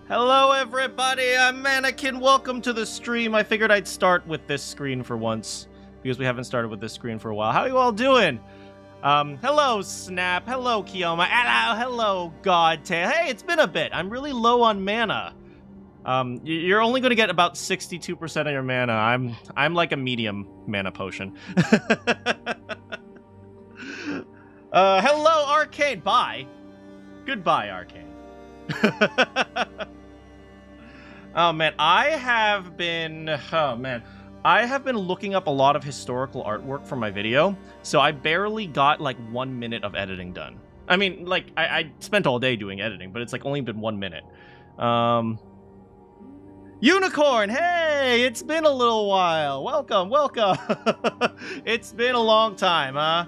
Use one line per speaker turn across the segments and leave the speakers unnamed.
Hello everybody, I'm Manakyn. Welcome to the stream. I figured I'd start with this screen for once, because we haven't started with this screen for a while. How are you all doing? Hello Snap, hello Kioma, hello Godtail. Hey, it's been a bit. I'm really low on mana. You're only going to get about 62% of your mana. I'm like a medium mana potion. Hello Arcane. Bye. Goodbye Arcane. Oh man, I have been looking up a lot of historical artwork for my video, so I barely got like 1 minute of editing done. I mean, like, I spent all day doing editing, but it's like only been 1 minute. Unicorn, hey, it's been a little while. Welcome. It's been a long time, huh?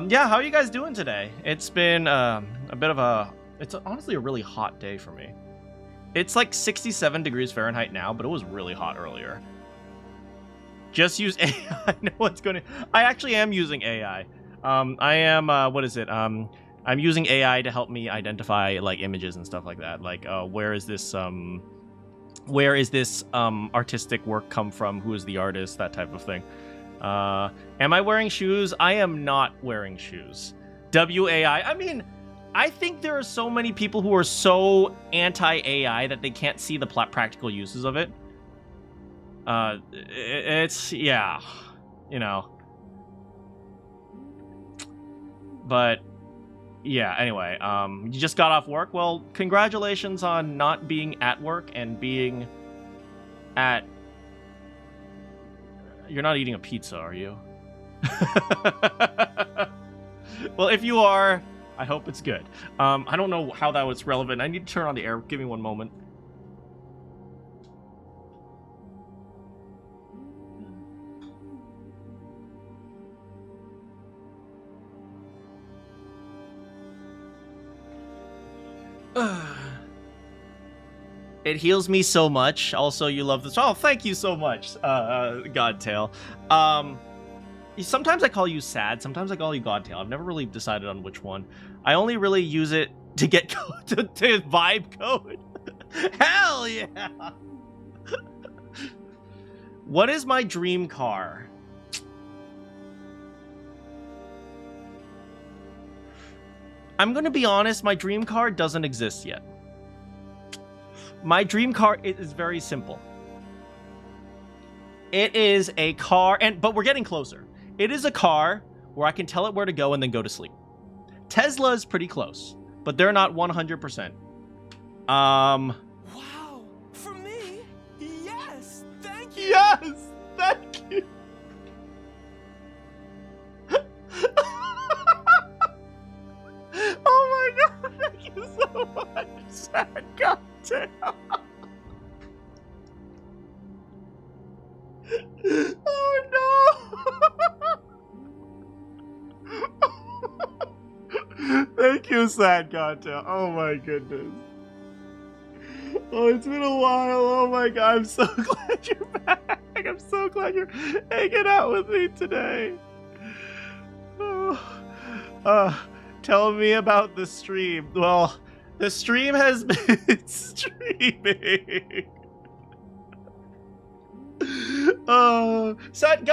Yeah, how are you guys doing today? It's been it's honestly a really hot day for me. It's like 67 degrees Fahrenheit now, but it was really hot earlier. Just use AI. I know what's going to... I actually am using AI. I am, what is it? I'm using AI to help me identify, like, images and stuff like that. Like, where is this artistic work come from? Who is the artist? That type of thing. Am I wearing shoes? I am not wearing shoes. WAI. I mean... I think there are so many people who are so anti-AI that they can't see the practical uses of it. It's, yeah, you know. But, yeah, anyway, you just got off work? Well, congratulations on not being at work and being at... You're not eating a pizza, are you? Well, if you are... I hope it's good. I don't know how that was relevant. I need to turn on the air. Give me one moment. It heals me so much. Also, you love this. Oh, thank you so much, Godtail. Sometimes I call you Sad, sometimes I call you Godtail. I've never really decided on which one. I only really use it to get code, to vibe code. Hell yeah! What is my dream car? I'm gonna be honest, my dream car doesn't exist yet. My dream car is very simple. It is a car, but we're getting closer. It is a car where I can tell it where to go and then go to sleep. Tesla is pretty close, but they're not 100%. Wow,
for me? Yes, thank you.
Yes, thank you. Oh my god, thank you so much. Sad goddamn. Oh no! Thank you, Sad Content. Oh my goodness. Oh, it's been a while. Oh my god, I'm so glad you're back. I'm so glad you're hanging out with me today. Oh, tell me about the stream. Well, the stream has been streaming. Sad,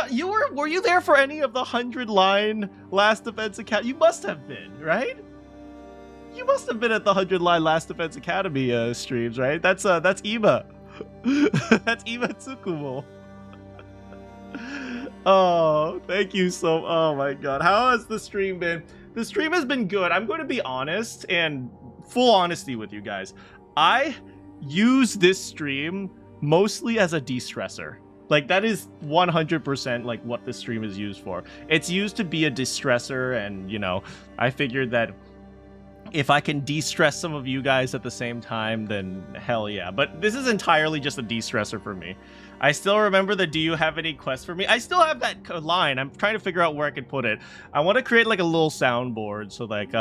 were you there for any of the 100-line Last Defense Academy? You must have been, right? You must have been at the 100-line Last Defense Academy streams, right? That's Ima. That's Ima Tsukumo. Oh, thank you so. Oh my god, how has the stream been? The stream has been good. I'm going to be honest and full honesty with you guys. I use this stream mostly as a de-stressor. Like, that is 100% like what this stream is used for. It's used to be a de-stressor, and, you know, I figured that if I can de-stress some of you guys at the same time, then hell yeah. But this is entirely just a de-stressor for me. I still remember the "do you have any quests for me?" I still have that line. I'm trying to figure out where I can put it. I want to create like a little soundboard, so like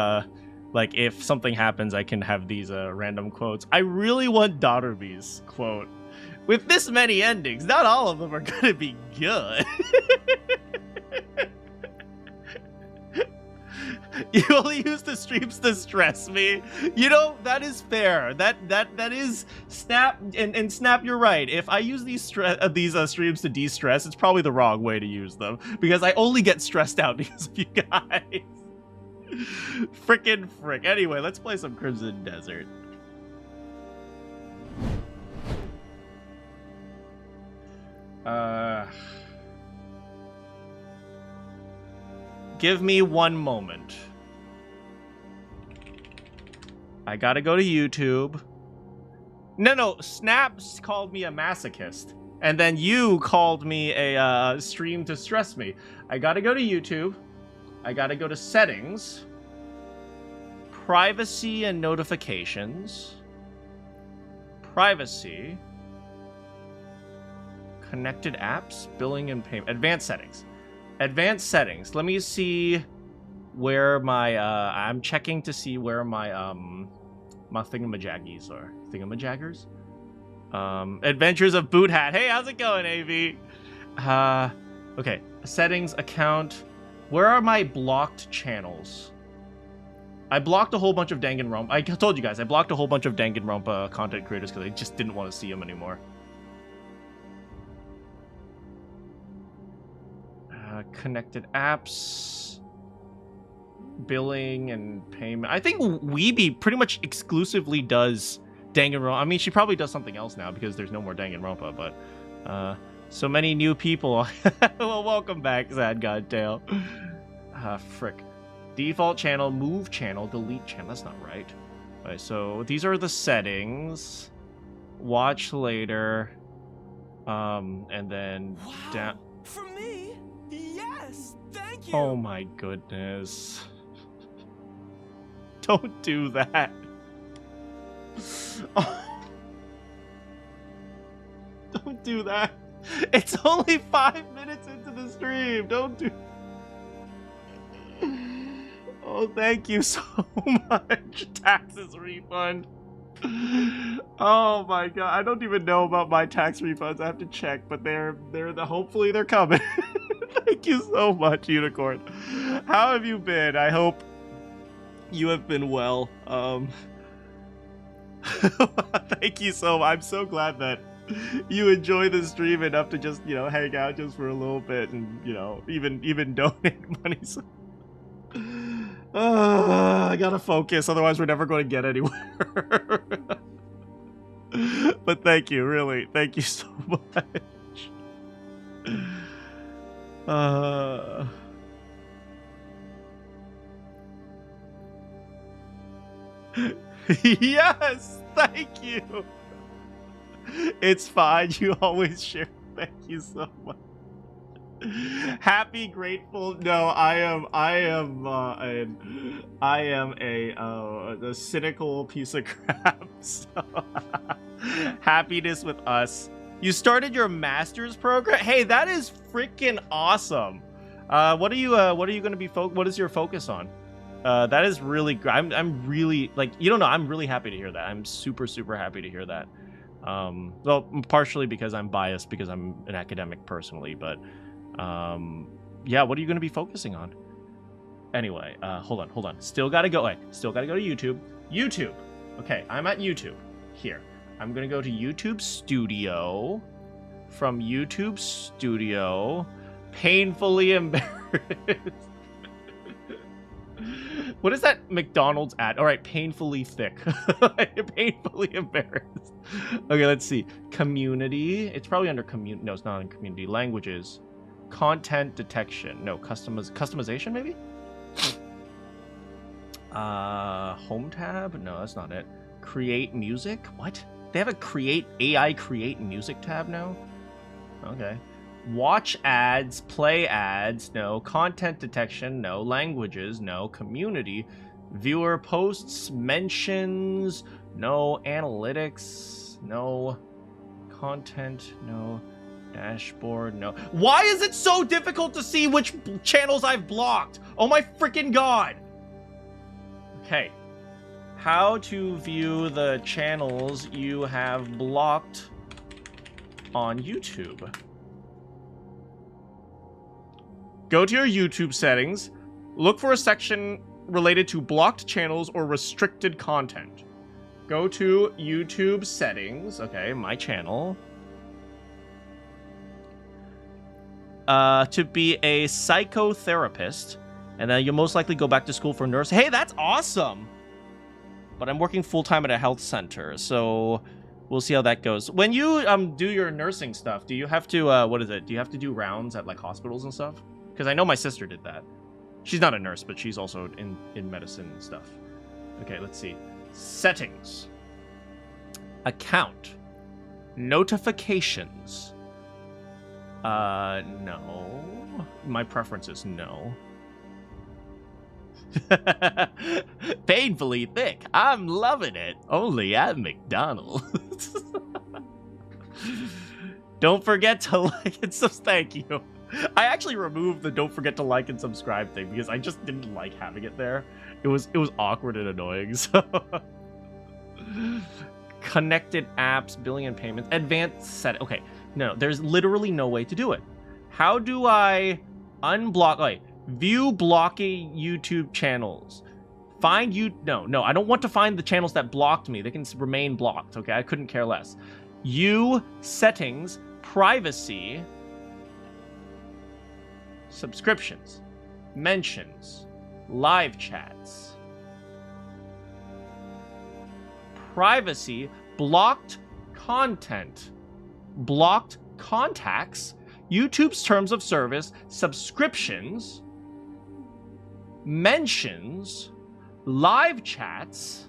if something happens, I can have these random quotes. I really want Daughterby's quote. With this many endings, not all of them are gonna be good. You only use the streams to stress me. You know, that is fair. That is Snap, and Snap, you're right. If I use these streams to de-stress, it's probably the wrong way to use them, because I only get stressed out because of you guys. Frickin' frick. Anyway, let's play some Crimson Desert. Give me one moment. I gotta go to YouTube. No, Snaps called me a masochist. And then you called me a stream to stress me. I gotta go to YouTube. I gotta go to settings. Privacy and notifications. Privacy. Connected apps, billing and payment. Advanced settings. Advanced settings. Let me see where my I'm checking to see where my my thingamajaggies are. Thingamajaggers? Adventures of Boot Hat. Hey, how's it going, AV? Okay. Settings, account. Where are my blocked channels? I blocked a whole bunch of Danganronpa. I told you guys, I blocked a whole bunch of Danganronpa content creators because I just didn't want to see them anymore. Connected apps, billing and payment. I think Weeby pretty much exclusively does Danganronpa. I mean, she probably does something else now because there's no more Danganronpa, but so many new people. Well, welcome back, Sad Godtail. Frick. Default channel, move channel, delete channel. That's not right. Alright, so these are the settings. Watch later. And then down.
For me? Yes, thank you.
Oh my goodness. Don't do that. Don't do that. It's only 5 minutes into the stream. Don't do. Oh, thank you so much. Taxes refund. Oh my god, I don't even know about my tax refunds. I have to check, but hopefully they're coming. Thank you so much, Unicorn. How have you been? I hope you have been well. Thank you so much. I'm so glad that you enjoy the stream enough to just, hang out just for a little bit and, even donate money. So I gotta focus, otherwise we're never going to get anywhere. But thank you, really. Thank you so much. Yes, thank you. It's fine. You always share. Thank you so much. Happy, grateful. No, I am a cynical piece of crap. So happiness with us. You started your master's program. Hey, that is freaking awesome. What are you going to be what is your focus on? That is really I'm really, like, you don't know, I'm really happy to hear that. I'm super happy to hear that. Well, partially because I'm biased because I'm an academic personally, but yeah, what are you going to be focusing on? Anyway, hold on. Still got to go to YouTube. YouTube. Okay, I'm at YouTube. Here. I'm going to go to YouTube Studio. From YouTube Studio. Painfully embarrassed. What is that McDonald's ad? All right, painfully thick. Painfully embarrassed. Okay, let's see. Community. It's probably under community. No, it's not in community. Languages. Content detection. No, customization maybe? Home tab? No, that's not it. Create music? What? They have a AI create music tab now? Okay. Watch ads, play ads, no. Content detection, no. Languages, no. Community, viewer posts, mentions, no. Analytics, no. Content, no. Dashboard, no. Why is it so difficult to see which channels I've blocked? Oh my freaking god. Okay. How to view the channels you have blocked on YouTube. Go to your YouTube settings, look for a section related to blocked channels or restricted content. Go to YouTube settings. Okay, my channel. To be a psychotherapist. And then you'll most likely go back to school for nurse. Hey, that's awesome! But I'm working full-time at a health center, so we'll see how that goes. When you do your nursing stuff, do you have to, what is it? Do you have to do rounds at, like, hospitals and stuff? Because I know my sister did that. She's not a nurse, but she's also in medicine and stuff. Okay, let's see. Settings. Account. Notifications. No. My preference is no. Painfully thick. I'm loving it. Only at McDonald's. Don't forget to like and subscribe. Thank you. I actually removed the don't forget to like and subscribe thing because I just didn't like having it there. It was awkward and annoying. So connected apps, billing and payments, advanced set. Okay, no, there's literally no way to do it. How do I unblock? Wait, view blocking YouTube channels. Find you. No, I don't want to find the channels that blocked me. They can remain blocked. Okay, I couldn't care less. You settings, privacy. Subscriptions, mentions, live chats, privacy, blocked content, blocked contacts, YouTube's terms of service, subscriptions, mentions, live chats,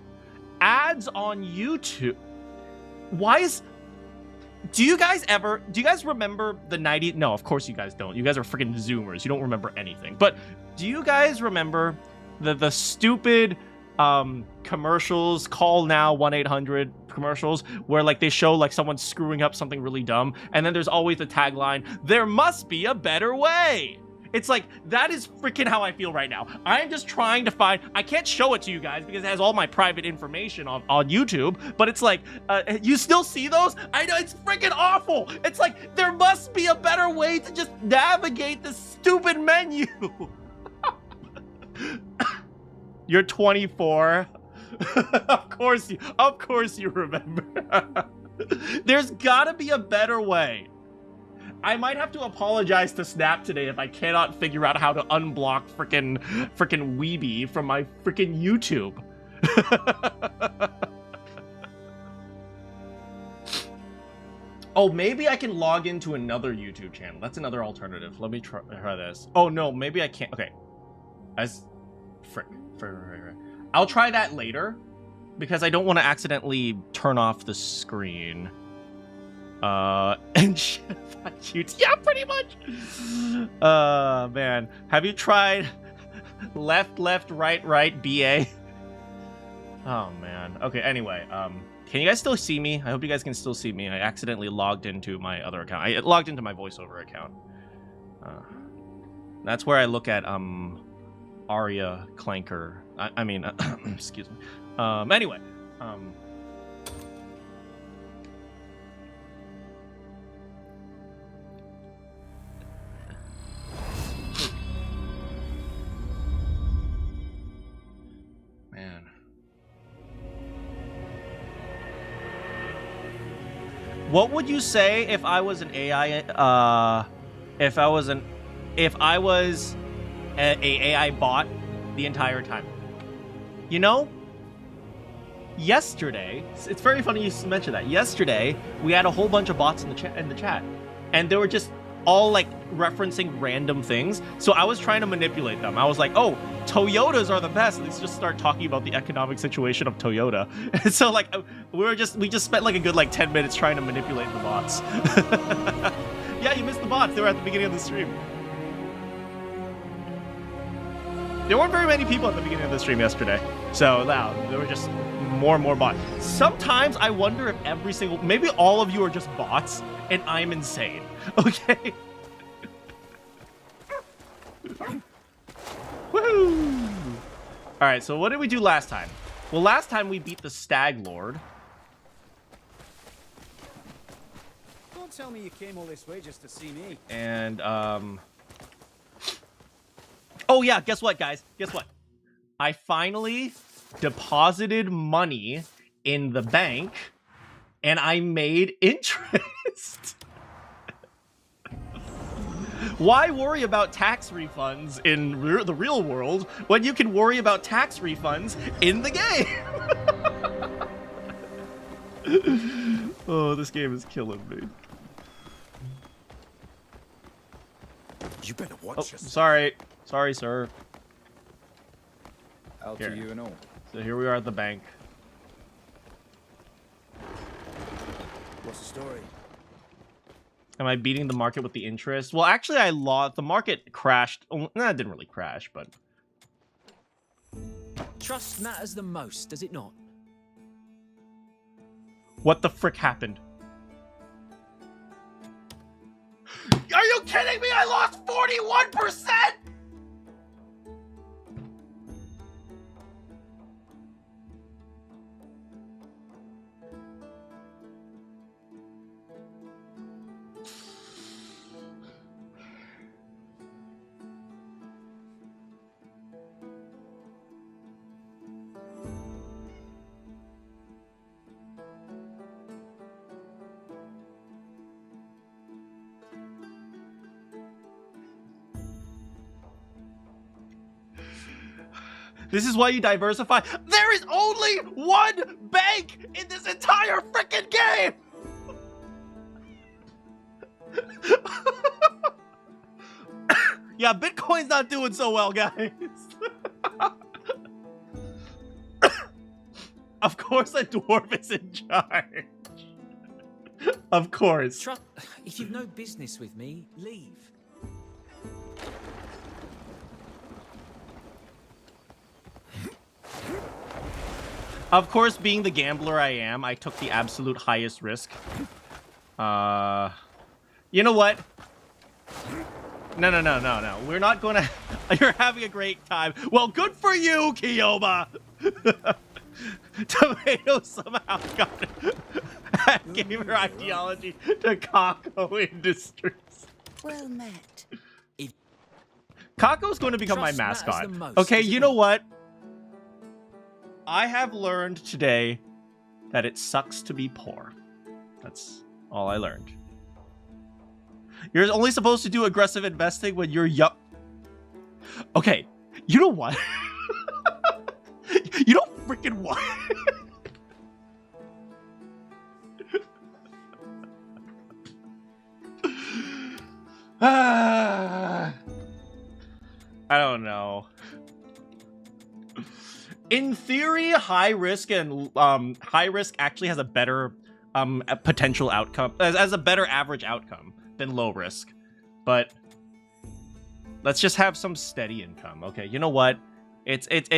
ads on YouTube. Why is... Do you guys remember the 90s? No, of course you guys don't. You guys are freaking Zoomers. You don't remember anything. But do you guys remember the stupid commercials, call now 1-800 commercials, where like they show like someone screwing up something really dumb, and then there's always the tagline, there must be a better way. It's like, that is freaking how I feel right now. I am just trying to find... I can't show it to you guys because it has all my private information on YouTube, but it's like, you still see those? I know, it's freaking awful. It's like, there must be a better way to just navigate this stupid menu. You're 24. Of course you remember. There's gotta be a better way. I might have to apologize to Snap today if I cannot figure out how to unblock frickin' Weeby from my frickin' YouTube. Oh, maybe I can log into another YouTube channel. That's another alternative. Let me try this. Oh no, maybe I can't. Okay. Frick. I'll try that later because I don't want to accidentally turn off the screen. And cute. Yeah, pretty much. Man. Have you tried left, right, BA? Oh, man. Okay, anyway, can you guys still see me? I hope you guys can still see me. I accidentally logged into my other account. I logged into my voiceover account. That's where I look at, Arya Clanker. I mean, excuse me. Anyway, man. What would you say if I was an AI, if I was an AI bot the entire time? You know, yesterday, it's very funny you mention that. Yesterday, we had a whole bunch of bots in the chat, and they were just all like referencing random things. So I was trying to manipulate them. I was like, "Oh, Toyotas are the best. Let's just start talking about the economic situation of Toyota." And so like we just spent like a good like 10 minutes trying to manipulate the bots. Yeah, you missed the bots. They were at the beginning of the stream. There weren't very many people at the beginning of the stream yesterday. So now there were just more and more bots. Sometimes I wonder if maybe all of you are just bots and I'm insane. Okay. Woohoo! All right, so what did we do last time? Well, last time we beat the Stag Lord.
Don't tell me you came all this way just to see me.
And oh yeah, guess what, guys? Guess what? I finally deposited money in the bank and I made interest. Why worry about tax refunds in the real world when you can worry about tax refunds in the game? Oh, this game is killing me.
You better watch yourself.
Sorry. Sorry, sir.
Out
Here.
to you and all.
So here we are at the bank.
What's the story?
Am I beating the market with the interest? Well, actually, I lost. The market crashed. Oh, nah, it didn't really crash, but...
Trust matters the most, does it not?
What the frick happened? Are you kidding me? I lost 41%! This is why you diversify. There is only one bank in this entire freaking game! Yeah, Bitcoin's not doing so well, guys. Of course a dwarf is in charge. Of course.
Trust. If you've no business with me, leave.
Of course, being the gambler I am, I took the absolute highest risk. You know what? No. We're not gonna... You're having a great time. Well, good for you, Kiyoba! Tomato somehow gave her ideology to Kako Industries.
Well met.
Kako's going to become my
Trust matters
mascot.
the most,
Okay,
doesn't
you know
it?
what? I have learned today that it sucks to be poor. That's all I learned. You're only supposed to do aggressive investing when you're young. Okay, you know what? You know freaking what? I don't know. In theory, high risk actually has a better potential outcome, as a better average outcome than low risk. But let's just have some steady income. Okay, you know what? It's what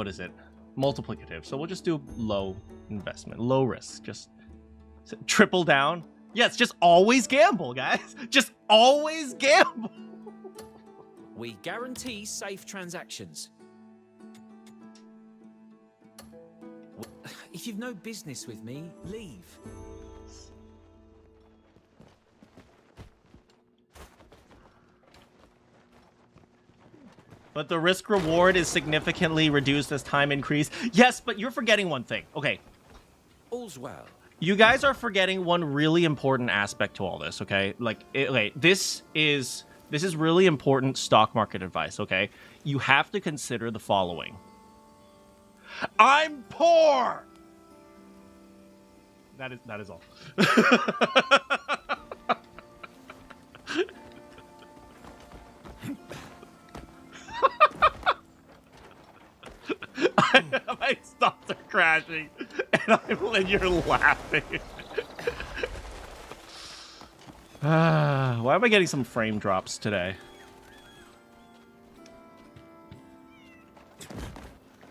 is it? Multiplicative. So we'll just do low investment, low risk. Just triple down. Yes, just always gamble, guys. Just always gamble.
We guarantee safe transactions. If you've no business with me, leave.
But the risk reward is significantly reduced as time increase. Yes, but you're forgetting one thing. Okay.
All's well.
You guys are forgetting one really important aspect to all this, okay? This is really important stock market advice, okay? You have to consider the following. I'm poor! That is all. My stocks are crashing, and you're laughing. Why am I getting some frame drops today?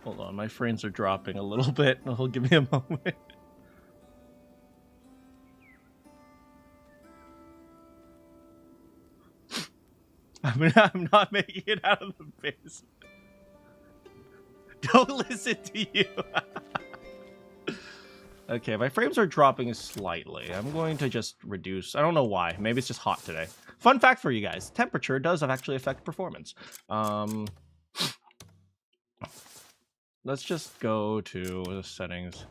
Hold on, my frames are dropping a little bit. It'll give me a moment. I'm not making it out of the basement. Don't listen to you. Okay, my frames are dropping slightly. I'm going to just reduce. I don't know why. Maybe it's just hot today. Fun fact for you guys, temperature does actually affect performance. Let's just go to the settings.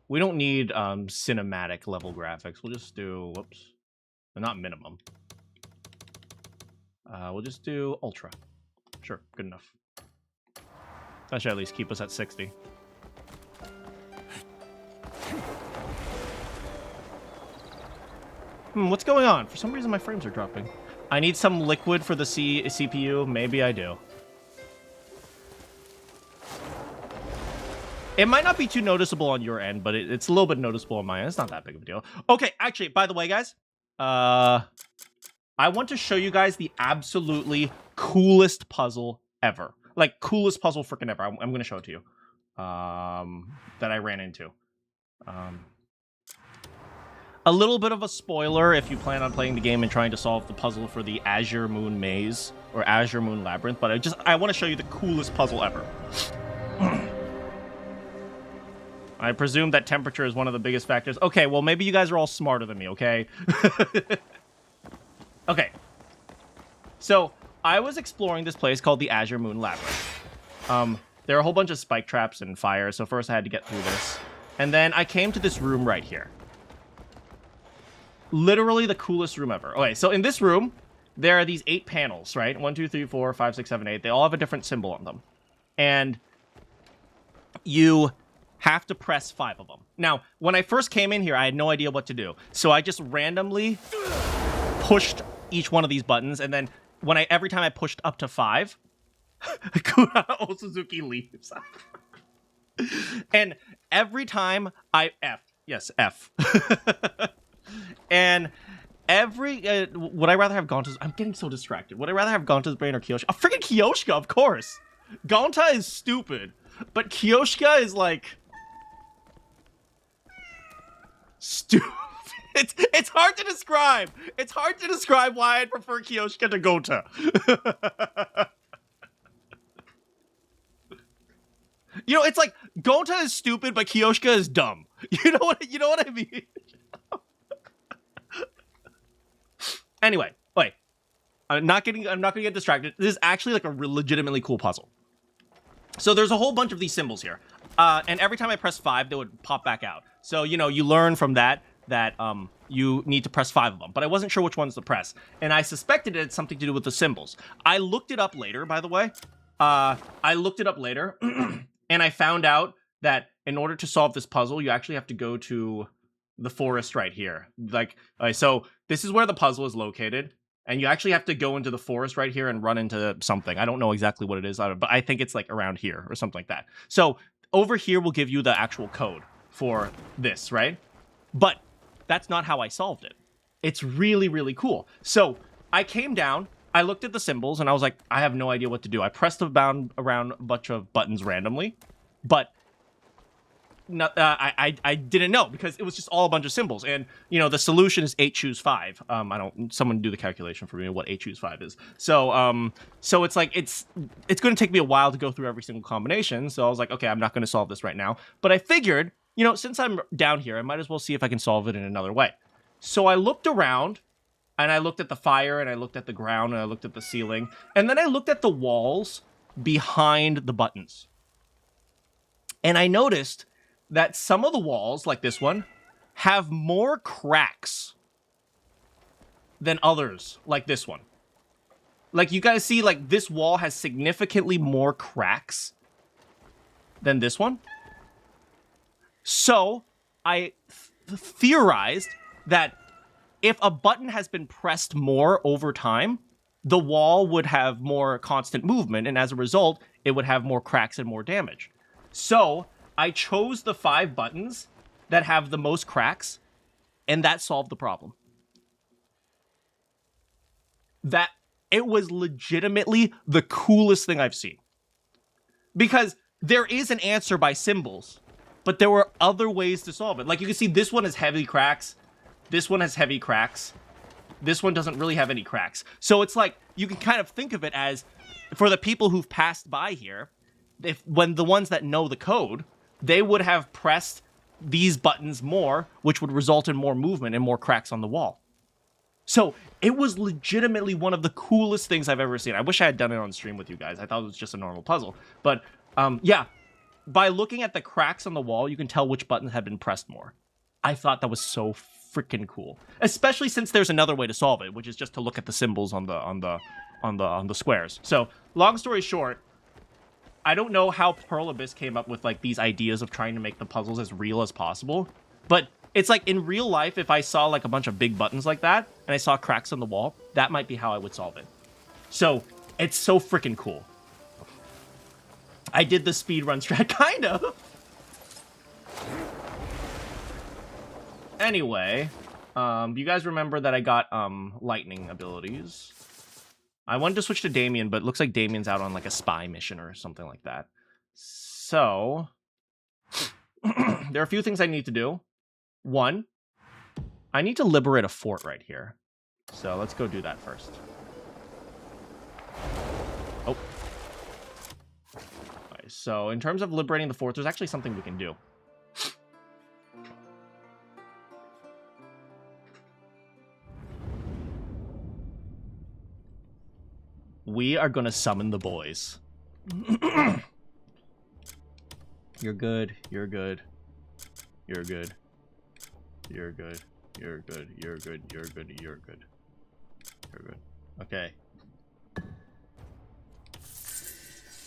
We don't need cinematic level graphics. We'll just do, whoops, not minimum. We'll just do ultra. Sure, good enough. That should at least keep us at 60. What's going on? For some reason my frames are dropping. I need some liquid for the CPU. Maybe I do. It might not be too noticeable on your end, but it's a little bit noticeable on my end. It's not that big of a deal. Okay, actually, by the way, guys, I want to show you guys the absolutely coolest puzzle ever. Like, coolest puzzle freaking ever. I'm going to show it to you. That I ran into. A little bit of a spoiler if you plan on playing the game and trying to solve the puzzle for the Azure Moon Maze or Azure Moon Labyrinth, but I want to show you the coolest puzzle ever. I presume that temperature is one of the biggest factors. Okay, well, maybe you guys are all smarter than me, okay? Okay. So, I was exploring this place called the Azure Moon Labyrinth. There are a whole bunch of spike traps and fire, so first I had to get through this. And then I came to this room right here. Literally the coolest room ever. Okay, so in this room, there are these 8 panels, right? 1, 2, 3, 4, 5, 6, 7, 8. They all have a different symbol on them. And you have to press 5 of them. Now, when I first came in here, I had no idea what to do. So I just randomly pushed each one of these buttons, and then every time I pushed up to 5, Osuzuki leaves. And every time I F. And would I rather have Gonta's? I'm getting so distracted. Would I rather have Gonta's brain or Kyoshka? Oh, freaking Kyoshka, of course. Gonta is stupid, but Kyoshka is like stupid. It's hard to describe. It's hard to describe why I'd prefer Kyoshka to Gonta. You know, it's like Gonta is stupid, but Kyoshka is dumb. You know what I mean? Anyway, wait. I'm not gonna get distracted. This is actually like a legitimately cool puzzle. So there's a whole bunch of these symbols here. And every time I press 5, they would pop back out. So, you know, you learn from that you need to press 5 of them. But I wasn't sure which ones to press. And I suspected it had something to do with the symbols. I looked it up later, by the way. I looked it up later. And I found out that in order to solve this puzzle, you actually have to go to the forest right here. Like, so this is where the puzzle is located. And you actually have to go into the forest right here and run into something. I don't know exactly what it is, but I think it's like around here or something like that. So over here will give you the actual code for this, right? But that's not how I solved it. It's really, really cool. So I came down, I looked at the symbols, and I was like, I have no idea what to do. I pressed around a bunch of buttons randomly, but I didn't know because it was just all a bunch of symbols. And, you know, the solution is 8 choose 5. Someone do the calculation for me what 8 choose 5 is. So it's like, it's going to take me a while to go through every single combination. So I was like, okay, I'm not going to solve this right now. But I figured, you know, since I'm down here, I might as well see if I can solve it in another way. So I looked around, and I looked at the fire, and I looked at the ground, and I looked at the ceiling. And then I looked at the walls behind the buttons. And I noticed that some of the walls, like this one, have more cracks than others, like this one. Like, you guys see, like, this wall has significantly more cracks than this one. So, I theorized that if a button has been pressed more over time, the wall would have more constant movement, and as a result, it would have more cracks and more damage. So, I chose the 5 buttons that have the most cracks, and that solved the problem. That, it was legitimately the coolest thing I've seen. Because there is an answer by symbols, but there were other ways to solve it. Like, you can see this one has heavy cracks, this one has heavy cracks, this one doesn't really have any cracks. So it's like, you can kind of think of it as, for the people who've passed by here, when the ones that know the code, they would have pressed these buttons more, which would result in more movement and more cracks on the wall. So it was legitimately one of the coolest things I've ever seen. I wish I had done it on stream with you guys. I thought it was just a normal puzzle. But yeah, by looking at the cracks on the wall, you can tell which buttons had been pressed more. I thought that was so freaking cool, especially since there's another way to solve it, which is just to look at the symbols on the squares. So long story short, I don't know how Pearl Abyss came up with like these ideas of trying to make the puzzles as real as possible, but it's like in real life, if I saw like a bunch of big buttons like that and I saw cracks on the wall, that might be how I would solve it. So it's so freaking cool. I did the speedrun strat, kind of. Anyway, you guys remember that I got lightning abilities. I wanted to switch to Damien, but it looks like Damien's out on like a spy mission or something like that. So there are a few things I need to do. One, I need to liberate a fort right here. So let's go do that first. Oh. Okay, so in terms of liberating the fort, there's actually something we can do. We are going to summon the boys. You're good. You're good. You're good. You're good. You're good. You're good. You're good. You're good. You're good. Okay.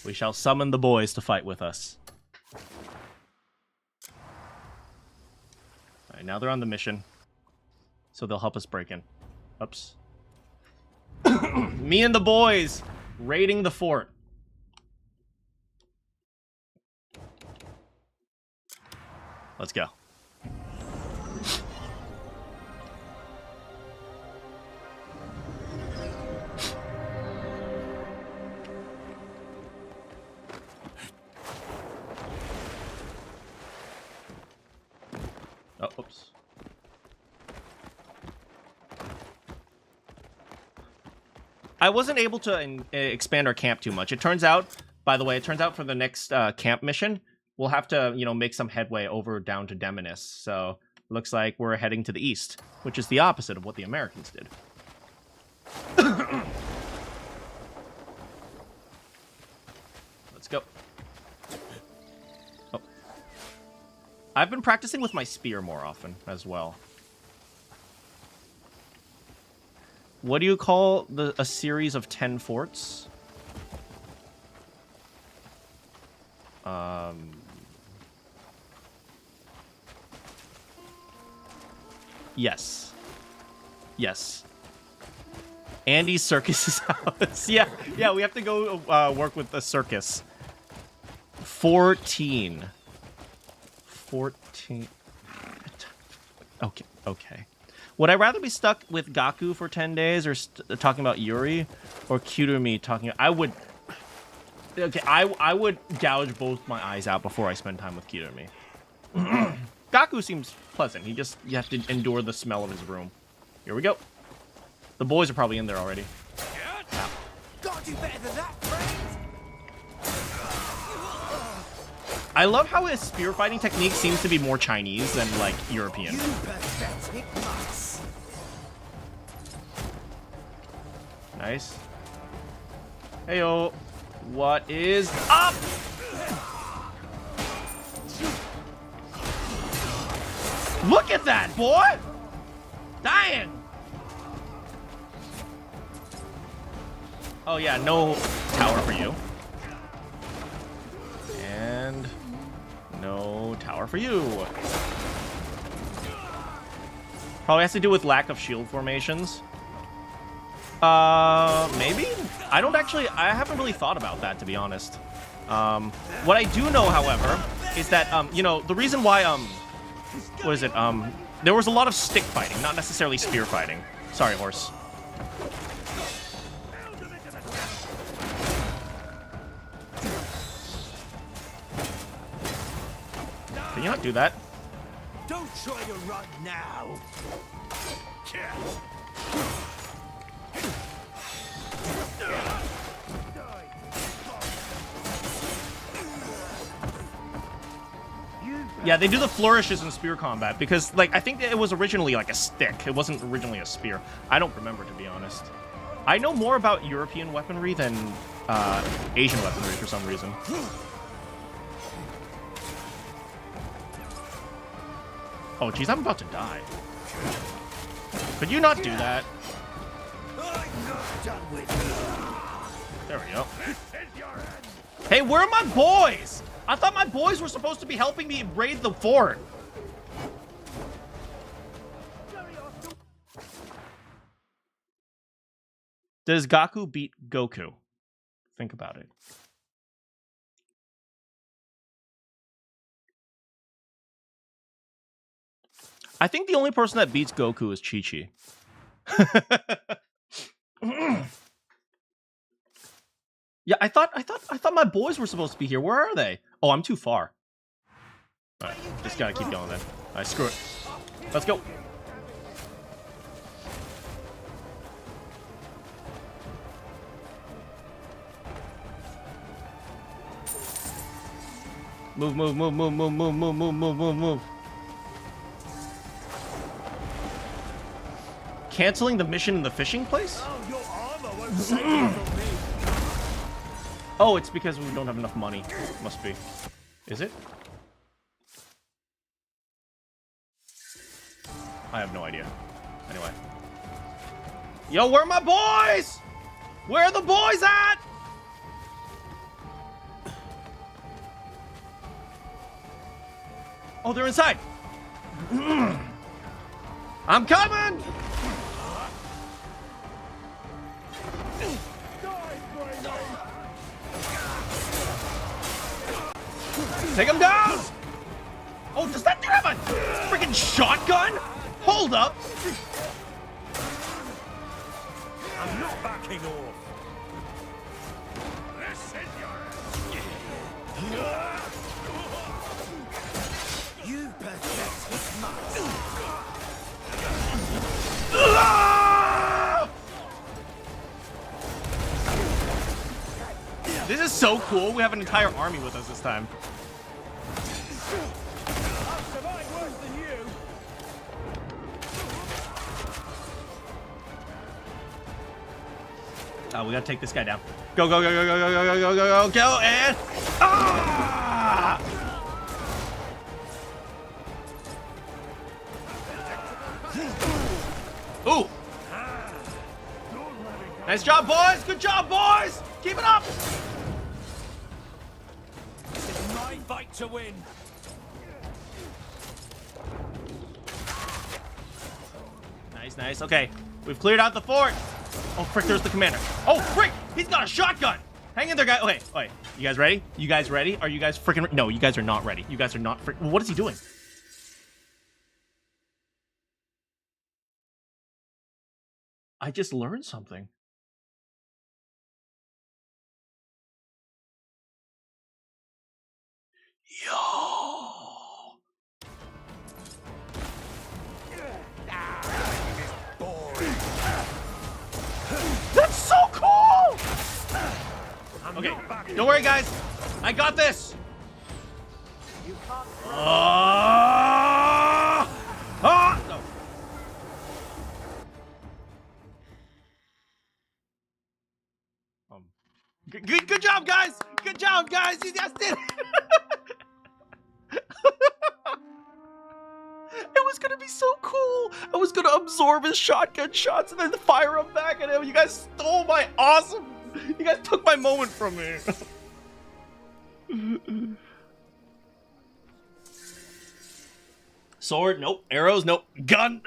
We shall summon the boys to fight with us. Alright, now they're on the mission. So they'll help us break in. Oops. Me and the boys raiding the fort. Let's go. Oh, oops. I wasn't able to expand our camp too much. It turns out, by the way, for the next camp mission, we'll have to, you know, make some headway over down to Demonis. So looks like we're heading to the east, which is the opposite of what the Americans did. Let's go. Oh. I've been practicing with my spear more often as well. What do you call a series of 10 forts? Yes. Yes. Andy's circus's house. Yeah, we have to go work with the circus. 14. 14. Okay. Would I rather be stuck with Gaku for 10 days or talking about Yuri or Kirumi talking... I would gouge both my eyes out before I spend time with Kirumi. Gaku seems pleasant. You have to endure the smell of his room. Here we go. The boys are probably in there already. Ow.
Gotta do better than that, friend.
I love how his spear fighting technique seems to be more Chinese than, like, European.
You pathetic mutts.
Nice. Heyo. What is up? Look at that, boy! Dying! Oh, yeah, no tower for you. And no tower for you. Probably has to do with lack of shield formations. Maybe? I haven't really thought about that, to be honest. What I do know, however, is that, you know, the reason why, what is it? There was a lot of stick fighting, not necessarily spear fighting. Sorry, horse. Can you not do that?
Don't try to run now.
Yeah, they do the flourishes in spear combat because, like, I think it was originally like a stick. It wasn't originally a spear. I don't remember, to be honest. I know more about European weaponry than Asian weaponry for some reason. Oh, geez, I'm about to die. Could you not do that? There we go. Hey, where are my boys? I thought my boys were supposed to be helping me raid the fort. Does Gaku beat Goku? Think about it. I think the only person that beats Goku is Chi-Chi. Yeah, I thought my boys were supposed to be here. Where are they? Oh, I'm too far. All right, just gotta keep going then. All right, screw it. Let's go. Move, move, move, move, move, move, move, move, move, move, move. Canceling the mission in the fishing place?
Oh, your armor won't save you from me.
Oh, it's because we don't have enough money. Must be. Is it? I have no idea. Anyway. Yo, where are my boys? Where are the boys at? Oh, they're inside. I'm coming. Take him down! Oh, does that dude have a freaking shotgun? Hold up!
I'm not backing off. You pathetic mutt.
This is so cool. We have an entire army with us this time.
I've survived worse than you.
Oh, we gotta take this guy down. Go, go, go, go, go, go, go, go, go, go, go, and... Ah! Ooh! Nice job, boys! Good job, boys! Keep it up!
It's my fight to win.
Nice, nice. Okay, we've cleared out the fort. Oh, frick, there's the commander. Oh, frick! He's got a shotgun! Hang in there, guys. Okay, wait. You guys ready? You guys ready? Are you guys freaking... No, you guys are not ready. You guys are not frick... What is he doing? I just learned something. Yo! That's so cool! Okay, don't worry, guys. I got this. No. Good job, guys. Good job, guys. You guys did it. It was gonna be so cool. I was gonna absorb his shotgun shots and then fire them back at him. You guys stole my awesome. You guys took my moment from me. Sword, nope. Arrows, nope. Gun.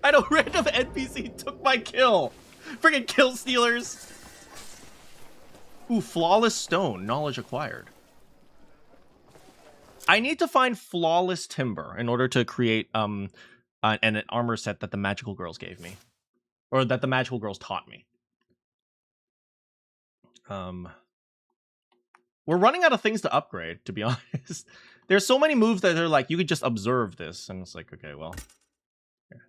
I know, random NPC took my kill. Friggin' kill stealers. Ooh, flawless stone. Knowledge acquired. I need to find flawless timber in order to create an armor set that the magical girls gave me. Or that the magical girls taught me. We're running out of things to upgrade, to be honest. There's so many moves that they're like, you could just observe this. And it's like, okay, well. Here.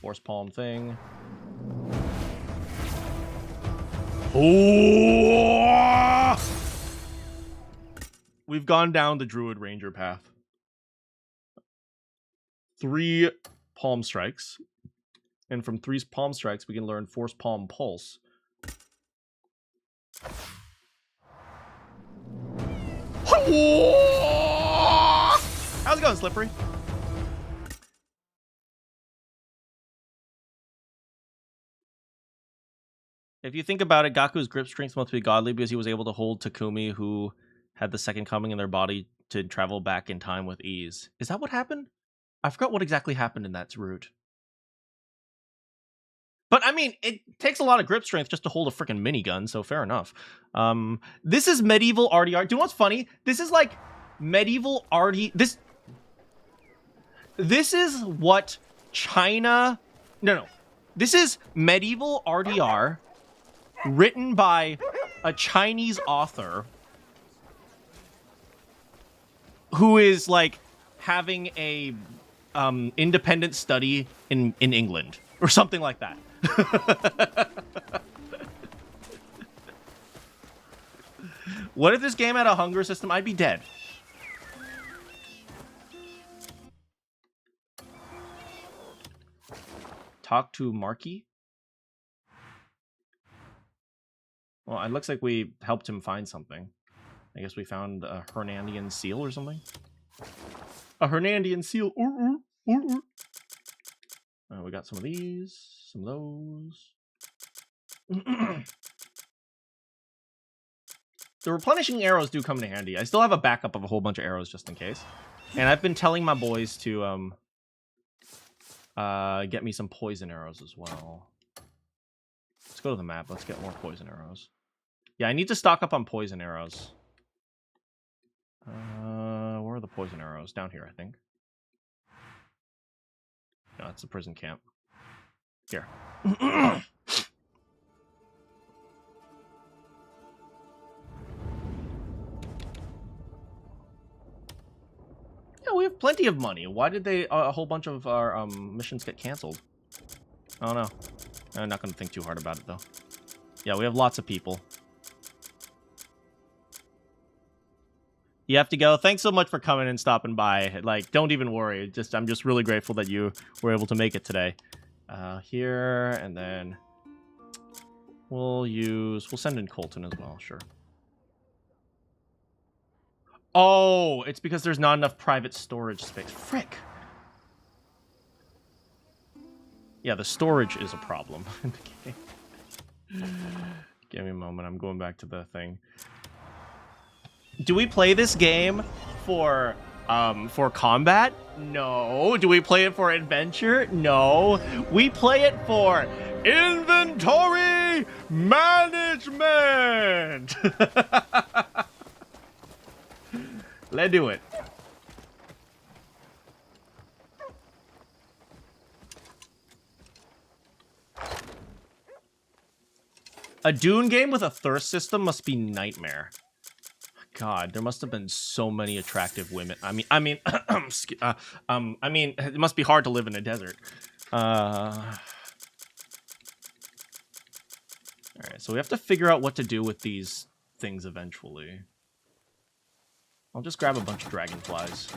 Force palm thing. Oh! we've gone down the Druid Ranger path. 3 Palm Strikes. And from 3 Palm Strikes, we can learn Force Palm Pulse. How's it going, Slippery? If you think about it, Gaku's grip strength must be godly because he was able to hold Takumi, who had the second coming in their body, to travel back in time with ease. Is that what happened? I forgot what exactly happened in that route. But, I mean, it takes a lot of grip strength just to hold a freaking minigun, so fair enough. This is medieval RDR. Do you know what's funny? This is like medieval RD... This is what China... No. This is medieval RDR written by a Chinese author who is, like, having a independent study in England or something like that. What if this game had a hunger system? I'd be dead. Talk to Marky? Well, it looks like we helped him find something. I guess we found a Hernandian seal or something. A Hernandian seal. We got some of these, some of those. The replenishing arrows do come in handy. I still have a backup of a whole bunch of arrows just in case. And I've been telling my boys to get me some poison arrows as well. Let's go to the map. Let's get more poison arrows. Yeah, I need to stock up on poison arrows. Where are the poison arrows? Down here, I think. No, it's a prison camp. Here. Yeah, we have plenty of money. Why did they a whole bunch of our missions get canceled? I don't know. I'm not going to think too hard about it, though. Yeah, we have lots of people. You have to go. Thanks so much for coming and stopping by. Like, don't even worry. I'm just really grateful that you were able to make it today. Here, and then we'll send in Colton as well, sure. Oh, it's because there's not enough private storage space. Frick. Yeah, the storage is a problem in the game. Give me a moment. I'm going back to the thing. Do we play this game for combat? No. Do we play it for adventure? No. We play it for inventory management. Let's do it. A Dune game with a thirst system must be nightmare. God, there must have been so many attractive women. I mean, it must be hard to live in a desert. All right, so we have to figure out what to do with these things eventually. I'll just grab a bunch of dragonflies.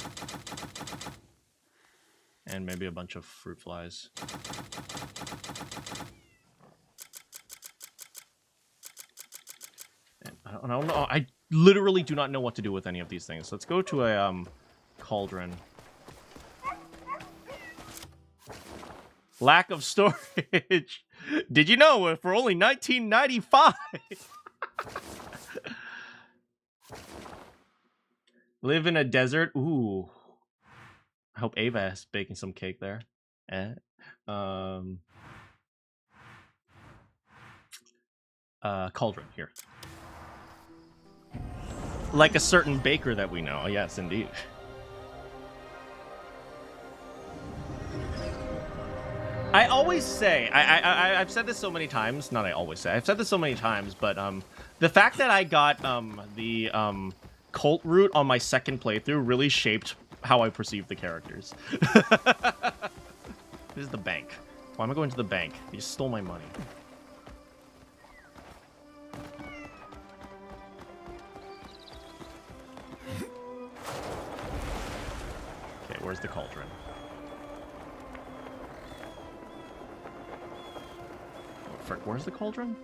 And maybe a bunch of fruit flies. And I don't know. I literally do not know what to do with any of these things. Let's go to a cauldron. Lack of storage. Did you know for only $19.95? Live in a desert. Ooh. I hope Ava is baking some cake there. Cauldron here. Like a certain baker that we know. Yes, indeed. I always say, I've said this so many times. Not I always say. I've said this so many times, but the fact that I got the cult route on my second playthrough really shaped how I perceive the characters. This is the bank. Why am I going to the bank? You just stole my money. where's the cauldron? Oh, frick, where's the cauldron?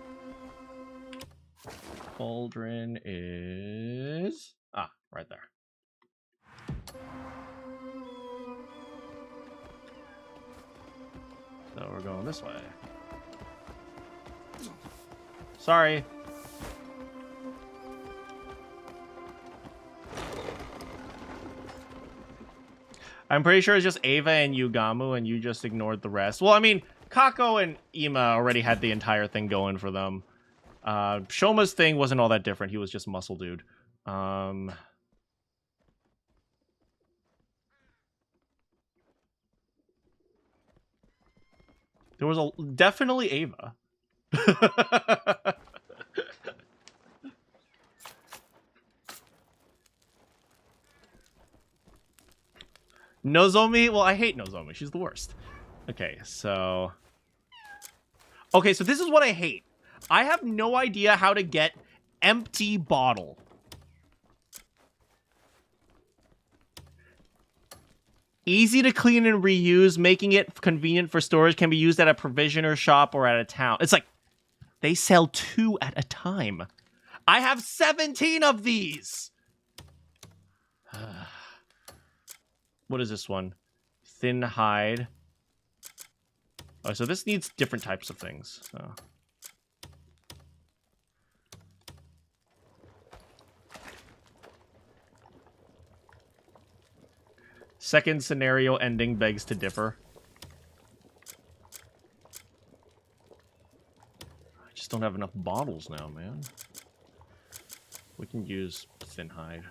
Cauldron is... Ah, right there. So we're going this way. Sorry. I'm pretty sure it's just Ava and Yugamu, and you just ignored the rest. Well, I mean, Kako and Ima already had the entire thing going for them. Shoma's thing wasn't all that different. He was just muscle dude. There was definitely Ava. Nozomi? Well, I hate Nozomi. She's the worst. Okay, so... Okay, so this is what I hate. I have no idea how to get empty bottle. Easy to clean and reuse, making it convenient for storage, can be used at a provisioner shop or at a town. It's like, they sell 2 at a time. I have 17 of these! What is this one? Thin hide. Oh, so this needs different types of things. So. Second scenario ending begs to differ. I just don't have enough bottles now, man. We can use thin hide.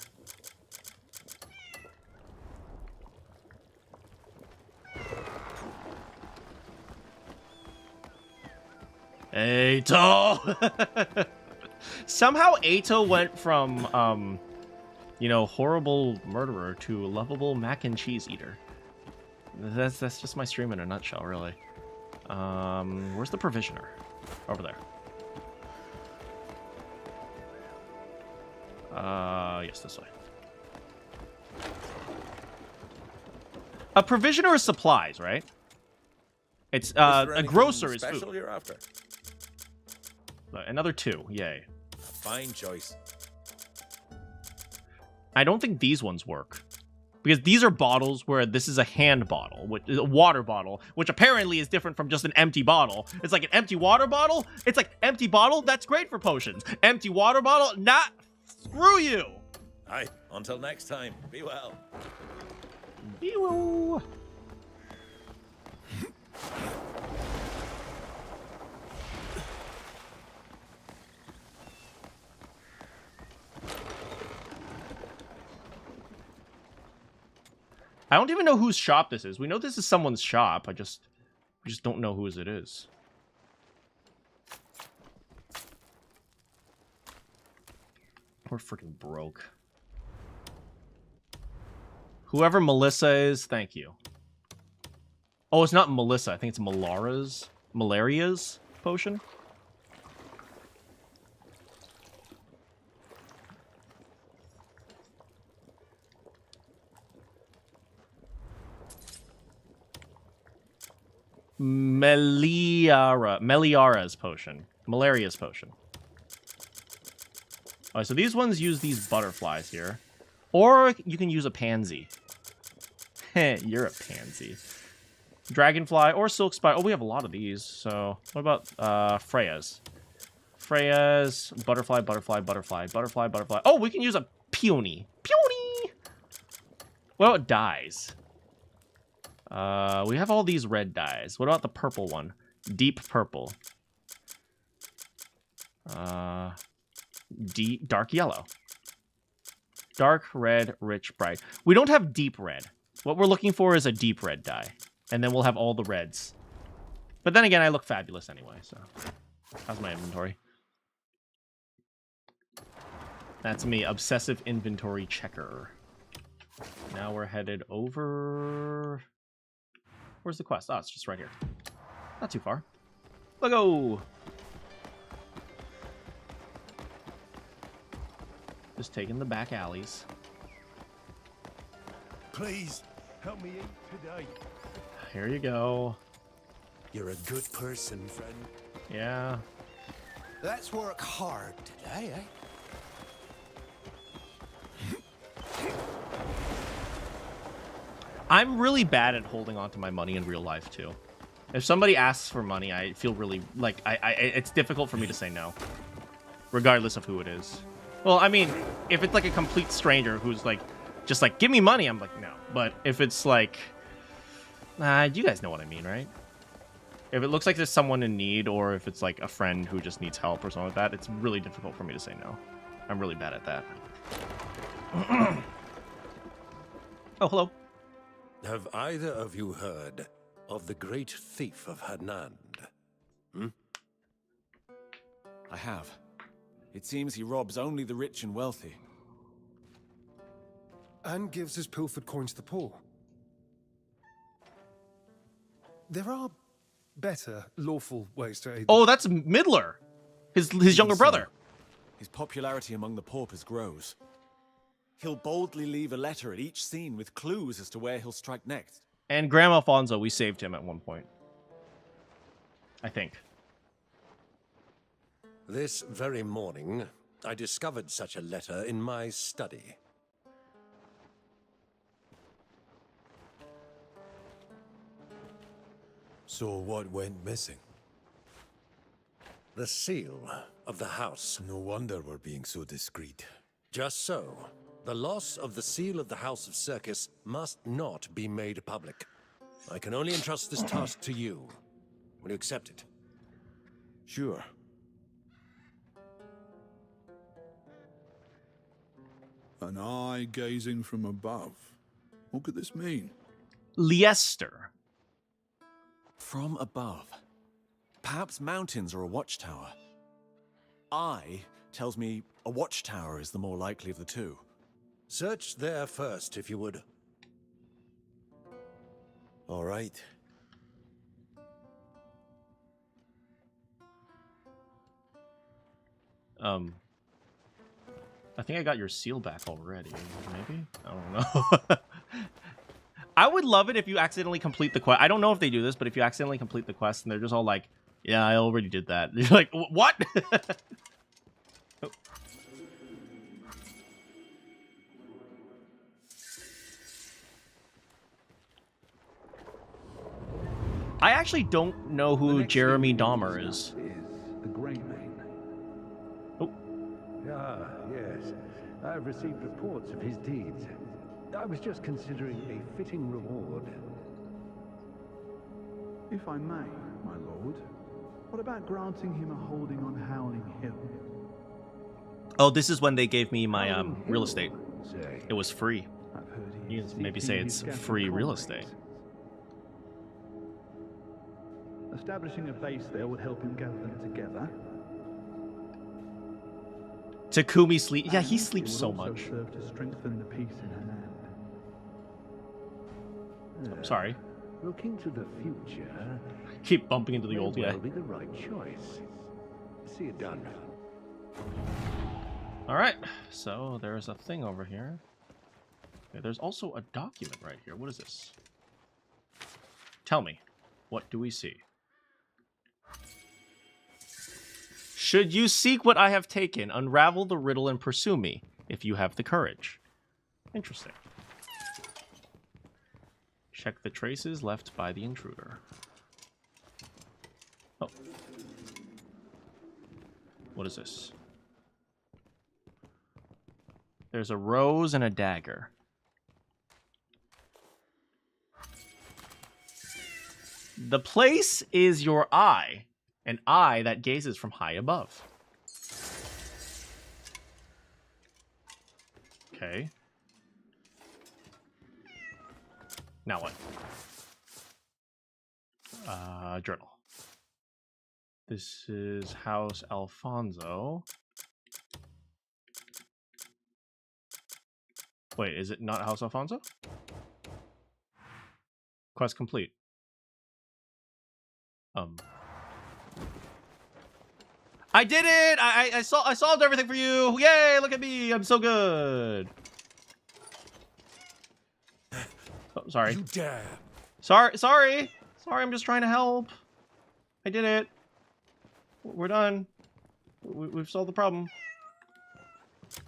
Ato! Somehow Ato went from, you know, horrible murderer to lovable mac and cheese eater. That's just my stream in a nutshell, really. Where's the provisioner? Over there. Yes, this way. A provisioner is supplies, right? It's a grocer is
special
food.
you're after?
Another 2, yay.
A fine choice.
I don't think these ones work. Because these are bottles where this is a hand bottle, which is a water bottle, which apparently is different from just an empty bottle. It's like an empty water bottle. It's like, empty bottle, that's great for potions. Empty water bottle, not. Screw you.
Aye, until next time, be well.
Be well. I don't even know whose shop this is. We know this is someone's shop. We just don't know whose it is. We're freaking broke. Whoever Melissa is, thank you. Oh, it's not Melissa. I think it's Malaria's potion. Meliara's potion. Malaria's potion. Alright, so these ones use these butterflies here. Or you can use a pansy. Heh, you're a pansy. Dragonfly or silk spire. Oh, we have a lot of these. So, what about Freya's? Freya's butterfly, butterfly, butterfly, butterfly, butterfly. Oh, we can use a peony. Peony! What about dyes? We have all these red dyes. What about the purple one? Deep purple. Dark yellow. Dark red, rich, bright. We don't have deep red. What we're looking for is a deep red dye. And then we'll have all the reds. But then again, I look fabulous anyway, so. How's my inventory? That's me, obsessive inventory checker. Now we're headed over... Where's the quest? Oh, it's just right here. Not too far. Let's go! Just taking the back alleys.
Please, Help me eat today.
Here you go.
You're a good person, friend.
Yeah.
Let's work hard today, eh?
I'm really bad at holding on to my money in real life too. If somebody asks for money, I feel really like it's difficult for me to say no, regardless of who it is. Well, I mean, if it's like a complete stranger who's like, just like, give me money, I'm like, no. But if it's like, you guys know what I mean, right? If it looks like there's someone in need, or if it's like a friend who just needs help or something like that, it's really difficult for me to say no. I'm really bad at that. Oh, hello.
Have either of you heard of the great thief of Hanand?
I have. It seems he robs only the rich and wealthy.
And gives his pilfered coins to the poor. There are better, lawful ways to aid them.
Oh, that's Midler, his younger brother.
His popularity among the paupers grows. He'll boldly leave a letter at each scene with clues as to where he'll strike next.
And Graham Alfonso, we saved him at one point, I think.
This very morning, I discovered such a letter in my study.
So what went missing?
The seal of the house.
No wonder we're being so discreet.
Just so. The loss of the seal of the House of Circus must not be made public. I can only entrust this task to you. Will you accept it?
Sure.
An eye gazing from above. What could this mean?
Leicester.
From above. Perhaps mountains or a watchtower. Eye tells me a watchtower is the more likely of the two.
Search there first, if you would.
All right.
I think I got your seal back already. Maybe? I don't know. I would love it if you accidentally complete the quest. I don't know if they do this, but if you accidentally complete the quest and they're just all like, yeah, I already did that. You're like, what? Oh. I actually don't know who Jeremy Dahmer is.
The Greymane.
Oh.
Ah, yes. I've received reports of his deeds. I was just considering a fitting reward.
If I may, my lord, what about granting him a holding on Howling Hill?
Oh, this is when they gave me my real estate.
Say,
It was free.
I've heard
You
he's
can maybe
seeking
say
his
it's
scattered
free real
comrades.
estate.
Establishing a base there would help him gather them together.
Takumi sleep. Yeah, he
And
sleeps
it would
so
also
much.
serve to strengthen the peace in her land.
I'm sorry.
Looking to the future,
Keep bumping into the
may
old guy.
well be the right choice. See it done.
All right. So there's a thing over here. Okay, there's also a document right here. What is this? Tell me. What do we see? Should you seek what I have taken, unravel the riddle and pursue me, if you have the courage. Interesting. Check the traces left by the intruder. Oh. What is this? There's a rose and a dagger. The place is your eye, an eye that gazes from high above. Okay. Now what? Journal. This is House Alfonso. Wait, is it not House Alfonso? Quest complete. I did it! I solved everything for you! Yay! Look at me! I'm so good! sorry.
You dare!
Sorry. I'm just trying to help. I did it. We're done. We've solved the problem.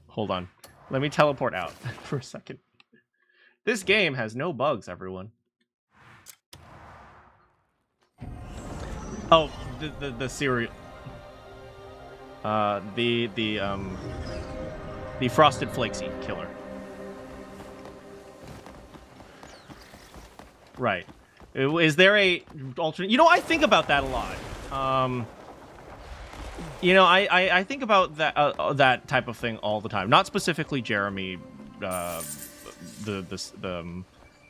Hold on. Let me teleport out for a second. This game has no bugs, everyone. Oh, the cereal. The frosted flaxseed killer. Right. Is there a alternate? You know, I think about that a lot. You know, I think about that that type of thing all the time. Not specifically Jeremy, the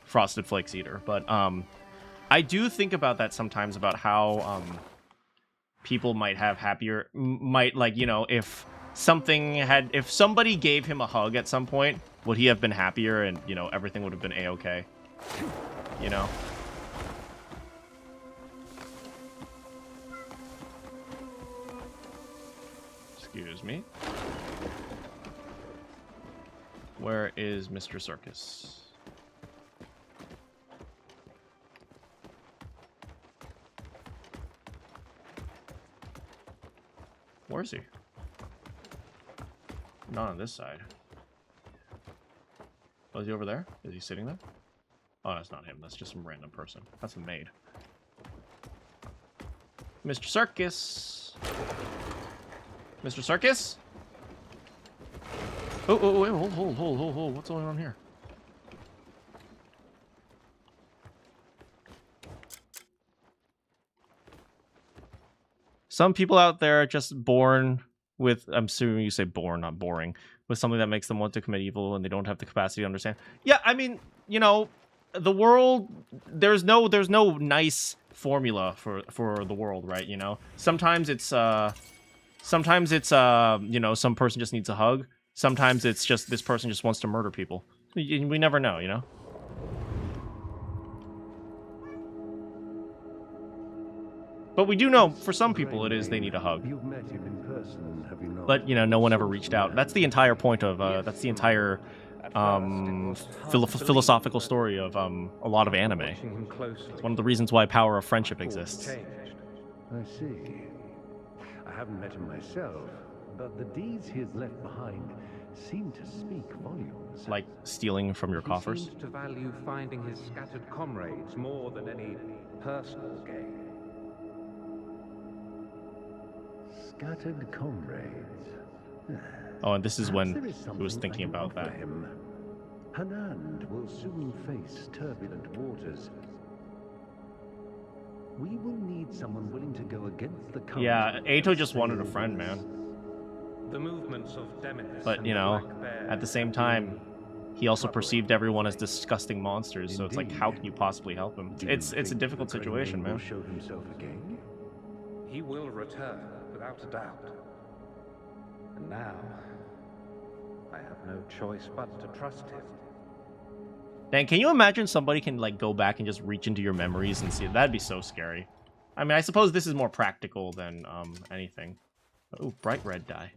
frosted flakes eater, but I do think about that sometimes, about how people might have happier, like, you know, if somebody gave him a hug at some point, would he have been happier, and, you know, everything would have been a-okay, you know? Excuse me. Where is Mr. Circus? Where is he? Not on this side. Oh, is he over there? Is he sitting there? Oh, that's not him. That's just some random person. That's a maid. Mr. Circus. Mr. Circus? Oh, wait, hold. What's going on here? Some people out there are just born with, I'm assuming you say born, not boring, with something that makes them want to commit evil, and they don't have the capacity to understand. Yeah, I mean, you know, the world, there's no nice formula for the world, right? You know, sometimes it's you know, some person just needs a hug. Sometimes it's just this person just wants to murder people. We never know, you know? But we do know, for some people, it is they need a hug.
You've met him in person, have you not?
But, you know, no one ever reached out. That's the entire point of, that's the entire philosophical story of a lot of anime. It's one of the reasons why power of friendship exists.
I see. I haven't met him myself, but the deeds he has left behind seem to speak volumes.
Like stealing from your coffers?
He seems to value finding his scattered comrades more than any personal gain.
Scattered comrades.
Oh, and this is when
Perhaps there is
he was
something
thinking
I can
about
offer
that.
him. Hanand will soon face turbulent waters. We will need someone willing to go against the current.
Yeah, Ato just wanted a friend, man.
The movements of Demetis
But, you know, at the same time, he also perceived everyone as disgusting monsters, so it's like, how can you possibly help him? It's a difficult situation, man.
Show himself again?
He will return, without a doubt. And now, I have no choice but to trust him.
Dan, can you imagine somebody can, like, go back and just reach into your memories and see it? That'd be so scary. I mean, I suppose this is more practical than anything. Oh, bright red dye.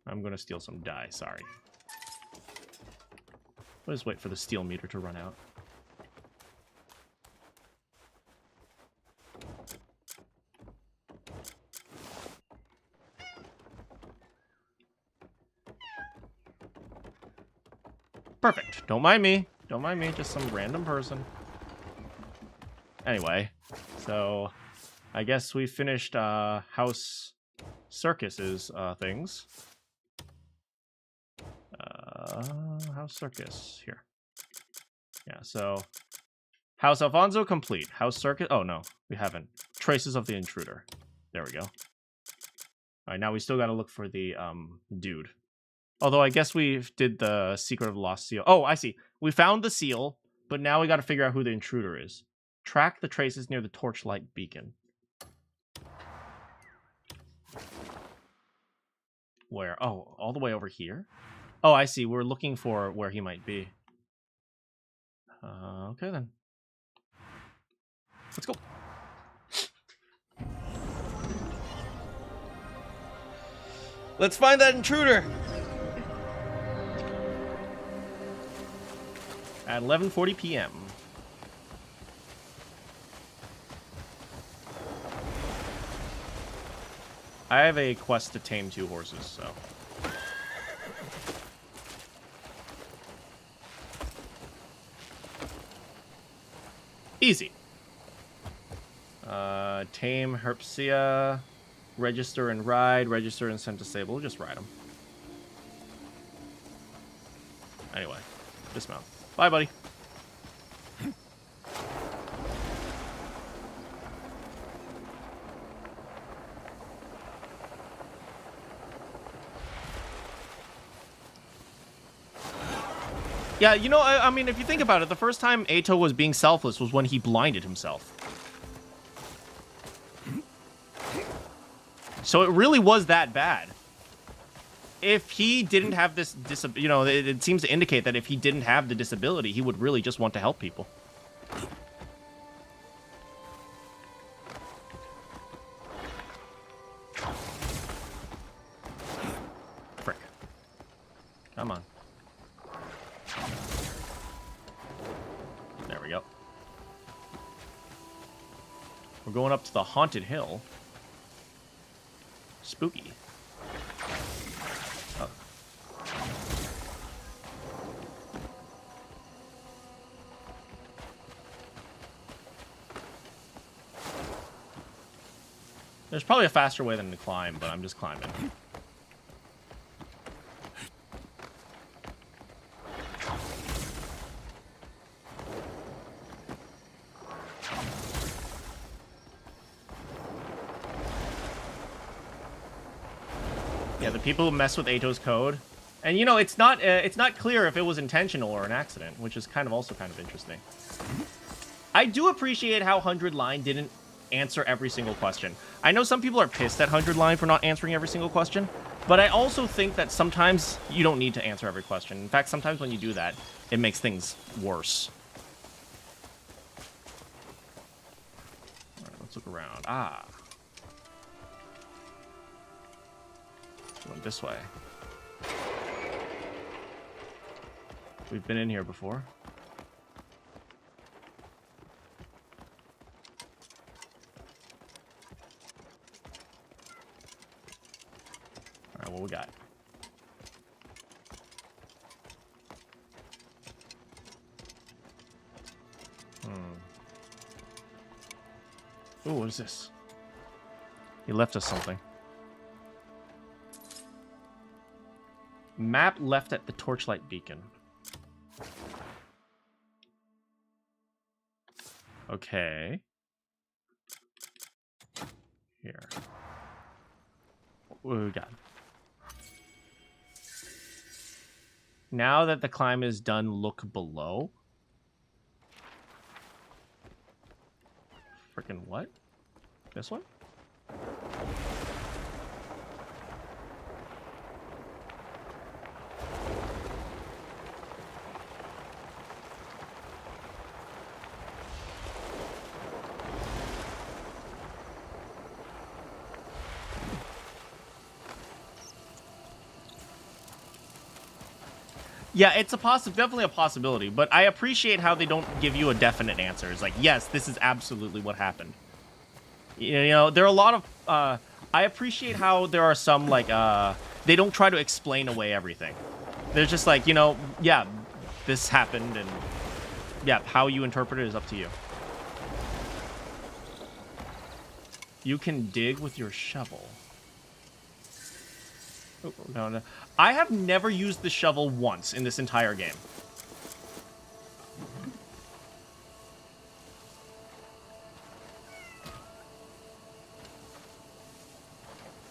I'm gonna steal some dye, sorry. We'll just wait for the steel meter to run out. Perfect. Don't mind me. Don't mind me. Just some random person. Anyway, so I guess we finished House Circus's things. House Circus here. Yeah, so House Alfonso complete. House Circus. Oh no, we haven't. Traces of the intruder. There we go. All right, now we still got to look for the dude. Although I guess we did the Secret of the Lost Seal. Oh, I see. We found the seal, but now we got to figure out who the intruder is. Track the traces near the torchlight beacon. Where? Oh, all the way over here? Oh, I see. We're looking for where he might be. Okay, then. Let's go. Let's find that intruder. at 11:40 p.m. I have a quest to tame 2 horses, so. Easy. Tame Herpsia, register and ride, register and send to stable. Just ride them. Anyway, dismount. Bye, buddy. Yeah, you know, I mean, if you think about it, the first time Ato was being selfless was when he blinded himself. So it really was that bad. If he didn't have this disability, you know, it seems to indicate that if he didn't have the disability, he would really just want to help people. Frick. Come on. There we go. We're going up to the Haunted Hill. Spooky. Oh. There's probably a faster way than to climb, but I'm just climbing. Yeah, the people who mess with Ato's code, and you know, it's not clear if it was intentional or an accident, which is also kind of interesting. I do appreciate how 100 Line didn't answer every single question. I know some people are pissed at 100 Line for not answering every single question, but I also think that sometimes you don't need to answer every question. In fact, sometimes when you do that, it makes things worse. All right, let's look around. Ah. Going this way. We've been in here before. Alright, what we got? Ooh, what is this? He left us something. Map left at the torchlight beacon. Okay. Here. What do we got? Now that the climb is done, look below. Freaking what? This one? Yeah, it's definitely a possibility, but I appreciate how they don't give you a definite answer. It's like, yes, this is absolutely what happened. You know, there are a lot of, I appreciate how there are some, like, they don't try to explain away everything. They're just like, you know, yeah, this happened, and yeah, how you interpret it is up to you. You can dig with your shovel. Oh, no. I have never used the shovel once in this entire game.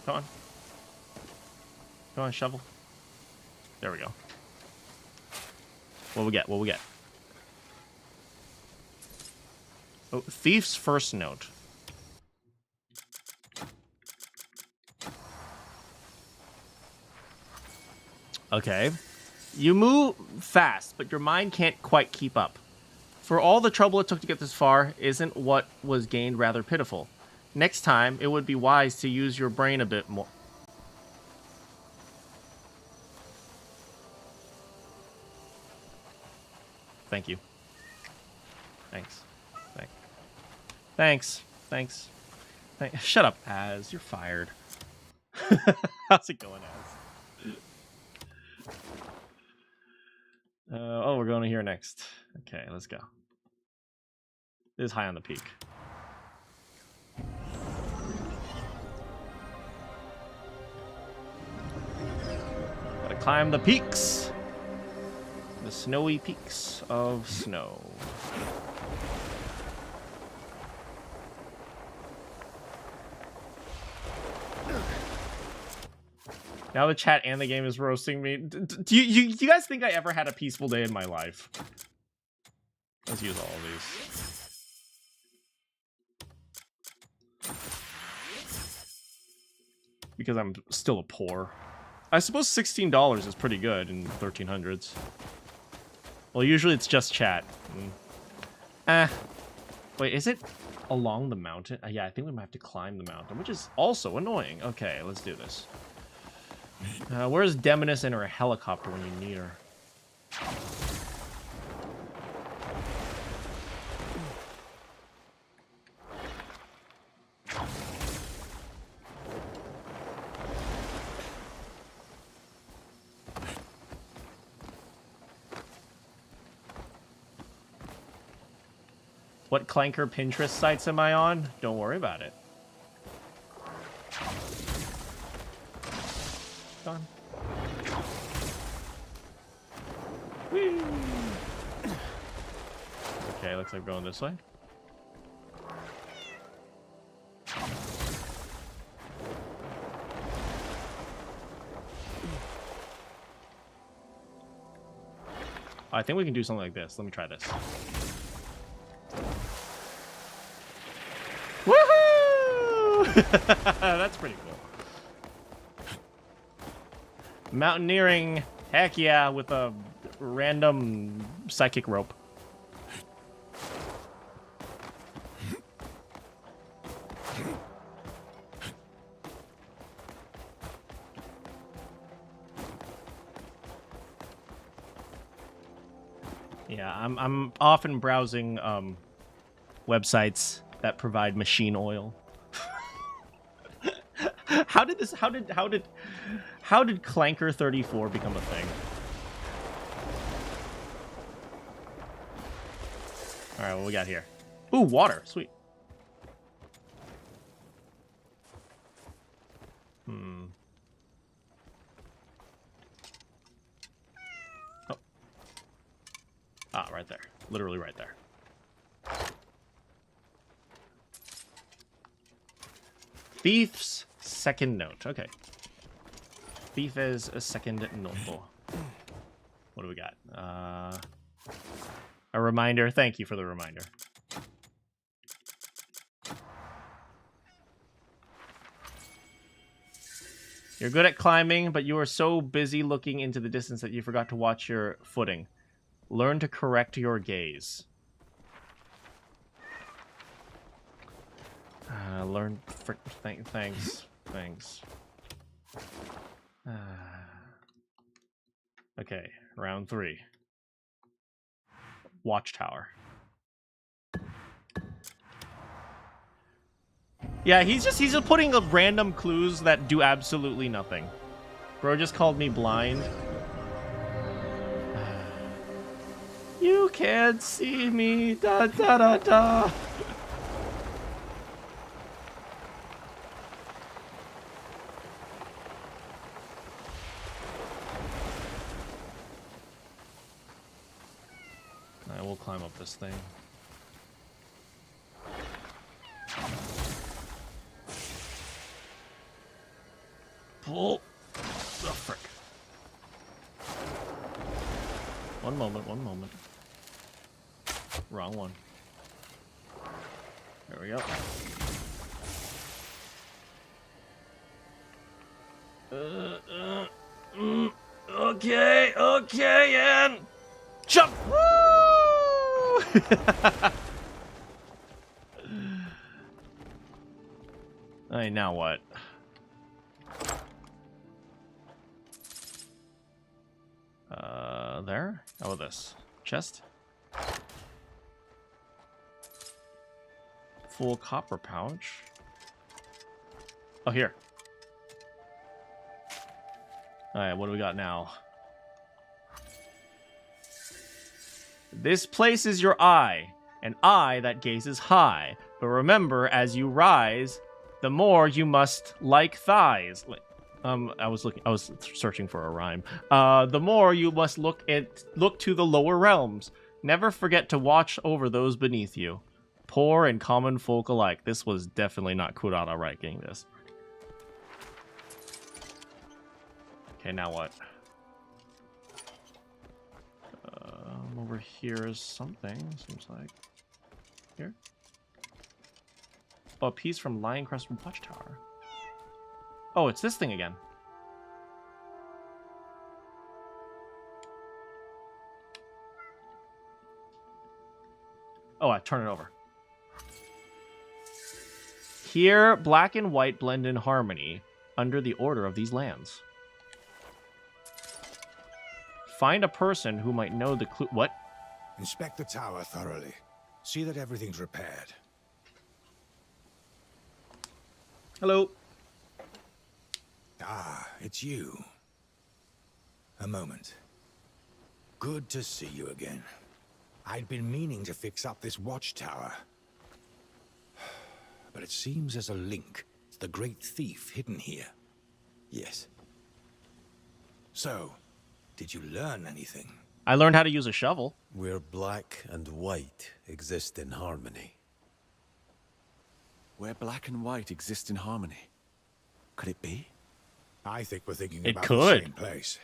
Come on. Come on, shovel. There we go. What we get? What we get? Oh, Thief's First Note. Okay. You move fast, but your mind can't quite keep up. For all the trouble it took to get this far, isn't what was gained rather pitiful? Next time, it would be wise to use your brain a bit more. Thank you. Thanks. Thanks. Shut up, Az. You're fired. How's it going, Az? Oh, we're going to here next. Okay, let's go. This is high on the peak. Gotta climb the peaks. The snowy peaks of snow. Now the chat and the game is roasting me. Do you guys think I ever had a peaceful day in my life? Let's use all of these. Because I'm still a poor. I suppose $16 is pretty good in 1300s. Well, usually it's just chat. Wait, is it along the mountain? Yeah, I think we might have to climb the mountain, which is also annoying. Okay, let's do this. Where's Demonis in her helicopter when you need her? What Clanker Pinterest sites am I on? Don't worry about it. Gone. Whee! Okay, looks like we're going this way. I think we can do something like this. Let me try this. Woohoo! That's pretty cool. Mountaineering, heck yeah, with a random psychic rope. Yeah, I'm often browsing websites that provide machine oil. How did Clanker 34 become a thing? All right, what we got here? Ooh, water, sweet. Oh. Ah, right there. Literally right there. Thief's second note. Okay. Thief is a second note. What do we got? A reminder. Thank you for the reminder. You're good at climbing, but you are so busy looking into the distance that you forgot to watch your footing. Learn to correct your gaze. Thanks. Okay, round 3. Watchtower. Yeah, he's just putting up random clues that do absolutely nothing. Bro just called me blind. You can't see me. Da da da da. I will climb up this thing. Pull. Oh, frick. One moment. Wrong one. There we go. Okay, and jump! Woo! Alright, now what? There? How about this? Chest? full copper pouch. Oh, here. Alright, what do we got now? This places your eye, an eye that gazes high. But remember, as you rise, the more you must like thighs. I was searching for a rhyme. The more you must look to the lower realms. Never forget to watch over those beneath you. Poor and common folk alike. This was definitely not Kurata writing this. Okay, now what? Over here is something, seems like. Here? Oh, a piece from Lion Crest Watchtower. Oh, it's this thing again. Oh, I turn it over. Here, black and white blend in harmony under the order of these lands. Find a person who might know the clue. What?
Inspect the tower thoroughly. See that everything's repaired.
Hello.
Ah, it's you. A moment. Good to see you again. I'd been meaning to fix up this watchtower. But it seems there's a link to the great thief hidden here.
Yes.
So, did you learn anything?
I learned how to use a shovel.
Where black and white exist in harmony.
Where black and white exist in harmony. Could it be?
I think we're thinking
It
about
could.
the same place.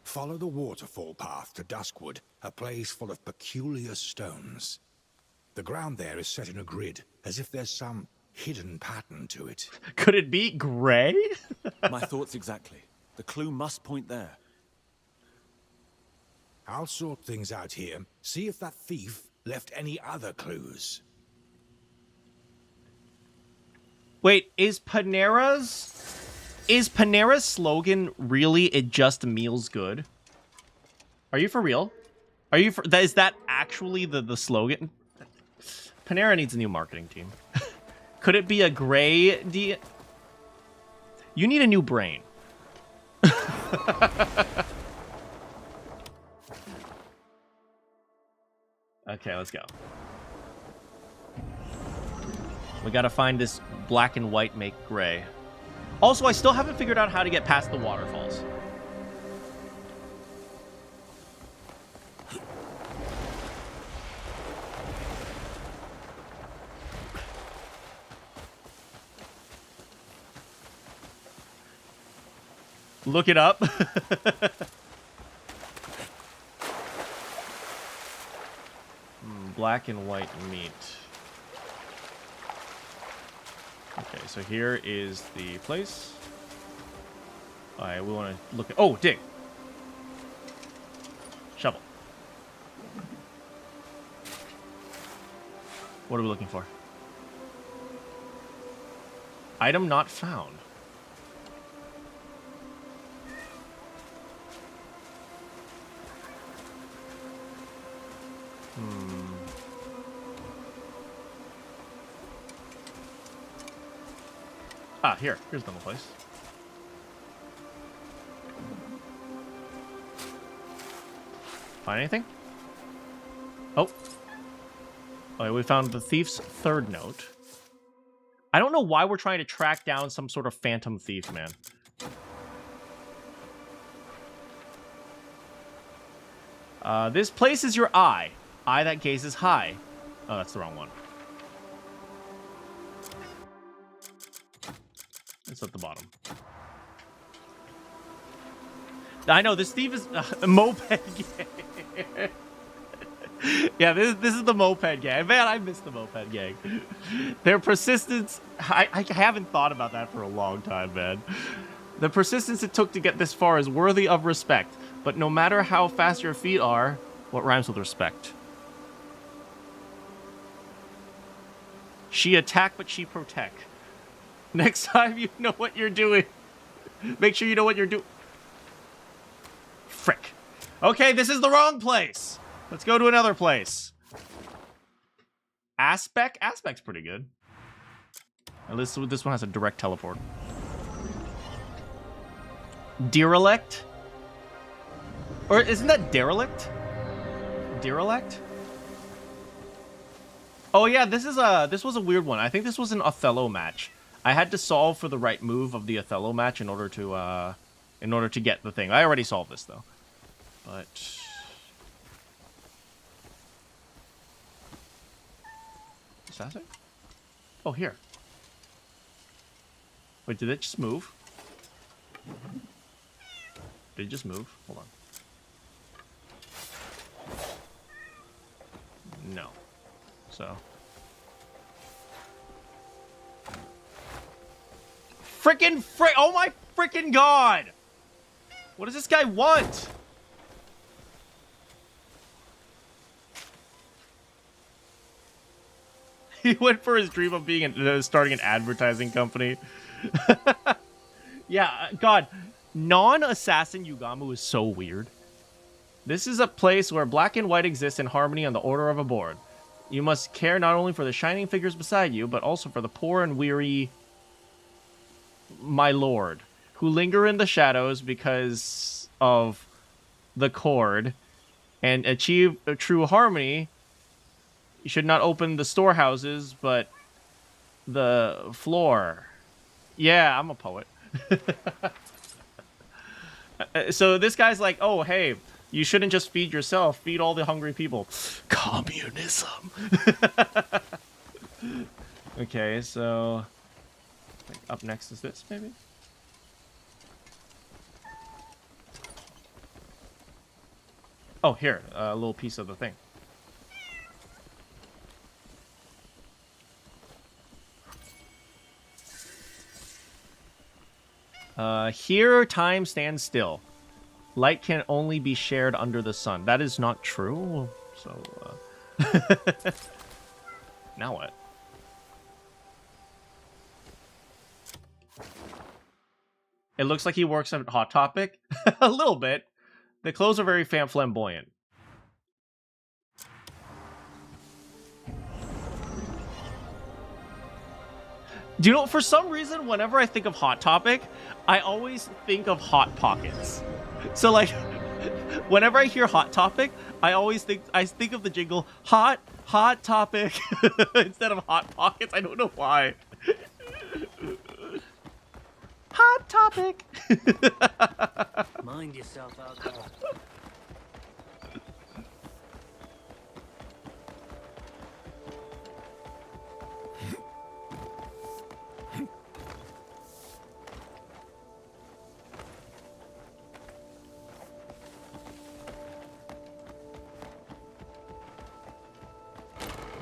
Follow the waterfall path to Duskwood, a place full of peculiar stones. The ground there is set in a grid, as if there's some hidden pattern to it.
Could it be Grey?
My thoughts exactly. The clue must point there.
I'll sort things out here, see if that thief left any other clues.
Wait, is Panera's slogan really "It just meals good"? Are you for real? Are you for is that actually the slogan? Panera needs a new marketing team. Could it be a Grey You need a new brain. Okay, let's go. We gotta find this black and white make gray. Also, I still haven't figured out how to get past the waterfalls. Look it up. Black and white meat. Okay, so here is the place. Alright, we want to look at... Oh, dig! Shovel. What are we looking for? Item not found. Ah, here's the place. Find anything? Oh. Okay, we found the thief's third note. I don't know why we're trying to track down some sort of phantom thief, man. This place is your eye. Eye that gazes high. Oh, that's the wrong one. It's at the bottom. I know, this thief is a moped gang. Yeah, this is the moped gang. Man, I miss the moped gang. Their persistence... I haven't thought about that for a long time, man. The persistence it took to get this far is worthy of respect. But no matter how fast your feet are... What rhymes with respect? She attack, but she protect. Next time you know what you're doing. Make sure you know what you're doing. Frick. Okay, this is the wrong place. Let's go to another place. Aspect's pretty good. At least this one has a direct teleport. Derelict? Or isn't that derelict? Derelict? Oh yeah, this was a weird one. I think this was an Othello match. I had to solve for the right move of the Othello match in order to get the thing. I already solved this though. But is that it? Oh, here. Wait, did it just move? Did it just move? Hold on. No. So. Oh my freaking god! What does this guy want? He went for his dream of being starting an advertising company. Yeah, God. Non-assassin Yugamu is so weird. This is a place where black and white exist in harmony on the order of a board. You must care not only for the shining figures beside you, but also for the poor and weary, my lord, who linger in the shadows because of the cord, and achieve a true harmony. You should not open the storehouses, but the floor. Yeah, I'm a poet. So this guy's like, oh, hey, you shouldn't just feed yourself. Feed all the hungry people. Communism. Okay, so up next is this, maybe? Oh, here, a little piece of the thing. Here, time stands still. Light can only be shared under the sun. That is not true. So, now what? It looks like he works at Hot Topic. A little bit. The clothes are very flamboyant. Do you know, for some reason, whenever I think of Hot Topic, I always think of Hot Pockets. So, like, whenever I hear Hot Topic, I think of the jingle, Hot Topic, instead of Hot Pockets. I don't know why. Hot Topic.
Mind yourself out there.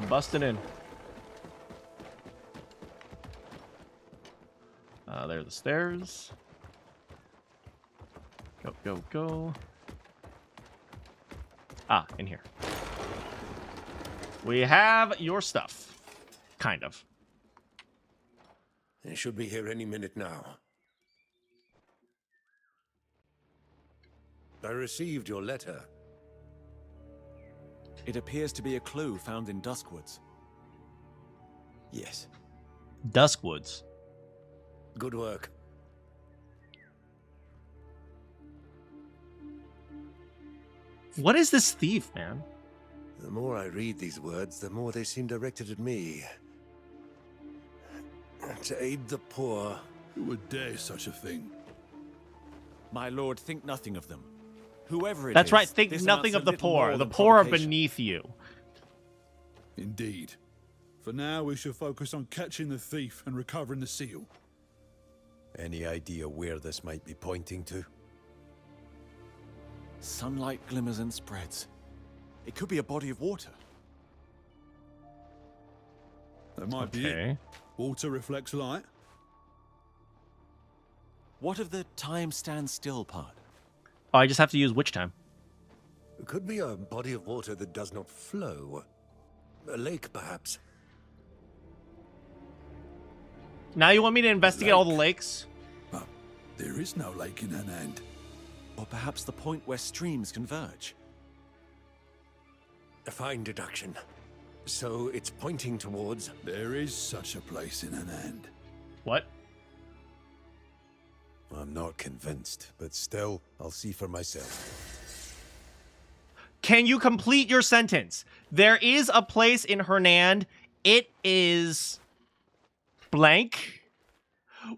Busting in. There are the stairs. Go, go, go. Ah, in here. We have your stuff. Kind of.
They should be here any minute now. I received your letter.
It appears to be a clue found in Duskwoods.
Yes.
Duskwoods.
Good work.
What is this thief, man?
The more I read these words, the more they seem directed at me. To aid the poor.
Who would dare such a thing?
My lord, think nothing of them. Whoever it is.
That's right, think nothing of the poor. The poor are beneath you.
Indeed. For now, we shall focus on catching the thief and recovering the seal.
Any idea where this might be pointing to?
Sunlight glimmers and spreads. It could be a body of water.
That might be it. Water reflects light.
What of the time stands still part?
Oh, I just have to use witch time.
It could be a body of water that does not flow. A lake, perhaps.
Now you want me to investigate all the lakes?
But there is no lake in hand.
Or perhaps the point where streams converge.
A fine deduction. So it's pointing towards...
There is such a place in an end.
What?
I'm not convinced, but still, I'll see for myself.
Can you complete your sentence? There is a place in Hernand. It is blank.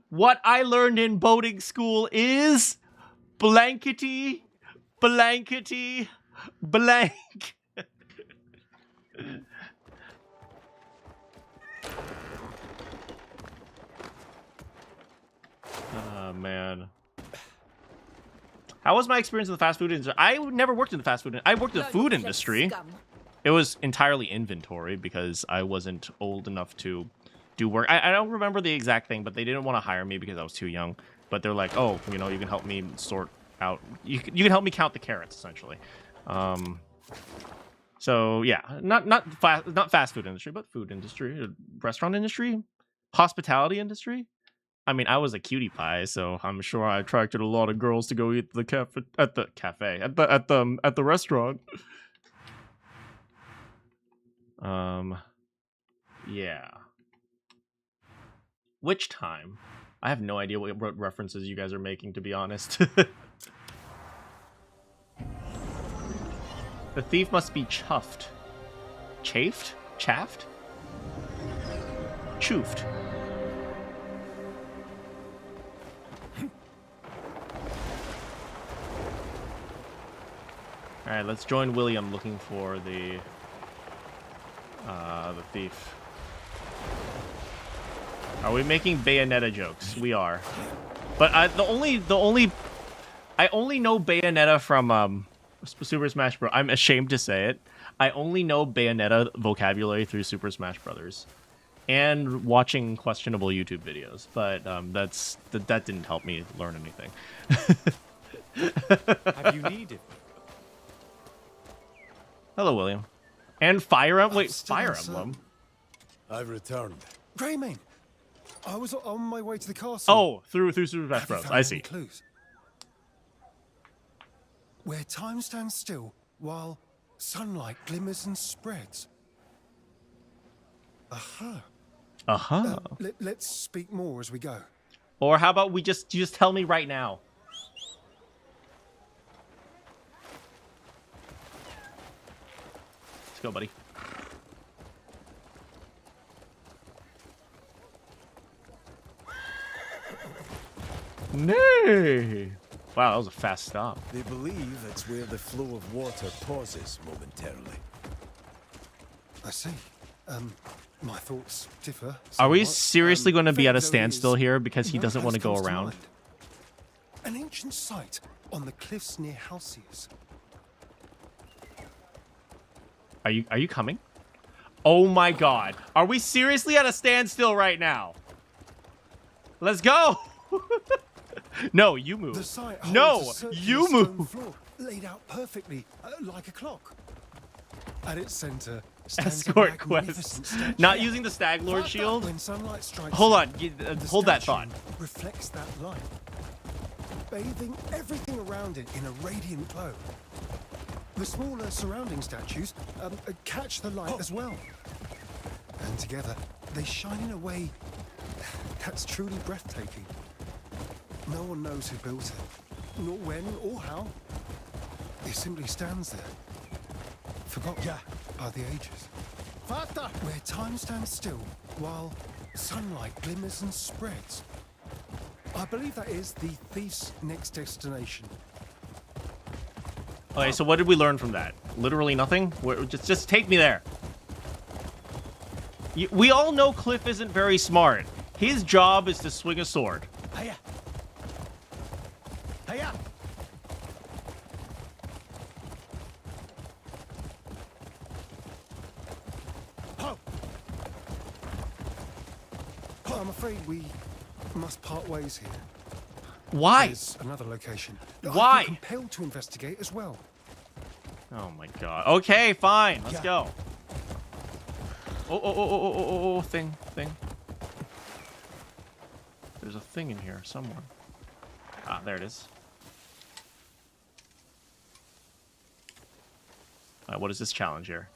What I learned in boating school is blankety, blankety, blank. Oh, man. How was my experience in the fast food industry? I never worked in the fast food. I worked in the food industry. It was entirely inventory because I wasn't old enough to do work. I don't remember the exact thing, but they didn't want to hire me because I was too young. But they're like, oh, you know, you can help me sort out. You can help me count the carrots, essentially. So yeah, not fast food industry, but food industry, restaurant industry, hospitality industry. I mean, I was a cutie pie, so I'm sure I attracted a lot of girls to go eat at the restaurant. Yeah. Which time? I have no idea what references you guys are making, to be honest. The thief must be chuffed. Chafed? Chaffed? Choofed. Alright, let's join William looking for the thief. Are we making Bayonetta jokes? We are. But I only know Bayonetta from Super Smash Bros. I'm ashamed to say it. I only know Bayonetta vocabulary through Super Smash Brothers and watching questionable YouTube videos. But that didn't help me learn anything.
Have you needed?
Hello, William. And Fire Emblem. Wait, Fire Emblem.
I've returned.
Greymane, I was on my way to the castle.
Oh, through Super Smash Bros. I see.
Clues? Where time stands still while sunlight glimmers and spreads. Aha.
Uh-huh.
Let's speak more as we go.
Or how about you just tell me right now? Let's go, buddy. Nay. Wow, that was a fast stop.
They believe it's where the flow of water pauses momentarily.
I see. My thoughts differ.
Are we
somewhat.
seriously going to be at a
Though
standstill
is,
here because he
no
doesn't want to
place
go
comes
around?
mind. An ancient site on the cliffs near Halcyas.
Are you coming? Oh my god. Are we seriously at a standstill right now? Let's go. No, you move.
The site
No,
holds a circular
you
stone
move.
floor, laid out perfectly, like a clock. At its center stands
Escort
a
quest.
magnificent statue.
Not using the Stag Lord shield.
When sunlight strikes
Hold on.
the
Hold that thought.
statue reflects that light, bathing everything around it in a radiant glow. The smaller surrounding statues catch the light as well. And together, they shine in a way that's truly breathtaking. No one knows who built it, nor when or how. It simply stands there, forgotten by the ages. Where time stands still, while sunlight glimmers and spreads. I believe that is the thief's next destination.
Okay, so what did we learn from that? Literally nothing? Just take me there. We all know Kliff isn't very smart. His job is to swing a sword.
Hiya! Hiya! Ho! I'm afraid we must part ways here.
Why?
There's another location that
Why?
I feel compelled to investigate as well.
Oh my god. Okay, fine. Let's go. Oh, thing. There's a thing in here somewhere. Ah, there it is. Alright, what is this challenge here?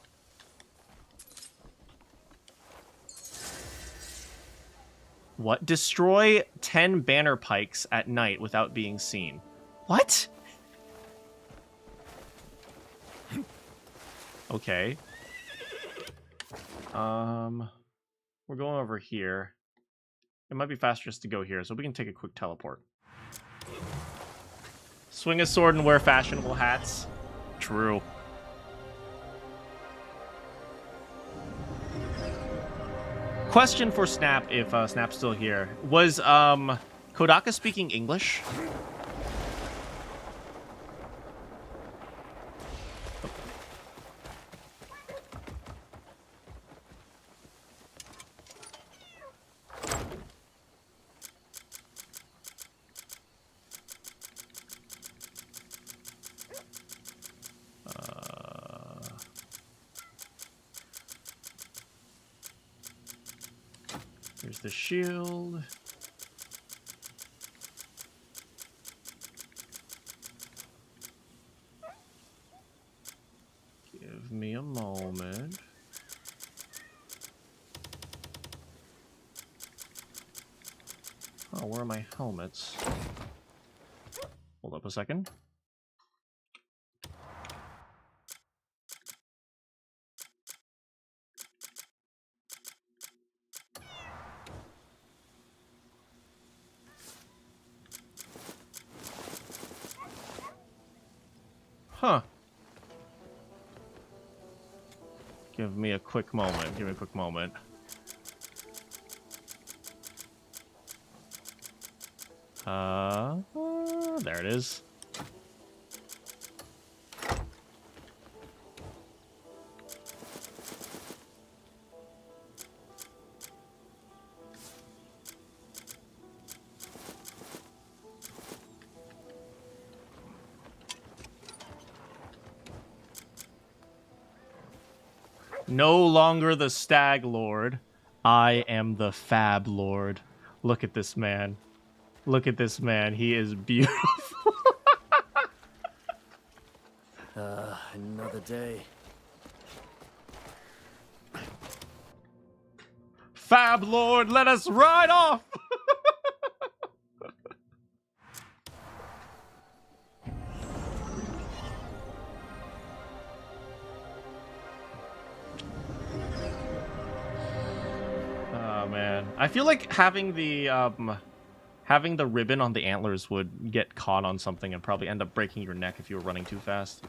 What? Destroy 10 banner pikes at night without being seen. What? Okay. We're going over here. It might be faster just to go here, so we can take a quick teleport. Swing a sword and wear fashionable hats. True. Question for Snap, if Snap's still here. Was Kodaka speaking English? Here's the shield. Give me a moment. Oh, where are my helmets? Hold up a second. Huh. Give me a quick moment. Give me a quick moment. There it is. No longer the Stag Lord. I am the Fab Lord. Look at this man. Look at this man. He is beautiful.
Another day.
Fab Lord, let us ride off! Oh man, I feel like having the ribbon on the antlers would get caught on something and probably end up breaking your neck if you were running too fast.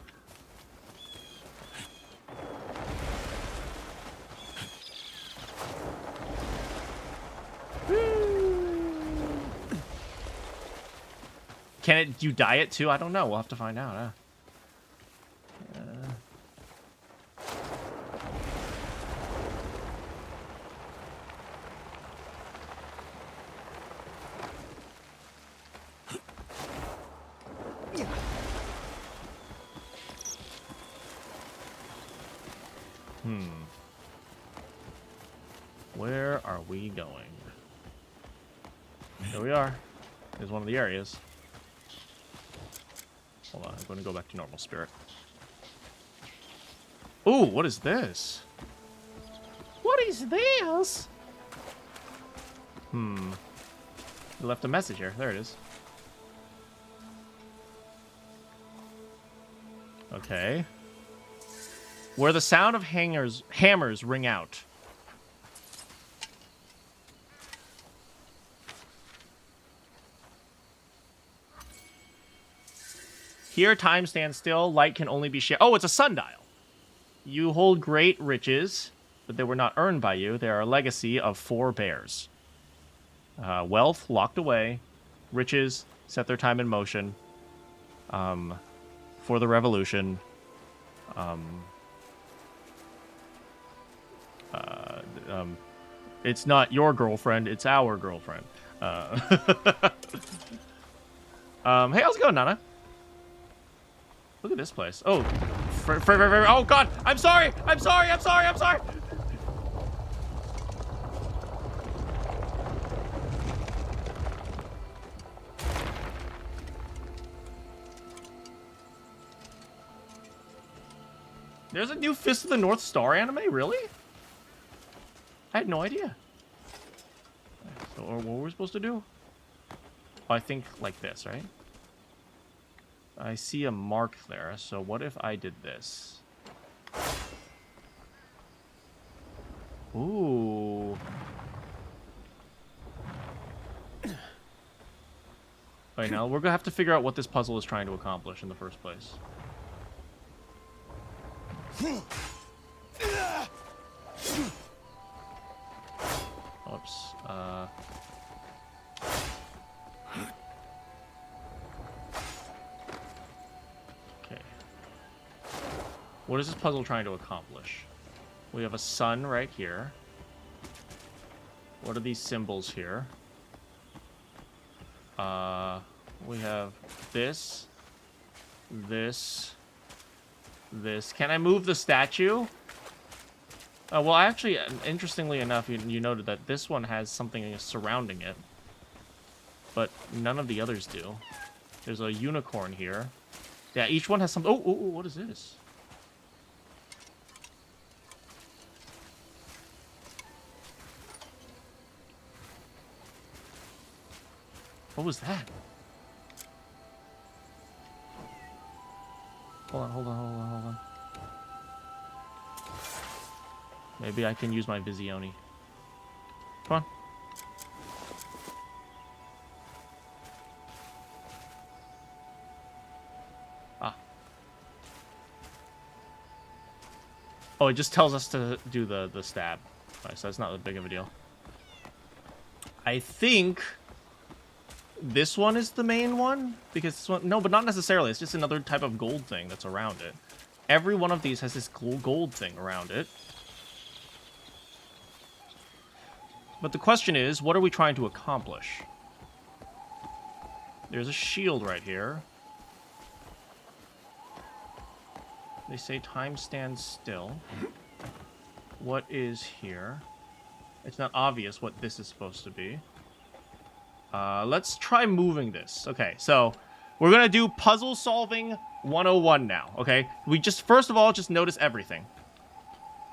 Can it? You dye it too? I don't know. We'll have to find out. Huh? Where are we going? Here we are. Here's one of the areas. Hold on, I'm going to go back to normal spirit. Ooh, what is this? What is this? You left a message here. There it is. Okay. Where the sound of hammers ring out. Here, time stands still. Light can only be shared. Oh, it's a sundial. You hold great riches, but they were not earned by you. They are a legacy of 4 bears. Wealth locked away. Riches set their time in motion. For the revolution. It's not your girlfriend. It's our girlfriend. Hey, how's it going, Nana? Look at this place. Oh, oh God! I'm sorry. I'm sorry. I'm sorry. I'm sorry. There's a new Fist of the North Star anime, really? I had no idea. So Or what we're supposed to do? Oh, I think like this, right? I see a mark there, so what if I did this? Ooh. Right, now we're gonna have to figure out what this puzzle is trying to accomplish in the first place. Oops. Okay. What is this puzzle trying to accomplish? We have a sun right here. What are these symbols here? We have this, this. Can I move the statue? Well, actually, interestingly enough, you noted that this one has something surrounding it. But none of the others do. There's a unicorn here. Yeah, each one has some... Oh, what is this? What was that? Hold on. Maybe I can use my Visioni. Come on. Ah. Oh, it just tells us to do the stab. Alright, so that's not that big of a deal. I think this one is the main one, because this one, no, but not necessarily. It's just another type of gold thing that's around it. Every one of these has this cool gold thing around it. But the question is, what are we trying to accomplish? There's a shield right here. They say time stands still. What is here? It's not obvious what this is supposed to be. Let's try moving this. Okay, so we're gonna do puzzle solving 101 now. Okay, we just first of all just notice everything.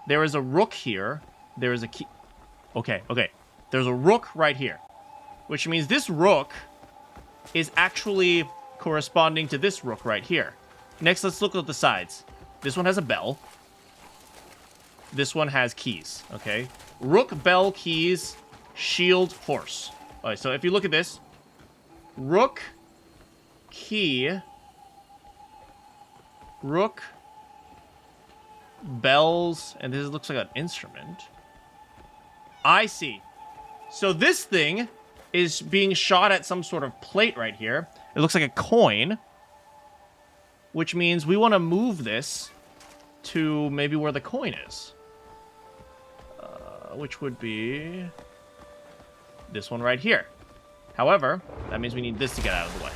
There is a rook here. There is a key. Okay. There's a rook right here, which means this rook is actually corresponding to this rook right here. Next, let's look at the sides. This one has a bell. This one has keys. Okay, rook, bell, keys, shield, horse. All right, so if you look at this, rook, key, rook, bells, and this looks like an instrument. I see. So this thing is being shot at some sort of plate right here. It looks like a coin, which means we want to move this to maybe where the coin is, which would be this one right here. However, that means we need this to get out of the way.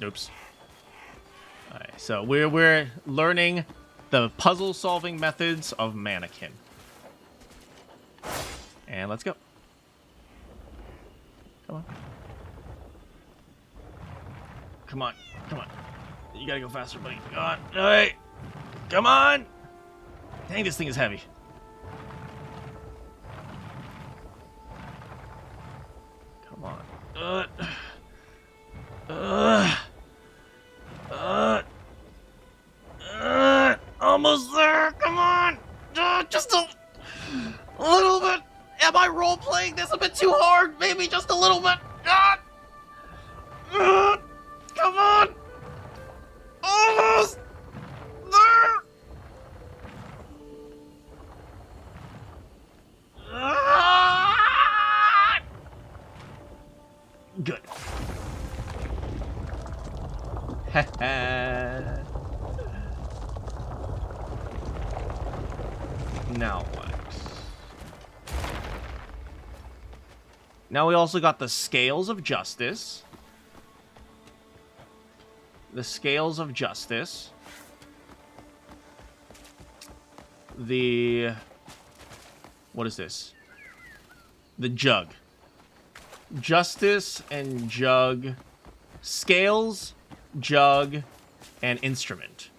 Oops. Alright, so we're learning the puzzle-solving methods of Manakyn. And let's go. Come on. You gotta go faster, buddy. Come on. Alright. Come on! Dang, this thing is heavy. Come on. Almost there. Come on. Just a little bit. Am I role-playing this a bit too hard? Maybe just a little bit. Come on. Almost there. Good. Now what? Now we also got the Scales of Justice. The Scales of Justice. The... What is this? The Jug. Justice and Jug. Scales, Jug, and instrument.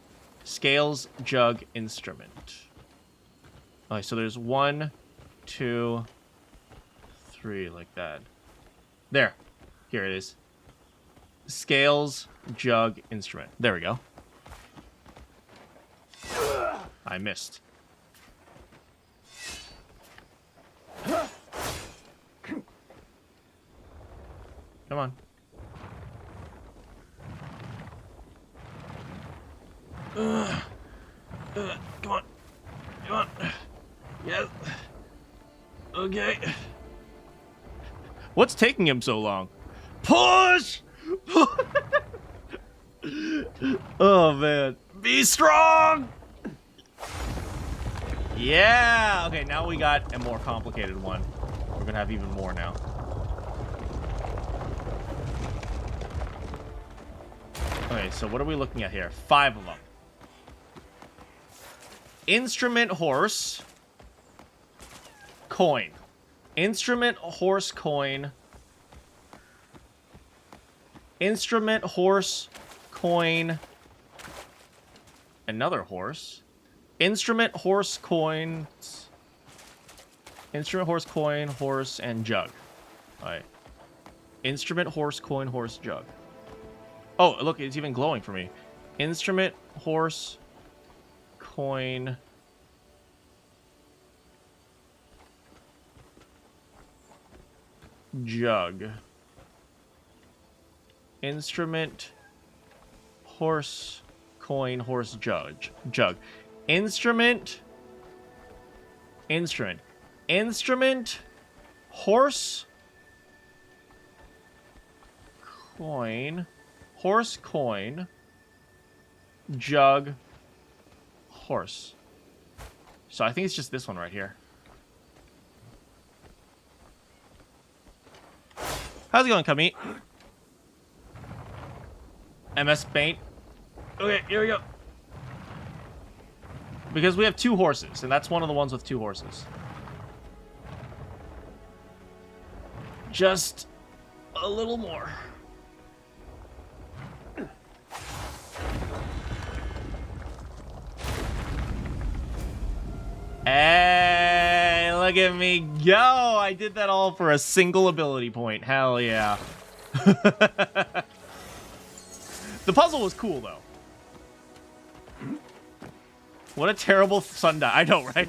Scales, jug, instrument. Okay, so there's 1, 2, 3, like that. There. Here it is. Scales, jug, instrument. There we go. I missed. Come on. Come on. Come on. Yes. Okay. What's taking him so long? Push! Oh, man. Be strong! Yeah! Okay, now we got a more complicated one. We're gonna have even more now. Okay, so what are we looking at here? 5 of them. Instrument, horse, coin. Instrument, horse, coin. Instrument, horse, coin. Another horse. Instrument, horse, coin. Instrument, horse, coin, horse, and jug. Alright. Instrument, horse, coin, horse, jug. Oh, look, it's even glowing for me. Instrument, horse, coin. Jug. Instrument, horse, coin, horse, jug. Jug. Instrument. Instrument. Instrument, horse, coin, horse, coin, jug, horse. So I think it's just this one right here. How's it going, Kami? MS Paint. Okay, here we go. Because we have 2 horses, and that's one of the ones with 2 horses. Just a little more. Hey, look at me go! I did that all for a single ability point. Hell yeah. The puzzle was cool, though. What a terrible sundial. I know, right?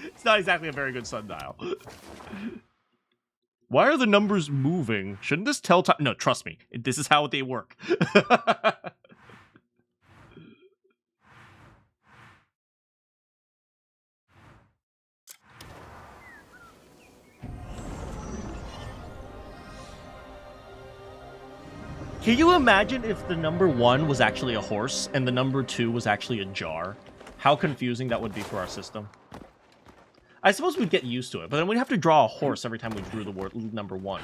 It's not exactly a very good sundial. Why are the numbers moving? Shouldn't this tell time? No, trust me. This is how they work. Can you imagine if the number 1 was actually a horse and the number 2 was actually a jar? How confusing that would be for our system. I suppose we'd get used to it, but then we'd have to draw a horse every time we drew the word number 1.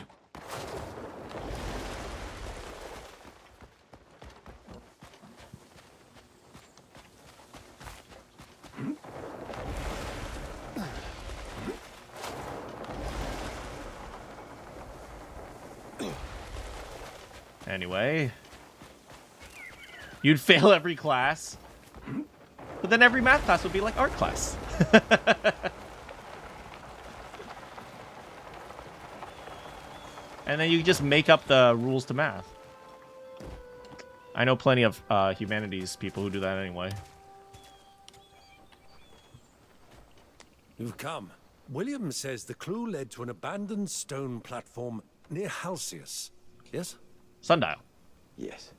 Anyway. You'd fail every class. But then every math class would be like art class. And then you just make up the rules to math. I know plenty of humanities people who do that anyway.
You've come. William says the clue led to an abandoned stone platform near Halcyon. Yes?
Sundial.
Yes.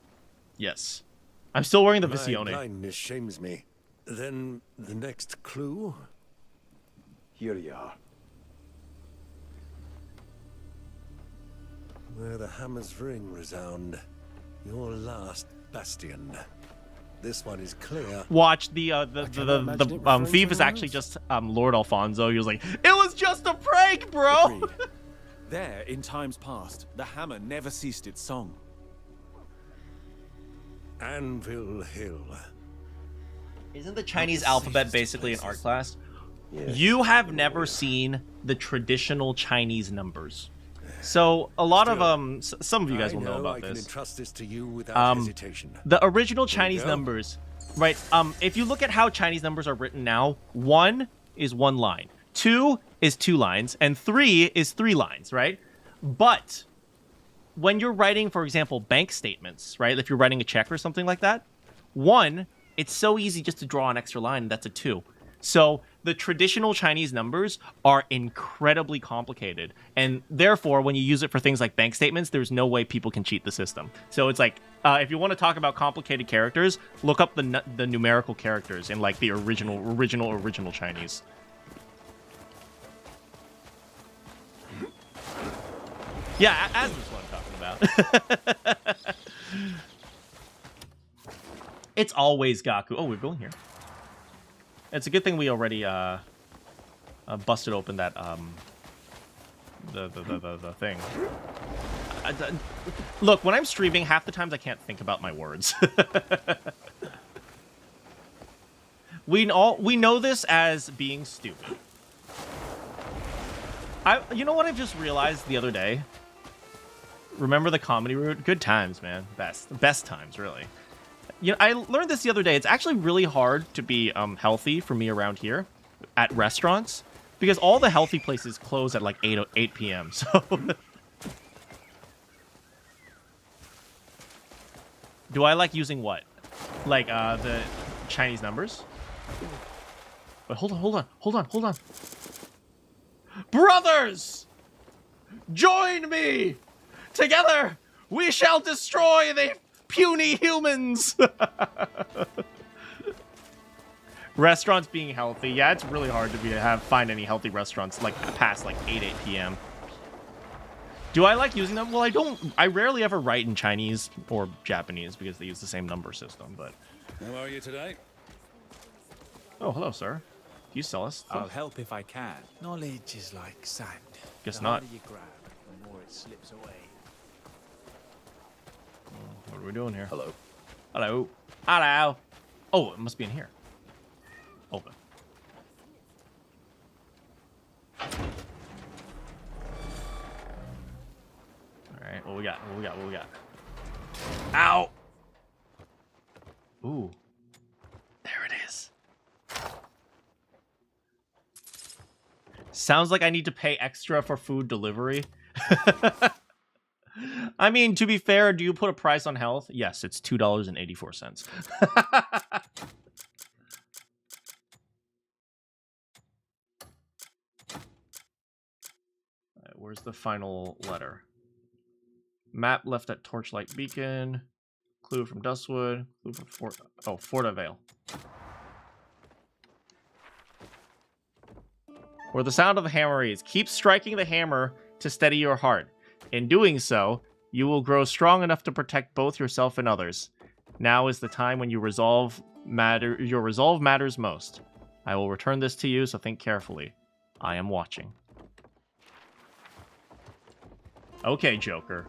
Yes. I'm still wearing the
My
Visione.
blindness shames me. Then the next clue?
Here you are.
Where the hammer's ring resound. Your last bastion. This one is clear.
Watch the thief is actually just Lord Alfonso. He was like, "It was just a prank, bro."
Agreed. There, in times past, the hammer never ceased its song.
Anvil Hill.
Isn't the Chinese alphabet basically an art class?
Yes.
You have never seen the traditional Chinese numbers. So a lot of some of you guys will know
I
about
can
this.
entrust this to you without hesitation.
The original Chinese
go.
numbers, right? If you look at how Chinese numbers are written now, 1 is 1 line, 2 is 2 lines, and 3 is 3 lines, right? But when you're writing, for example, bank statements, right? If you're writing a check or something like that, 1, it's so easy just to draw an extra line, and that's a 2. So the traditional Chinese numbers are incredibly complicated, and therefore, when you use it for things like bank statements, there's no way people can cheat the system. So it's like, if you want to talk about complicated characters, look up the numerical characters in like the original Chinese. Yeah, as is what I'm talking about. It's always Gaku. Oh, we're going here. It's a good thing we already busted open that the thing. Look, when I'm streaming, half the times I can't think about my words. we know this as being stupid. You know what I've just realized the other day? Remember the comedy route? Good times, man. Best times, really. You know, I learned this the other day. It's actually really hard to be healthy for me around here at restaurants because all the healthy places close at like 8 p.m. So, do I like using what? Like the Chinese numbers? But hold on. Brothers, join me. Together, we shall destroy the puny humans. Restaurants being healthy. Yeah, it's really hard to find any healthy restaurants like past like 8 p.m. Do I like using them? Well, I rarely ever write in Chinese or Japanese because they use the same number system, but...
How are you today?
Oh, hello, sir. Do you sell us stuff?
I'll help if I can. Knowledge is like sand.
Guess
the
not.
harder you grab, the more it slips away.
What are we doing here?
Hello.
Hello. Hello. Oh, it must be in here. Open. Alright, what we got? What we got? Ow! Ooh. There it is. Sounds like I need to pay extra for food delivery. I mean, to be fair, do you put a price on health? Yes, it's $2.84. Where's the final letter? Map left at Torchlight Beacon. Clue from Dustwood. Clue from Forta Vale. Where the sound of the hammer is. Keep striking the hammer to steady your heart. In doing so, you will grow strong enough to protect both yourself and others. Now is the time when your resolve matters most. I will return this to you, so think carefully. I am watching. Okay, Joker.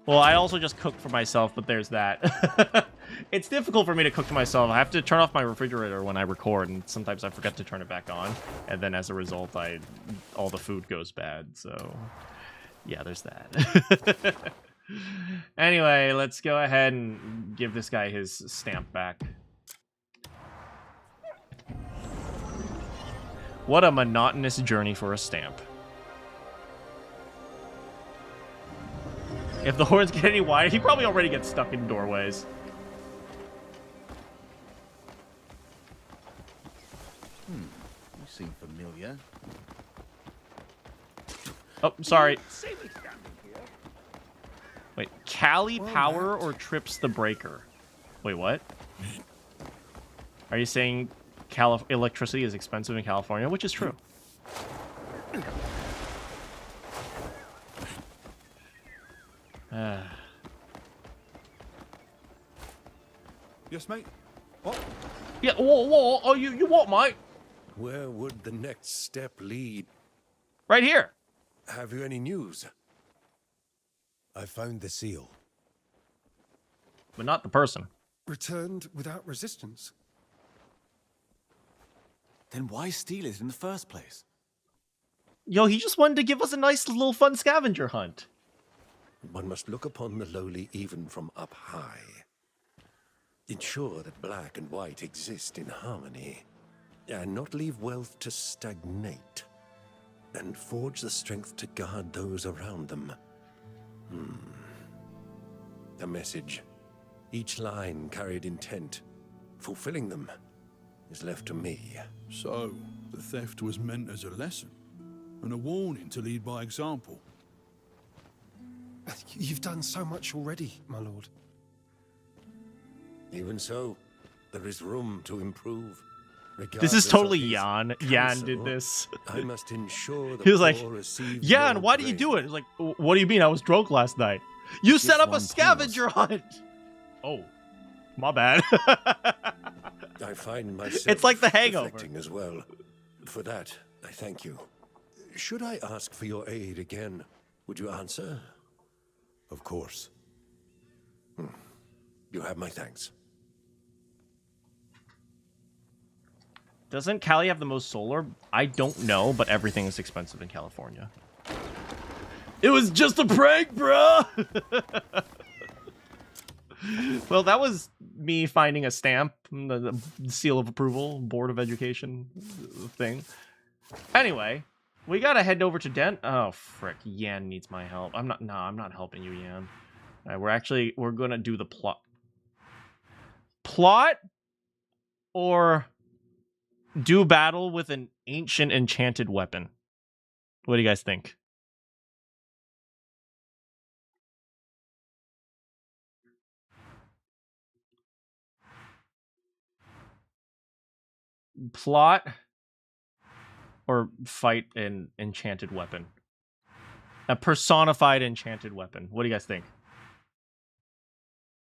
Well, I also just cooked for myself, but there's that. It's difficult for me to cook to myself. I have to turn off my refrigerator when I record, and sometimes I forget to turn it back on. And then as a result, all the food goes bad. So, yeah, there's that. Anyway, let's go ahead and give this guy his stamp back. What a monotonous journey for a stamp. If the horns get any wider, he probably already gets stuck in doorways.
You seem familiar.
Oh, sorry. Wait, Cali power or trips the breaker? Wait, what? Are you saying electricity is expensive in California? Which is true.
Yes, mate. What?
Yeah, whoa. Oh, you what, mate?
Where would the next step lead?
Right here.
Have you any news?
I found the seal.
But not the person.
Returned without resistance.
Then why steal it in the first place?
Yo, he just wanted to give us a nice little fun scavenger hunt.
One must look upon the lowly even from up high. Ensure that black and white exist in harmony, and not leave wealth to stagnate, and forge the strength to guard those around them. A message. Each line carried intent. Fulfilling them is left to me.
So, the theft was meant as a lesson, and a warning to lead by example.
You've done so much already, my lord.
Even so, there is room to improve.
This is totally
Regardless of his
Yan
counsel,
did this.
I must ensure the
He was like,
poor receive
Yan,
more
why do you
grace.
do it? He's like, what do you mean? I was drunk last night. You set up a scavenger hunt. Oh, my bad.
I find myself
It's like The Hangover.
reflecting as well. For that, I thank you. Should I ask for your aid again? Would you answer?
Of course.
You have my thanks.
Doesn't Cali have the most solar? I don't know, but everything is expensive in California. It was just a prank, bro. Well, that was me finding a stamp, the seal of approval, Board of Education thing. Anyway, we gotta head over to Den. Oh frick, Yan needs my help. I'm not helping you, Yan. All right, we're gonna do the plot, or do battle with an ancient enchanted weapon. What do you guys think? Plot or fight an enchanted weapon? A personified enchanted weapon. What do you guys think?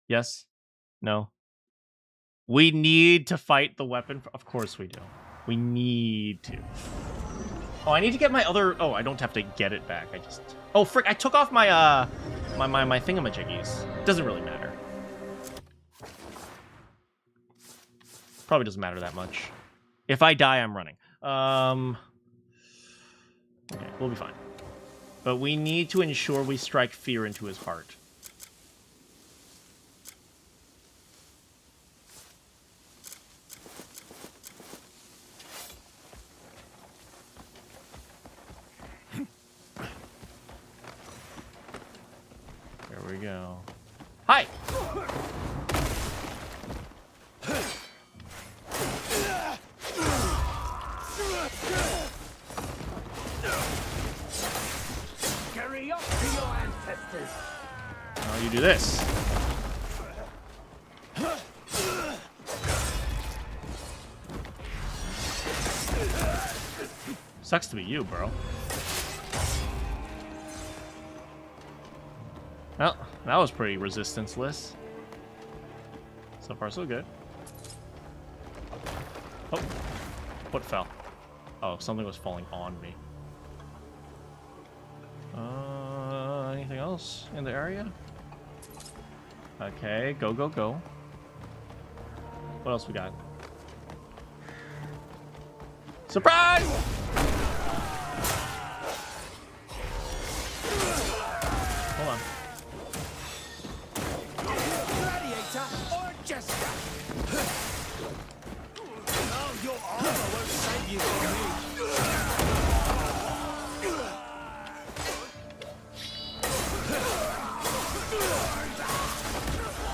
Yes? No? We need to fight the weapon. Of course we do. We need to. Oh, I need to get my other... Oh, I don't have to get it back. I just... Oh, frick. I took off my, my thingamajiggies. Doesn't really matter. Probably doesn't matter that much. If I die, I'm running. Okay, we'll be fine. But we need to ensure we strike fear into his heart. There we go. Hi!
Carry up to your ancestors.
Now you do this. Sucks to be you, bro. Well, that was pretty resistance-less. So far, so good. Oh, what fell? Oh, something was falling on me. Anything else in the area? Okay, go, go, go. What else we got? Surprise! Hold on.
Gladiator or jester? Oh, your armor won't save you from me.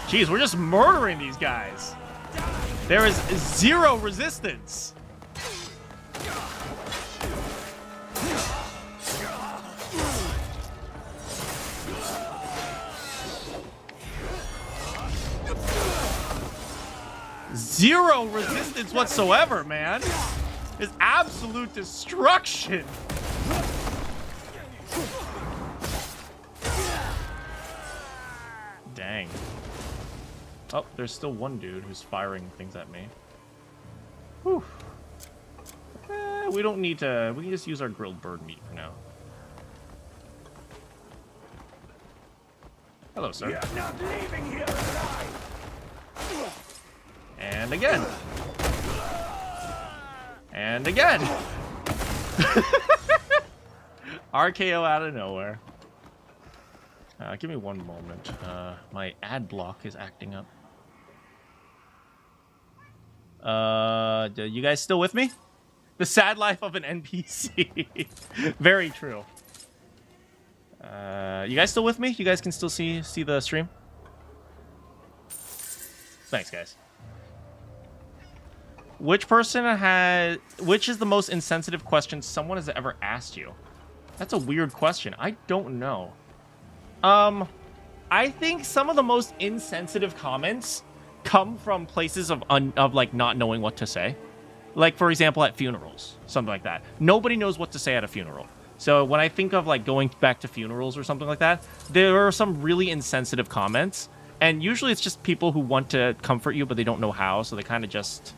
Jeez, we're just murdering these guys. There is zero resistance. Zero resistance whatsoever, man. It's absolute destruction. Dang. Oh, there's still one dude who's firing things at me. Whew. We don't need to... We can just use our grilled bird meat for now. Hello, sir.
You're not leaving here alive.
And again. And again. RKO out of nowhere. Give me one moment. My ad block is acting up. You guys still with me? The sad life of an NPC. Very true. You guys still with me? You guys can still see the stream? Thanks, guys. Which is the most insensitive question someone has ever asked you? That's a weird question. I don't know. I think some of the most insensitive comments come from places of like not knowing what to say. Like, for example, at funerals, something like that. Nobody knows what to say at a funeral. So when I think of like going back to funerals or something like that, there are some really insensitive comments. And usually it's just people who want to comfort you, but they don't know how. So they kind of just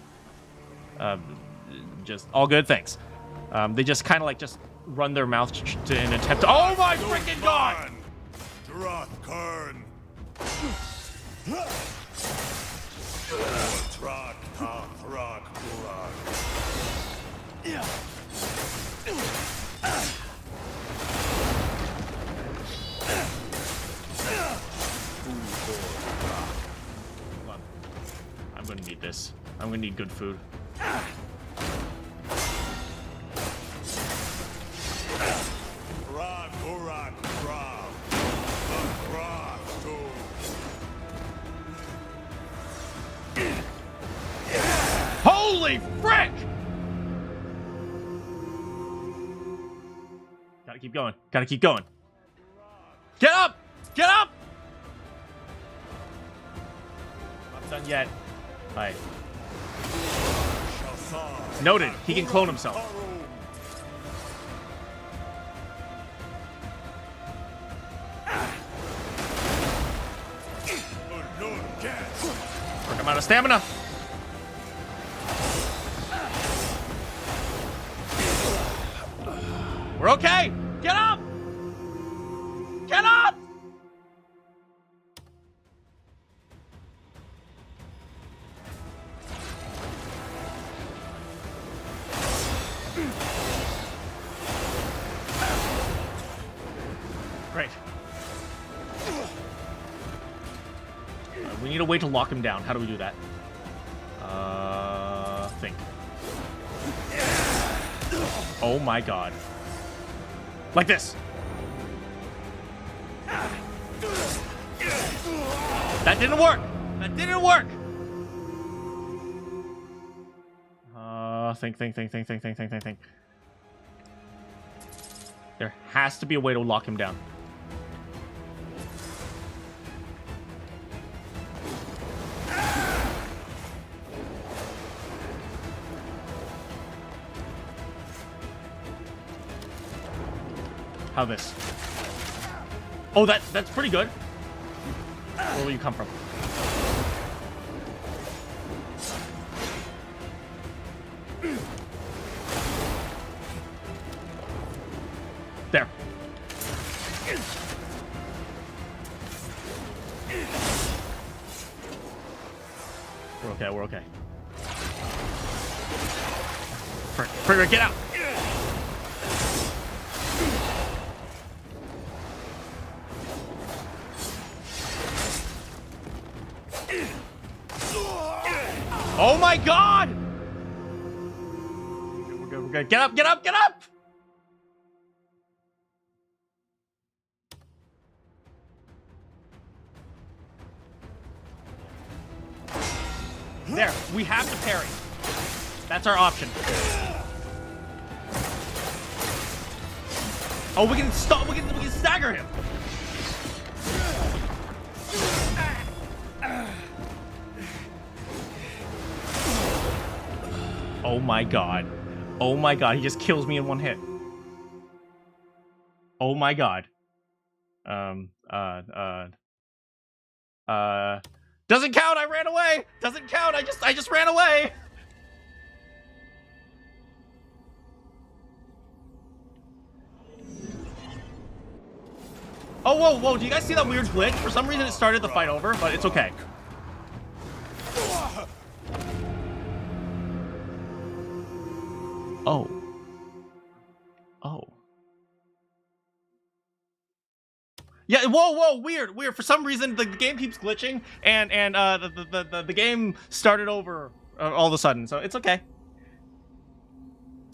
all good, thanks. They just kind of like just run their mouth to an attempt to, oh my freaking god!
Drothkern.
I'm gonna need this. I'm gonna need good food. Holy frick! Gotta keep going. Gotta keep going. Get up! Get up! I'm not done yet. Alright. Noted. He can clone himself. I'm out of stamina. We're okay. Get up. Get up. Great. We need a way to lock him down. How do we do that? Think. Oh my god. Like this. That didn't work. That didn't work. Think. There has to be a way to lock him down. How this? Oh, that's pretty good. Where will you come from? There. We're okay, we're okay. Frick, get out! Oh my god! We're good. Get up! There, we have to parry. That's our option. Oh, we can stop. We can stagger him. Oh my god. Oh my god, he just kills me in one hit. Oh my god. Doesn't count, I ran away! Doesn't count, I just ran away! Oh, whoa, do you guys see that weird glitch? For some reason it started the fight over, but it's okay. Oh. Oh. Yeah, whoa, weird. For some reason, the game keeps glitching, and the game started over all of a sudden. So it's okay.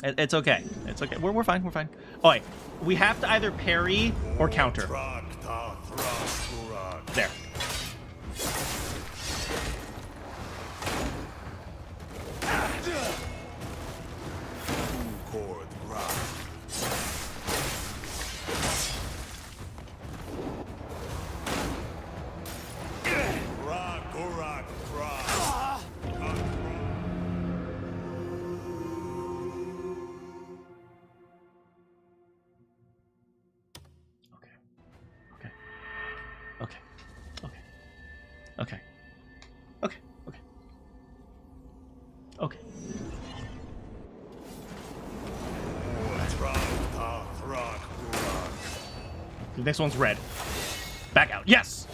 It's okay. It's okay. We're fine. We're fine. Oh wait, we have to either parry or counter. There. Okay. The next one's red. Back out. Yes!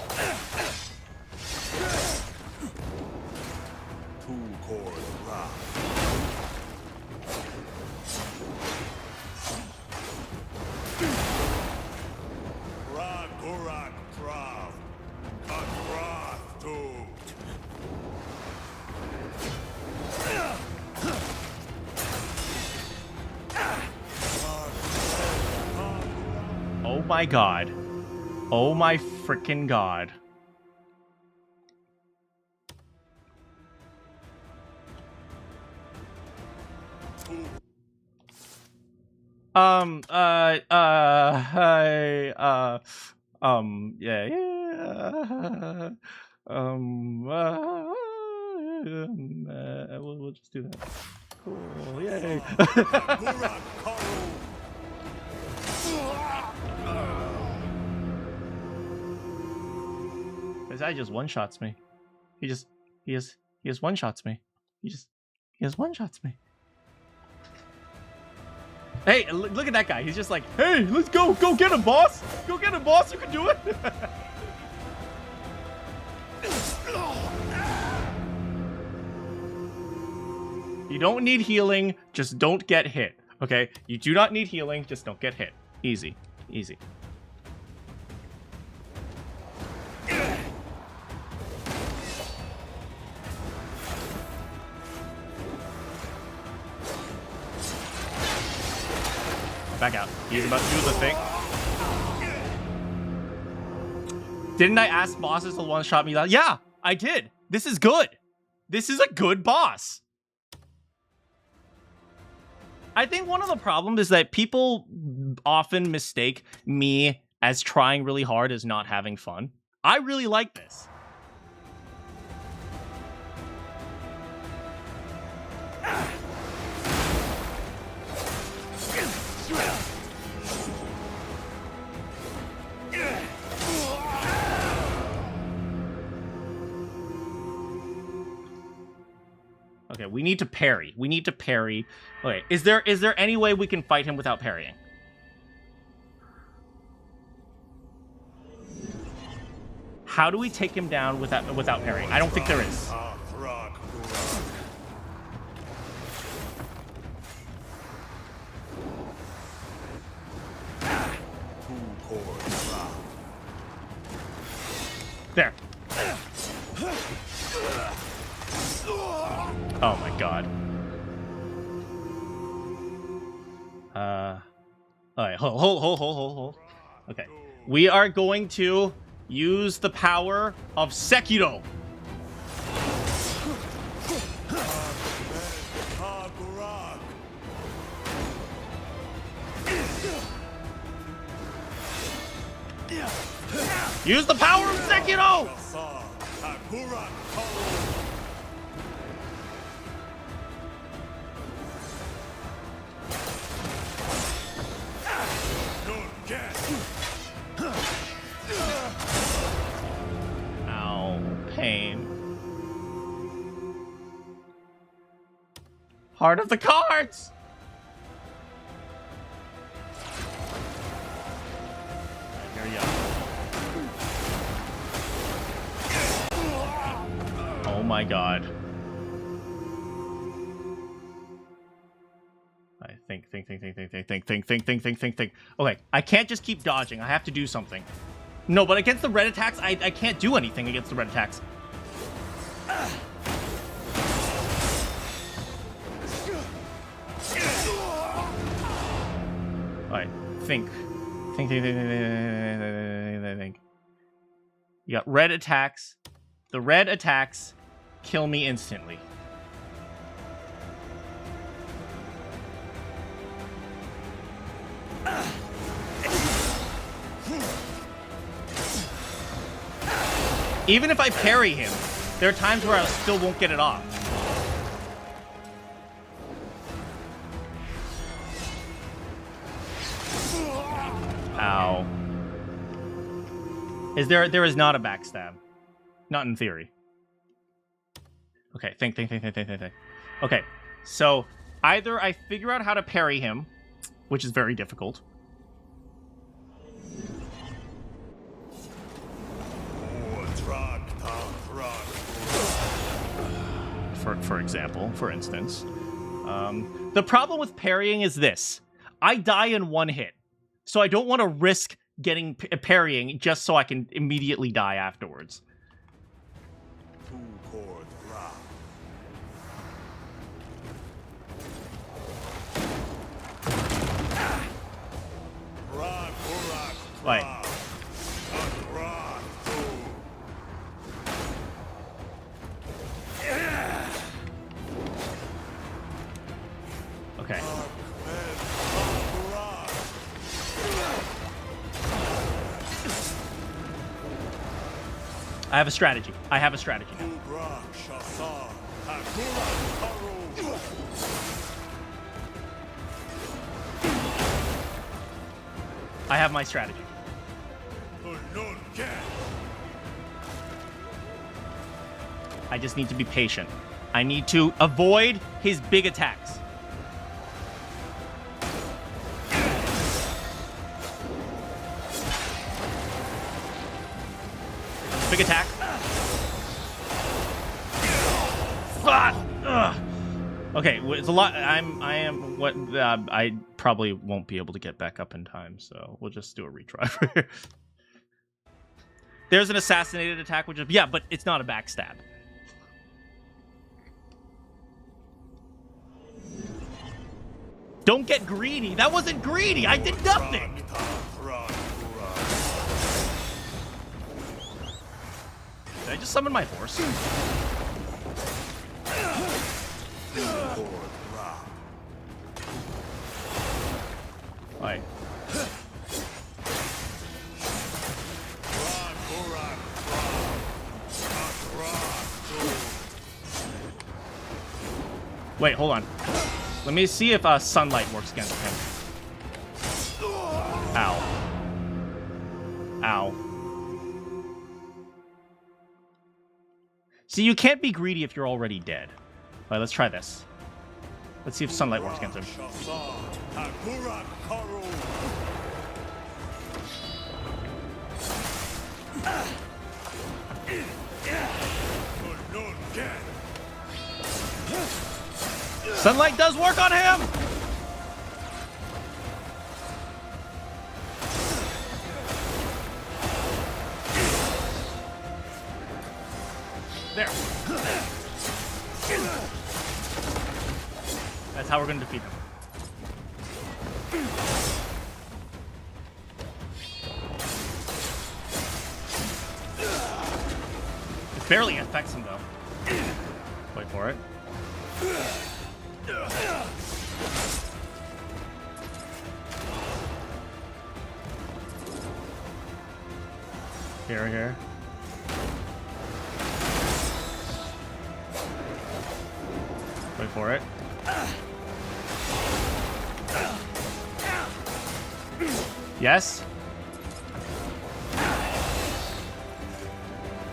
Oh my god. Oh my frickin' god. We'll just do that. Cool, yay. This guy just one-shots me. He just one-shots me. He just one-shots me. Hey, look at that guy. He's just like, hey, let's go. Go get him, boss. Go get him, boss. You can do it. You don't need healing. Just don't get hit. Okay? You do not need healing. Just don't get hit. Easy. Easy. Back out. He's about to do the thing. Didn't I ask bosses to one-shot me? Yeah, I did. This is good. This is a good boss. I think one of the problems is that people often mistake me as trying really hard as not having fun. I really like this. Okay, we need to parry. We need to parry. Okay, is there any way we can fight him without parrying? How do we take him down without parrying? I don't think there is. There. Oh my god. Alright, hold. Okay. We are going to use the power of Sekiro. Use the power of Sekiro! Ow, pain. Heart of the cards! Here we go. Oh my god. Alright, Think. Okay, I can't just keep dodging. I have to do something. No, but against the red attacks, I can't do anything against the red attacks. Alright, think. You got red attacks. The red attacks kill me instantly. Even if I parry him, there are times where I still won't get it off. Ow. There is not a backstab. Not in theory. Okay, think. Okay, so either I figure out how to parry him, which is very difficult. For instance. The problem with parrying is this. I die in one hit. So I don't want to risk getting parrying just so I can immediately die afterwards. Wait. Okay. I have a strategy. I have a strategy now. I have my strategy. I just need to be patient. I need to avoid his big attacks. Big attack. Okay, it's a lot. I probably won't be able to get back up in time, so we'll just do a retry for here. There's an assassinated attack, which is, yeah, but it's not a backstab. Don't get greedy. That wasn't greedy. I did nothing. Did I just summon my horse? Right. Wait, hold on. Let me see if sunlight works against him. Ow. Ow. See, you can't be greedy if you're already dead. All right, let's try this. Let's see if sunlight works against him. Sunlight does work on him! There. That's how we're going to defeat him. It barely affects him, though. Wait for it. Here. Wait for it. Yes.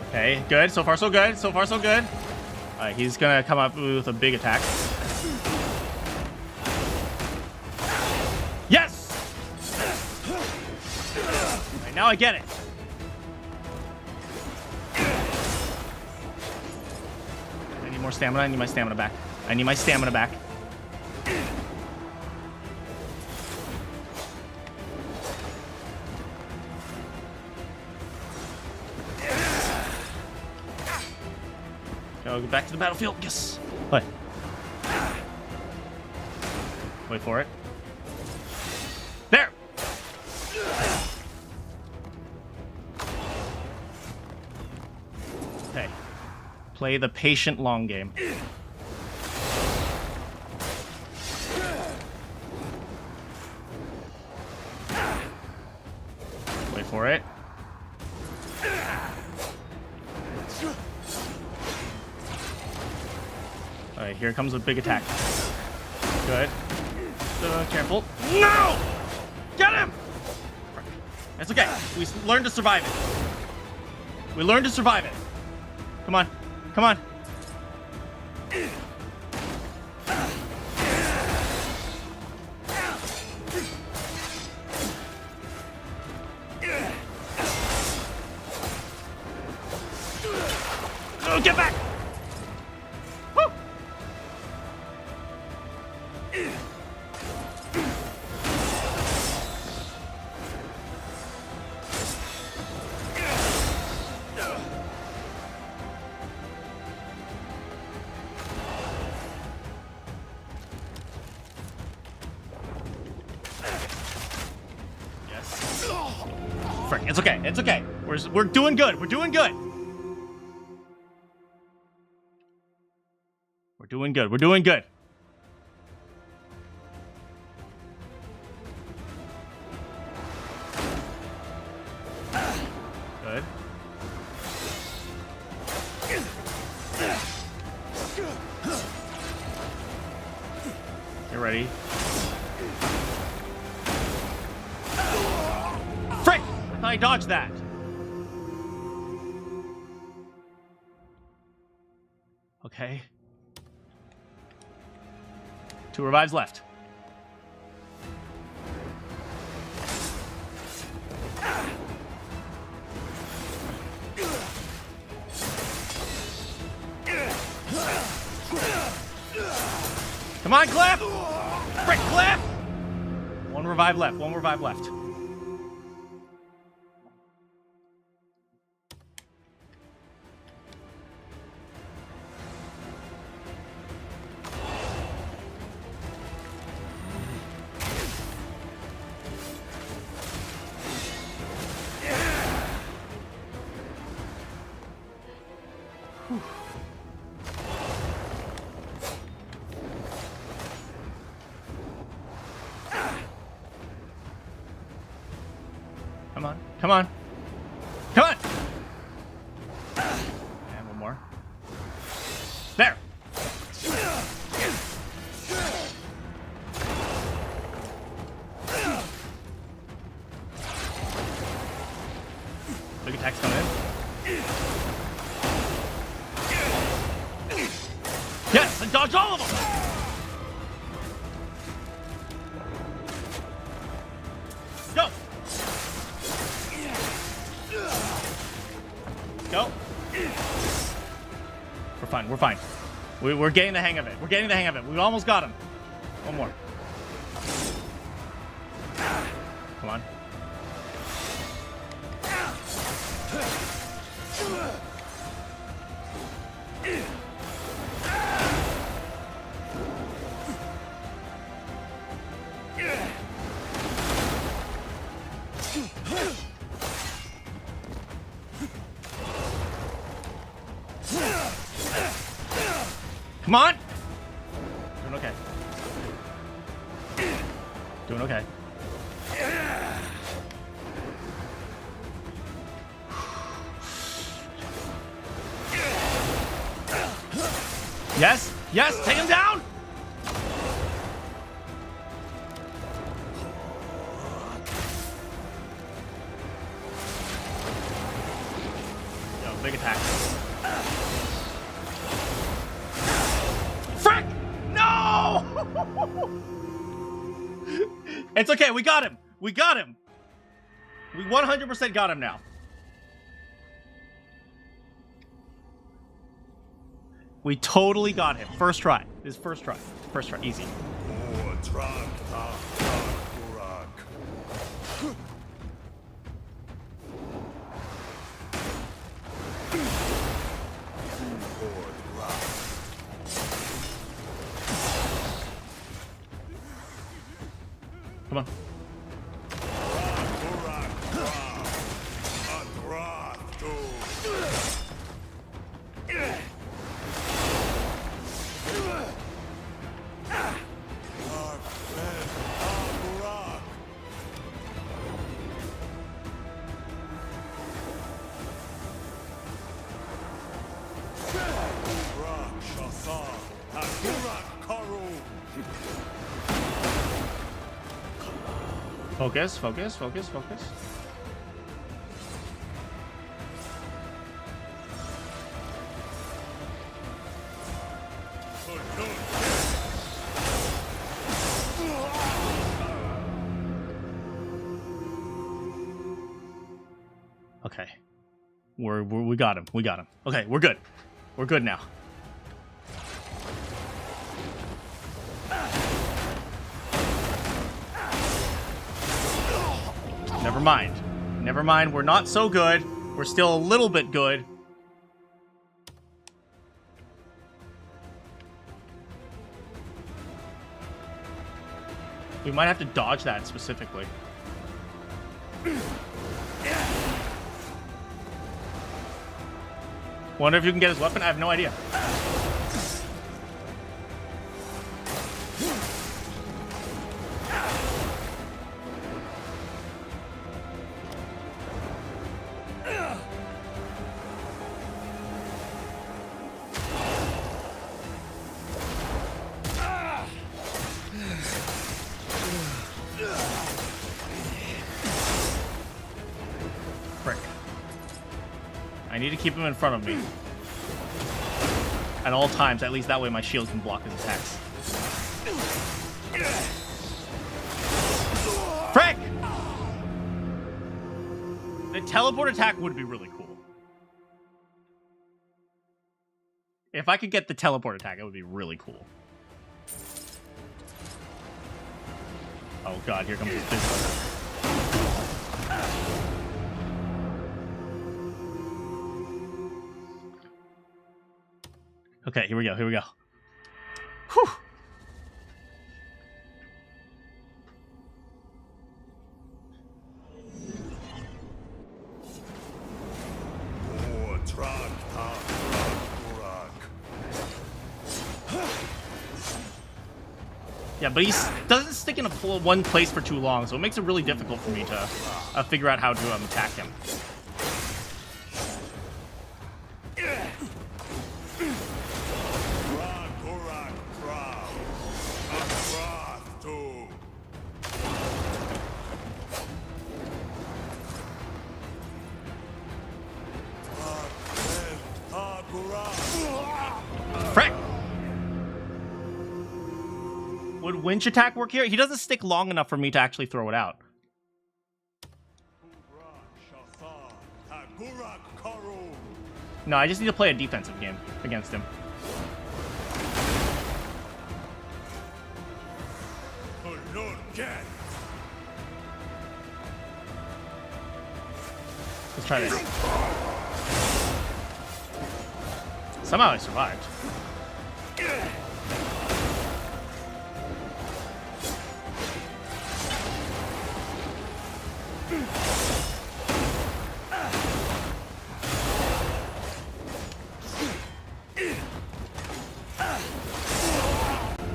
Okay, good. So far, so good. So far, so good. All right, he's gonna come up with a big attack. Yes! All right, now I get it. I need more stamina. I need my stamina back. I need my stamina back. Go back to the battlefield. Yes. Wait. Wait for it. There. Okay. Play the patient long game. Wait for it. Alright, here comes a big attack. Good. Careful. No! Get him! It's okay. We learned to survive it. We learned to survive it. Come on. Come on. Oh, get back! Woo! Yes. Frick, it's okay. It's okay. We're doing good. We're doing good. We're doing good. We're doing good. Good. Get ready. Frick! I thought I dodged that. Okay. 2 revives left. Come on, Kliff! Frick, Kliff! 1 revive left. 1 revive left. Come on. Come on. Come on! And 1 more. There! Big attacks coming in. Yes! And dodge all of them! Go! Go. We're fine. We're fine. We're getting the hang of it. We're getting the hang of it. We almost got him. 1 more. Come on. Come on! Doing okay. Doing okay. Yes! Yes! Take him down! Yo, big attack. Frick! No! It's okay, we got him! We got him! We 100% got him now. We totally got him. First try. This is first try. First try. Easy. Come on. Focus, focus, focus, focus. Okay. We got him. We got him. Okay, we're good. We're good now. Never mind. Never mind. We're not so good. We're still a little bit good. We might have to dodge that specifically. Wonder if you can get his weapon? I have no idea. I need to keep him in front of me. At all times, at least that way my shield can block his attacks. Frick! The teleport attack would be really cool. If I could get the teleport attack, it would be really cool. Oh god, here comes his business. Okay, here we go, here we go. Whew. Yeah, but he doesn't stick in one place for too long, so it makes it really difficult for me to figure out how to attack him. Frick! Would winch attack work here? He doesn't stick long enough for me to actually throw it out. No, I just need to play a defensive game against him. Let's try this. Somehow I survived.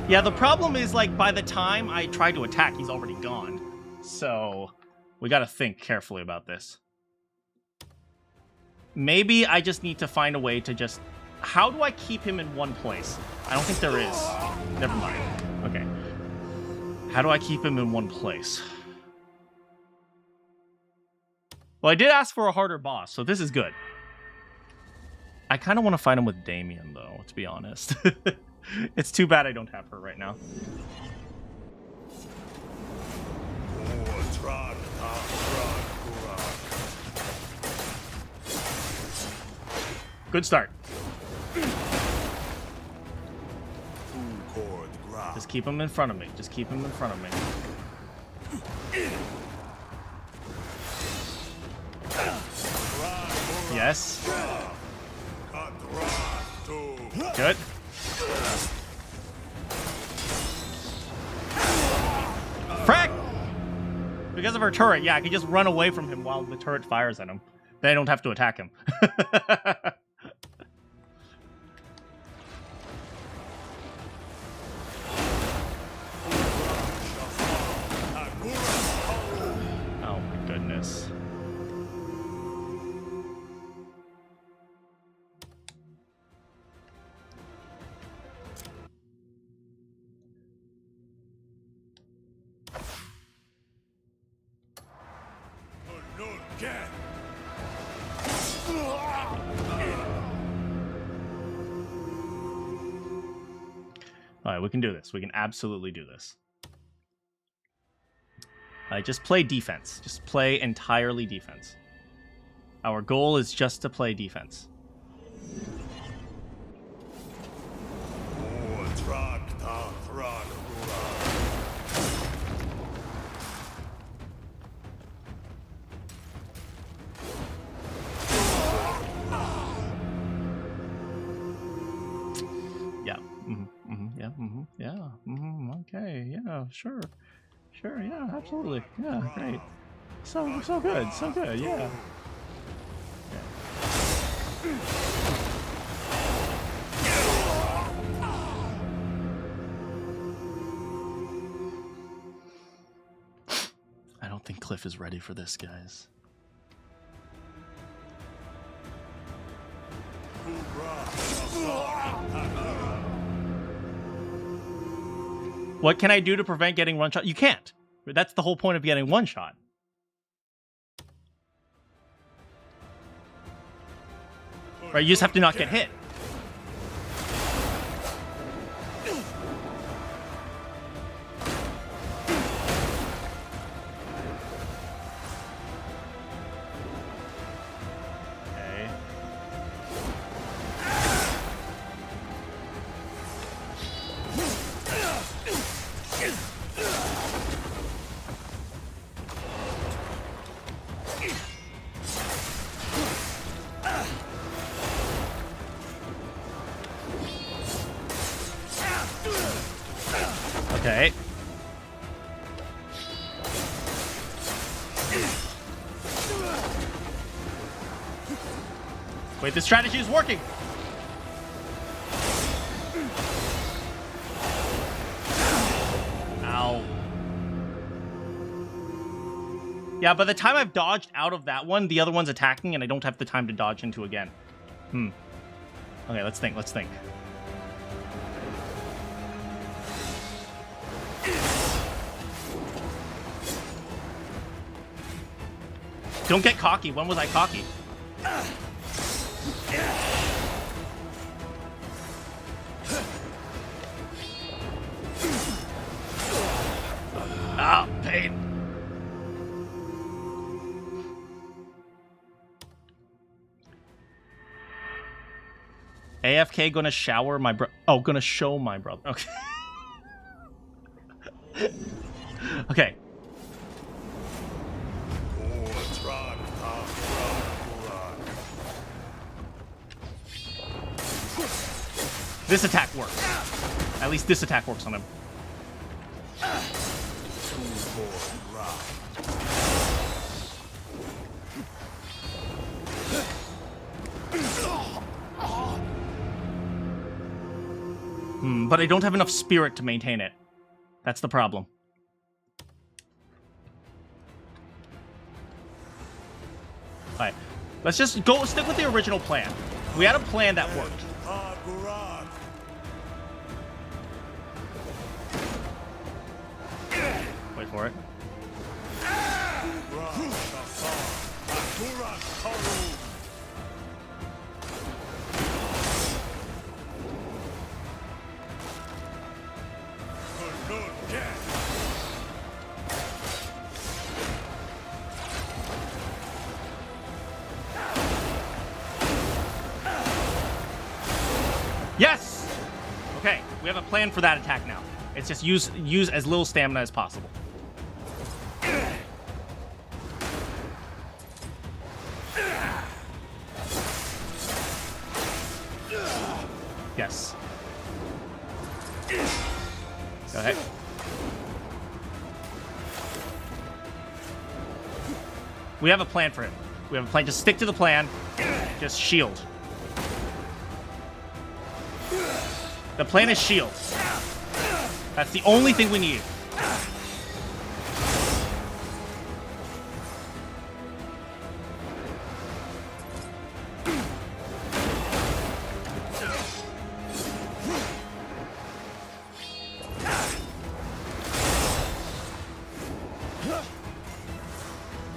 Yeah, the problem is, like, by the time I try to attack, he's already gone. So, we gotta think carefully about this. Maybe I just need to find a way to just... How do I keep him in one place? I don't think there is. Never mind. Okay. How do I keep him in one place? Well, I did ask for a harder boss, so this is good. I kind of want to fight him with Damien, though, to be honest. It's too bad I don't have her right now. Good start. Just keep him in front of me. Just keep him in front of me. Yes. Good. Frack! Because of her turret, yeah, I can just run away from him while the turret fires at him. Then I don't have to attack him. Oh my goodness. All right, we can do this. We can absolutely do this. Just play defense. Just play entirely defense. Our goal is just to play defense. Okay, yeah, sure, yeah, absolutely, yeah, great, so good, yeah. I don't think Kliff is ready for this, guys. What can I do to prevent getting one shot? You can't. That's the whole point of getting one shot. Right, you just have to not get hit. Okay. Wait, this strategy is working. Ow. Yeah, by the time I've dodged out of that one, the other one's attacking and I don't have the time to dodge into again. Okay, let's think. Don't get cocky. When was I cocky? Ah, pain. AFK gonna shower my gonna show my brother. Okay. Okay. This attack works. At least this attack works on him. But I don't have enough spirit to maintain it. That's the problem. Alright. Let's just stick with the original plan. We had a plan that worked. Wait for it. Yes! Okay, we have a plan for that attack now. It's just use as little stamina as possible. Yes. Go ahead. We have a plan for him. We have a plan. Just stick to the plan. Just shield. The plan is shield. That's the only thing we need.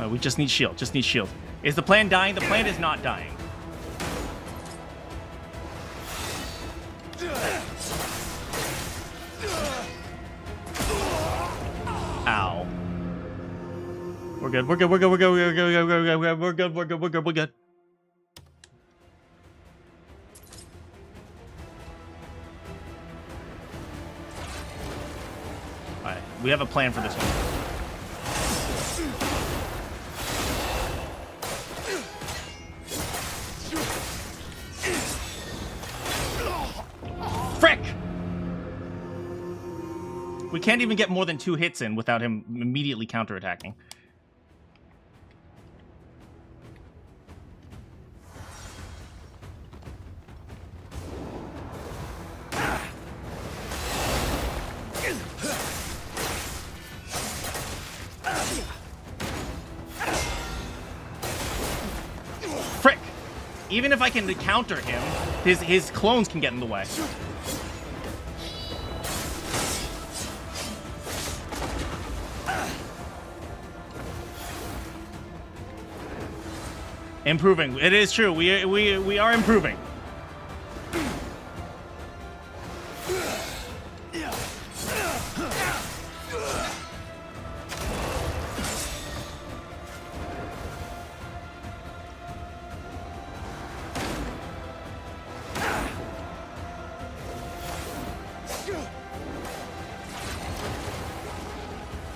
We just need shield. Just need shield. Is the plan dying? The plan is not dying. Ow. We're good. We're good. We're good. We're good. We're good. We're good. We're good. We're good. We're good. We're good. All right. We have a plan for this one. Frick! We can't even get more than 2 hits in without him immediately counterattacking. Frick! Even if I can counter him, his clones can get in the way. Improving. It is true. We are improving.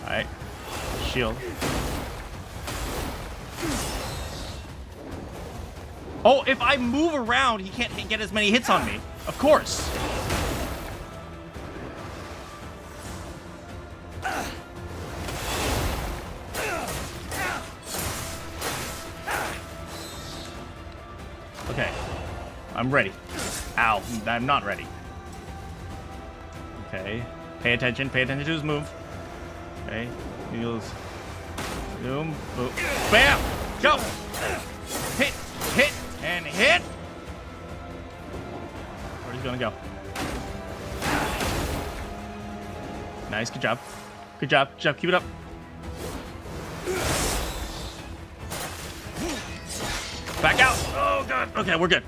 All right. Shield. Oh, if I move around, he can't get as many hits on me. Of course. Okay. I'm ready. Ow. I'm not ready. Okay. Pay attention. Pay attention to his move. Okay. Heals. Boom. Boom. Bam! Go! Hit! Hit! And hit! Where's he gonna go? Nice, good job. Good job, good job, keep it up. Back out! Oh god! Okay, we're good.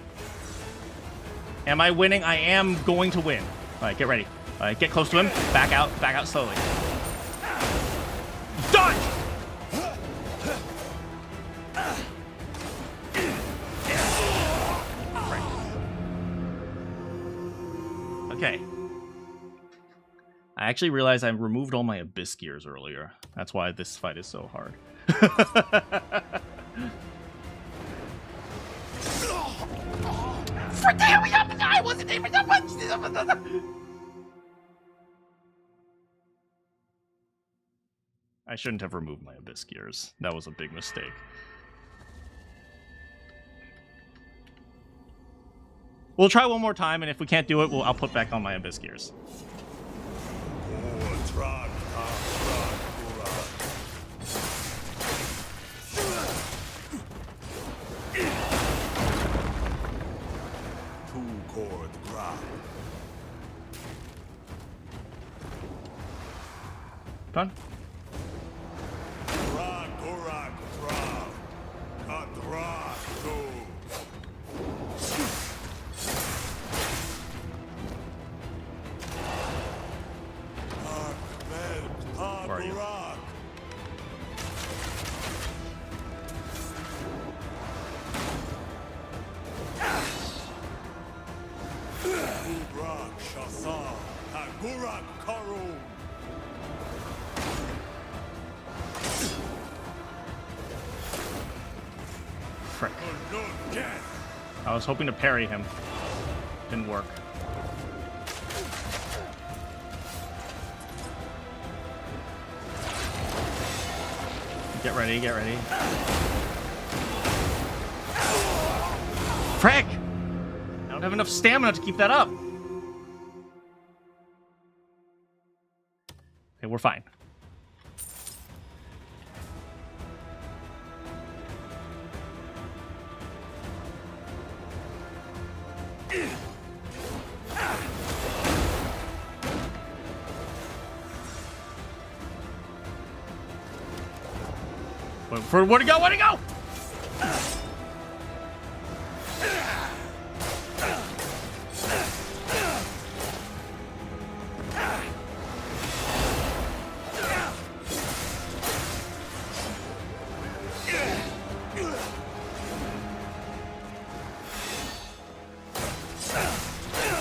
Am I winning? I am going to win. Alright, get ready. Alright, get close to him. Back out slowly. Done! Okay. I actually realized I removed all my abyss gears earlier. That's why this fight is so hard. For damn me up! I wasn't aiming that much! I shouldn't have removed my abyss gears. That was a big mistake. We'll try one more time, and if we can't do it, I'll put back on my abyss gears. Done. Where are you? Frick. I was hoping to parry him. Didn't work. Get ready, get ready. Frick! I don't have enough stamina to keep that up. Okay, we're fine. Where'd it go? Where'd it go?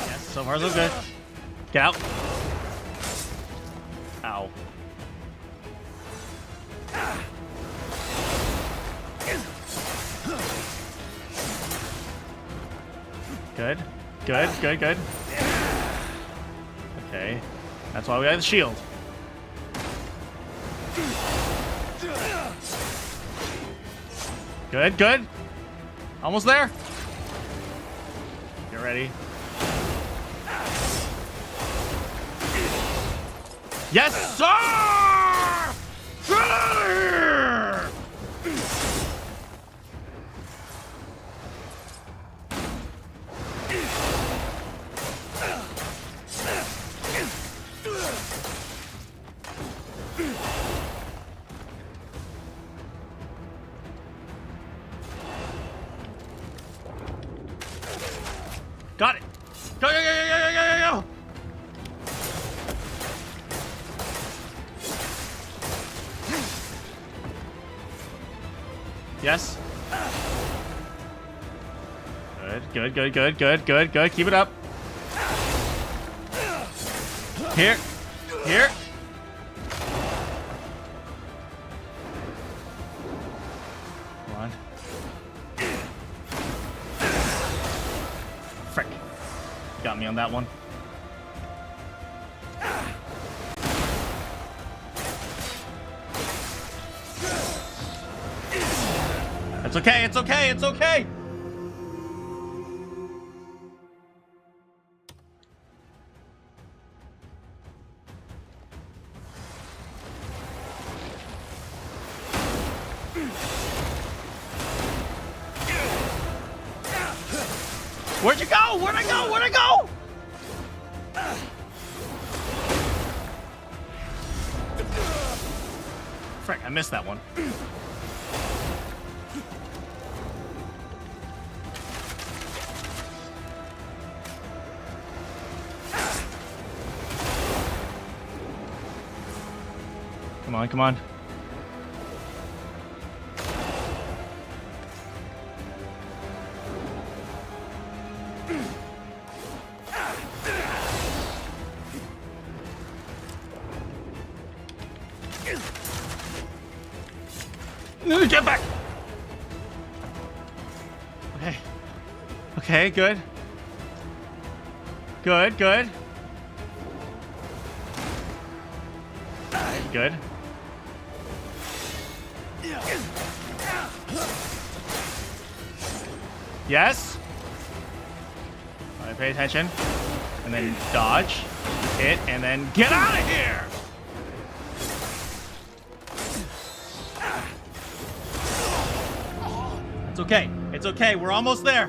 Yes, so far so good. Get out. Ow. Good. Good, good, good. Okay. That's why we have the shield. Good, good. Almost there. Get ready. Yes, sir! Sir! Got it. Go, go, go, go, go, go, go, go. Yes. Good, good, good, good, good, good, good. Keep it up. Here. Here. Come on. Frick. Got me on that one. It's okay, it's okay, it's okay! Where'd you go? Where'd I go? Where'd I go? Frick, I missed that one. Come on, come on. Get back! Okay. Okay, good. Good, good. Good. Yes. All right, pay attention. And then dodge. Hit, and then get out of here! It's okay. It's okay. We're almost there.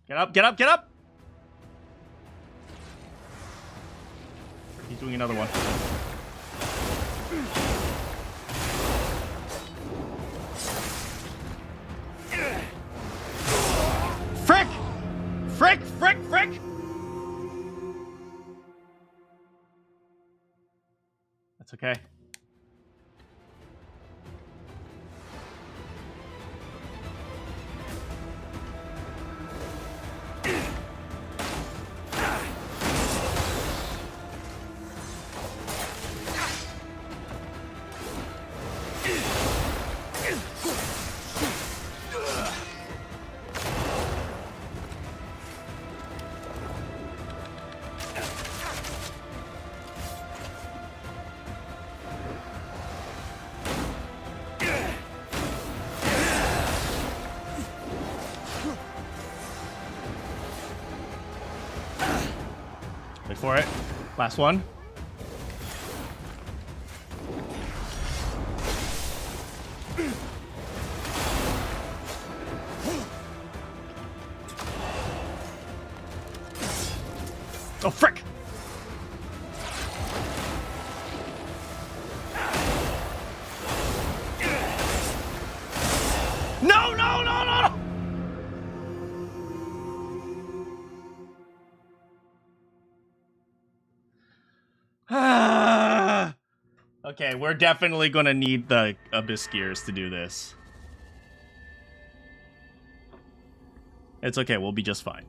Get up, get up, get up! He's doing another one. Frick! Frick, frick, frick! That's okay. Wait for it. Last one. Oh, frick! No, no, no, no! Okay, we're definitely gonna need the Abyss Gears to do this. It's okay, we'll be just fine.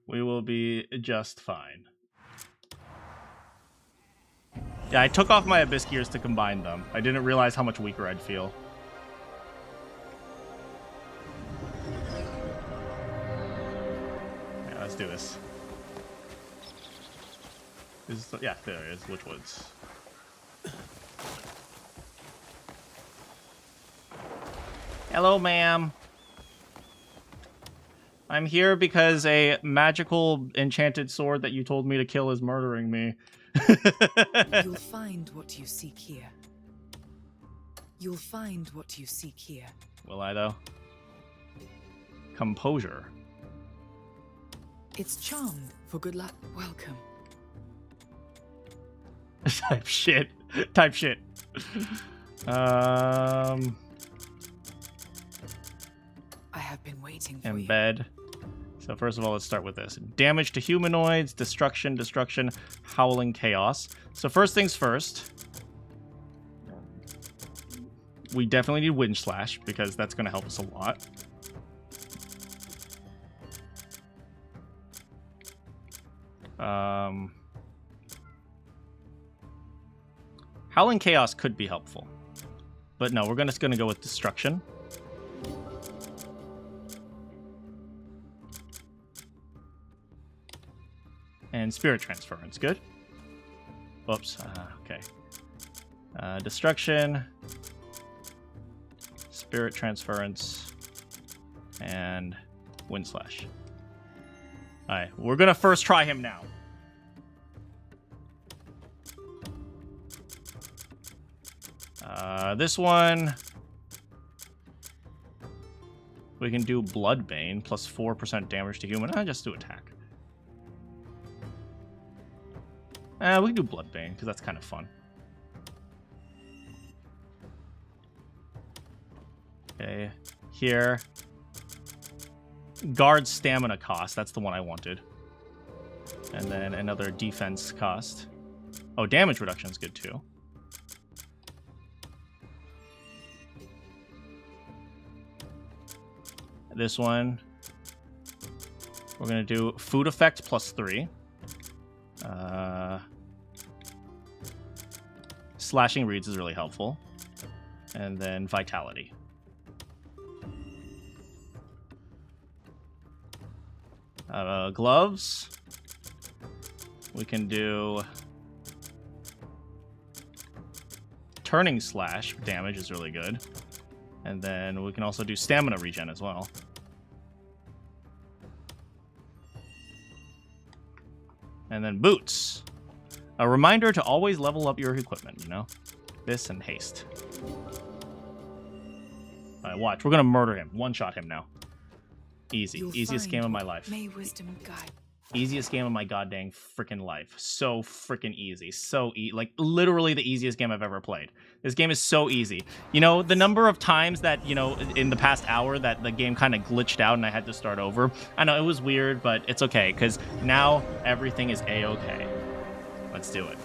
We will be just fine. Yeah, I took off my Abyss Gears to combine them. I didn't realize how much weaker I'd feel. Yeah, let's do this. Yeah, there it is. Which woods? Hello, ma'am. I'm here because a magical enchanted sword that you told me to kill is murdering me.
You'll find what you seek here. You'll find what you seek here.
Will I, though? Composure.
It's charmed for good luck. Welcome.
Type shit. Type shit.
I have been waiting for you.
Embed. So first of all, let's start with this. Damage to humanoids, destruction, howling chaos. So first things first. We definitely need Wind Slash, because that's going to help us a lot. Howling Chaos could be helpful. But no, we're just going to go with Destruction. And Spirit Transference, good. Oops, okay. Destruction, Spirit Transference, and Wind Slash. Alright, we're gonna first try him now. This one, we can do Bloodbane, plus 4% damage to human. Just do attack. We can do Bloodbane, because that's kind of fun. Okay, here. Guard stamina cost, that's the one I wanted. And then another defense cost. Oh, damage reduction is good too. This one, we're going to do food effect plus 3. Slashing reeds is really helpful. And then vitality. Gloves. We can do turning slash damage is really good. And then we can also do stamina regen as well. And then boots. A reminder to always level up your equipment, you know? This and haste. Alright, watch. We're gonna murder him. One-shot him now. Easy. Easiest game of my life.
May wisdom guide.
Easiest game of my goddamn freaking life. So freaking easy. So like literally the easiest game I've ever played. This game is so easy. You know, the number of times that, you know, in the past hour that the game kind of glitched out and I had to start over. I know it was weird, but it's okay because now everything is a-okay. Let's do it.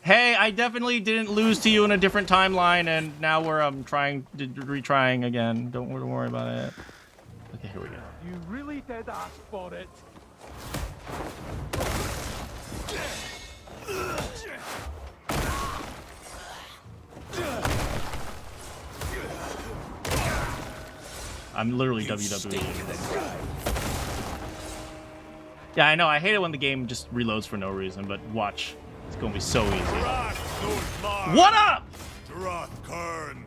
Hey, I definitely didn't lose to you in a different timeline, and now we're retrying again. Don't worry about it. Okay, here we go.
You really did ask for it.
I'm literally WWE. Yeah, I know. I hate it when the game just reloads for no reason, but watch. It's going to be so easy. What up?
Drothkern.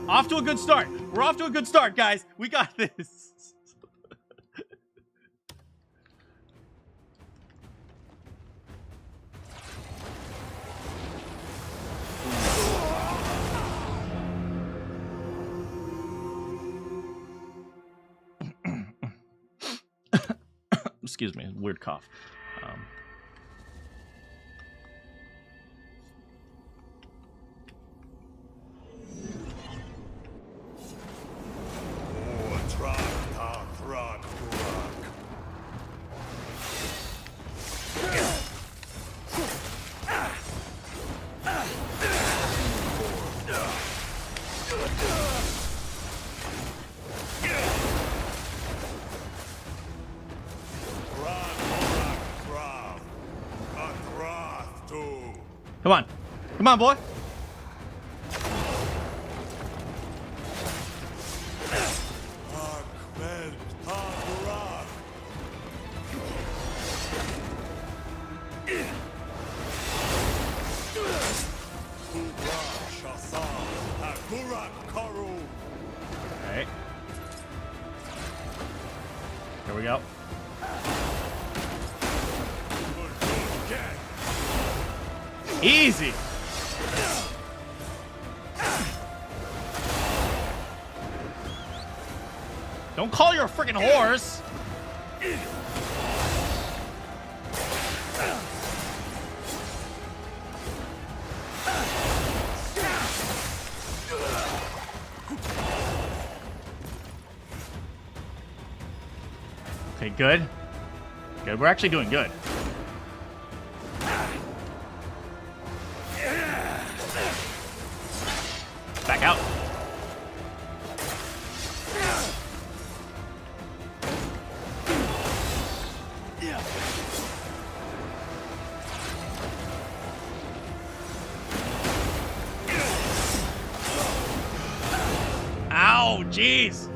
Off to a good start. We're off to a good start, guys. We got this. Excuse me, weird cough. Come on. Come on, boy. Alright. Here we go. Easy. Don't call your freaking horse. Okay, good. Good. We're actually doing good. Back out. Ow, jeez.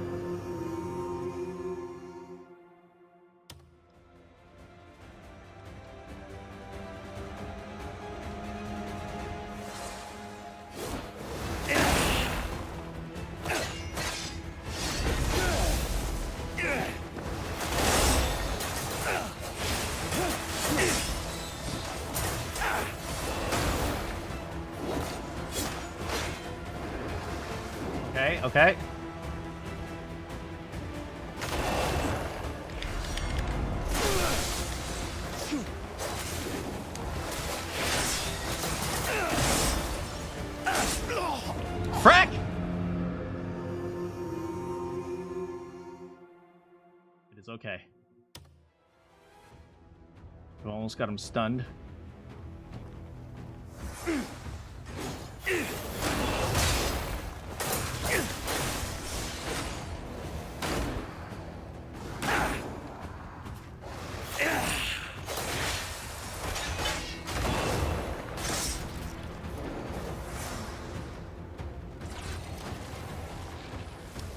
Okay, okay. Frick! It is okay. We almost got him stunned.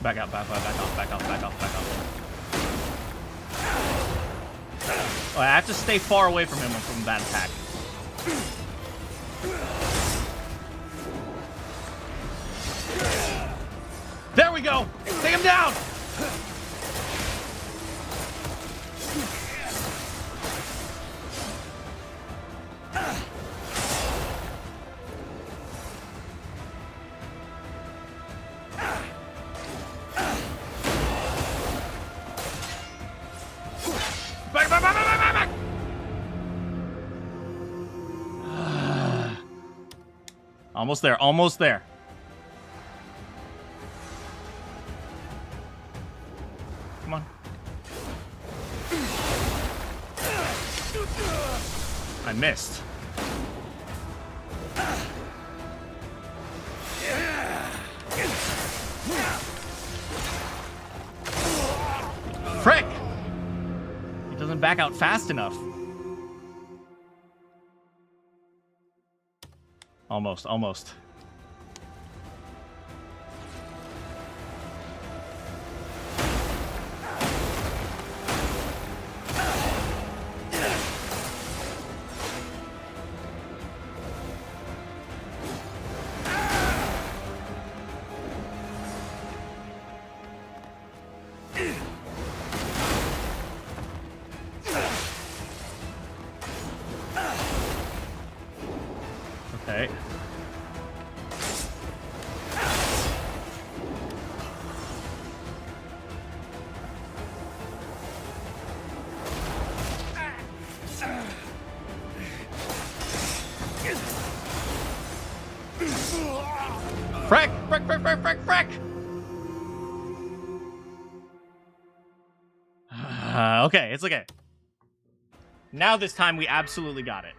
Back out, back out, back out, back out, back out, back out. Oh, I have to stay far away from him from that attack. There we go! Take him down! Back. Almost there, almost there. Come on. I missed. Frick! He doesn't back out fast enough. Almost, almost. Frack! Frack, frack, frack, frack, frack! Okay, it's okay. Now this time we absolutely got it.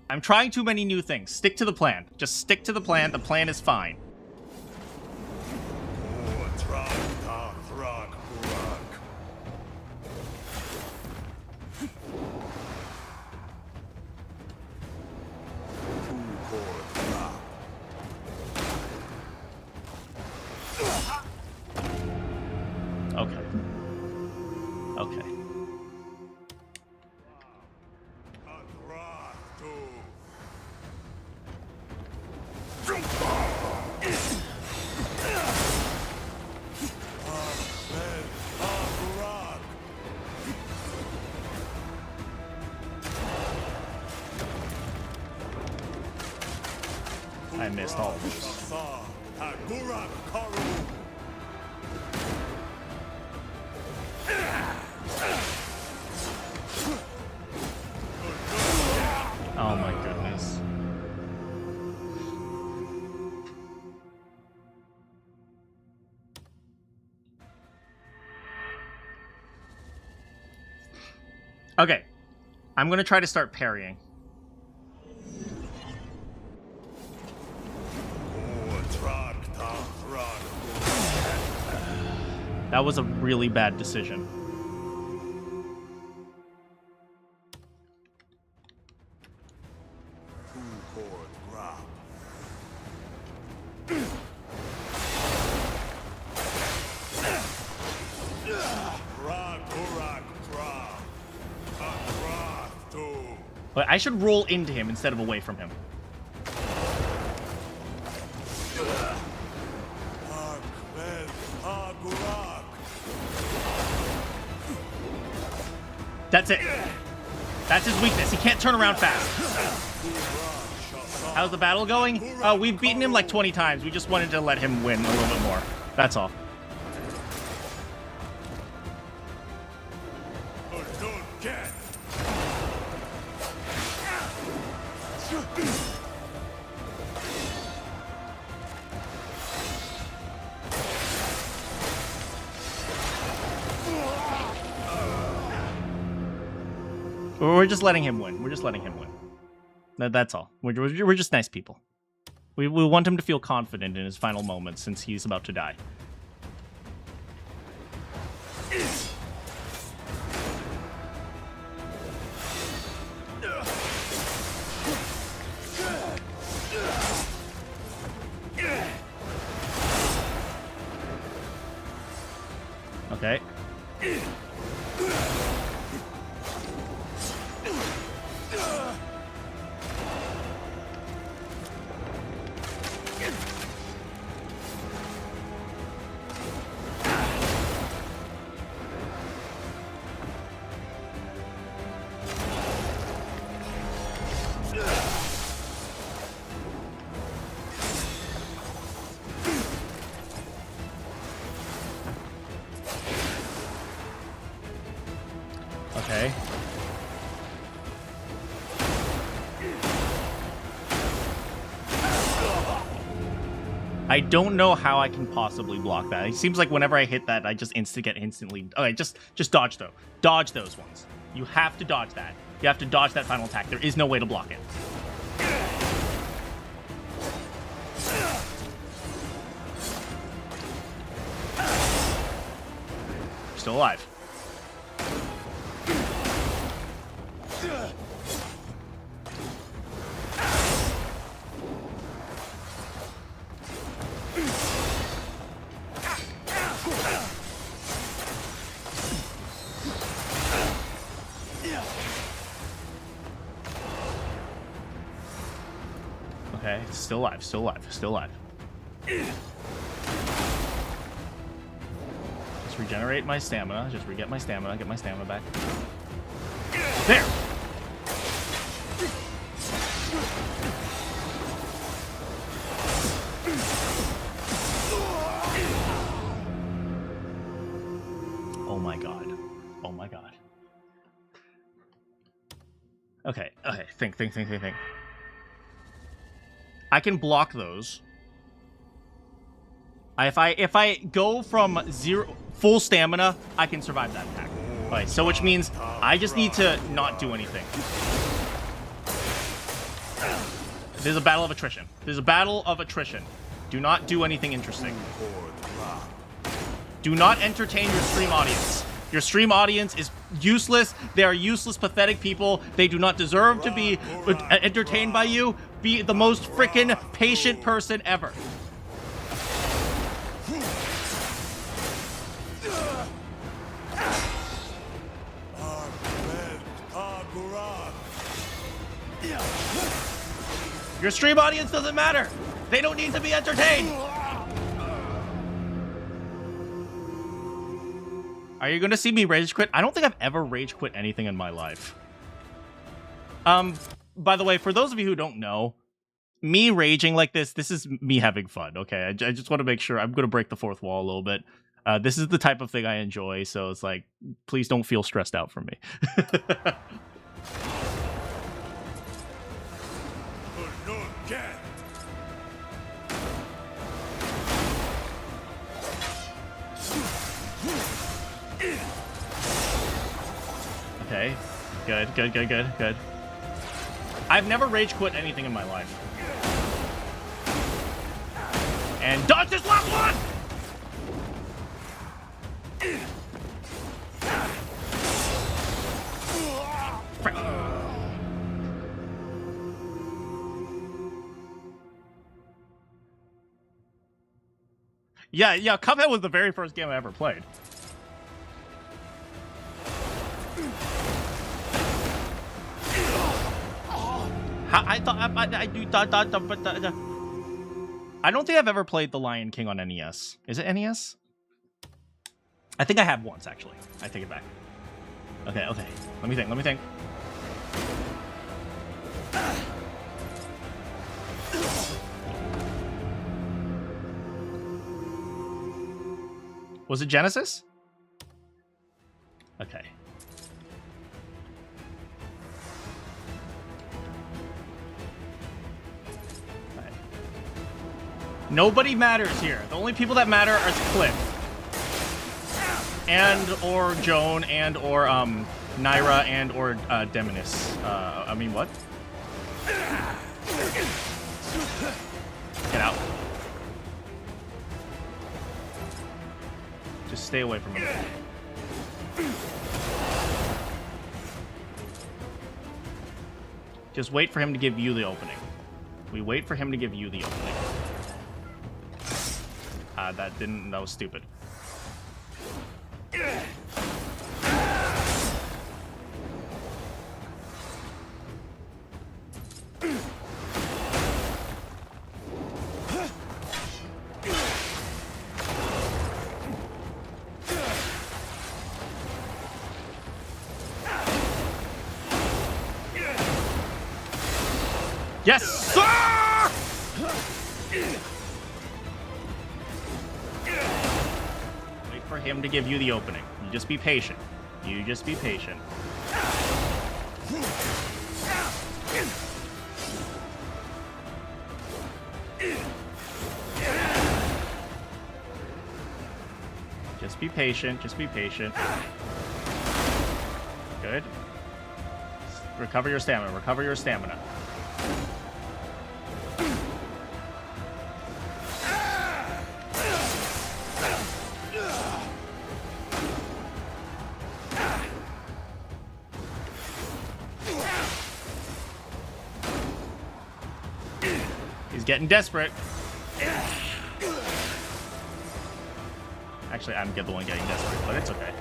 I'm trying too many new things. Stick to the plan. Just stick to the plan. The plan is fine. Okay. Okay. I missed all of this. Oh my goodness. Okay. I'm gonna try to start parrying. That was a really bad decision. But I should roll into him instead of away from him. That's it. That's his weakness. He can't turn around fast. How's the battle going? We've beaten him like 20 times. We just wanted to let him win a little bit more. That's all. We're just letting him win. We're just letting him win. That's all. We're just nice people. We want him to feel confident in his final moments since he's about to die. Okay. Okay. I don't know how I can possibly block that. It seems like whenever I hit that, I just get instantly... Okay, just dodge, though. Dodge those ones. You have to dodge that. You have to dodge that final attack. There is no way to block it. Still alive. Okay, still alive, still alive, still alive. Just regenerate my stamina. Just get my stamina back. There! Oh my god. Oh my god. Okay, think. I can block those. If I go from full stamina, I can survive that attack. Alright, so which means I just need to not do anything. There's a battle of attrition. There's a battle of attrition. Do not do anything interesting. Do not entertain your stream audience. Your stream audience is useless. They are useless, pathetic people. They do not deserve to be entertained by you. Be the most freaking patient person ever. Your stream audience doesn't matter. They don't need to be entertained. Are you gonna see me rage quit? I don't think I've ever rage quit anything in my life. By the way, for those of you who don't know, me raging like this is me having fun, okay? I just want to make sure. I'm gonna break the fourth wall a little bit. This is the type of thing I enjoy, so it's like, please don't feel stressed out from me. Okay, good. I've never rage quit anything in my life. And dodge this last one! Frick. Yeah, Cuphead was the very first game I ever played. I don't think I've ever played The Lion King on NES. Is it NES? I think I have once, actually. I take it back. Okay. Let me think. Was it Genesis? Okay. Nobody matters here. The only people that matter are Kliff. And or Joan and or Naira and or Demonis. I mean what? Get out. Just stay away from him. Just wait for him to give you the opening. We wait for him to give you the opening. That was stupid. Yes, sir! Wait for him to give you the opening. You just be patient. You just be patient. Just be patient. Just be patient. Good. Recover your stamina. Recover your stamina. He's getting desperate. Actually, I'm the one getting desperate, but it's okay.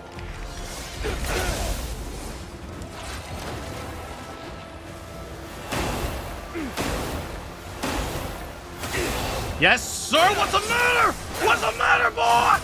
Yes, sir! What's the matter? What's the matter, boy?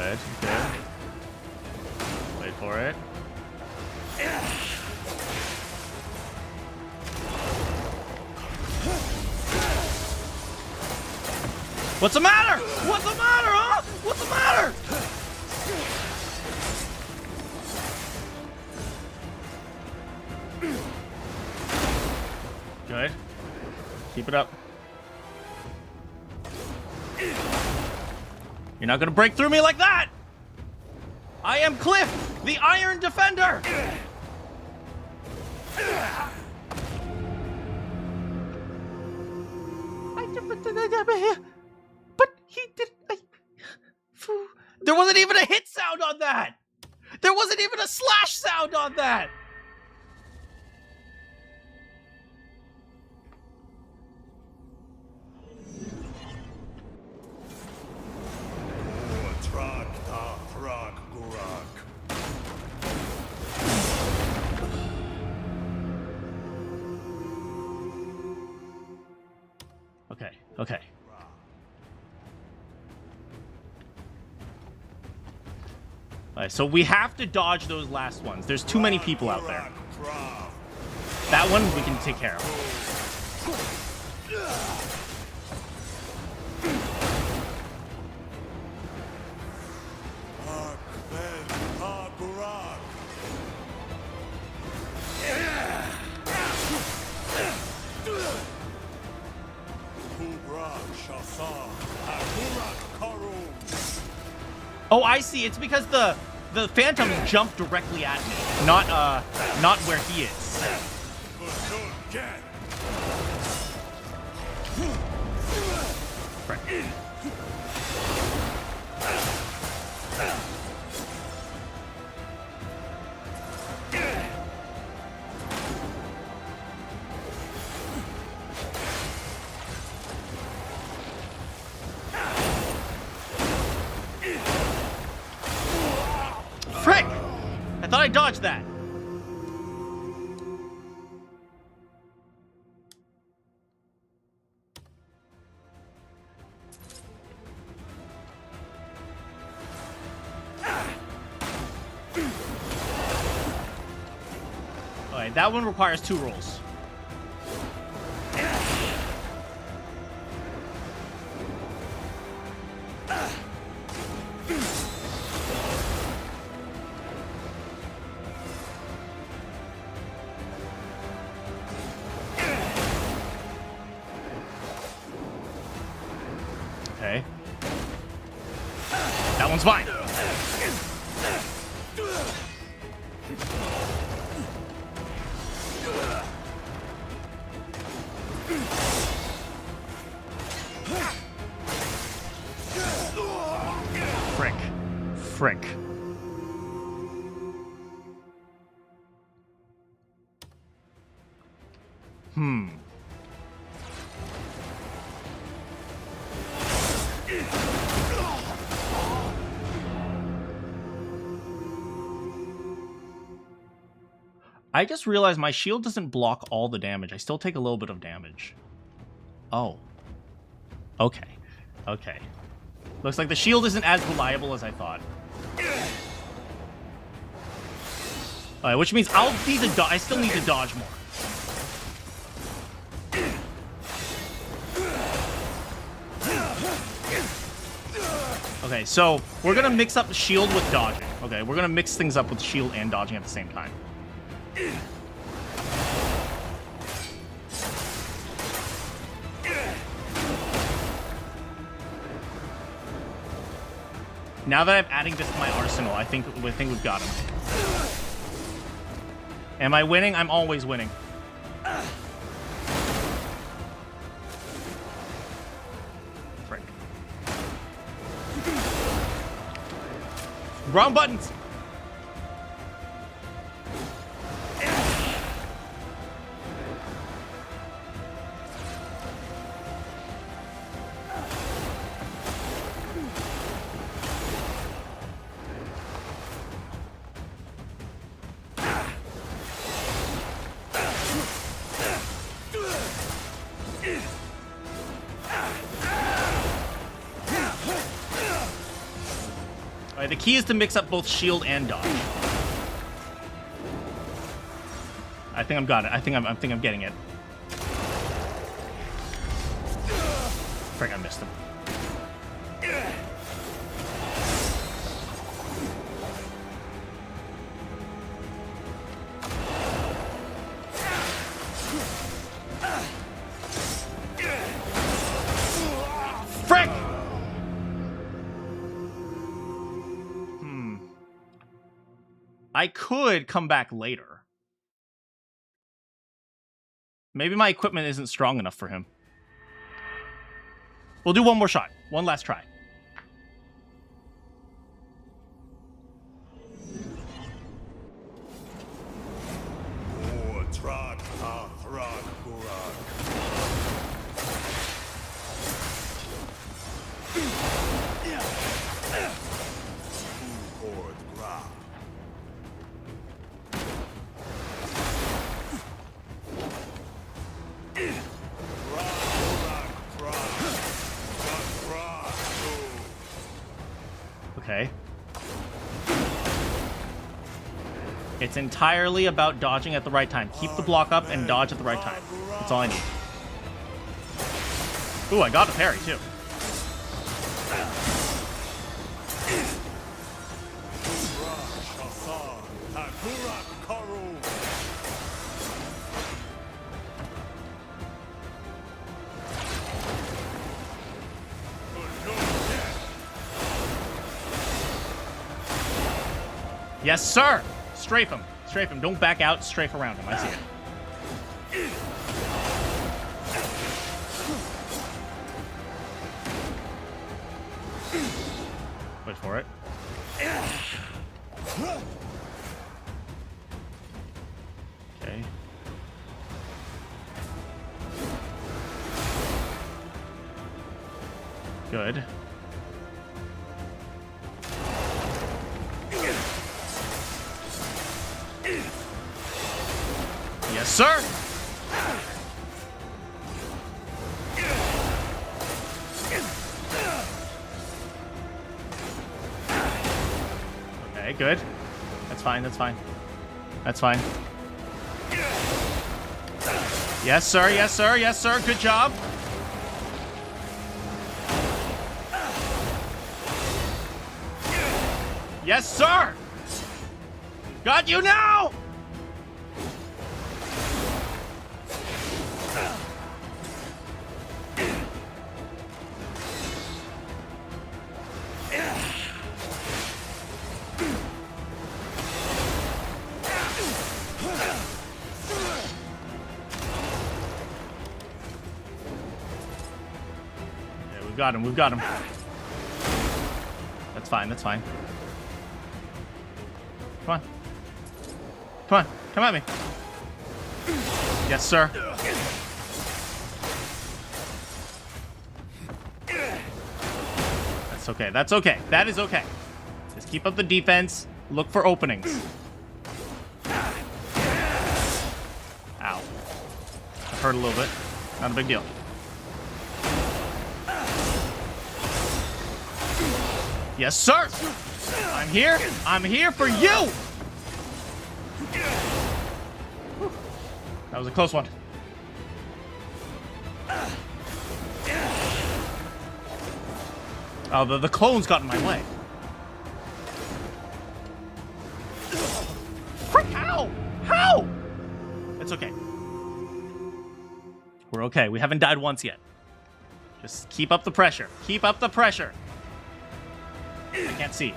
Good, good. Wait for it. What's the matter? What's the matter, huh? What's the matter? Good. Keep it up. You're not gonna break through me like that! I am Kliff, the Iron Defender! But he did... There wasn't even a hit sound on that! There wasn't even a slash sound on that! Okay, okay. Alright, so we have to dodge those last ones. There's too many people out there. That one we can take care of. Oh, I see. It's because the phantoms jump directly at me, not where he is. Frick. Frick! I thought I dodged that. Alright, that one requires 2 rolls. Okay. That one's fine. Frick. Frick. I just realized my shield doesn't block all the damage. I still take a little bit of damage. Oh. Okay. Okay. Looks like the shield isn't as reliable as I thought. Alright, which means I'll need to I still need to dodge more. Okay, so we're gonna mix up the shield with dodging. Okay, we're gonna mix things up with shield and dodging at the same time. Now that I'm adding this to my arsenal, I think we've got him. Am I winning? I'm always winning. Frick. Wrong buttons! All right, the key is to mix up both shield and dodge. I think I'm got it. I think I'm getting it. Frick, I missed him. Frick! I could come back later. Maybe my equipment isn't strong enough for him. We'll do one more shot. One last try. Okay. It's entirely about dodging at the right time. Keep the block up and dodge at the right time. That's all I need. Ooh, I got a parry, too. Yes, sir! Strafe him. Strafe him. Don't back out. Strafe around him. I see it. Wait for it. Okay. Good. Yes, sir! Okay, good. That's fine, that's fine. That's fine. Yes, sir, yes, sir, yes, sir. Good job. Yes, sir! Got you now! Got him, we've got him. That's fine, that's fine. Come on. Come on, come at me. Yes, sir. That's okay, that's okay. That is okay. Just keep up the defense. Look for openings. Ow. That hurt a little bit. Not a big deal. Yes, sir! I'm here! I'm here for you! That was a close one. Oh, the clones got in my way. Frick, how? How? It's okay. We're okay. We haven't died once yet. Just keep up the pressure. Keep up the pressure. I can't see.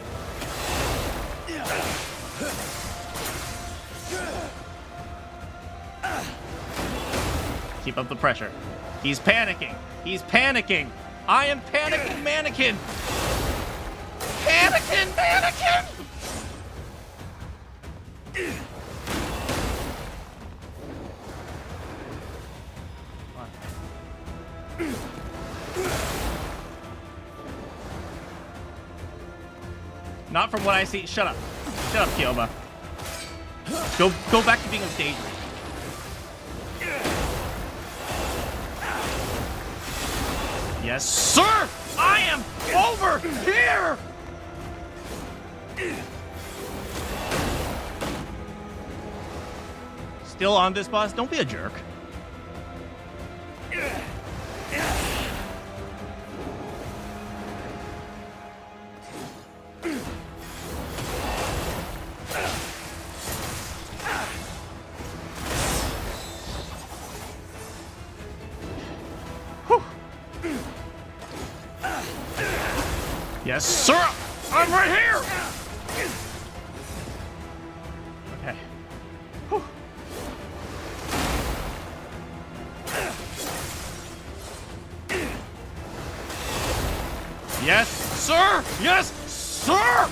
Keep up the pressure. He's panicking. He's panicking. I am panicking, Manakyn. Manakyn, Manakyn! Not from what I see. Shut up. Shut up, Kyoba. Go back to being a daydream. Yes, sir! I am over here! Still on this boss? Don't be a jerk. Yes, sir! I'm right here! Okay. Whew. Yes, sir! Yes, sir!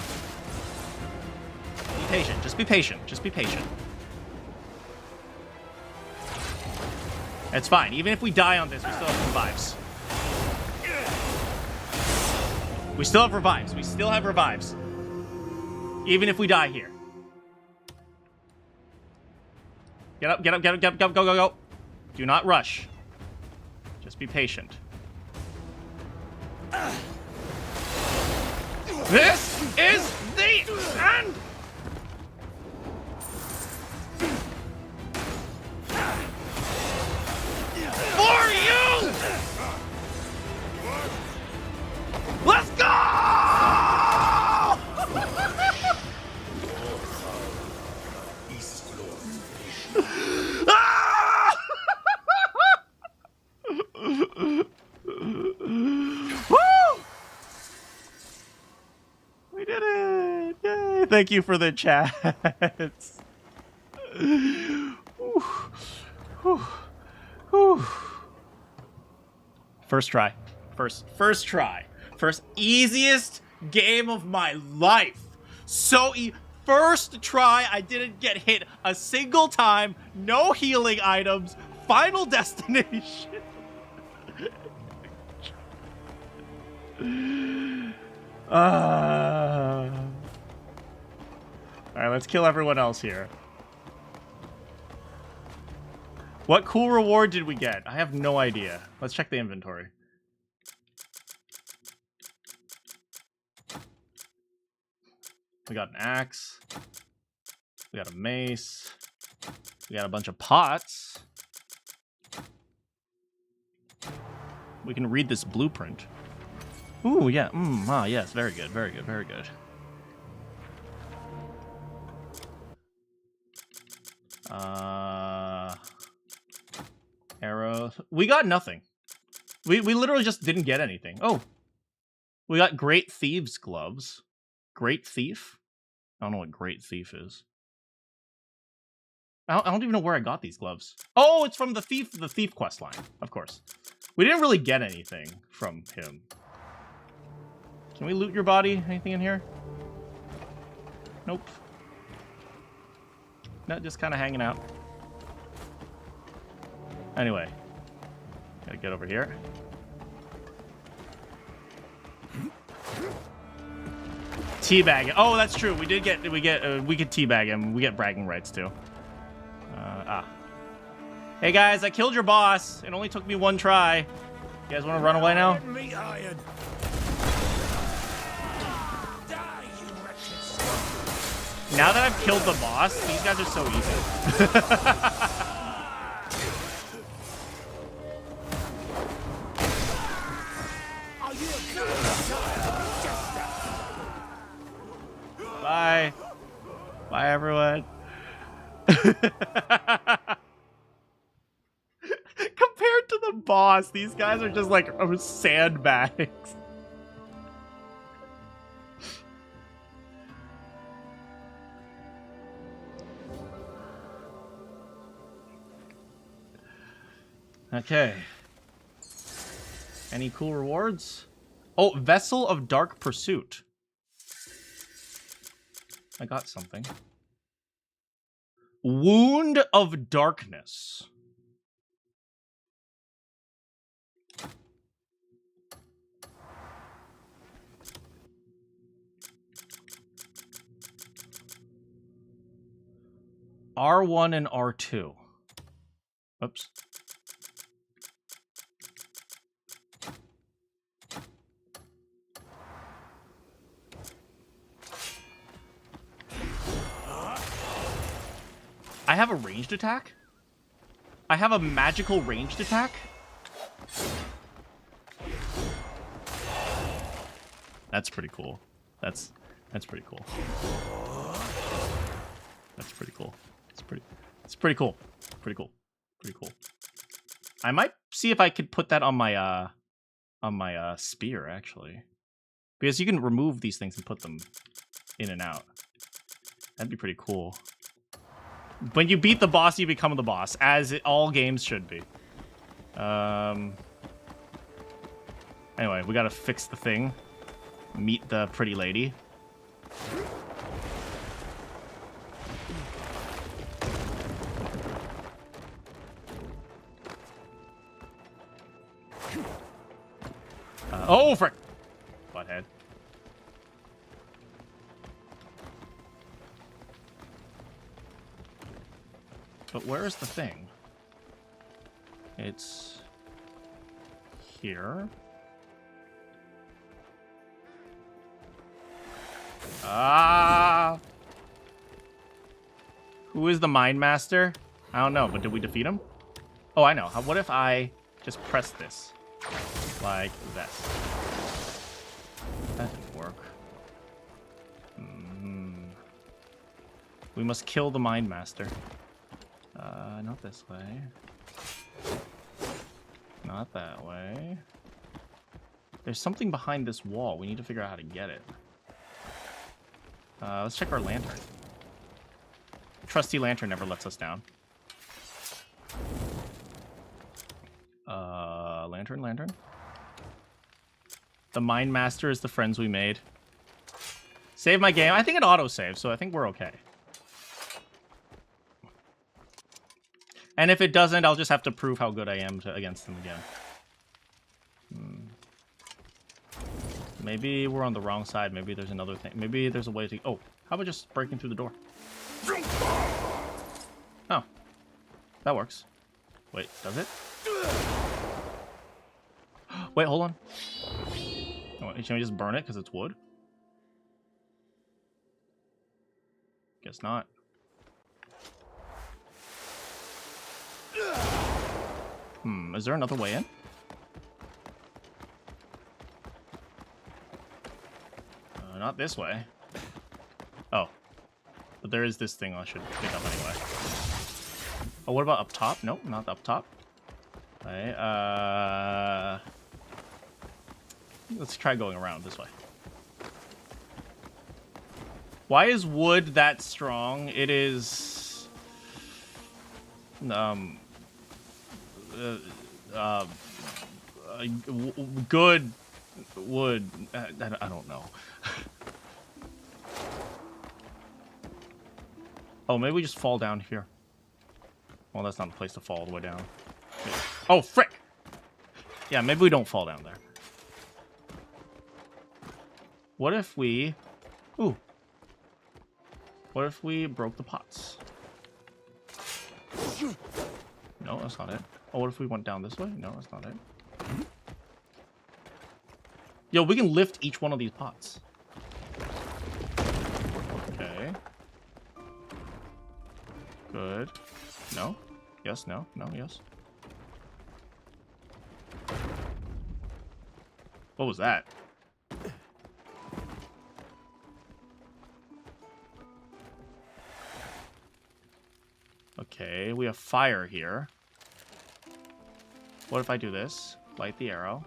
Be patient. Just be patient. Just be patient. It's fine. Even if we die on this, we still have revives. We still have revives. We still have revives. Even if we die here. Get up, get up, get up, get up, go, go, go, go. Do not rush. Just be patient. This is the end! For you! Let's go! Woo! We did it! Yay! Thank you for the chats. Whew. Whew. Whew. First try. First try. First easiest game of my life. So first try, I didn't get hit a single time. No healing items. Final destination. Alright, let's kill everyone else here. What cool reward did we get? I have no idea. Let's check the inventory. We got an axe. We got a mace. We got a bunch of pots. We can read this blueprint. Ooh, yeah. Yes. Very good. Very good. Very good. Arrows. We got nothing. We literally just didn't get anything. Oh. We got Great Thieves gloves. Great Thief? I don't know what Great Thief is. I don't even know where I got these gloves. Oh, it's from the Thief quest line, of course. We didn't really get anything from him. Can we loot your body? Anything in here? Nope. No, just kind of hanging out. Anyway. Gotta get over here. Teabag. Oh, that's true. We could teabag him. We get bragging rights too. Hey guys, I killed your boss. It only took me one try. You guys want to run away now? Now that I've killed the boss, these guys are so easy. Bye. Bye, everyone. Compared to the boss, these guys are just like sandbags. Okay. Any cool rewards? Oh, Vessel of Dark Pursuit. I got something. Wound of Darkness. R1 and R2. Oops. have a ranged attack? I have a magical ranged attack? That's pretty cool. That's pretty cool. That's pretty cool. It's pretty cool. Pretty cool. Pretty cool. I might see if I could put that on my spear actually. Because you can remove these things and put them in and out. That'd be pretty cool. When you beat the boss, you become the boss, as all games should be. Anyway, we gotta fix the thing. Meet the pretty lady. Oh, frick! Butthead. But where is the thing? It's here. Ah! Who is the Mind Master? I don't know, but did we defeat him? Oh, I know. What if I just press this? Like this. That didn't work. We must kill the Mind Master. Not this way. Not that way. There's something behind this wall. We need to figure out how to get it. Let's check our lantern. Trusty lantern never lets us down. Lantern. The Mind Master is the friends we made. Save my game. I think it auto-saves, so I think we're okay. And if it doesn't, I'll just have to prove how good I am against them again. Maybe we're on the wrong side. Maybe there's another thing. Maybe there's a way to... Oh, how about just breaking through the door? Oh. That works. Wait, does it? Wait, hold on. Oh, can we just burn it because it's wood? Guess not. Is there another way in? Not this way. Oh. But there is this thing I should pick up anyway. Oh, what about up top? Nope, not up top. Okay, let's try going around this way. Why is wood that strong? It is... good wood. I don't know. Oh, maybe we just fall down here. Well, that's not the place to fall all the way down. Oh, frick! Yeah, maybe we don't fall down there. What if we... Ooh. What if we broke the pots? No, that's not it. Oh, what if we went down this way? No, that's not it. Yo, we can lift each one of these pots. Okay. Good. No. Yes, no. No, yes. What was that? Okay, we have fire here. What if I do this? Light the arrow.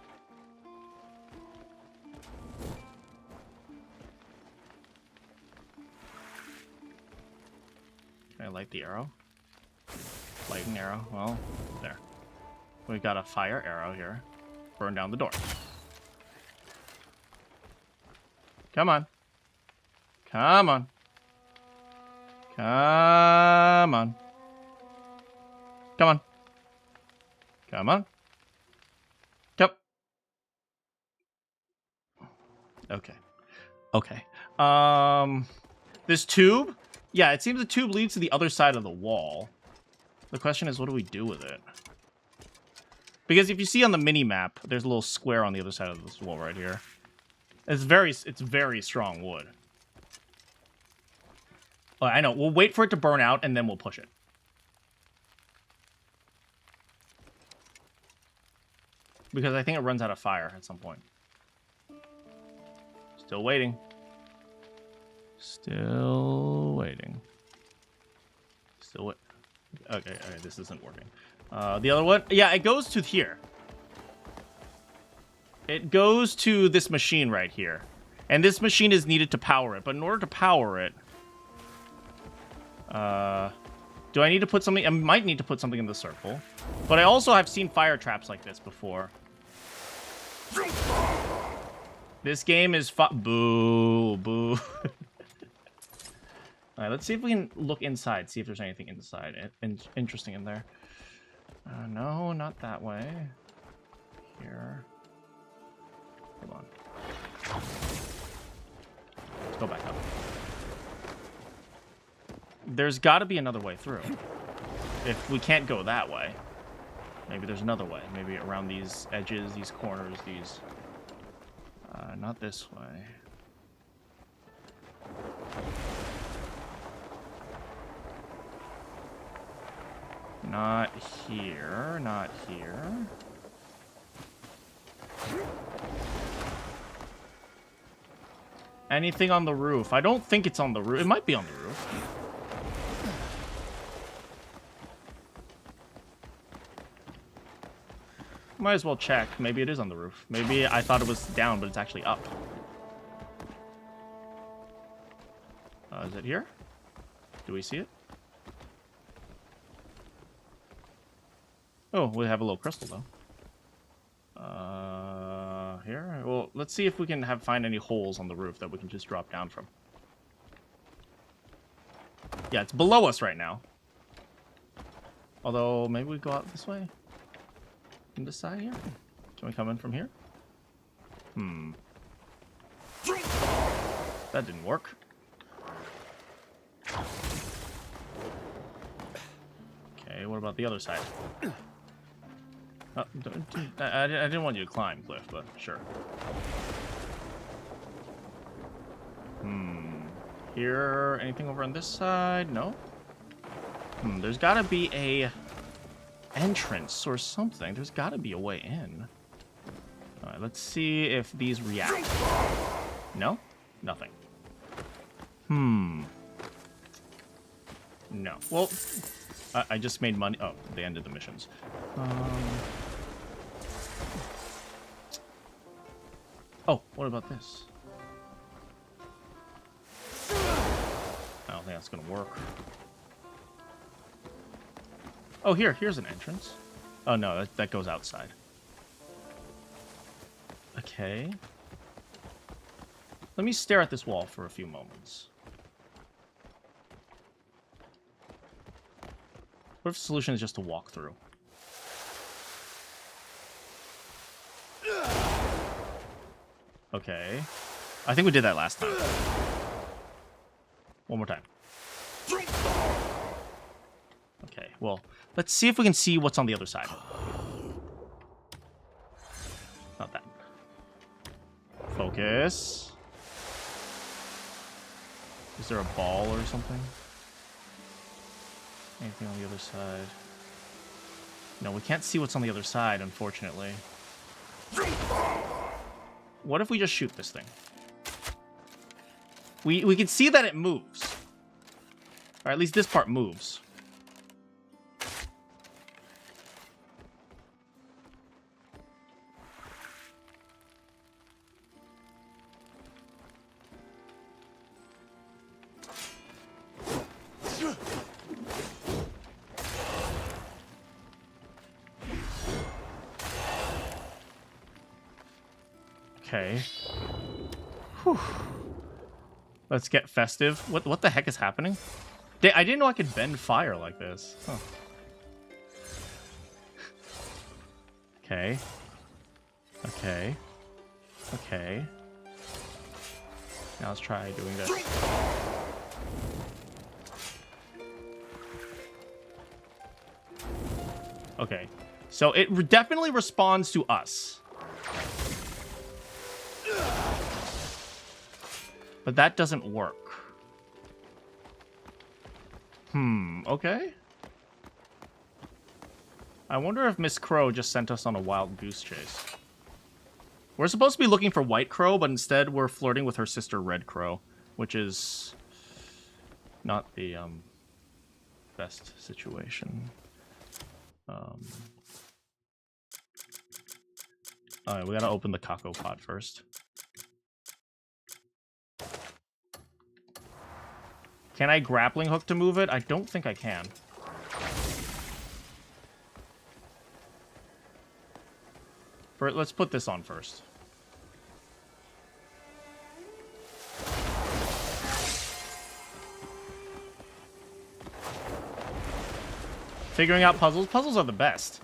Can I light the arrow? Light an arrow. Well, there. We got a fire arrow here. Burn down the door. Come on. Come on. Come on. Come on. Come on. Come. Okay. Okay. This tube? Yeah, it seems the tube leads to the other side of the wall. The question is, what do we do with it? Because if you see on the mini-map, there's a little square on the other side of this wall right here. It's very strong wood. Oh, I know. We'll wait for it to burn out, and then we'll push it. Because I think it runs out of fire at some point. Still waiting. Still waiting. Still wait. Okay, this isn't working. The other one? Yeah, it goes to here. It goes to this machine right here. And this machine is needed to power it. But in order to power it... do I need to put something? I might need to put something in the circle. But I also have seen fire traps like this before. This game is boo, boo. Alright, let's see if we can look inside. See if there's anything inside interesting in there. No, not that way. Here. Hold on. Let's go back up. There's got to be another way through. If we can't go that way, maybe there's another way. Maybe around these edges, these corners, these... not this way. Not here, not here. Anything on the roof? I don't think it's on the roof. It might be on the roof. Might as well check. Maybe it is on the roof. Maybe I thought it was down, but it's actually up. Is it here? Do we see it? Oh, we have a little crystal, though. Here? Well, let's see if we can find any holes on the roof that we can just drop down from. Yeah, it's below us right now. Although, maybe we go out this way? From this side here? Can we come in from here? That didn't work. Okay, what about the other side? I didn't want you to climb, Kliff, but sure. Here, anything over on this side? No? There's gotta be a entrance or something. There's gotta be a way in. Alright, let's see if these react. No? Nothing. No. Well, I just made money. Oh, they ended the missions. Oh, what about this? I don't think that's gonna work. Oh, here's an entrance. Oh no, that goes outside. Okay. Let me stare at this wall for a few moments. What if the solution is just to walk through? Okay. I think we did that last time. One more time. Okay, well, let's see if we can see what's on the other side. Not that. Focus. Is there a ball or something? Anything on the other side? No, we can't see what's on the other side, unfortunately. What if we just shoot this thing? We can see that it moves. Or at least this part moves. Okay. Whew. Let's get festive. What the heck is happening? I didn't know I could bend fire like this. Huh. Okay. Okay. Okay. Now let's try doing this. Okay. So it definitely responds to us. But that doesn't work. Okay. I wonder if Miss Crow just sent us on a wild goose chase. We're supposed to be looking for White Crow, but instead we're flirting with her sister Red Crow, which is not the best situation. Alright, we gotta open the Kako pot first. Can I grappling hook to move it? I don't think I can. Let's put this on first. Figuring out puzzles. Puzzles are the best.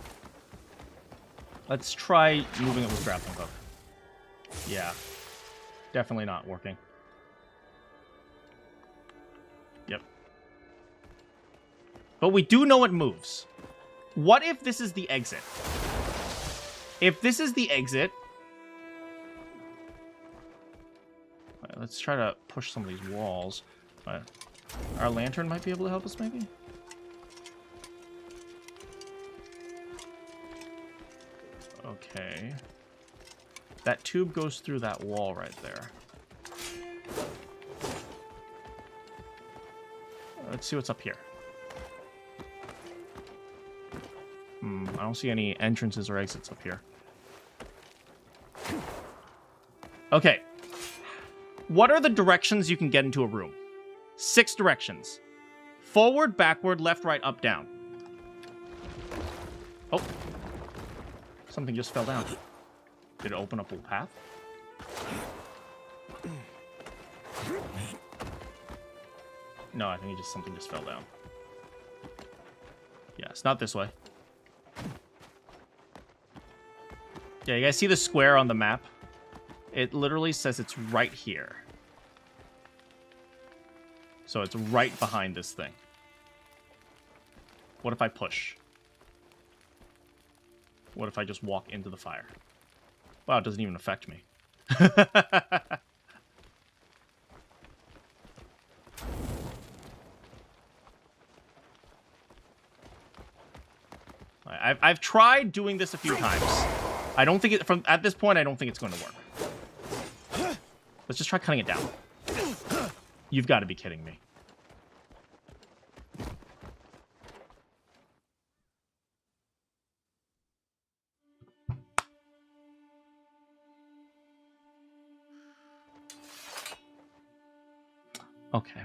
Let's try moving it with grappling hook. Yeah. Definitely not working. Yep. But we do know it moves. What if this is the exit? If this is the exit... Right, let's try to push some of these walls. Our lantern might be able to help us, maybe? Okay. That tube goes through that wall right there. Let's see what's up here. I don't see any entrances or exits up here. Okay. What are the directions you can get into a room? 6 directions. Forward, backward, left, right, up, down. Oh. Something just fell down. Did it open up a path? No, I think something just fell down. Yeah, it's not this way. Yeah, you guys see the square on the map? It literally says it's right here. So it's right behind this thing. What if I push? What if I just walk into the fire? Wow, it doesn't even affect me. I've tried doing this a few times. I don't think at this point I don't think it's going to work. Let's just try cutting it down. You've got to be kidding me. Okay.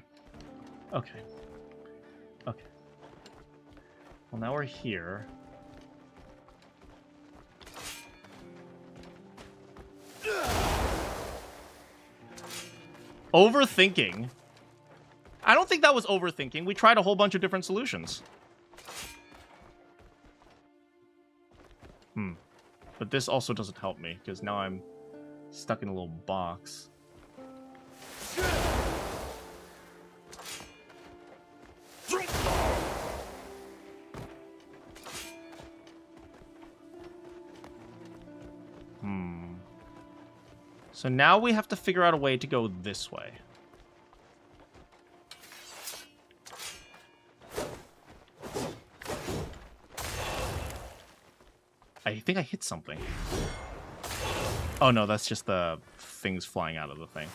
Okay. Okay. Well, now we're here. Overthinking? I don't think that was overthinking. We tried a whole bunch of different solutions. But this also doesn't help me, because now I'm stuck in a little box. So now we have to figure out a way to go this way. I think I hit something. Oh no, that's just the things flying out of the thing.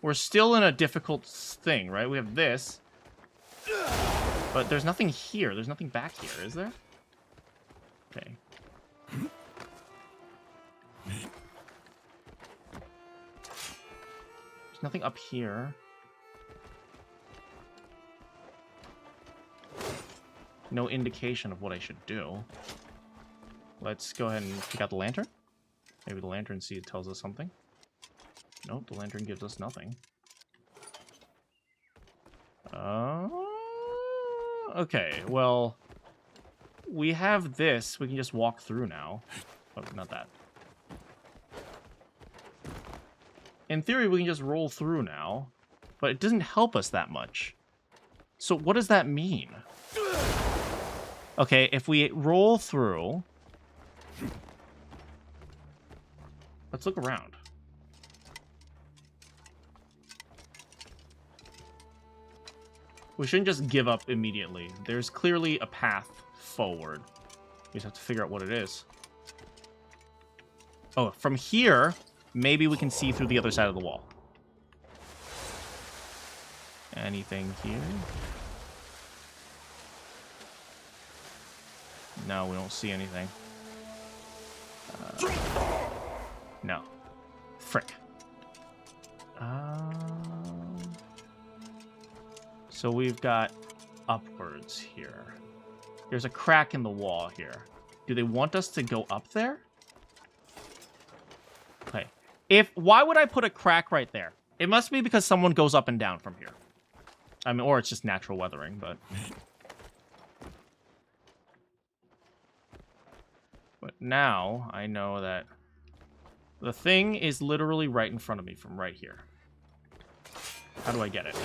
We're still in a difficult thing, right? We have this. But there's nothing here. There's nothing back here, is there? Okay. There's nothing up here. No indication of what I should do. Let's go ahead and pick out the lantern. Maybe the lantern tells us something. Nope, the lantern gives us nothing. Okay, well, we have this. We can just walk through now. Oh, not that. In theory, we can just roll through now, but it doesn't help us that much. So what does that mean? Okay, if we roll through... Let's look around. We shouldn't just give up immediately. There's clearly a path forward. We just have to figure out what it is. Oh, from here, maybe we can see through the other side of the wall. Anything here? No, we don't see anything. No. Frick. So we've got upwards here. There's a crack in the wall here. Do they want us to go up there? Okay. Why would I put a crack right there? It must be because someone goes up and down from here. I mean, or it's just natural weathering, but... But now, I know that the thing is literally right in front of me from right here. How do I get it?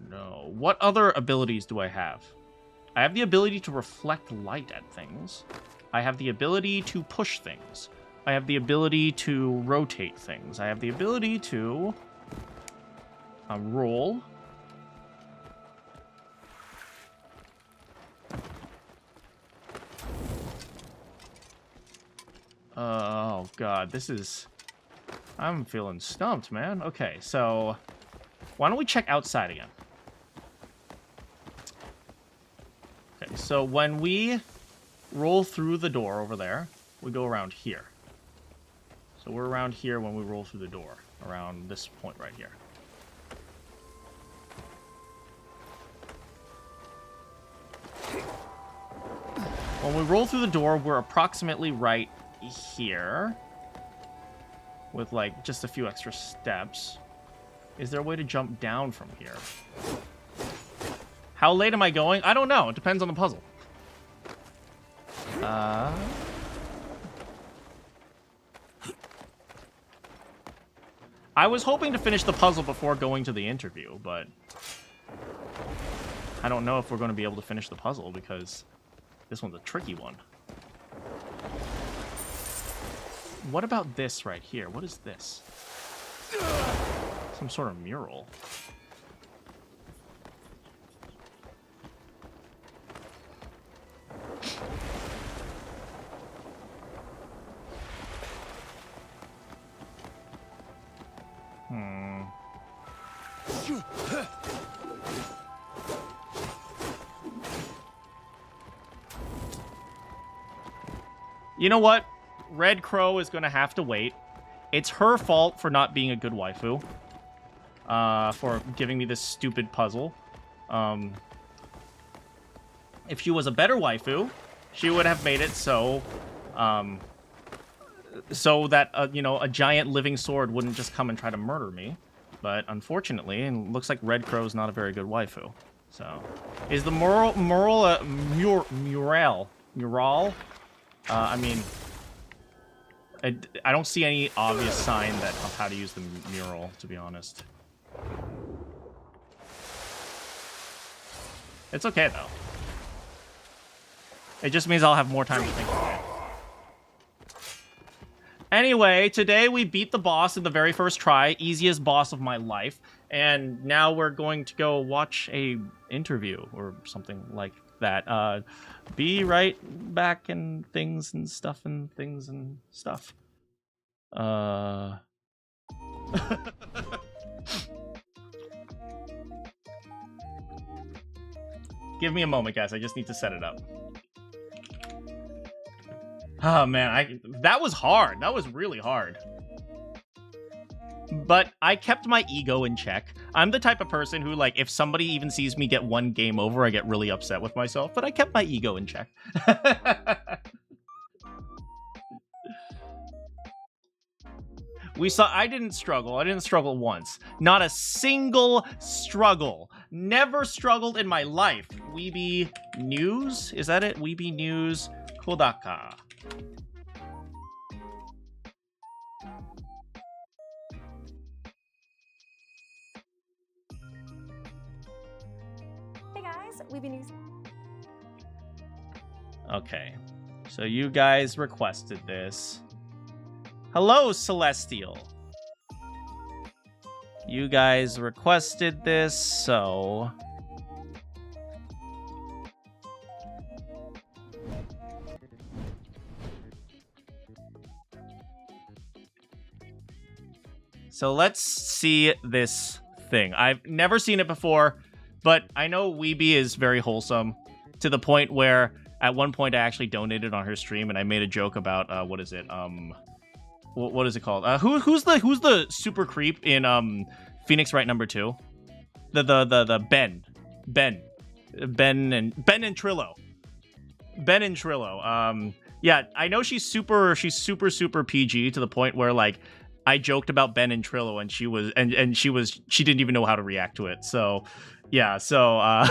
No. What other abilities do I have? I have the ability to reflect light at things. I have the ability to push things. I have the ability to rotate things. I have the ability to roll. Oh, God. This is... I'm feeling stumped, man. Okay, so... Why don't we check outside again? Okay, so when we roll through the door over there, we go around here. So we're around here when we roll through the door, around this point right here. When we roll through the door, we're approximately right here, with like just a few extra steps. Is there a way to jump down from here? How late am I going? I don't know. It depends on the puzzle. I was hoping to finish the puzzle before going to the interview, but I don't know if we're going to be able to finish the puzzle because this one's a tricky one. What about this right here? What is this? Some sort of mural. You know what? Red Crow is going to have to wait. It's her fault for not being a good waifu. For giving me this stupid puzzle. If she was a better waifu, she would have made it so... so that, you know, a giant living sword wouldn't just come and try to murder me. But unfortunately, it looks like Red Crow's not a very good waifu. So, is the mural? I mean, I don't see any obvious sign of how to use the mural, to be honest. It's okay, though. It just means I'll have more time to think about it. Anyway, today we beat the boss in the very first try. Easiest boss of my life. And now we're going to go watch a interview or something like that. Be right back and things and stuff and things and stuff. Give me a moment, guys. I just need to set it up. Oh, man. That was hard. That was really hard. But I kept my ego in check. I'm the type of person who, like, if somebody even sees me get one game over, I get really upset with myself. But I kept my ego in check. I didn't struggle. I didn't struggle once. Not a single struggle. Never struggled in my life. Weeby News? Is that it? Weeby News Kodaka.
guys, we've been using...
Okay, so you guys requested this. Hello, Celestial. You guys requested this, so... So let's see this thing. I've never seen it before, but I know Weeby is very wholesome to the point where at one point I actually donated on her stream and I made a joke about what is it? What is it called? Who's the super creep in Phoenix Wright #2? The Ben and Trillo. Ben and Trillo. Yeah, I know she's super PG to the point where like I joked about Ben and Trillo and she didn't even know how to react to it. So yeah, so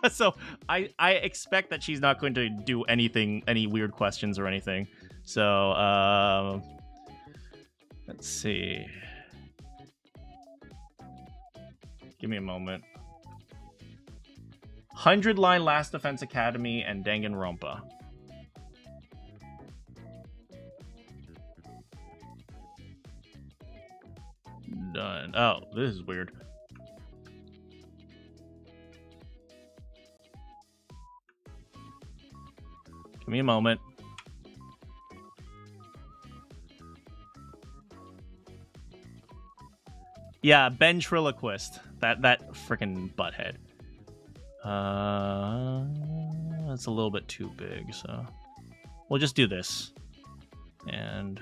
so I expect that she's not going to do any weird questions or anything. So let's see. Give me a moment. 100-line Last Defense Academy and Danganronpa. Done. Oh, this is weird. Give me a moment. Yeah, ventriloquist. That freaking butthead. That's a little bit too big, so we'll just do this. And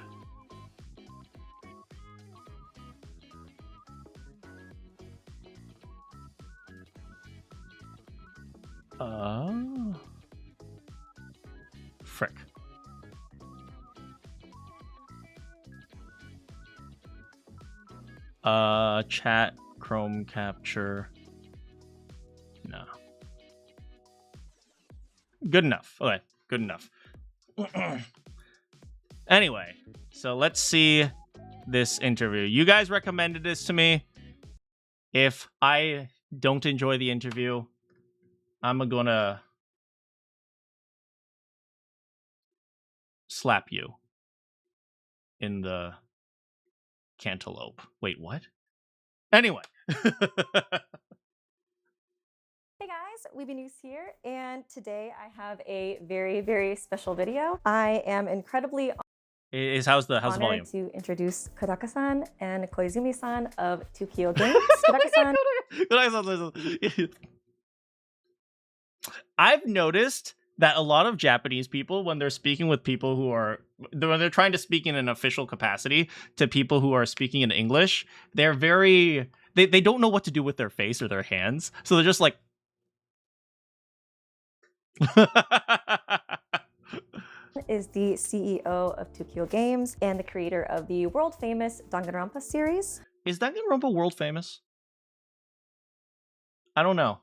frick. Chat, Chrome capture. No. Good enough. Okay, good enough. Anyway, so let's see this interview. You guys recommended this to me. If I don't enjoy the interview, I'm gonna slap you in the cantaloupe. Wait, what? Anyway.
Hey guys, Weeby News here, and today I have a very, very special video. I am incredibly
How's the volume?
To introduce Kodaka-san and Koizumi-san of 2Kyo Games. Kodaka-san.
I've noticed that a lot of Japanese people, when they're speaking with people who are, when they're trying to speak in an official capacity to people who are speaking in English, they're very, they don't know what to do with their face or their hands. So they're just like,
is the CEO of 2Kyo Games and the creator of the world famous Danganronpa series.
Is Danganronpa world famous? I don't know.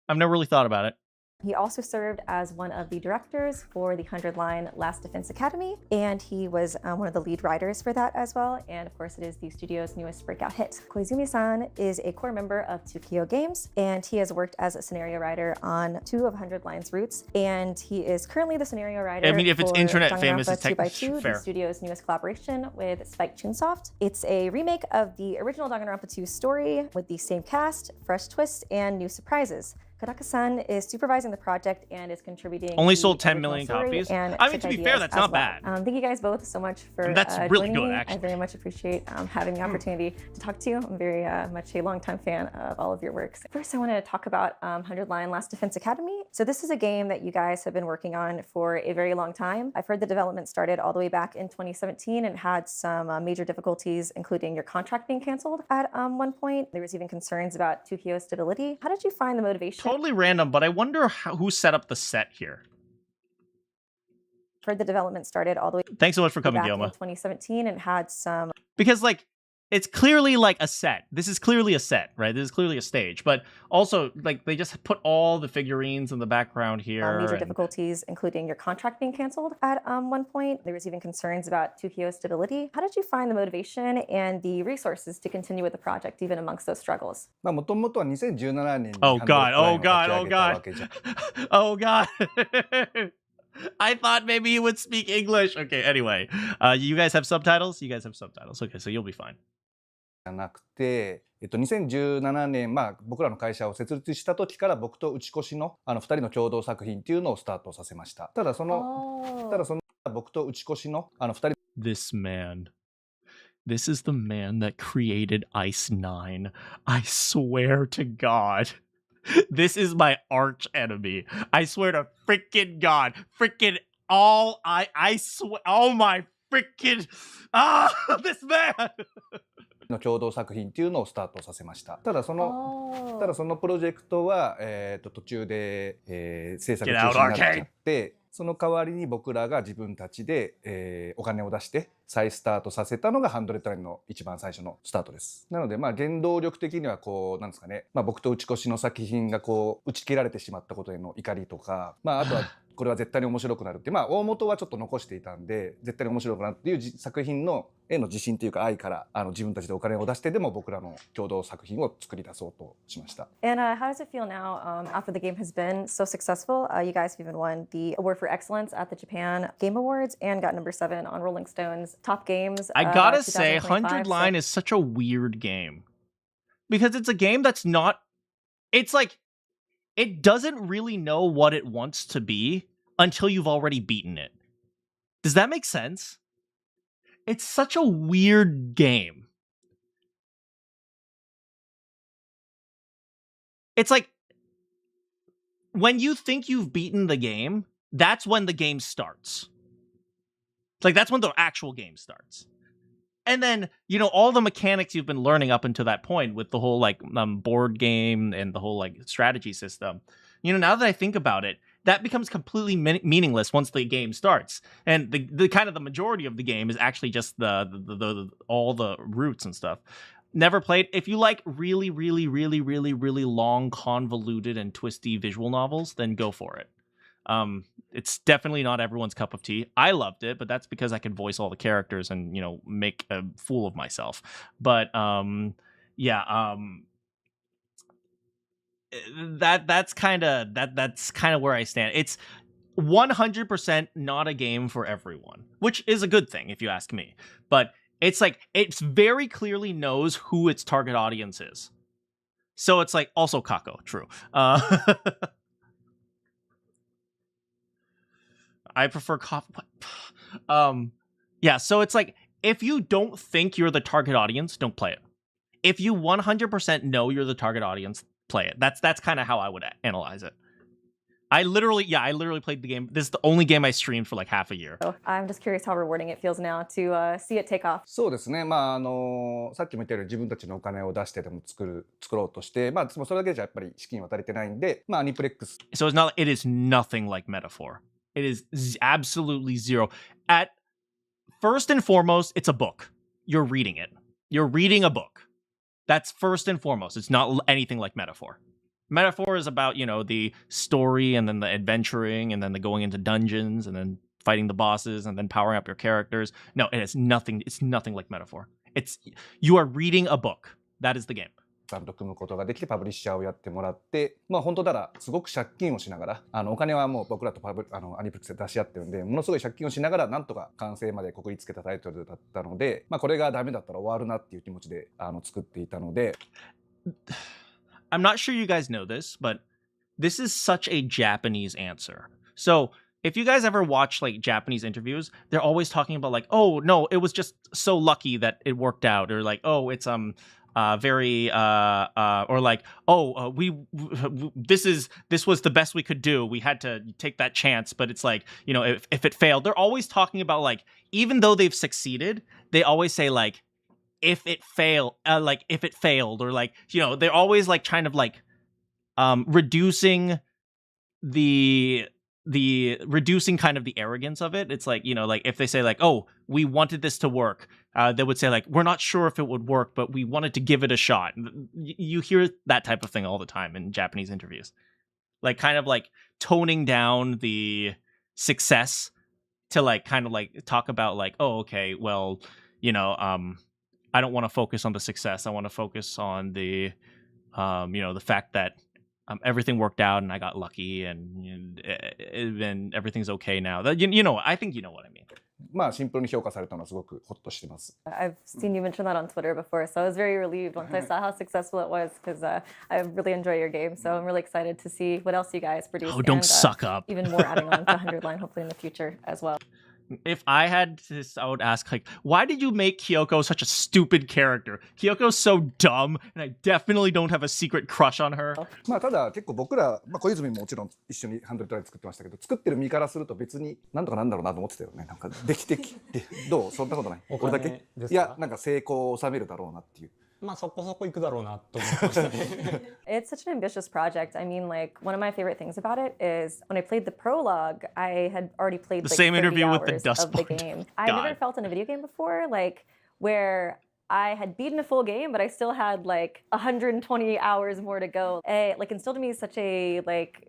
I've never really thought about it.
He also served as one of the directors for the 100-line Last Defense Academy, and he was one of the lead writers for that as well. And of course, it is the studio's newest breakout hit. Koizumi-san is a core member of 2Kyo Games, and he has worked as a scenario writer on 2 of 100 Line's Roots, and he is currently the scenario writer.
I mean, if it's internet famous, it's
2x2,
fair.
The studio's newest collaboration with Spike Chunsoft. It's a remake of the original Danganronpa 2 story with the same cast, fresh twists, and new surprises. Kodaka-san is supervising the project and is contributing.
Only sold 10 million copies. I mean, to be fair, that's not bad.
Thank you guys both so much for
that's really good,
me.
actually.
I very much appreciate having the opportunity to talk to you. I'm very much a longtime fan of all of your works. First, I want to talk about 100-line Last Defense Academy. So this is a game that you guys have been working on for a very long time. I've heard the development started all the way back in 2017 and had some major difficulties, including your contract being canceled at one point. There was even concerns about 2Kyo's stability. How did you find the motivation?
Totally random, but I wonder who set up the set here.
Heard the development started all the way.
Thanks so much for coming,
back
Guilma.
in 2017 and had some.
Because like it's clearly like a set. This is clearly a set, right? This is clearly a stage. But also, like, they just put all the figurines in the background here.
Major difficulties, including your contract being canceled at one point. There was even concerns about 2PO stability. How did you find the motivation and the resources to continue with the project, even amongst those struggles?
まあ元々は2017年に
Oh God, oh
ハンドル
God,
を
oh
立ち上げたわけじゃん。
God. Oh God. I thought maybe you would speak English. Okay, anyway. You guys have subtitles? You guys have subtitles. Okay, so you'll be fine.
じゃなくて、2017年、まあ、僕らの会社を設立した時から僕と打ち越しの2人の共同作品っていうのをスタートさせました。ただその僕と打ち越しの2人
This man. This is the man that created Ice 9. I swear to God. This is my arch enemy. I swear to freaking God. Freaking all I swear. Oh my freaking this man.
の共同作品っていうのをスタートさせました。ただそのプロジェクトは途中で制作中止になっちゃって、その代わりに僕らが自分たちでお金を出して再スタートさせたのがハンドレッドラインの一番最初のスタートです。なのでまあ原動力的にはこうなんですかね、まあ僕と打ち越しの作品がこう打ち切られてしまったことへの怒りとか、まああとはこれは絶対に面白くなるって、まあ大元はちょっと残していたんで絶対に面白くなるっていう作品のへの自信というか愛から自分たちでお金を出してでも僕らの共同作品を作り出そうとしました。
And how does it feel now after the game has been so successful? You guys have even won the award for excellence at the Japan Game Awards and got number 7 on Rolling Stone's top games.
I gotta say, 100 Line is such a weird game because it's a game that's not. It's like it doesn't really know what it wants to be until you've already beaten it. Does that make sense? It's such a weird game. It's like when you think you've beaten the game, that's when the game starts. It's like that's when the actual game starts. And then, you know, all the mechanics you've been learning up until that point with the whole like board game and the whole like strategy system. You know, now that I think about it, that becomes completely meaningless once the game starts. And the kind of the majority of the game is actually just the all the routes and stuff. Never played. If you like really, really, really, really, really long, convoluted and twisty visual novels, then go for it. It's definitely not everyone's cup of tea. I loved it, but that's because I could voice all the characters and, you know, make a fool of myself. But that's kind of where I stand. It's 100% not a game for everyone, which is a good thing if you ask me. But it's like it's very clearly knows who its target audience is. So it's like also Kako, true. I prefer coffee. Yeah, so it's like if you don't think you're the target audience, don't play it. If you 100% know you're the target audience, play it. That's kind of how I would analyze it. I literally played the game. This is the only game I streamed for like half a year.
I'm just curious how rewarding it feels now to see it take off.
そうですね。まあさっきも言ったように自分たちのお金を出してでも作ろうとして、まあそれだけじゃやっぱり資金は足りてないんで、まあアニプレックス。
So it is nothing like Metaphor. It is absolutely zero. At first and foremost, it's a book. You're reading it. You're reading a book. That's first and foremost. It's not anything like Metaphor. Metaphor is about, you know, the story and then the adventuring and then the going into dungeons and then fighting the bosses and then powering up your characters. No, it is nothing. It's nothing like Metaphor. You are reading a book. That is the game.
ちゃんと組むことができてパブリッシャーをやってもらって、まあ本当ならすごく借金をしながらお金はもう僕らとアニプレックスで出し合ってるんでものすごい借金をしながらなんとか完成までここにつけたタイトルだったので、まあこれがダメだったら終わるなっていう気持ちで作っていたので。
I'm not sure you guys know this, but this is such a Japanese answer. So if you guys ever watch like Japanese interviews, they're always talking about like, oh no, it was just so lucky that it worked out, or like, oh, it's very or like, oh, this was the best we could do. We had to take that chance, but it's like, you know, if it failed, they're always talking about like, even though they've succeeded, they always say like, if it failed, or like, you know, they're always like kind of like reducing the the reducing kind of the arrogance of it. It's like, you know, like if they say like, oh, we wanted this to work, they would say like, we're not sure if it would work, but we wanted to give it a shot. You hear that type of thing all the time in Japanese interviews, like kind of like toning down the success to like kind of like talk about like, oh, okay, well, you know, I don't want to focus on the success. I want to focus on the, you know, the fact that everything worked out and I got lucky and everything's okay now. That you know, I think you know what I mean.
まあシンプルに評価されたのはすごくホッとしてます。
I've seen you mention that on Twitter before, so I was very relieved once I saw how successful it was because I really enjoy your game. So I'm really excited to see what else you guys produce.
Oh, don't
and,
suck up.
Even more adding on to 100 line, hopefully in the future as well.
If I had this, I would ask, like, why did you make Kyoko such a stupid character? Kyoko's so dumb, and I definitely don't have a secret crush on her.
まあただ結構僕ら、まあ小泉ももちろん一緒に100トライ作ってましたけど、作ってる身からすると別になんとかなんだろうなと思ってたよね。なんかできてきてどうそんなことない。これだけいやなんか成功を収めるだろうなっていう。
まあそこそこ行くだろうなと思ってましたね。
It's such an ambitious project. I mean, like, one of my favorite things about it is when I played the prologue, I had already played
the
like
same
30
interview with the
hours
Dust
of the
Bowl.
game. I never felt in a video game before, like, where I had beaten a full game, but I still had like 120 hours more to go. It like instilled in me such a like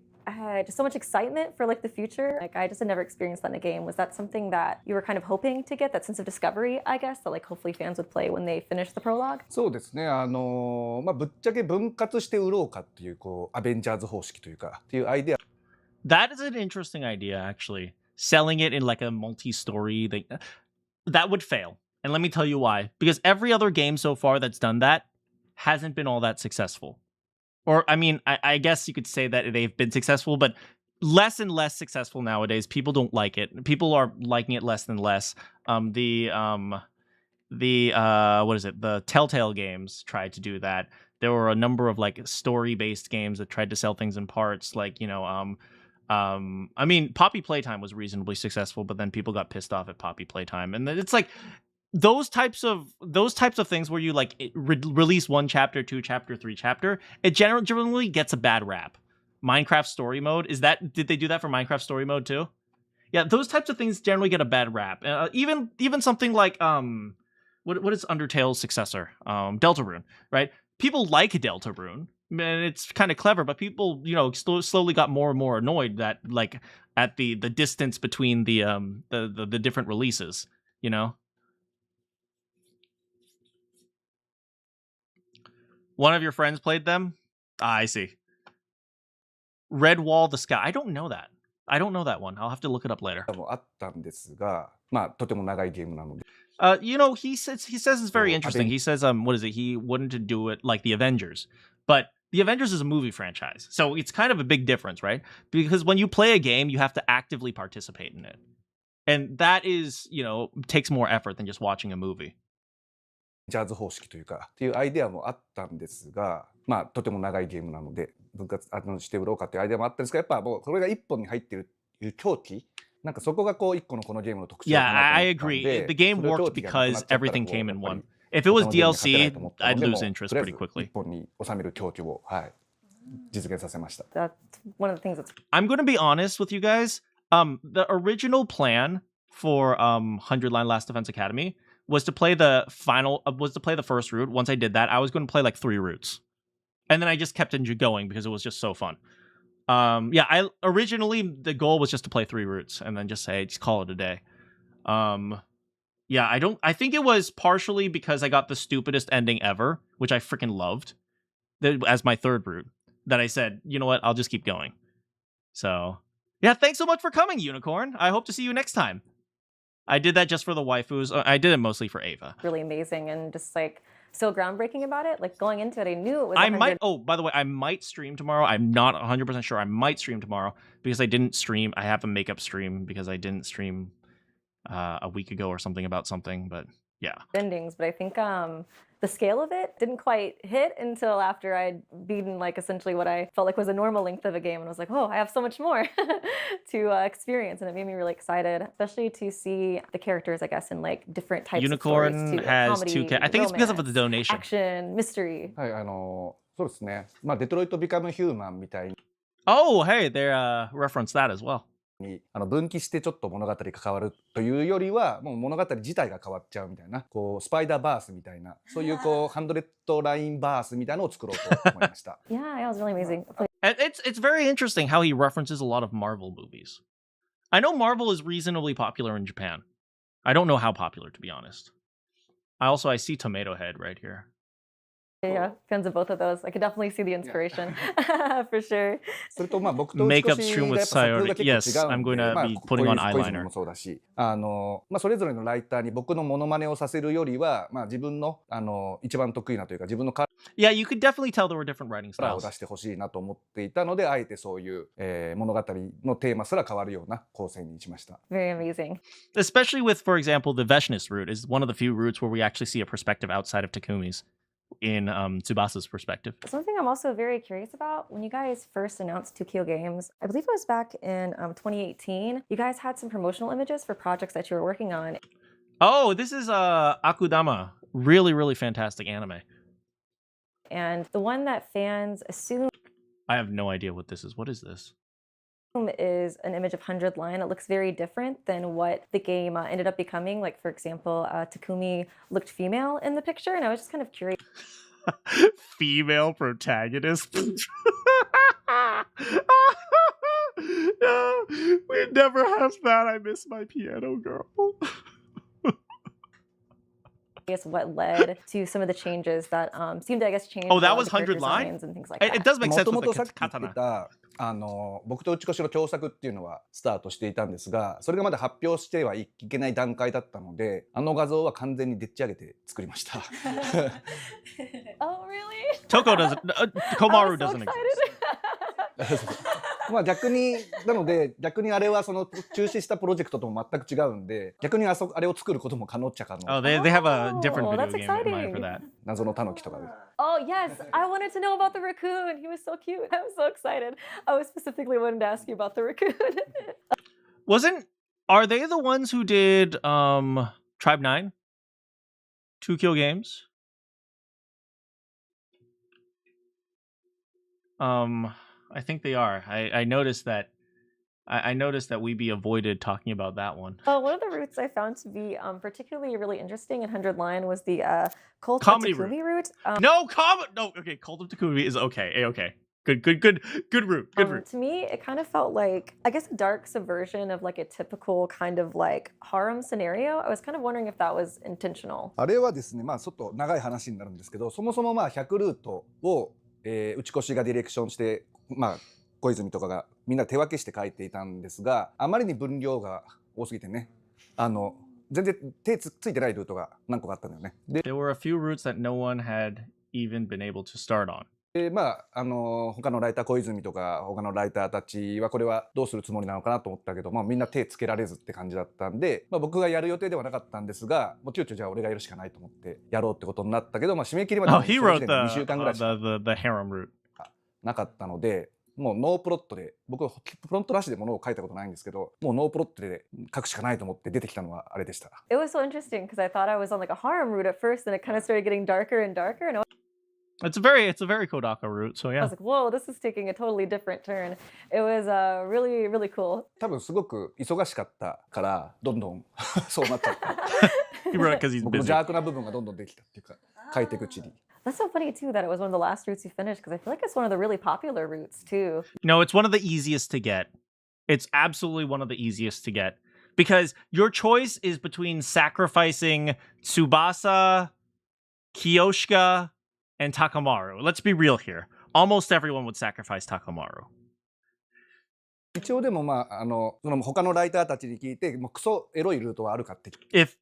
just so much excitement for like the future. Like I just had never experienced that in a game. Was that something that you were kind of hoping to get, that sense of discovery, I guess, that like hopefully fans would play when they finish the prologue?
そうですね。まあぶっちゃけ分割して売ろうかっていうこうアベンジャーズ方式というかっていうアイデア。
That is an interesting idea, actually. Selling it in like a multi-story thing. That would fail. And let me tell you why. Because every other game so far that's done that hasn't been all that successful. Or, I mean, I guess you could say that they've been successful, but less and less successful nowadays. People don't like it. People are liking it less and less. What is it? The Telltale games tried to do that. There were a number of like story-based games that tried to sell things in parts, like, you know, I mean, Poppy Playtime was reasonably successful, but then people got pissed off at Poppy Playtime, and it's like those types of things where you like release 1 chapter, 2 chapter, 3 chapter, it generally gets a bad rap. Minecraft Story Mode, did they do that for Minecraft Story Mode too? Yeah, those types of things generally get a bad rap. Even something like what is Undertale's successor? Deltarune, right? People like Deltarune, and it's kind of clever, but people, you know, slowly got more and more annoyed that like at the distance between the different releases, you know. One of your friends played them? Ah, I see. Red Wall the Sky. I don't know that. I don't know that one. I'll have to look it up later.
あったんですが、まあとても長いゲームなので。
You know, he says it's very interesting. He says, what is it? He wouldn't do it like the Avengers, but the Avengers is a movie franchise, so it's kind of a big difference, right? Because when you play a game, you have to actively participate in it, and that is, you know, takes more effort than just watching a movie.
ジャズ方式というかっていうアイデアもあったんですが、まあとても長いゲームなので分割して売ろうかっていうアイデアもあったんですが、やっぱもうこれが一本に入ってるいう狂気、なんかそこがこう一個のこのゲームの特徴かなと思ったんで。
Yeah, I agree. The game worked because everything came in one. If it was DLC, I'd lose interest pretty quickly.
一本に収める狂気を実現させました。
That's one of the things that's.
I'm going to be honest with you guys. The original plan for 100 Line Last Defense Academy was to play the first route. Once I did that, I was going to play like 3 routes. And then I just kept going because it was just so fun. Yeah, originally the goal was just to play 3 routes and then just call it a day. Yeah, I think it was partially because I got the stupidest ending ever, which I freaking loved, as my 3rd route, that I said, you know what, I'll just keep going. So, yeah, thanks so much for coming, Unicorn. I hope to see you next time. I did that just for the waifus. I did it mostly for Ava.
Really amazing and just like so groundbreaking about it. Like going into it, I knew it was.
Oh, by the way, I might stream tomorrow. I'm not 100% sure. I might stream tomorrow because I didn't stream. I have a makeup stream because I didn't stream a week ago or something about something. But yeah.
Endings, but I think the scale of it didn't quite hit until after I'd beaten like essentially what I felt like was a normal length of a game, and I was like, oh, I have so much more to experience, and it made me really excited, especially to see the characters, I guess, in like different types
Unicorn
of stories too.
has
Comedy,
2 I think it's because of the donation.
Action, mystery.
はい、そうですね。まあデトロイトビカムヒューマンみたいに。
Oh, hey, they referenced that as well.
に分岐してちょっと物語関わるというよりはもう物語自体が変わっちゃうみたいなこうスパイダーバースみたいなそういうこう100ラインバースみたいなのを作ろうと思いました。
Yeah, it was really amazing.
And it's very interesting how he references a lot of Marvel movies. I know Marvel is reasonably popular in Japan. I don't know how popular, to be honest. I see Tomato Head right here.
Yeah, fans of both of those. I could definitely see the inspiration for sure.
それとまあ僕と
Makeup
打ち越し
stream
が
with
やっぱ作風が
Sayori.
結
Yes,
構違うん
I'm going
で、
to
まあ
be
こう
putting
いう
on
小泉
eyeliner.
もそうだし、まあそれぞれのライターに僕のモノマネをさせるよりは、まあ自分の一番得意なというか自分のカ
Yeah, you could definitely tell there were different writing
ラーを
styles.
出してほしいなと思っていたので、あえてそういう、物語のテーマすら変わるような構成にしました。
Very amazing.
Especially with, for example, the Veshnist route is one of the few routes where we actually see a perspective outside of Takumi's in Tsubasa's perspective.
Something I'm also very curious about, when you guys first announced 2Kyo Games, I believe it was back in 2018, you guys had some promotional images for projects that you were working on.
Oh, this is Akudama. Really, really fantastic anime.
And the one that fans assume
I have no idea what this is. What is this?
is an image of 100 line. It looks very different than what the game ended up becoming. Like, for example, Takumi looked female in the picture, and I was just kind of curious.
Female protagonist? No, we never have that. I miss my piano girl.
What led to some of the changes that seemed to, I guess, change.
Oh, that
a lot
was
of the character
100 line?
designs and things like that.
It does make sense
もと
with
もと
the
さっき言って
katana.
た僕と打ち越しの共作っていうのはスタートしていたんですが、それがまだ発表してはいけない段階だったので、画像は完全にでっち上げて作りました。
Oh, really?
Toko doesn't. Komaru doesn't exist.
まあ逆になので逆にあれはその中止したプロジェクトとも全く違うんで、逆にあれを作ることも可能っちゃ可能。
Oh, they have a different
Oh,
video
that's
game in mind
exciting.
for that.
謎のタヌキとかで。
Oh, yes. I wanted to know about the raccoon. He was so cute. I was so excited. I was specifically wanting to ask you about the raccoon.
Are they the ones who did Tribe 9? 2Kyo Games? I think they are. I noticed that. I noticed that we avoided talking about that one.
One of the routes I found to be particularly really interesting in 100 line was the Cult of
Comedy
Takumi route.
No, okay, Cult of Takumi is okay. Okay. Good route. Good route.
To me, it kind of felt like, I guess, a dark subversion of like a typical kind of like harem scenario. I was kind of wondering if that was intentional.
あれはですね、まあちょっと長い話になるんですけど、そもそもまあ100ルートを、打ち越しがディレクションして、まあ小泉とかがみんな手分けして書いていたんですが、あまりに分量が多すぎてね、全然手ついてないルートが何個かあったんだよね。で、
There were a few routes that no one had even been able to start on.
まあ他のライター小泉とか他のライターたちはこれはどうするつもりなのかなと思ったけど、まあみんな手つけられずって感じだったんで、まあ僕がやる予定ではなかったんですが、もうちょじゃあ俺がやるしかないと思ってやろうってことになったけど、まあ締め切りまで
Oh, he wrote
2週間ぐらい
the
しか
harem route.
なかったので、もうノープロットで、僕はプロントなしでものを書いたことないんですけど、もうノープロットで書くしかないと思って出てきたのはあれでした。
It was so interesting because I thought I was on like a harem route at first, and it kind of started getting darker and darker, and
It's a very Kodaka route, so
I
yeah.
was like, whoa, this is taking a totally different turn. It was really, really cool.
多分すごく忙しかったからどんどんそうなっちゃった。
He wrote it because he's
僕の
busy.
邪悪な部分がどんどんできたっていうか、書いていくうちに。
That's so funny too that it was one of the last routes you finished because I feel like it's one of the really popular routes too.
No, it's one of the easiest to get. It's absolutely one of the easiest to get. Because your choice is between sacrificing Tsubasa, Kiyoshika, and Takamaru. Let's be real here. Almost everyone would sacrifice Takamaru.
一応でもまあその他のライターたちに聞いて、もうクソエロいルートはあるかって
If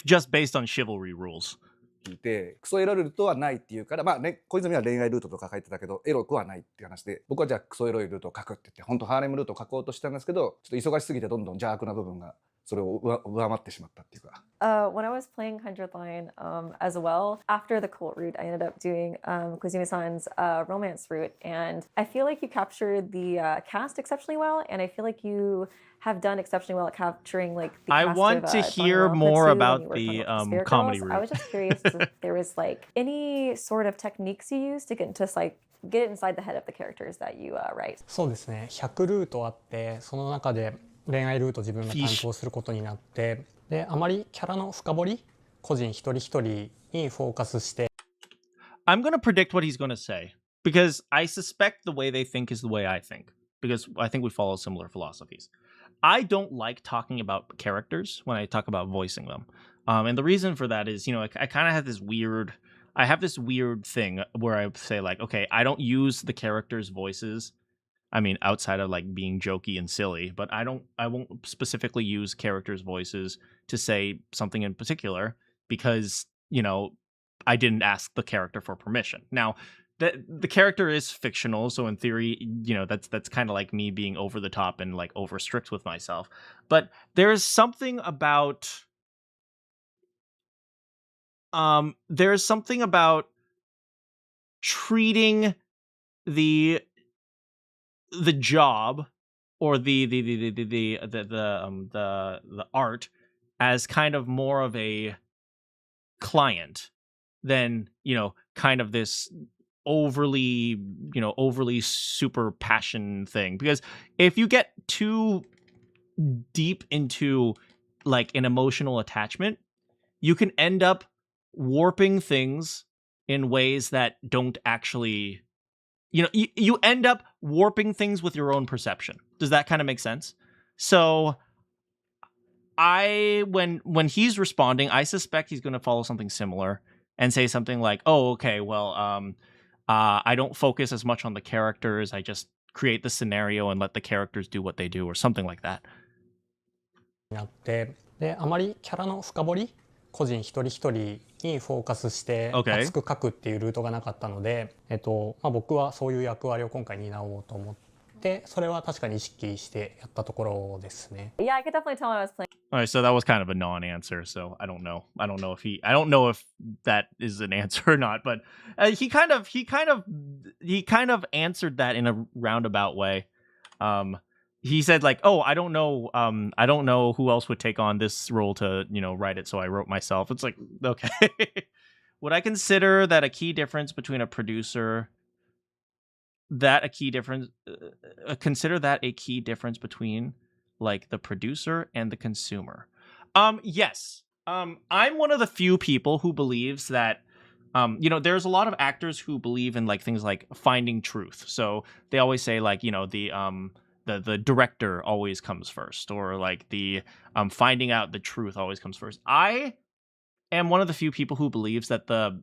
just based on chivalry rules.
聞いて、クソエロいルートはないっていうから、まあね、小泉は恋愛ルートとか書いてたけど、エロくはないって話で、僕はじゃあクソエロいルートを書くって言って、本当ハーレムルートを書こうとしたんですけど、ちょっと忙しすぎてどんどん邪悪な部分がそれを上回ってしまったっていうか。
When I was playing 100 line as well, after the cult route, I ended up doing Koizumi-san's romance route, and I feel like you captured the cast exceptionally well, and I feel like you have done exceptionally well at capturing like the
I
cast
want
of,
to hear
Donna
more
Tetsu
about
when you
the
worked on Spirit
comedy
Girls.
route.
I was just curious if there was like any sort of techniques you use to get inside the head of the characters that you write.
そうですね。100ルートあって、その中で恋愛ルート自分が担当することになって、であまりキャラの深掘り、個人一人一人にフォーカスして。
I'm gonna predict what he's gonna say because I suspect the way they think is the way I think because I think we follow similar philosophies. I don't like talking about characters when I talk about voicing them. And the reason for that is, you know, I kind of have this weird thing where I say like, okay, I don't use the characters' voices. I mean, outside of like being jokey and silly, but I won't specifically use characters' voices to say something in particular because, you know, I didn't ask the character for permission. Now, the character is fictional, so in theory, you know, that's kind of like me being over the top and like over strict with myself. But there's something about treating the job or the art as kind of more of a client than, you know, kind of this overly super passion thing. Because if you get too deep into like an emotional attachment, you can end up warping things in ways that don't actually, you know, you end up warping things with your own perception. Does that kind of make sense? So when he's responding, I suspect he's going to follow something similar and say something like, oh, okay, well, I don't focus as much on the characters. I just create the scenario and let the characters do what they do or something like that.
であまりキャラの深掘り、個人一人一人にフォーカスして熱く書くっていうルートがなかったので、僕はそういう役割を今回担おうと思って、それは確かに意識してやったところですね。
Yeah, I could definitely tell when I was playing.
All right, so that was kind of a non-answer. So I don't know if that is an answer or not. But he kind of answered that in a roundabout way. He said like, oh, I don't know who else would take on this role to, you know, write it, so I wrote myself. It's like, okay. Would I consider that a key difference between a producer consider that a key difference between like the producer and the consumer? Yes. I'm one of the few people who believes that you know, there's a lot of actors who believe in like things like finding truth. So they always say like, you know, the director always comes first, or like the finding out the truth always comes first. I am one of the few people who believes that the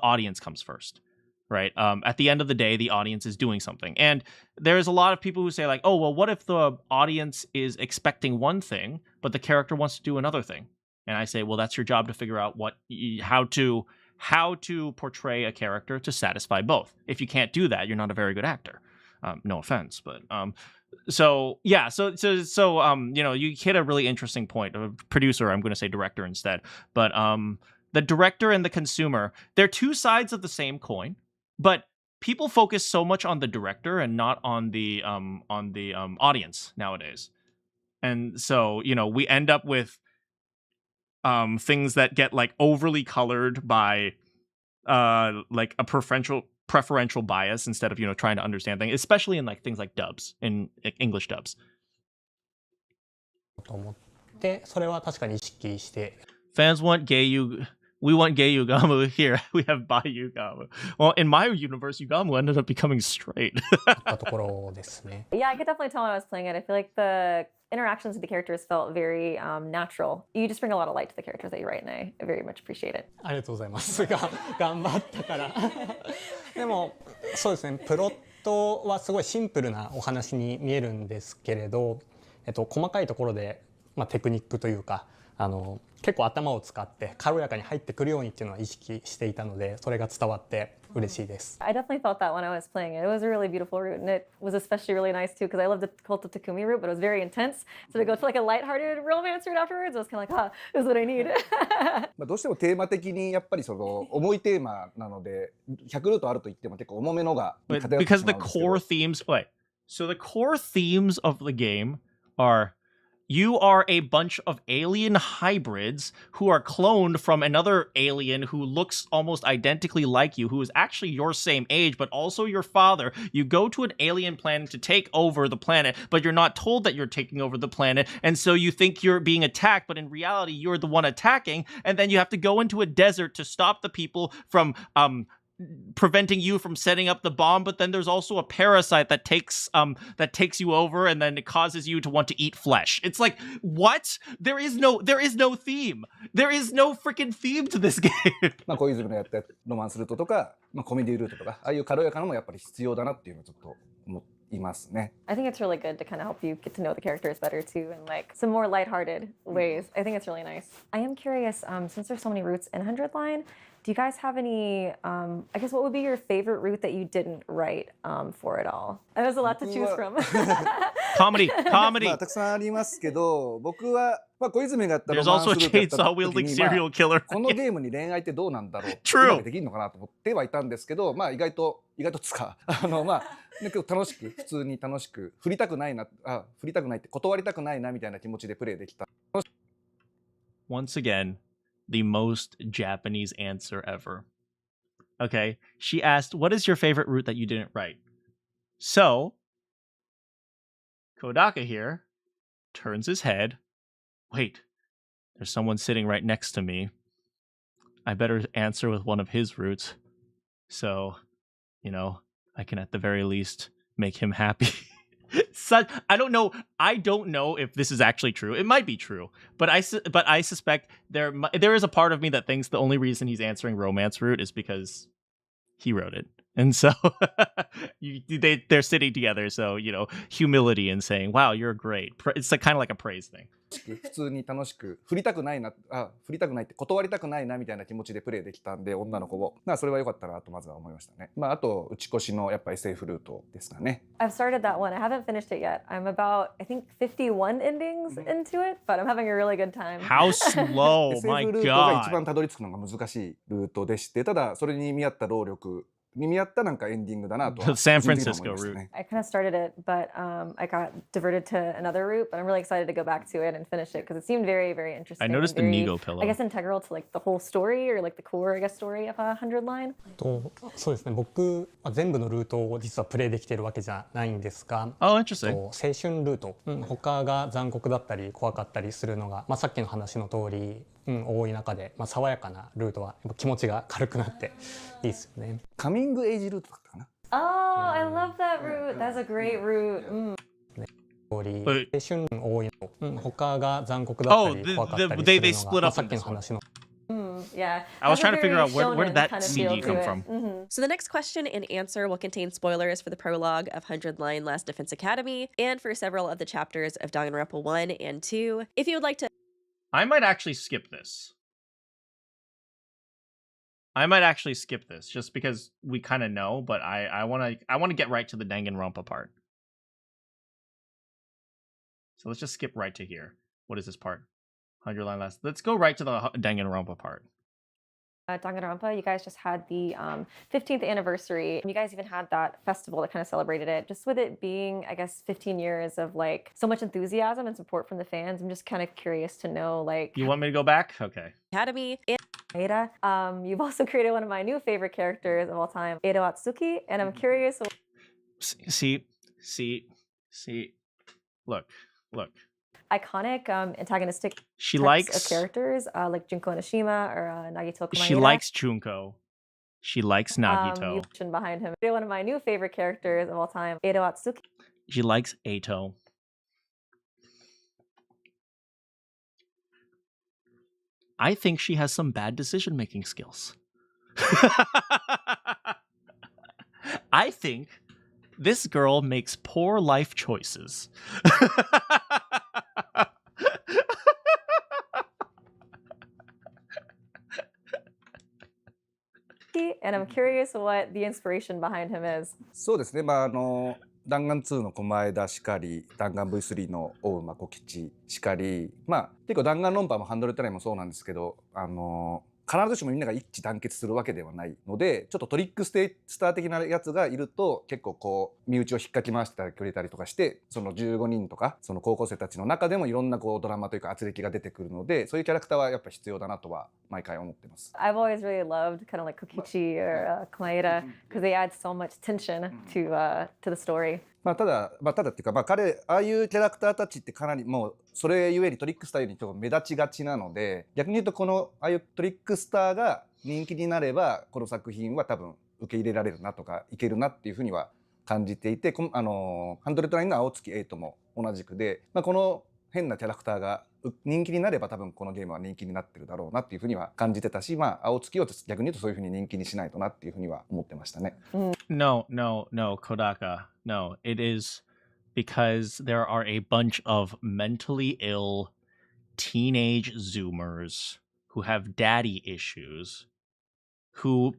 audience comes first, right? At the end of the day, the audience is doing something. And there's a lot of people who say like, oh, well, what if the audience is expecting one thing, but the character wants to do another thing? And I say, well, that's your job to figure out how to portray a character to satisfy both. If you can't do that, you're not a very good actor. No offense, but so yeah, so you know, you hit a really interesting point. A producer, I'm going to say director instead, but the director and the consumer, they're two sides of the same coin, but people focus so much on the director and not on the audience nowadays, and so, you know, we end up with things that get like overly colored by like a preferential bias instead of, you know, trying to understand things, especially in like things like dubs, in English dubs. Fans want we want gay Yugamu. Here we have bi Yugamu. Well, in my universe, Yugamu ended up becoming straight.
Yeah, I could definitely tell when I was playing it. I feel like the interactions with the characters felt very natural. You just bring a lot of light to the characters that you write, and I very much appreciate it.
ありがとうございます。頑張ったから。でもそうですね。プロットはすごいシンプルなお話に見えるんですけれど、細かいところでテクニックというか、結構頭を使って軽やかに入ってくるようにっていうのは意識していたので、それが伝わって嬉しいです。
I definitely felt that when I was playing it. It was a really beautiful route, and it was especially really nice too because I loved the Cult of Takumi route, but it was very intense. So to go to like a lighthearted romance route afterwards, I was kind of like, this is what I need.
どうしてもテーマ的にやっぱりその重いテーマなので、100ルートあると言っても結構重めのが偏ってしまうんですけど。
Because the core themes, so the core themes of the game are You are a bunch of alien hybrids who are cloned from another alien who looks almost identically like you, who is actually your same age, but also your father. You go to an alien planet to take over the planet, but you're not told that you're taking over the planet, and so you think you're being attacked, but in reality, you're the one attacking, and then you have to go into a desert to stop the people from, preventing you from setting up the bomb, but then there's also a parasite that takes you over, and then it causes you to want to eat flesh. It's like, what? There is no theme. There is no freaking theme to this game.
まあ小泉のやったロマンスルートとか、まあコメディルートとか、ああいう軽やかなのもやっぱり必要だなっていうのをちょっと思いますね。
I think it's really good to kind of help you get to know the characters better too, in like some more lighthearted ways. I think it's really nice. I am curious, since there's so many routes in 100 line, do you guys have any, I guess what would be your favorite route that you didn't write for it all? There's a lot to choose from.
Comedy.
まあたくさんありますけど、僕はまあ小泉がやったロ
There's
マンス
also
ル
a
ートやった時
chainsaw wielding
に、
serial killer.
このゲームに恋愛ってどうなんだろう、
True.
うまくできるのかなと思ってはいたんですけど、まあ意外とつかまあだけど楽しく普通に楽しく振りたくないって断りたくないなみたいな気持ちでプレイできた。
Once again, the most Japanese answer ever. Okay, she asked, what is your favorite route that you didn't write? So, Kodaka here turns his head. Wait, there's someone sitting right next to me. I better answer with one of his routes. So, you know, I can at the very least make him happy. I don't know if this is actually true. It might be true, but I suspect there is a part of me that thinks the only reason he's answering romance route is because he wrote it, and so they're sitting together. So you know, humility and saying, "Wow, you're great." It's kind of like a praise thing.
普通に楽しく振りたくないって断りたくないなみたいな気持ちでプレイできたんで、女の子をそれは良かったなとまずは思いましたね。まああと打ち越しのやっぱ SF ルートですかね。
I've started that one. I haven't finished it yet. I'm about, I think, 51 endings into it, but I'm having a really good time.
How slow, my
SF ルートが一
god.
番たどり着くのが難しいルートでして、ただそれに見合った労力に見合ったなんかエンディングだなと
The
は
San
個人的には思い
Francisco
ました
route.
ね。
I kind of started it, but I got diverted to another route, but I'm really excited to go back to it and finish it because it seemed very, very interesting.
I noticed the
and very,
Nego pillow.
I guess integral to like the whole story or like the core, I guess, story of 100 line.
そうですね、僕全部のルートを実はプレイできてるわけじゃないんですが、
Oh, interesting.
青春ルート、他が残酷だったり怖かったりするのが、さっきの話の通り、多い中で、爽やかなルートはやっぱ気持ちが軽くなっていいですよね。
カミングエイジルートだったかな。
Oh, I love that route. That's a great route.
青春多いの、他が残酷だったり怖かったりするのが、さっきの話の。
Yeah.
I was trying to figure out where
shonen
did that
kind of
CD
feel to
come
it.
from?
So the next question and answer will contain spoilers for the prologue of 100 Line Last Defense Academy and for several of the chapters of Danganronpa 1 and 2. If you would like to...
I might actually skip this. Just because we kind of know, but I want to get right to the Danganronpa part. So let's just skip right to here. What is this part? 100 line last. Let's go right to the Danganronpa part.
Danganronpa, you guys just had the 15th anniversary. You guys even had that festival that kind of celebrated it. Just with it being, I guess, 15 years of like so much enthusiasm and support from the fans, I'm just kind of curious to know, like...
You want me to go back? Okay.
Academy.
Ada, you've also created one of my new favorite characters of all time, Edo Atsuki, and I'm curious...
See. Look.
Iconic antagonistic
She
types
likes
of characters like Junko Onishima or Nagito Komaeda.
She likes Junko. She likes Nagito.
Behind him. One of my new favorite characters of all time, Edo Atsuki.
She likes Eito. I think she has some bad decision-making skills. I think this girl makes poor life choices.
And I'm curious what the inspiration behind him is.
そうですね。弾丸2の駒枝しかり、弾丸 V3 の大馬小吉しかり、結構弾丸論破もハンドルトライもそうなんですけど、必ずしもみんなが一致団結するわけではないので、ちょっとトリックスター的なやつがいると結構こう身内を引っかき回してくれたりとかして、その15人とかその高校生たちの中でもいろんなこうドラマというか圧力が出てくるので、そういうキャラクターはやっぱ必要だなとは毎回思ってます。
I've always really loved kind of like Kokichi or Komaeda because they add so much tension to the story.
ただっていうか、彼ああいうキャラクターたちってかなりもうそれゆえにトリックスターよりちょっと目立ちがちなので、逆に言うとこのああいうトリックスターが人気になればこの作品は多分受け入れられるなとかいけるなっていうふうには感じていて、ハンドレッドラインの青月8も同じくで、この変なキャラクターが人気になれば多分このゲームは人気になってるだろうなっていうふうには感じてたし、青月を逆に言うとそういうふうに人気にしないとなっていうふうには思ってましたね。
No, Kodaka. No, it is because there are a bunch of mentally ill teenage Zoomers who have daddy issues, who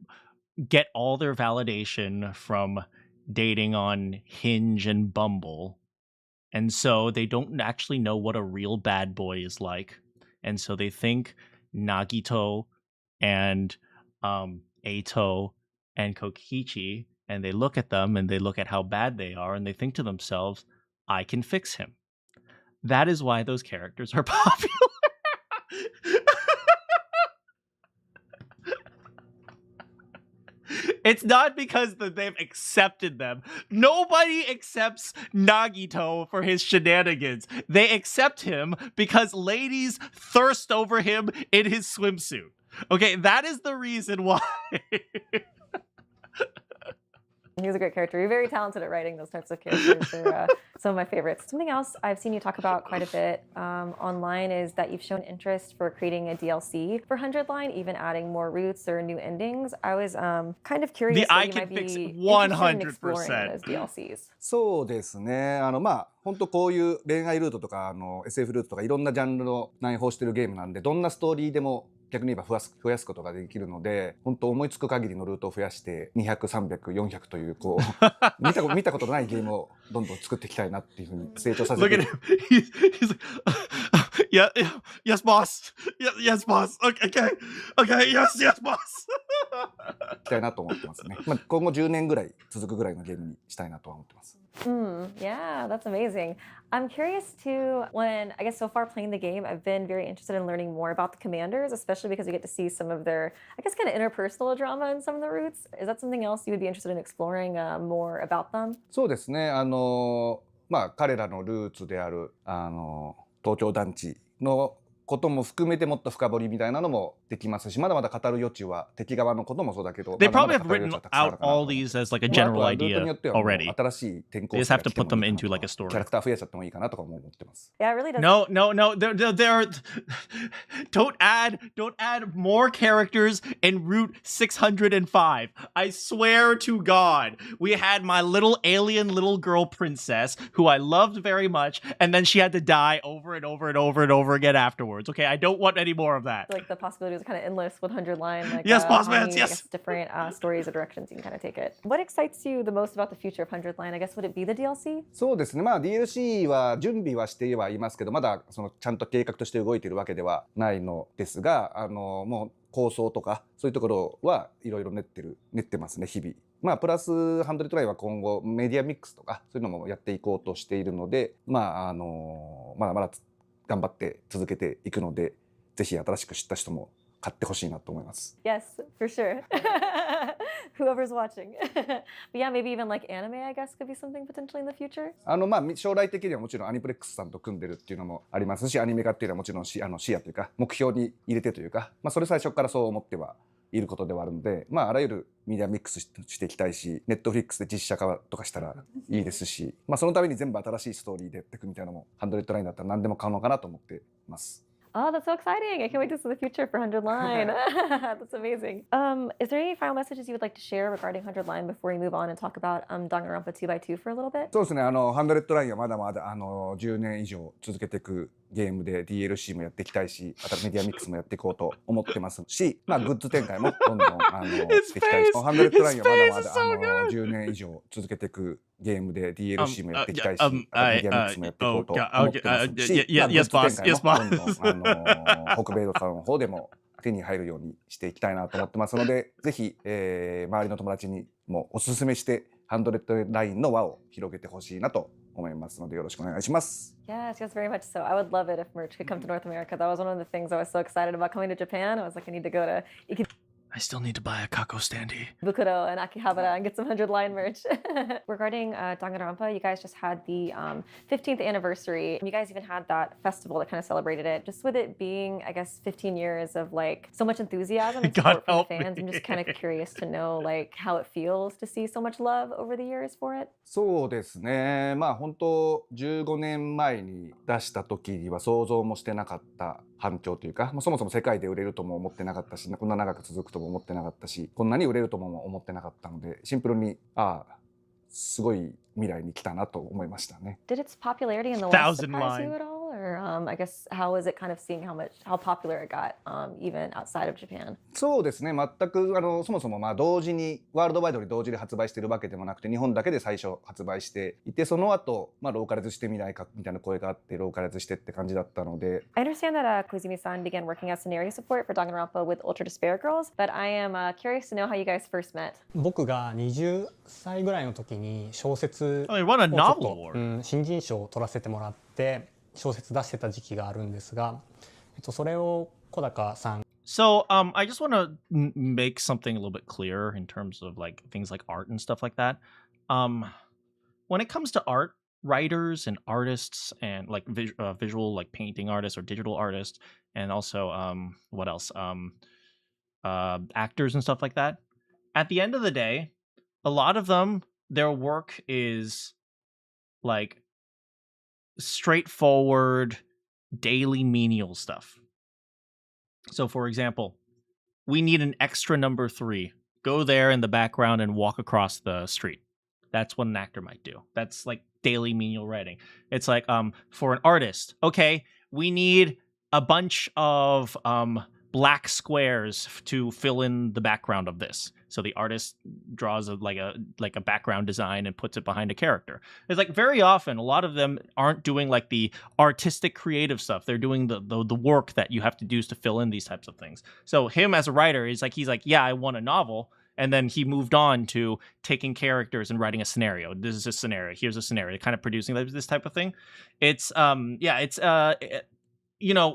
get all their validation from dating on Hinge and Bumble. And so they don't actually know what a real bad boy is like. And so they think Nagito and Eito and Kokichi, and they look at them and they look at how bad they are and they think to themselves, I can fix him. That is why those characters are popular. It's not because they've accepted them. Nobody accepts Nagito for his shenanigans. They accept him because ladies thirst over him in his swimsuit. Okay, that is the reason why.
He was a great character. You're very talented at writing those types of characters. They're some of my favorites. Something else I've seen you talk about quite a bit online is that you've shown interest for creating a DLC for 100 Line, even adding more routes or new endings. I was kind of curious what you might be interested in exploring in those DLCs.
そうですね。本当こういう恋愛ルートとかSF ルートとかいろんなジャンルの内包してるゲームなんで、どんなストーリーでも逆に言えば増やすことができるので、本当思いつく限りのルートを増やして200、300、400というこう見たことないゲームをどんどん作っていきたいなっていうふうに成長させて。Look at him.
He's like, yes, boss. Yes, boss. Okay, yes, boss.
いきたいなと思ってますね。今後10年ぐらい続くぐらいのゲームにしたいなとは思ってます。
Yeah, that's amazing. I'm curious too, when I guess so far playing the game, I've been very interested in learning more about the commanders, especially because we get to see some of their, I guess, kind of interpersonal drama in some of the routes. Is that something else you would be interested in exploring more about them?
そうですね。彼らのルーツである東京団地のことも含めてもっと深掘りみたいなのもできますし、まだまだ語る余地は敵側のこともそうだけど、
They probably have written out all these as like a general idea already. They just have to put them into like a story.
キャラクター増やしちゃってもいいかなとか思ってます。
Yeah, it really does.
No. Don't add more characters in Route 605. I swear to God, we had my little alien little girl princess who I loved very much, and then she had to die over and over and over and over again afterwards. Okay, I don't want any more of that.
Like the possibilities are kind of endless with 100 Line. Like,
yes, boss man, yes.
Different stories or directions you can kind of take it. What excites you the most about the future of 100 Line? I guess would it be the DLC?
そうですね。DLC は準備はしてはいますけど、まだちゃんと計画として動いているわけではないのですが、もう構想とかそういうところはいろいろ練ってますね、日々。プラス100ラインは今後メディアミックスとかそういうのもやっていこうとしているので、まだまだ頑張って続けていくので、ぜひ新しく知った人も買ってほしいなと思います。
Yes, for sure. Whoever's watching. But yeah, maybe even like anime, I guess, could be something potentially in the future.
将来的にはもちろんアニプレックスさんと組んでるっていうのもありますし、アニメ化っていうのはもちろん視野というか目標に入れてというか、それ最初からそう思ってはいることではあるので、あらゆるメディアミックスしていきたいし、ネットフリックスで実写化とかしたらいいですし、そのために全部新しいストーリーでやっていくみたいなのも100ラインだったら何でも可能かなと思ってます。
Oh, that's so exciting. I can't wait to see the future for 100 Line. That's amazing. Is there any final messages you would like to share regarding 100 Line before we move on and talk about Danganronpa 2x2 for a little bit?
そうですね。100ラインはまだまだ10年以上続けていくゲームで DLC もやっていきたいし、あとメディアミックスもやっていこうと思ってますし、グッズ展開もどんどんしていきたいし、100ラインはまだまだ10年以上続けていくゲームで DLC もやっていきたいし、あとメディアミックスもやっていこうと思ってますし、グッズ展開もどんどん北米とかの方でも手に入るようにしていきたいなと思ってますので、ぜひ、周りの友達にもおすすめして100ラインの輪を広げてほしいなと思いますのでよろしくお願いします。
Yes, yes, very much so. I would love it if merch could come to North America. That was one of the things I was so excited about coming to Japan. I was like, I need to go to
I still need to buy a kako standee.
Bukuro and Akihabara and get some 100-line merch. Regarding Danganronpa, you guys just had the 15th anniversary. You guys even had that festival that kind of celebrated it. Just with it being, I guess, 15 years of like so much enthusiasm and support from the fans. I'm just kind of curious to know like how it feels to see so much love over the years for it.
そうですね。まあ本当15年前に出した時には想像もしてなかった反響というか、そもそも世界で売れるとも思ってなかったし、こんな長く続くとも思ってなかったし、こんなに売れるとも思ってなかったので、シンプルにすごい未来に来たなと思いましたね。
Did its popularity in the West surprise you at all? Or I guess how was it kind of seeing how popular it got even outside of Japan?
そうですね。全くそもそも同時にワールドワイドに同時で発売しているわけでもなくて、日本だけで最初発売していて、その後ローカライズしてみないかみたいな声があってローカライズしてって感じだったので。
I understand that Koizumi-san began working as scenario support for Danganronpa with Ultra Despair Girls, but I am curious to know how you guys first met.
僕が20歳ぐらいの時に小説を新人賞を取らせてもらって小説出してた時期があるんですが、それを小高さん。
So I just want to make something a little bit clearer in terms of like things like art and stuff like that. When it comes to art, writers and artists and like visual like painting artists or digital artists, and also what else? Actors and stuff like that. At the end of the day, a lot of them, their work is like straightforward, daily menial stuff. So, for example, we need an extra number 3. Go there in the background and walk across the street. That's what an actor might do. That's like daily menial writing. It's like for an artist, okay, we need a bunch of black squares to fill in the background of this. So the artist draws a background design and puts it behind a character. It's like very often a lot of them aren't doing like the artistic creative stuff. They're doing the work that you have to do to fill in these types of things. So him as a writer he's like, yeah, I want a novel. And then he moved on to taking characters and writing a scenario. This is a scenario. Here's a scenario. Kind of producing this type of thing. It's you know,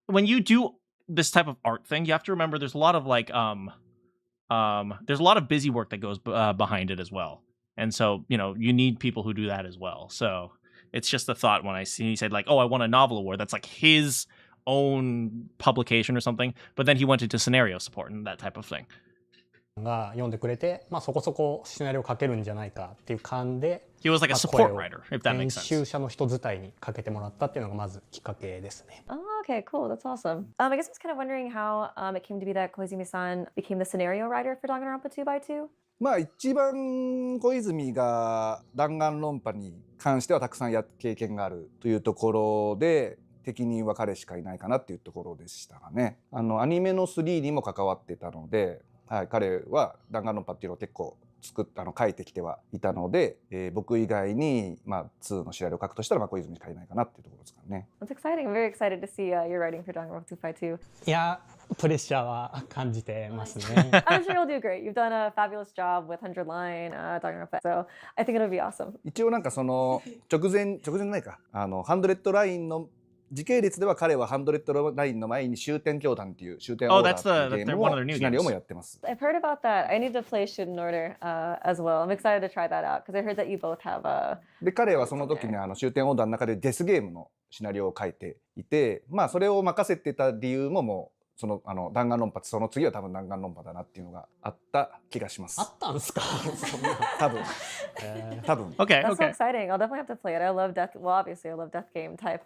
when you do this type of art thing, you have to remember there's a lot of like there's a lot of busy work that goes behind it as well. And so, you know, you need people who do that as well. So it's just a thought when he said like, oh, I won a novel award. That's like his own publication or something. But then he went into scenario support and that type of thing.
が読んでくれて、そこそこシナリオ書けるんじゃないかっていう感で、
He was like a support writer, if that makes sense.
編集者の人伝いにかけてもらったっていうのがまずきっかけですね。
Oh, okay, cool. That's awesome. I guess I was kind of wondering how it came to be that Koizumi-san became the scenario writer for Danganronpa 2x2.
一番小泉が弾丸論破に関してはたくさん経験があるというところで、適任は彼しかいないかなっていうところでしたがね。アニメの3にも関わってたので、はい、彼は弾丸論破っていうのを結構書いてきてはいたので、僕以外に2のシナリオを書くとしたら小泉しかいないかなっていうところですからね。
That's exciting. I'm very excied to see your writing for Danganronpa 2x2.
いや、プレッシャーは感じてますね。
I'm sure you'll do great. You've done a fabulous job with 100-line Danganronpa, so I think it'll be awesome.
一応なんかその直前ないか、100ラインの時系列では彼は100ラインの前に終点教団っていう終点オーダーっていうゲームをシナリオもやってます。
I've heard about that. I need to play Shoot in Order as well. I'm excited to try that out because I heard that you both have a.
で彼はその時に終点オーダーの中でデスゲームのシナリオを書いていて、それを任せてた理由ももうその弾丸論破、その次は多分弾丸論破だなっていうのがあった気がします。
あったんですか？
多分。
Okay,
That's so
okay.
exciting. I'll definitely have to play it. I love death. Well, obviously, I love death game type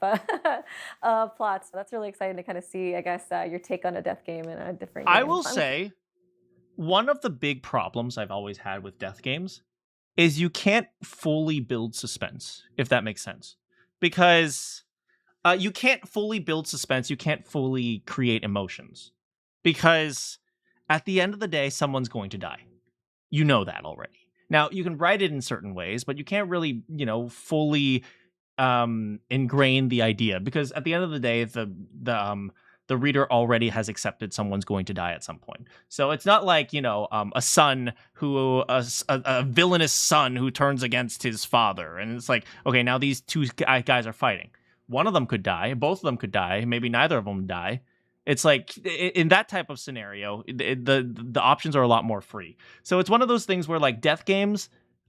plots. That's really exciting to kind of see, I guess, your take on a death game in a different game.
I will say, one of the big problems I've always had with death games is you can't fully build suspense, if that makes sense. Because you can't fully build suspense, you can't fully create emotions. Because at the end of the day, someone's going to die. You know that already. Now, you can write it in certain ways, but you can't really, fully ingrain the idea. Because at the end of the day, the reader already has accepted someone's going to die at some point. So it's not like, a son who, a villainous son who turns against his father. And it's like, okay, now these two guys are fighting. One of them could die. Both of them could die. Maybe neither of them die. It's like, in that type of scenario, the options are a lot more free. So it's one of those things where, like, death games,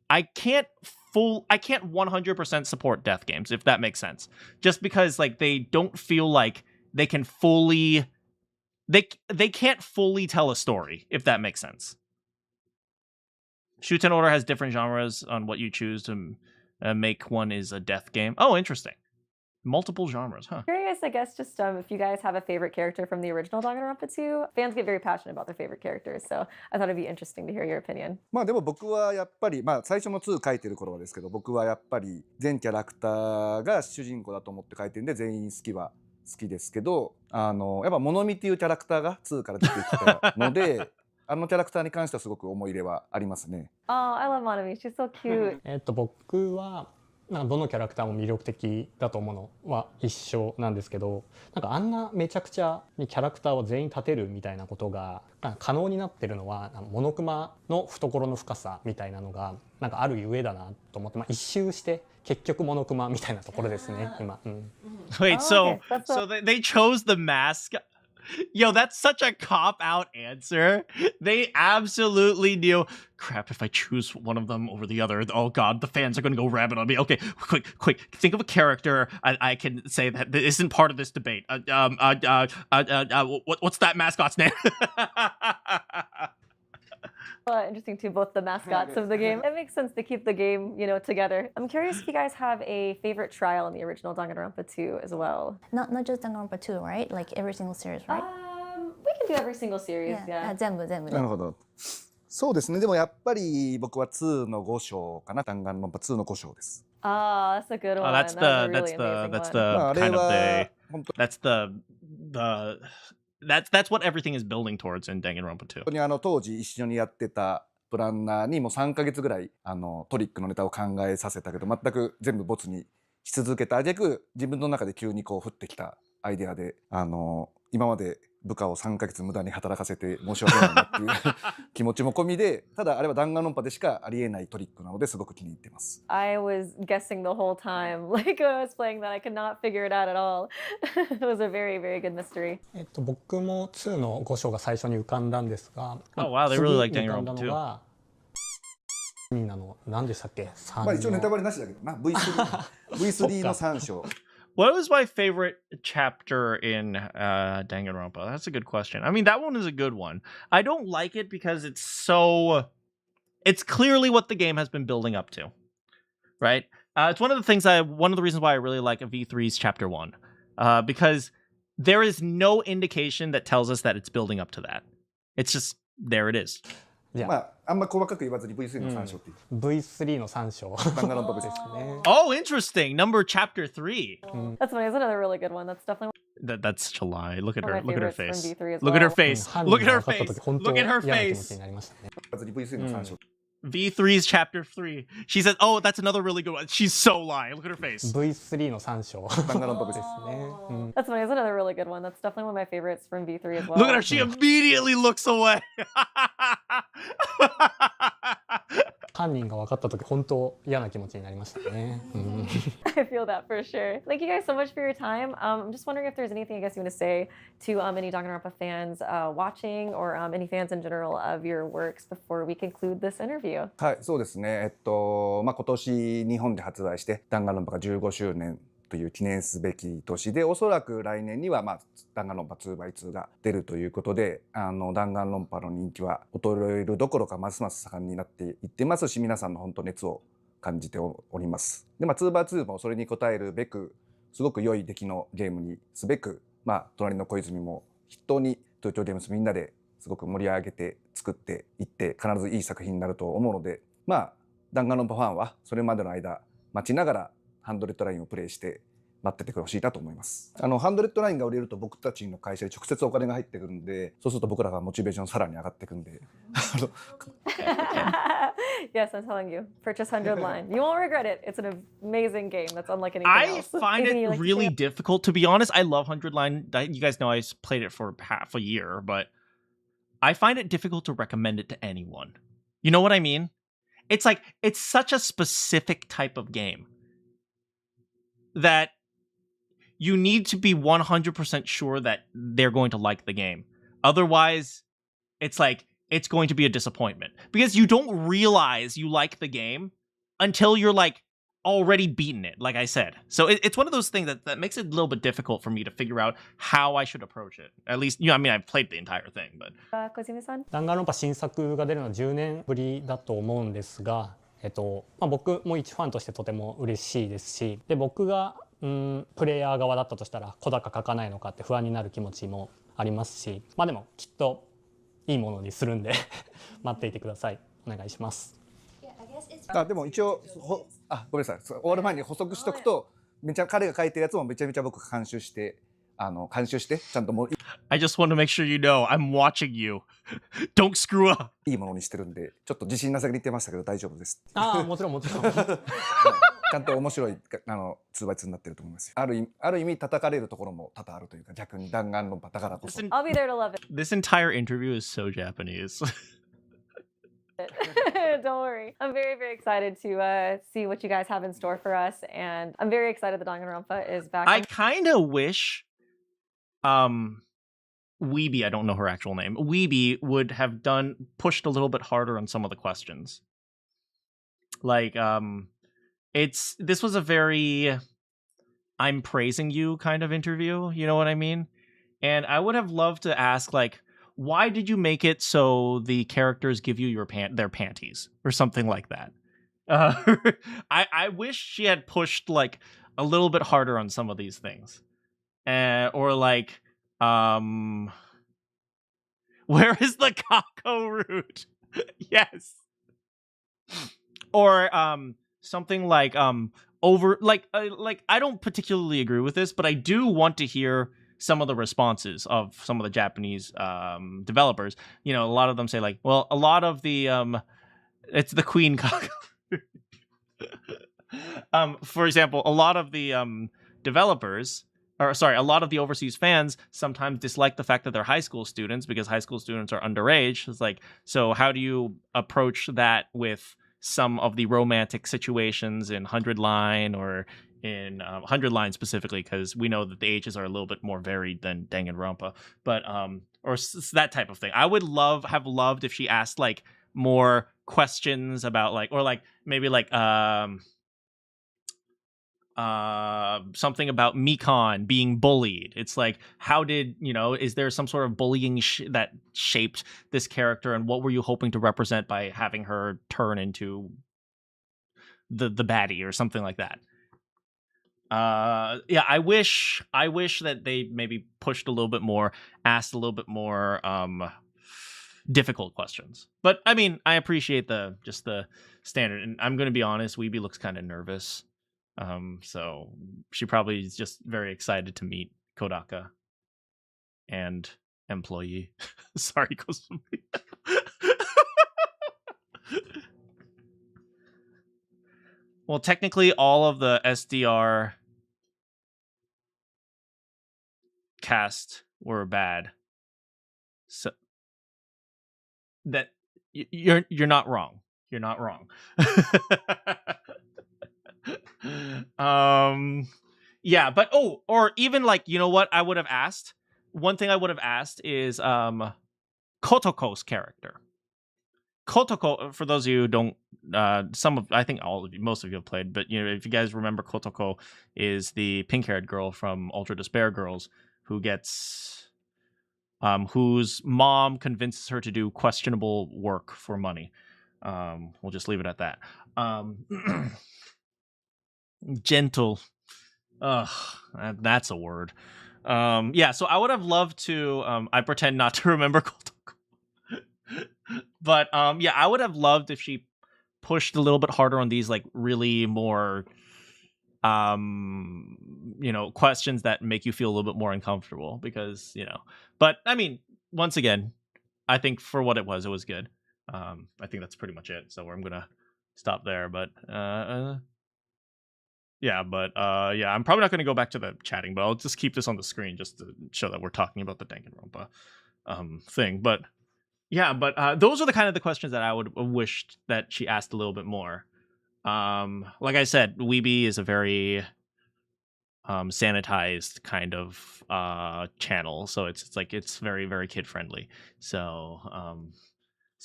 I can't 100% support death games, if that makes sense. Just because, like, they don't feel like they can fully, they can't fully tell a story, if that makes sense. Shuten Order has different genres on what you choose to make one is a death game. Oh, interesting. Multiple genres, huh?
Curious, I guess, just if you guys have a favorite character from the original Danganronpa 2. Fans get very passionate about their favorite characters, so I thought it'd be interesting to hear your opinion.
まあでも僕はやっぱり、最初の2書いてる頃はですけど、僕はやっぱり全キャラクターが主人公だと思って書いてるんで、全員好きですけど、やっぱモノミっていうキャラクターが2から出てきたので、キャラクターに関してはすごく思い入れはありますね。
Oh, I love Monomi. She's so cute.
僕はなんかどのキャラクターも魅力的だと思うのは一緒なんですけど、なんかあんなめちゃくちゃにキャラクターを全員立てるみたいなことが可能になってるのはモノクマの懐の深さみたいなのがなんかあるゆえだなと思って、一周して結局モノクマみたいなところですね今。
Wait, so they chose the mask. Yo, that's such a cop-out answer. They absolutely knew, crap, if I choose one of them over the other, oh god, the fans are going to go rabid on me. Okay, quick, think of a character I can say that isn't part of this debate. What's that mascot's name?
Interesting too, both the mascots of the game. It makes sense to keep the game, together. I'm curious if you guys have a favorite trial in the original Danganronpa 2 as well.
Not just Danganronpa 2, right? Like every single series, right?
We can do every single series, yeah.
全部。
なるほど。そうですね。でもやっぱり僕は2の5章かな。Danganronpa 2の5章です。
Ah, that's a good one.
That's what everything is building towards in Danganronpa 2.
本当に当時一緒にやってたプランナーにもう3ヶ月ぐらいトリックのネタを考えさせたけど、全く全部ボツにし続けた挙句、自分の中で急にこう降ってきたアイデアで、今まで部下を3ヶ月無駄に働かせて申し訳ないなっていう気持ちも込みで、ただあれは弾丸論破でしかありえないトリックなのですごく気に入ってます。
I was guessing the whole time, like when I was playing that, I could not figure it out at all. It was a very, very good mystery.
僕も2の5章が最初に浮かんだんですが、
Oh wow, they really like Danganronpa 2.
みんなの何でしたっけ？
一応ネタバレなしだけどな。V3 の3章。
What was my favorite chapter in Danganronpa? That's a good question. I mean, that one is a good one. I don't like it because it's clearly what the game has been building up to, right? It's one of the reasons why I really like V3's chapter 1, because there is no indication that tells us that it's building up to that. It's just, there it is.
あんま細かく言わずに V3 の3章っていう。
V3 の3章。弾丸論破ですね。
Oh, interesting. Number chapter 3.
That's funny. That's another really good one. That's definitely
That's such a lie. Look at her. Look at her face.
V3
Look at her face. Look at her face. Look at her face.
V3 の3章。
V3's chapter 3. She says, "Oh, that's another really good one." She's so lying. Look at her face.
V3 の3章。弾丸論破ですね。
That's funny. That's another really good one. That's definitely one of my favorites from V3 as well.
Look at her. She immediately looks away.
犯人が分かった時本当嫌な気持ちになりましたね。
I feel that for sure. Thank you guys so much for your time. I'm just wondering if there's anything I guess you want to say to any Danganronpa fans watching or any fans in general of your works before we conclude this interview.
はい、そうですね。今年日本で発売して弾丸論破が15周年という記念すべき年で、おそらく来年には弾丸論破 2x2 が出るということで、弾丸論破の人気は衰えるどころかますます盛んになっていってますし、皆さんの本当熱を感じております。で、2x2 もそれに応えるべく、すごく良い出来のゲームにすべく、隣の小泉も筆頭に東京ゲームスみんなですごく盛り上げて作っていって、必ずいい作品になると思うので、弾丸論破ファンはそれまでの間待ちながらハンドレッドラインをプレイして待っててほしいなと思います。ハンドレッドラインが売れると僕たちの会社に直接お金が入ってくるんで、そうすると僕らがモチベーションさらに上がっていくんで。
Yes, I'm telling you. Purchase 100 Line. You won't regret it. It's an amazing game that's unlike anything else.
I find
Anything
it
you'd like to
really
share?
difficult, to be honest. I love 100 Line. You guys know I played it for half a year, but I find it difficult to recommend it to anyone. You know what I mean? It's like, it's such a specific type of game that you need to be 100% sure that they're going to like the game. Otherwise, it's like, it's going to be a disappointment. Because you don't realize you like the game until you're like already beaten it, like I said. So it's one of those things that makes it a little bit difficult for me to figure out how I should approach it. At least, I mean, I've played the entire thing, but...
小泉さん。
弾丸論破新作が出るのは10年ぶりだと思うんですが、僕も一ファンとしてとても嬉しいですし、で僕がプレイヤー側だったとしたら小高書かないのかって不安になる気持ちもありますし、まあでもきっといいものにするんで待っていてください。お願いします。
でも一応ごめんなさい。終わる前に補足しとくと、彼が書いてるやつもめちゃめちゃ僕監修してちゃんと
I just want to make sure you know I'm watching you. Don't screw up.
いいものにしてるんで、ちょっと自信なさげに言ってましたけど大丈夫です。
もちろんもちろん。
ちゃんと面白い2x2になってると思います。ある意味叩かれるところも多々あるというか、逆に弾丸論破だからこそ。
I'll be there to love it.
This entire interview is so Japanese.
Don't worry. I'm very, very excited to see what you guys have in store for us, and I'm very excited that Danganronpa is back.
I kind of wish Weeby, I don't know her actual name, Weeby would have pushed a little bit harder on some of the questions. Like, this was a very I'm praising you kind of interview, you know what I mean? And I would have loved to ask, like, why did you make it so the characters give you their panties or something like that? I wish she had pushed like a little bit harder on some of these things, or like, where is the Kako root? Yes, or something like I don't particularly agree with this, but I do want to hear some of the responses of some of the Japanese developers. You know, a lot of them say like, well, a lot of the it's the Queen Kako. For example, a lot of the developers, or sorry, a lot of the overseas fans sometimes dislike the fact that they're high school students because high school students are underage. It's like, so how do you approach that with some of the romantic situations in 100 Line or in 100 Line specifically, because we know that the ages are a little bit more varied than Danganronpa, but or that type of thing. I would have loved if she asked like more questions about like, or like maybe like something about Mikan being bullied. It's like, how did, is there some sort of bullying that shaped this character, and what were you hoping to represent by having her turn into the baddie or something like that? Yeah, I wish that they maybe pushed a little bit more, asked a little bit more difficult questions. But I mean, I appreciate the standard, and I'm gonna be honest, Weeby looks kind of nervous. So she probably is just very excited to meet Kodaka and employee. Sorry, Kosumi. Well, technically all of the SDR cast were bad. So that you're not wrong. You're not wrong. Yeah, but or even like, you know what I would have asked? One thing I would have asked is Kotoko's character. Kotoko, for those of you who don't, I think most of you have played, but if you guys remember, Kotoko is the pink-haired girl from Ultra Despair Girls who gets, whose mom convinces her to do questionable work for money. We'll just leave it at that. Gentle. That's a word. Yeah, so I would have loved to, I pretend not to remember Kotoko. But yeah, I would have loved if she pushed a little bit harder on these like really more questions that make you feel a little bit more uncomfortable, because but I mean, once again, I think for what it was good. I think that's pretty much it. So I'm gonna stop there. But yeah, I'm probably not gonna go back to the chatting, but I'll just keep this on the screen just to show that we're talking about the Danganronpa thing. But yeah, but those are the kind of the questions that I would have wished that she asked a little bit more. Like I said, Weeby is a very sanitized kind of channel, so it's like it's very, very kid friendly. So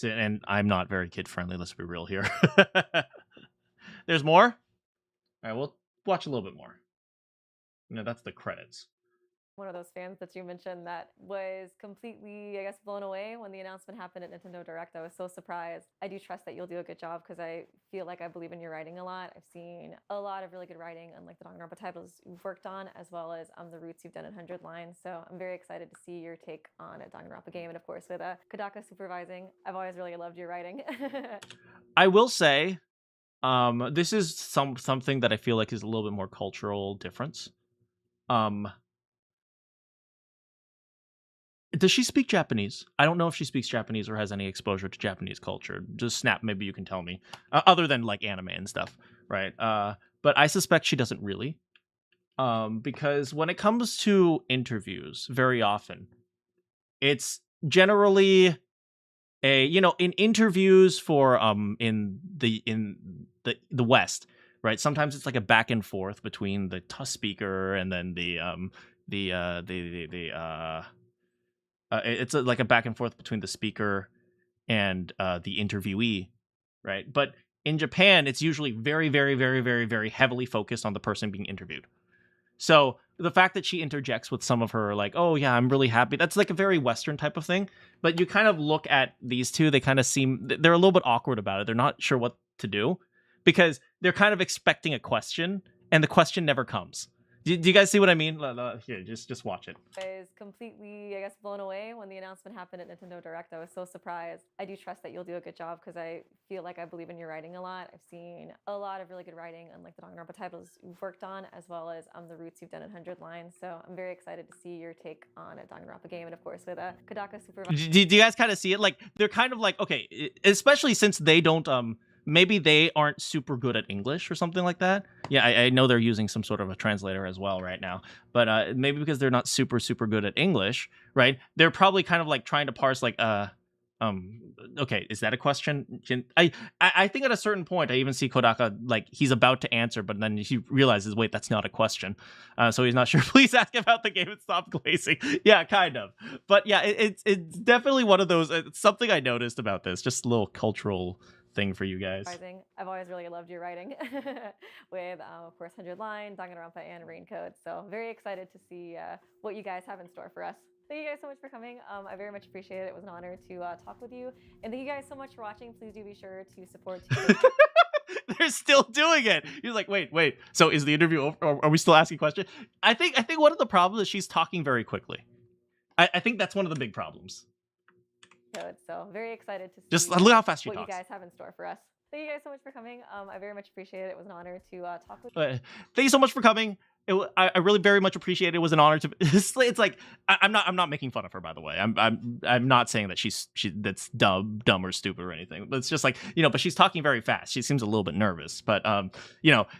and I'm not very kid friendly, let's be real here. There's more? All right, we'll watch a little bit more. That's the credits.
One of those fans that you mentioned that was completely, I guess, blown away when the announcement happened at Nintendo Direct. I was so surprised. I do trust that you'll do a good job because I feel like I believe in your writing a lot. I've seen a lot of really good writing, unlike the Danganronpa titles you've worked on, as well as the roots you've done in 100 Lines. So I'm very excited to see your take on a Danganronpa game, and of course with Kodaka supervising. I've always really loved your writing.
I will say, this is something that I feel like is a little bit more cultural difference. Does she speak Japanese? I don't know if she speaks Japanese or has any exposure to Japanese culture. Just snap, maybe you can tell me. Other than like anime and stuff, right? But I suspect she doesn't really. Because when it comes to interviews, very often, it's generally in interviews for in the West, right? Sometimes it's like a back and forth between the speaker and then it's like a back and forth between the speaker and the interviewee, right? But in Japan, it's usually very, very, very, very, very heavily focused on the person being interviewed. So the fact that she interjects with some of her like, oh yeah, I'm really happy, that's like a very Western type of thing. But you kind of look at these two, they kind of they're a little bit awkward about it. They're not sure what to do because they're kind of expecting a question and the question never comes. Do you guys see what I mean? Here, just watch it.
I was completely, I guess, blown away when the announcement happened at Nintendo Direct. I was so surprised. I do trust that you'll do a good job because I feel like I believe in your writing a lot. I've seen a lot of really good writing, unlike the Danganronpa titles you've worked on, as well as the roots you've done in 100 Lines. So I'm very excited to see your take on a Danganronpa game, and of course with Kodaka supervising.
Do you guys kind of see it? Like they're kind of like, okay, especially since they don't maybe they aren't super good at English or something like that. Yeah, I know they're using some sort of a translator as well right now, but maybe because they're not super good at English, right? They're probably kind of like trying to parse like, okay, is that a question? I think at a certain point, I even see Kodaka like he's about to answer, but then he realizes, wait, that's not a question, so he's not sure. Please ask about the game and stop glazing. Yeah, kind of, but yeah, it's definitely one of those. It's something I noticed about this, just a little cultural thing for you guys.
I've always really loved your writing with, of course, 100 Line, Danganronpa, and Raincoat. So very excited to see what you guys have in store for us. Thank you guys so much for coming. I very much appreciate it. It was an honor to talk with you. And thank you guys so much for watching. Please do be sure to support.
They're still doing it. He's like, wait. So is the interview over? Or are we still asking questions? I think one of the problems is she's talking very quickly. I think that's one of the big problems.
So very excited to see
just look how fast she
what
talks.
You guys have in store for us. Thank you guys so much for coming. I very much appreciate it. It was an honor to talk with you.
Thank you so much for coming. I really very much appreciate it. It was an honor to. It's like I'm not making fun of her, by the way. I'm not saying that she's that's dumb or stupid or anything. But it's just like but she's talking very fast. She seems a little bit nervous. But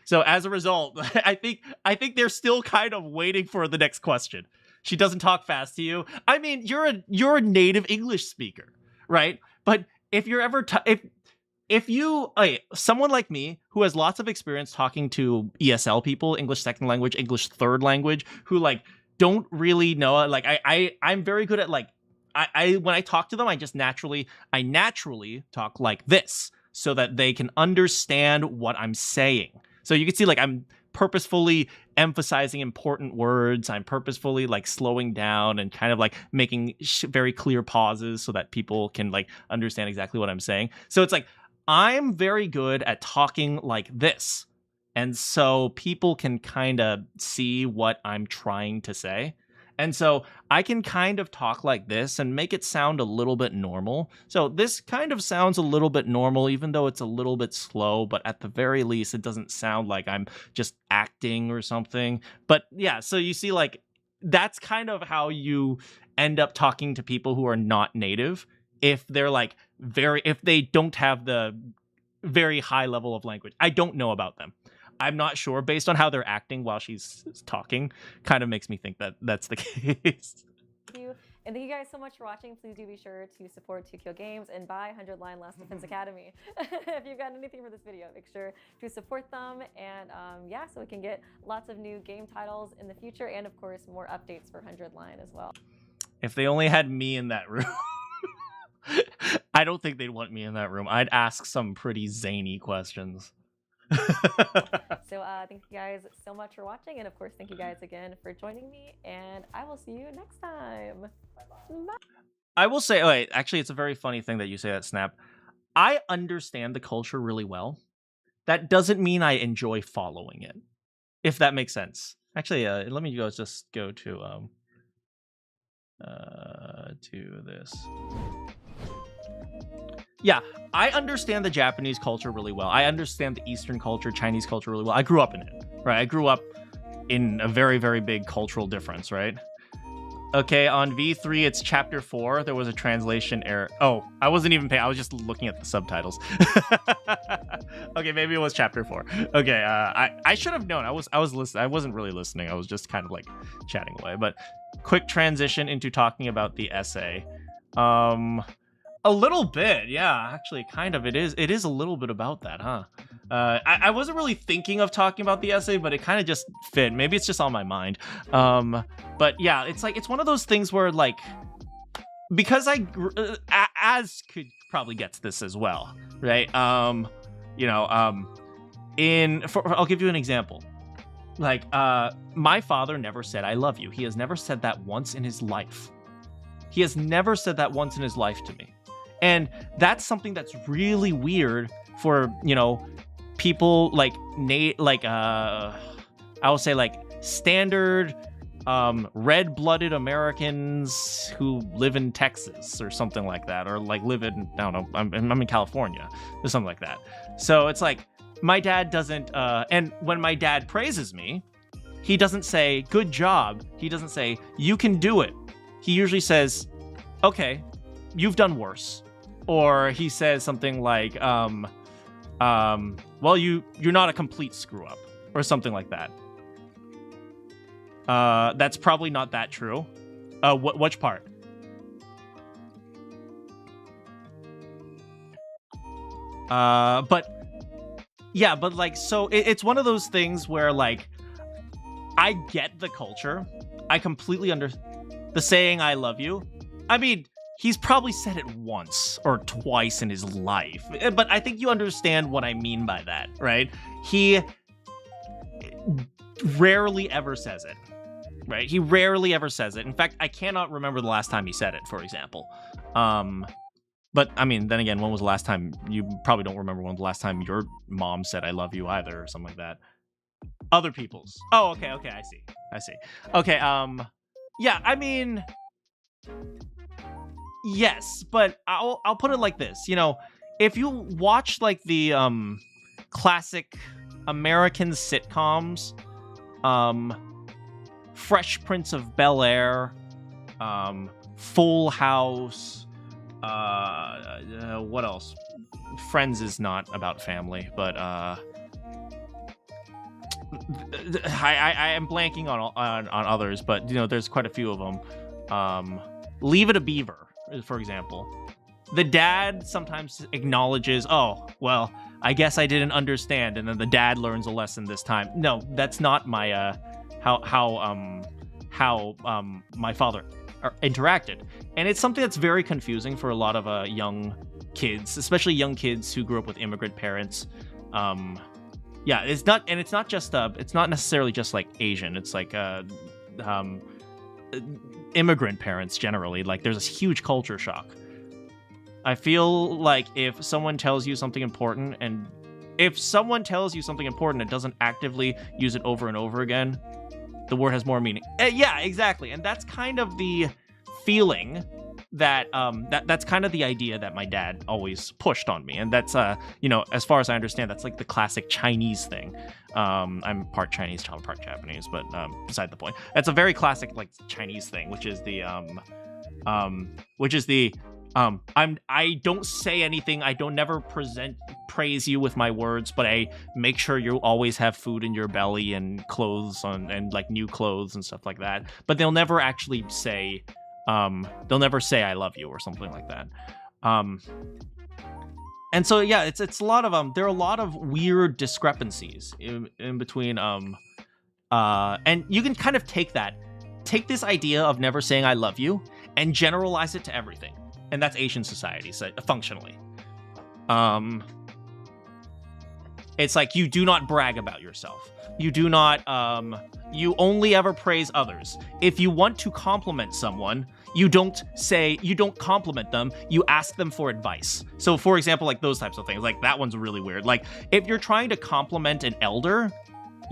so as a result, I think they're still kind of waiting for the next question. She doesn't talk fast to you. I mean, you're a native English speaker, right? But if you're ever if you someone like me who has lots of experience talking to ESL people, English second language, English third language, who like don't really know, like I'm very good at like when I talk to them, I naturally talk like this so that they can understand what I'm saying. So you can see like I'm purposefully emphasizing important words. I'm purposefully like slowing down and kind of like making very clear pauses so that people can like understand exactly what I'm saying. So it's like I'm very good at talking like this. And so people can kind of see what I'm trying to say. And so I can kind of talk like this and make it sound a little bit normal. So this kind of sounds a little bit normal, even though it's a little bit slow, but at the very least, it doesn't sound like I'm just acting or something. But yeah, so you see, like, that's kind of how you end up talking to people who are not native, if they're like if they don't have the very high level of language. I don't know about them. I'm not sure. Based on how they're acting while she's talking, kind of makes me think that that's the case.
Thank you. And thank you guys so much for watching. Please do be sure to support 2Kyo Games and buy 100 Line Last Defense Academy. If you've gotten anything for this video, make sure to support them. And yeah, so we can get lots of new game titles in the future. And of course, more updates for 100 Line as well.
If they only had me in that room. I don't think they'd want me in that room. I'd ask some pretty zany questions.
So thank you guys so much for watching. And of course, thank you guys again for joining me. And I will see you next time. Bye.
I will say, wait, actually, it's a very funny thing that you say that, Snap. I understand the culture really well. That doesn't mean I enjoy following it, if that makes sense. Actually, let me just go to this. Yeah, I understand the Japanese culture really well. I understand the Eastern culture, Chinese culture really well. I grew up in it, right? I grew up in a very, very big cultural difference, right? Okay, on V3, it's chapter 4. There was a translation error. Oh, I wasn't even paying. I was just looking at the subtitles. Okay, maybe it was chapter 4. Okay, I should have known. I was listening. I wasn't really listening. I was just kind of like chatting away. But quick transition into talking about the essay. A little bit, yeah, actually, kind of. It is a little bit about that, huh? I wasn't really thinking of talking about the essay, but it kind of just fit. Maybe it's just on my mind. But yeah, it's one of those things where, like, because Az could probably get to this as well, right? I'll give you an example. Like, my father never said, "I love you." He has never said that once in his life. He has never said that once in his life to me. And that's something that's really weird for, people like I will say like standard red-blooded Americans who live in Texas or something like that, or like live in, I don't know, I'm in California or something like that. So it's like my dad doesn't and when my dad praises me, he doesn't say good job. He doesn't say you can do it. He usually says, okay, you've done worse. Or he says something like, well, you're not a complete screw up, or something like that. That's probably not that true. Which part? But like, so it's one of those things where, like, I get the culture. I completely the saying "I love you." I mean, he's probably said it once or twice in his life, but I think you understand what I mean by that, right? He rarely ever says it, right? He rarely ever says it. In fact, I cannot remember the last time he said it, for example. But I mean, then again, when was the last time? You probably don't remember when the last time your mom said "I love you" either, or something like that. Other people's. Oh, okay, I see. Okay, yeah, I mean, yes, but I'll put it like this. If you watch like the classic American sitcoms, Fresh Prince of Bel-Air, Full House, what else? Friends is not about family, but I am blanking on others, but there's quite a few of them. Leave It a Beaver, for example. The dad sometimes acknowledges, oh, well, I guess I didn't understand, and then the dad learns a lesson this time. No, that's not my how my father interacted, and it's something that's very confusing for a lot of young kids, especially young kids who grew up with immigrant parents. Yeah, it's not necessarily just like Asian. It's like immigrant parents generally. Like, there's this huge culture shock. I feel like if someone tells you something important and doesn't actively use it over and over again, the word has more meaning. Yeah, exactly. And that's kind of the feeling that that's kind of the idea that my dad always pushed on me. And that's as far as I understand, that's like the classic Chinese thing. I'm part Chinese, part Japanese, but beside the point. That's a very classic like Chinese thing, which is the I don't say anything. I don't never praise you with my words, but I make sure you always have food in your belly and clothes on, and like new clothes and stuff like that. But they'll never actually say, they'll never say I love you or something like that. And so yeah, it's a lot of there are a lot of weird discrepancies in between and you can kind of take this idea of never saying I love you and generalize it to everything. And that's Asian society, so functionally. It's like you do not brag about yourself. You do not, you only ever praise others. If you want to compliment someone, you don't compliment them, you ask them for advice. So for example, like those types of things, like that one's really weird. Like if you're trying to compliment an elder,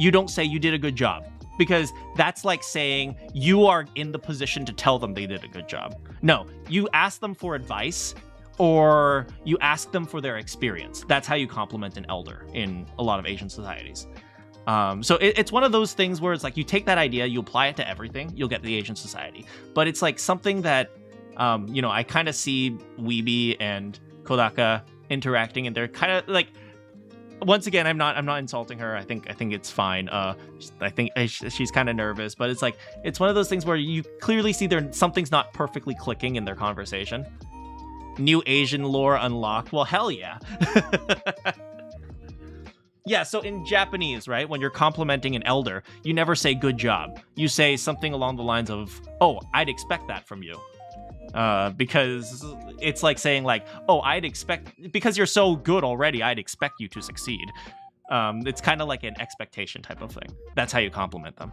you don't say you did a good job. Because that's like saying you are in the position to tell them they did a good job. No, you ask them for advice or you ask them for their experience. That's how you compliment an elder in a lot of Asian societies. So it's one of those things where it's like you take that idea, you apply it to everything, you'll get the Asian society. But it's like something that, you know, I kind of see Weeby and Kodaka interacting, and they're kind of like, once again, I'm not insulting her. I think it's fine. I think she's kind of nervous, but it's like it's one of those things where you clearly see something's not perfectly clicking in their conversation. New Asian lore unlocked. Well, hell yeah. Yeah, so in Japanese, right, when you're complimenting an elder, you never say good job. You say something along the lines of, oh, I'd expect that from you. Because it's like saying like, oh, because you're so good already, I'd expect you to succeed. It's kind of like an expectation type of thing. That's how you compliment them.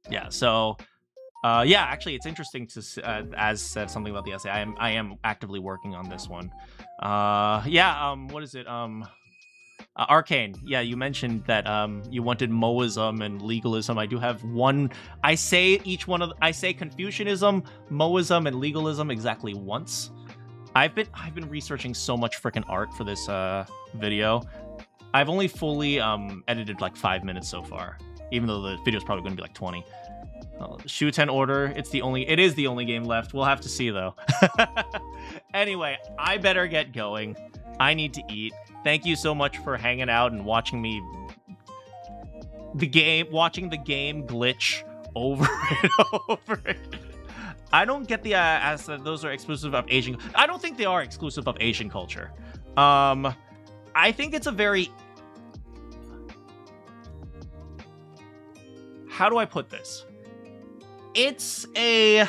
Yeah, so, yeah, actually, it's interesting to, as said something about the essay, I am actively working on this one. Yeah, what is it? Arcane, yeah, you mentioned that you wanted Moism and legalism. I do have one. I say Confucianism, Moism, and legalism exactly once. I've been researching so much freaking art for this video. I've only fully edited like 5 minutes so far, even though the video's probably going to be like 20. Shuten Order, it is the only game left. We'll have to see though. Anyway, I better get going. I need to eat. Thank you so much for hanging out and watching watching the game glitch over and over. I don't get the as that those are exclusive of Asian. I don't think they are exclusive of Asian culture. I think it's a very, how do I put this? It's a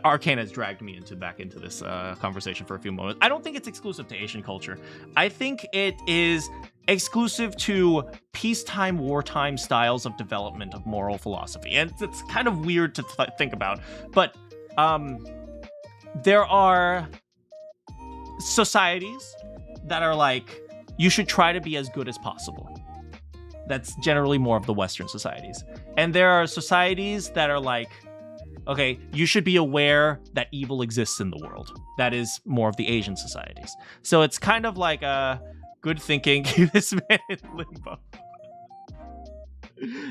Arcane has dragged me back into this conversation for a few moments. I don't think it's exclusive to Asian culture. I think it is exclusive to peacetime, wartime styles of development of moral philosophy. And it's kind of weird to think about. But there are societies that are like, you should try to be as good as possible. That's generally more of the Western societies. And there are societies that are like, okay, you should be aware that evil exists in the world. That is more of the Asian societies. So it's kind of like good thinking. Keep this man in limbo.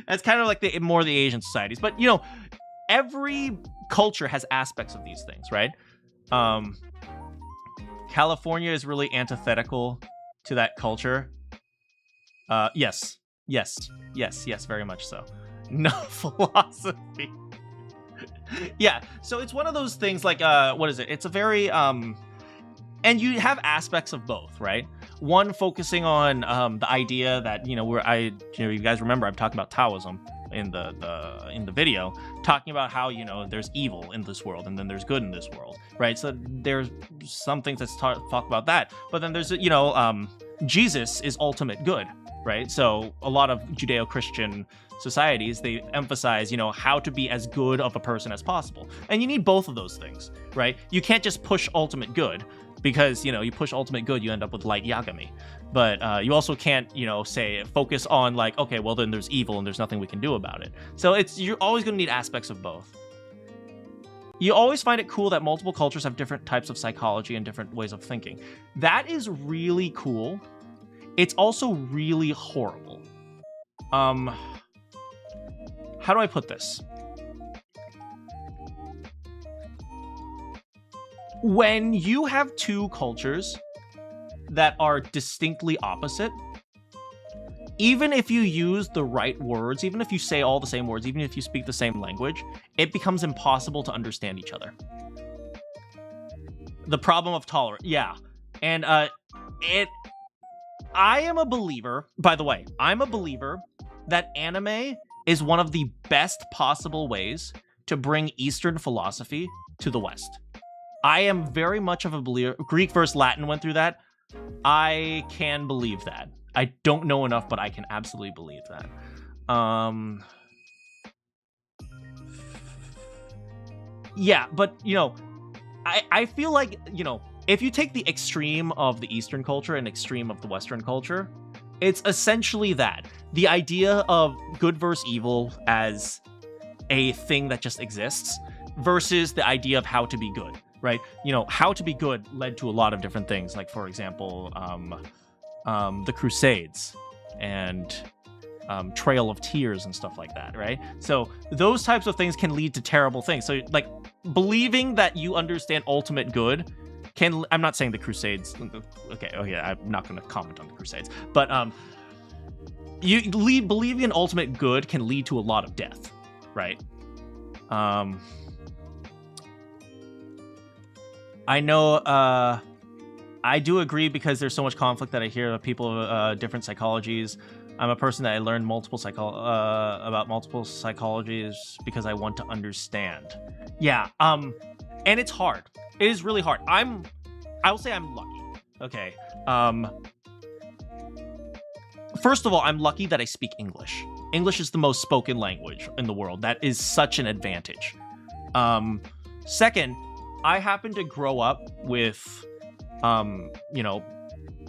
That's kind of like more the Asian societies. But, you know, every culture has aspects of these things, right? California is really antithetical to that culture. Yes, very much so. No philosophy. Yeah, so it's one of those things like, what is it? It's a very, and you have aspects of both, right? One focusing on the idea that, you know, you guys remember I'm talking about Taoism in the video, talking about how, you know, there's evil in this world and then there's good in this world, right? So there's some things that talk about that, but then there's, you know, Jesus is ultimate good, right? So a lot of Judeo-Christian societies, they emphasize, you know, how to be as good of a person as possible. And you need both of those things, right? You can't just push ultimate good, because, you know, you push ultimate good, you end up with light Yagami. But you also can't, you know, focus on like, okay, well then there's evil and there's nothing we can do about it. So you're always going to need aspects of both. You always find it cool that multiple cultures have different types of psychology and different ways of thinking. That is really cool. It's also really horrible. How do I put this? When you have two cultures that are distinctly opposite, even if you use the right words, even if you say all the same words, even if you speak the same language, it becomes impossible to understand each other. The problem of tolerance. Yeah. And I am a believer, by the way, I'm a believer that anime is one of the best possible ways to bring Eastern philosophy to the West. I am very much of a believer. Greek versus Latin went through that. I can believe that. I don't know enough, but I can absolutely believe that. Yeah, but, you know, I feel like, you know, if you take the extreme of the Eastern culture and extreme of the Western culture, it's essentially that. The idea of good versus evil as a thing that just exists versus the idea of how to be good, right? You know, how to be good led to a lot of different things. Like, for example, the Crusades and Trail of Tears and stuff like that, right? So those types of things can lead to terrible things. So, like, believing that you understand ultimate good can... I'm not saying the Crusades... Okay, I'm not going to comment on the Crusades. But believing in ultimate good can lead to a lot of death, right? I know... I do agree because there's so much conflict that I hear of people of different psychologies. I'm a person that I learned about multiple psychologies because I want to understand. Yeah, and it's hard. It is really hard. I will say I'm lucky. Okay. First of all, I'm lucky that I speak English. English is the most spoken language in the world. That is such an advantage. Second, I happen to grow up with you know,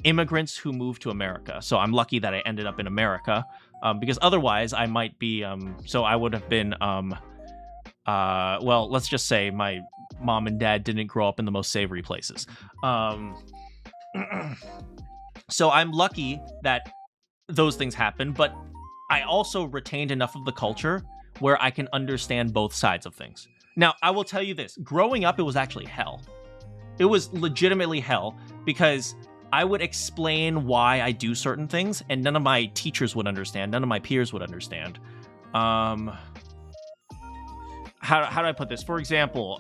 immigrants who moved to America. So I'm lucky that I ended up in America, because otherwise I might be, so I would have been, well, let's just say my mom and dad didn't grow up in the most savory places. So I'm lucky that those things happen, but I also retained enough of the culture where I can understand both sides of things. Now, I will tell you this, growing up, it was actually hell. It was legitimately hell because I would explain why I do certain things and none of my teachers would understand. None of my peers would understand. How do I put this? For example,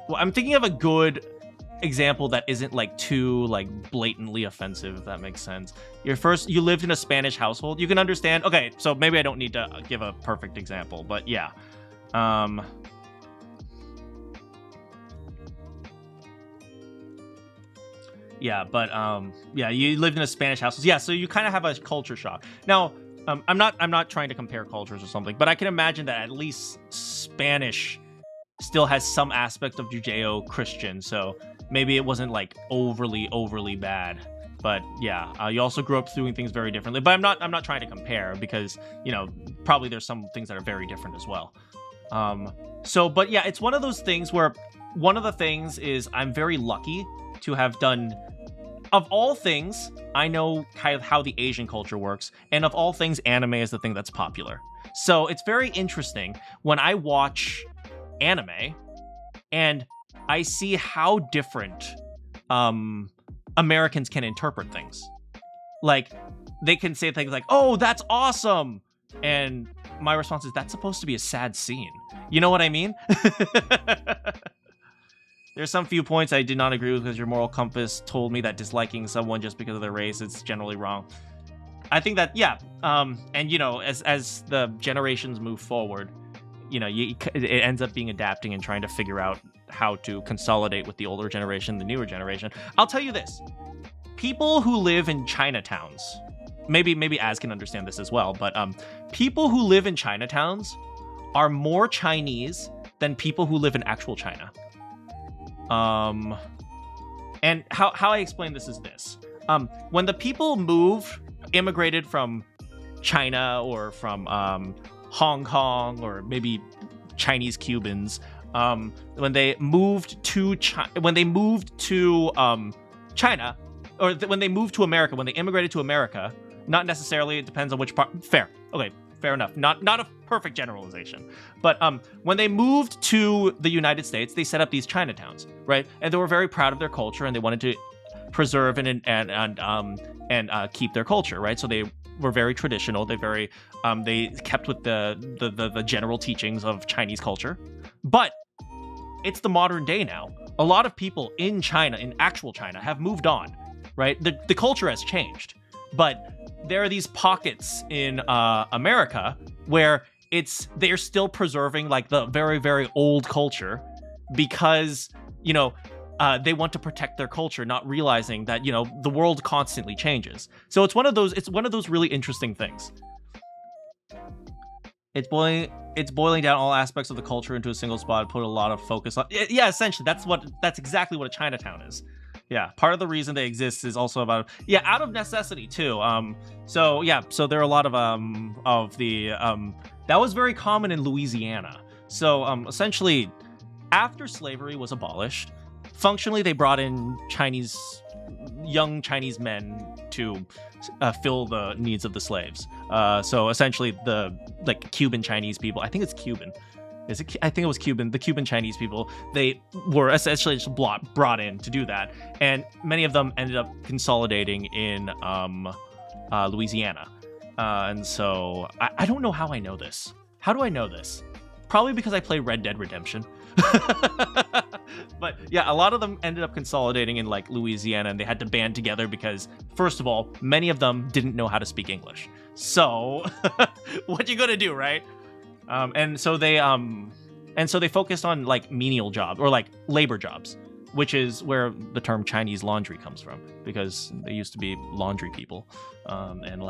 well, I'm thinking of a good example that isn't like too like blatantly offensive, if that makes sense. You lived in a Spanish household. You can understand. Okay, so maybe I don't need to give a perfect example, but yeah. Yeah, but yeah, you lived in a Spanish household. Yeah, so you kind of have a culture shock. Now, I'm not trying to compare cultures or something, but I can imagine that at least Spanish still has some aspect of Judeo-Christian, so maybe it wasn't like overly bad. But yeah, you also grew up doing things very differently. But I'm not trying to compare because, you know, probably there's some things that are very different as well. So, but yeah, it's one of those things where one of the things is I'm very lucky to have done, of all things, I know kind of how the Asian culture works, and of all things, anime is the thing that's popular. So it's very interesting when I watch anime and I see how different Americans can interpret things. Like, they can say things like, oh, that's awesome, and my response is, that's supposed to be a sad scene. You know what I mean? There's some few points I did not agree with because your moral compass told me that disliking someone just because of their race is generally wrong. I think that, yeah, and you know, as the generations move forward, you know, it ends up being adapting and trying to figure out how to consolidate with the older generation, the newer generation. I'll tell you this. People who live in Chinatowns, maybe Az can understand this as well, but people who live in Chinatowns are more Chinese than people who live in actual China. And how I explain this is this. When the people immigrated from China or from Hong Kong or maybe Chinese Cubans, when they moved to China, when they moved to America, when they immigrated to America, not necessarily, it depends on which part. Fair. Okay, fair enough. Not a perfect generalization. But when they moved to the United States, they set up these Chinatowns, right? And they were very proud of their culture, and they wanted to preserve and keep their culture, right? So they were very traditional. They kept with the general teachings of Chinese culture. But it's the modern day now. A lot of people in China, in actual China, have moved on, right? The culture has changed. But there are these pockets in America where they're still preserving like the very, very old culture because, they want to protect their culture, not realizing that, the world constantly changes. So it's one of those really interesting things. It's boiling down all aspects of the culture into a single spot, put a lot of focus on. Yeah, essentially, that's exactly what a Chinatown is. Yeah, part of the reason they exist is also about out of necessity too. So there are a lot of the that was very common in Louisiana. So essentially, after slavery was abolished, functionally they brought in young Chinese men to fill the needs of the slaves. So essentially, the Cuban Chinese people, I think it's Cuban. I think it was Cuban. The Cuban Chinese people, they were essentially just brought in to do that, and many of them ended up consolidating in Louisiana. And so I don't know how I know this. How do I know this? Probably because I play Red Dead Redemption. But yeah, a lot of them ended up consolidating in Louisiana, and they had to band together because, first of all, many of them didn't know how to speak English. So what you gonna do, right? And so they focused on menial jobs or labor jobs, which is where the term Chinese laundry comes from, because they used to be laundry people, and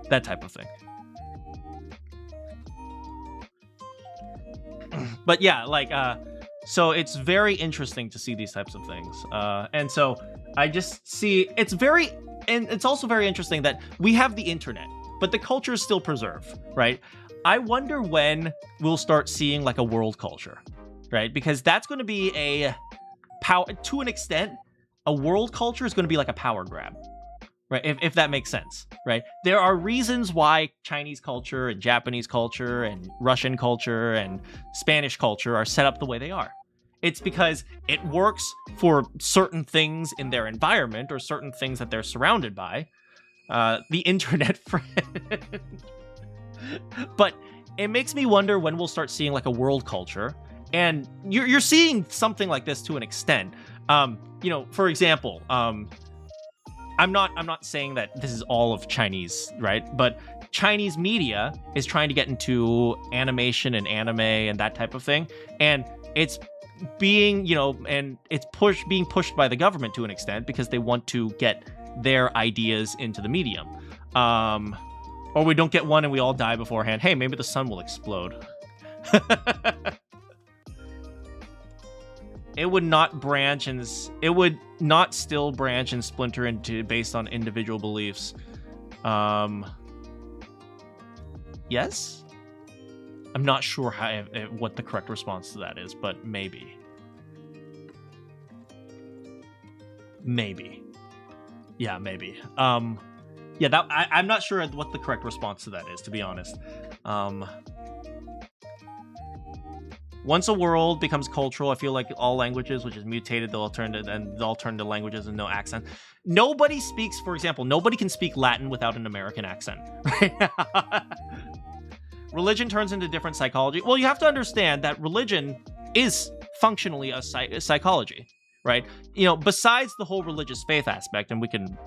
that type of thing. But yeah, so it's very interesting to see these types of things. And so I just see and it's also very interesting that we have the internet, but the culture is still preserved, right? I wonder when we'll start seeing a world culture, right? Because that's going to be to an extent, a world culture is going to be like a power grab, right? If that makes sense, right? There are reasons why Chinese culture and Japanese culture and Russian culture and Spanish culture are set up the way they are. It's because it works for certain things in their environment or certain things that they're surrounded by. The internet friend. But it makes me wonder when we'll start seeing a world culture. And you're seeing something like this to an extent. For example, I'm not saying that this is all of Chinese, right? But Chinese media is trying to get into animation and anime and that type of thing. And it's being, and it's being pushed by the government to an extent because they want to get their ideas into the medium. Or we don't get one and we all die beforehand. Hey, maybe the sun will explode. It would not branch and it would not still branch and splinter into based on individual beliefs. Yes? I'm not sure what the correct response to that is, but maybe. Maybe. Yeah, maybe. Yeah, I'm not sure what the correct response to that is, to be honest. Once a world becomes cultural, I feel like all languages, which is mutated, they'll turn to languages with no accent. Nobody speaks, for example, nobody can speak Latin without an American accent. Right? Religion turns into different psychology. Well, you have to understand that religion is functionally a psychology, right? Besides the whole religious faith aspect, and we can,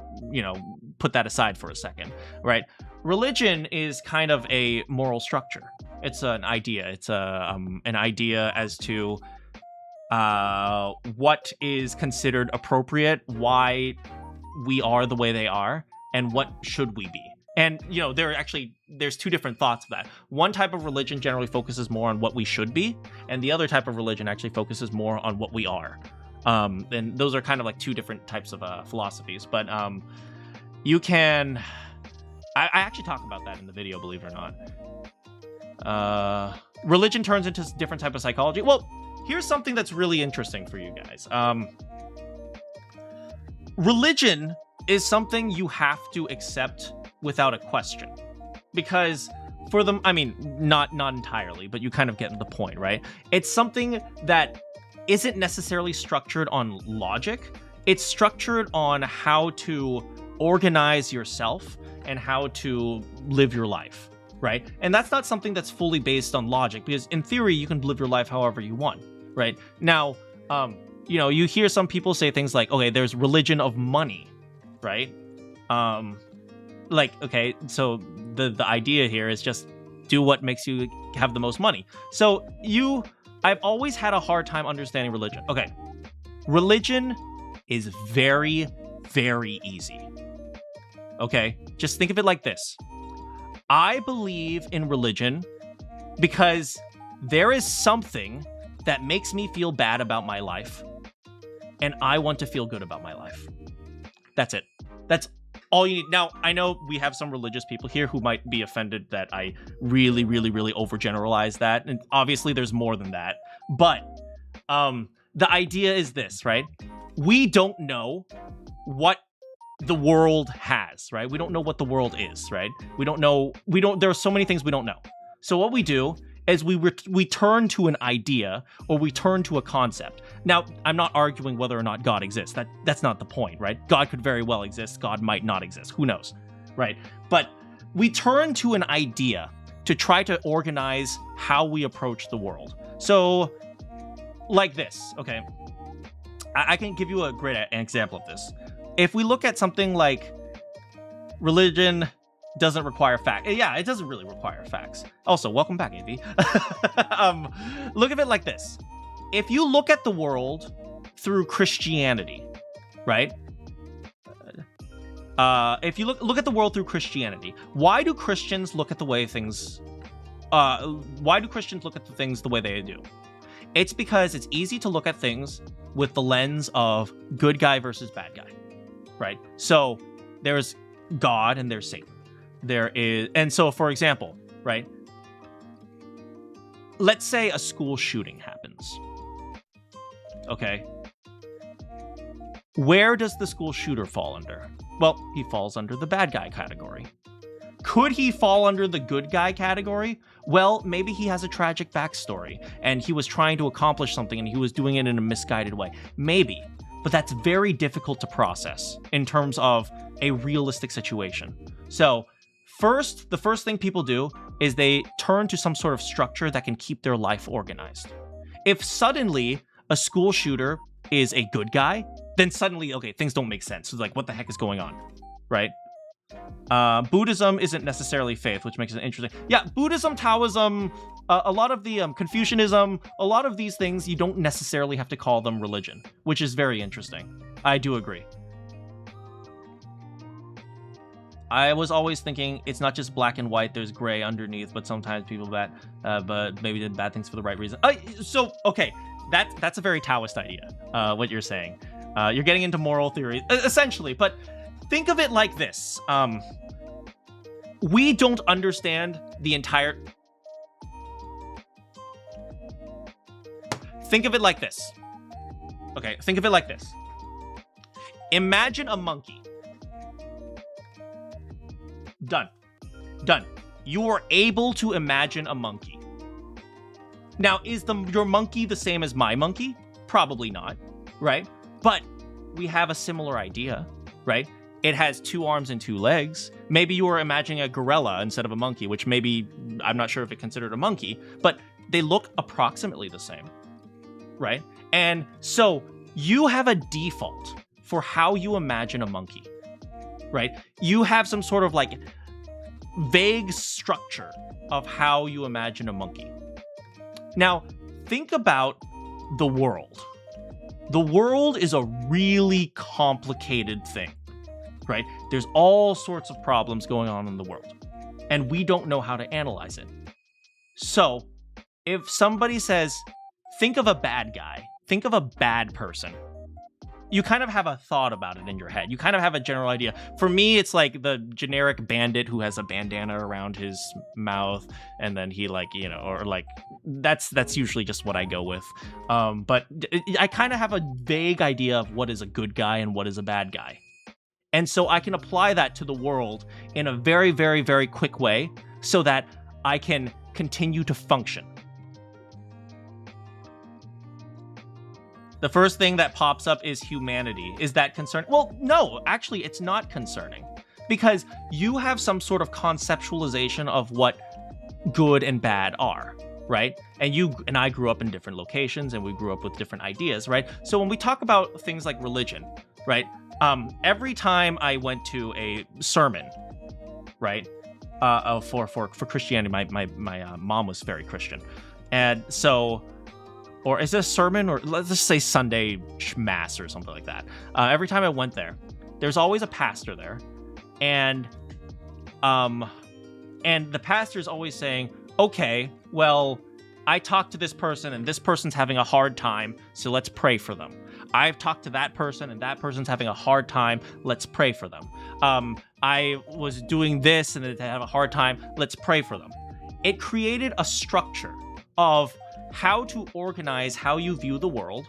put that aside for a second, right? Religion is kind of a moral structure. It's an idea. It's an idea as to what is considered appropriate, why we are the way they are, and what should we be. And, there's two different thoughts of that. One type of religion generally focuses more on what we should be, and the other type of religion actually focuses more on what we are. And those are kind of two different types of philosophies. But you can... I actually talk about that in the video, believe it or not. Religion turns into different type of psychology. Well, here's something that's really interesting for you guys. Religion is something you have to accept without a question. Because for them, I mean, not entirely, but you kind of get the point, right? It's something that isn't necessarily structured on logic. It's structured on how to organize yourself and how to live your life, right? And that's not something that's fully based on logic, because in theory, you can live your life however you want, right? Now, you know, you hear some people say things like, okay, there's religion of money, right? Like, okay, so the idea here is just do what makes you have the most money. So I've always had a hard time understanding religion. Okay, religion is very, very easy. Okay, just think of it like this. I believe in religion because there is something that makes me feel bad about my life, and I want to feel good about my life. That's it. That's all you need. Now, I know we have some religious people here who might be offended that I really, really, really overgeneralize that, and obviously there's more than that. But the idea is this, right? We don't know what the world has, right? We don't know what the world is, right? There are so many things we don't know. So what we do is we turn to an idea, or we turn to a concept. Now, I'm not arguing whether or not God exists. That's not the point, right? God could very well exist. God might not exist. Who knows, right? But we turn to an idea to try to organize how we approach the world. So, like this, okay? I can give you a great example of this. If we look at something like religion doesn't require facts. Yeah, it doesn't really require facts. Also, welcome back, AV. Look at it like this. If you look at the world through Christianity, right? If you look at the world through Christianity, why do Christians look at the way things... why do Christians look at the things the way they do? It's because it's easy to look at things with the lens of good guy versus bad guy, right? So there's God and there's Satan. And so, for example, right? Let's say a school shooting happens. Okay. Where does the school shooter fall under? Well, he falls under the bad guy category. Could he fall under the good guy category? Well, maybe he has a tragic backstory and he was trying to accomplish something and he was doing it in a misguided way. Maybe. But that's very difficult to process in terms of a realistic situation. So, the first thing people do is they turn to some sort of structure that can keep their life organized. If suddenly a school shooter is a good guy, then suddenly, okay, things don't make sense. It's like, what the heck is going on, right? Buddhism isn't necessarily faith, which makes it interesting. Yeah, Buddhism, Taoism, a lot of the Confucianism, a lot of these things, you don't necessarily have to call them religion, which is very interesting. I do agree. I was always thinking it's not just black and white, there's gray underneath, but sometimes people but maybe did bad things for the right reason. So, okay, that's a very Taoist idea, what you're saying. You're getting into moral theory, essentially, but think of it like this. We don't understand the entire... Think of it like this. Okay, think of it like this. Imagine a monkey. Done. You are able to imagine a monkey. Now, is your monkey the same as my monkey? Probably not, right? But we have a similar idea, right? It has 2 arms and 2 legs. Maybe you were imagining a gorilla instead of a monkey, which maybe, I'm not sure if it's considered a monkey, but they look approximately the same, right? And so you have a default for how you imagine a monkey, right? You have some sort of like vague structure of how you imagine a monkey. Now, think about the world. The world is a really complicated thing, right? There's all sorts of problems going on in the world, and we don't know how to analyze it. So, if somebody says, think of a bad guy, think of a bad person, you kind of have a thought about it in your head. You kind of have a general idea. For me, it's like the generic bandit who has a bandana around his mouth, and then he like, you know, or like that's usually just what I go with. But I kind of have a vague idea of what is a good guy and what is a bad guy. And so I can apply that to the world in a very, very, very quick way so that I can continue to function. The first thing that pops up is humanity. Is that concerning? Well, no, actually, it's not concerning. Because you have some sort of conceptualization of what good and bad are, right? And you and I grew up in different locations, and we grew up with different ideas, right? So when we talk about things like religion, right? Every time I went to a sermon, right? For Christianity, my mom was very Christian. And so... Or is it a sermon, or let's just say Sunday mass or something like that. Every time I went there, there's always a pastor there, and the pastor's always saying, "Okay, well, I talked to this person, and this person's having a hard time, so let's pray for them. I've talked to that person, and that person's having a hard time. Let's pray for them. I was doing this, and they have a hard time. Let's pray for them." It created a structure of how to organize how you view the world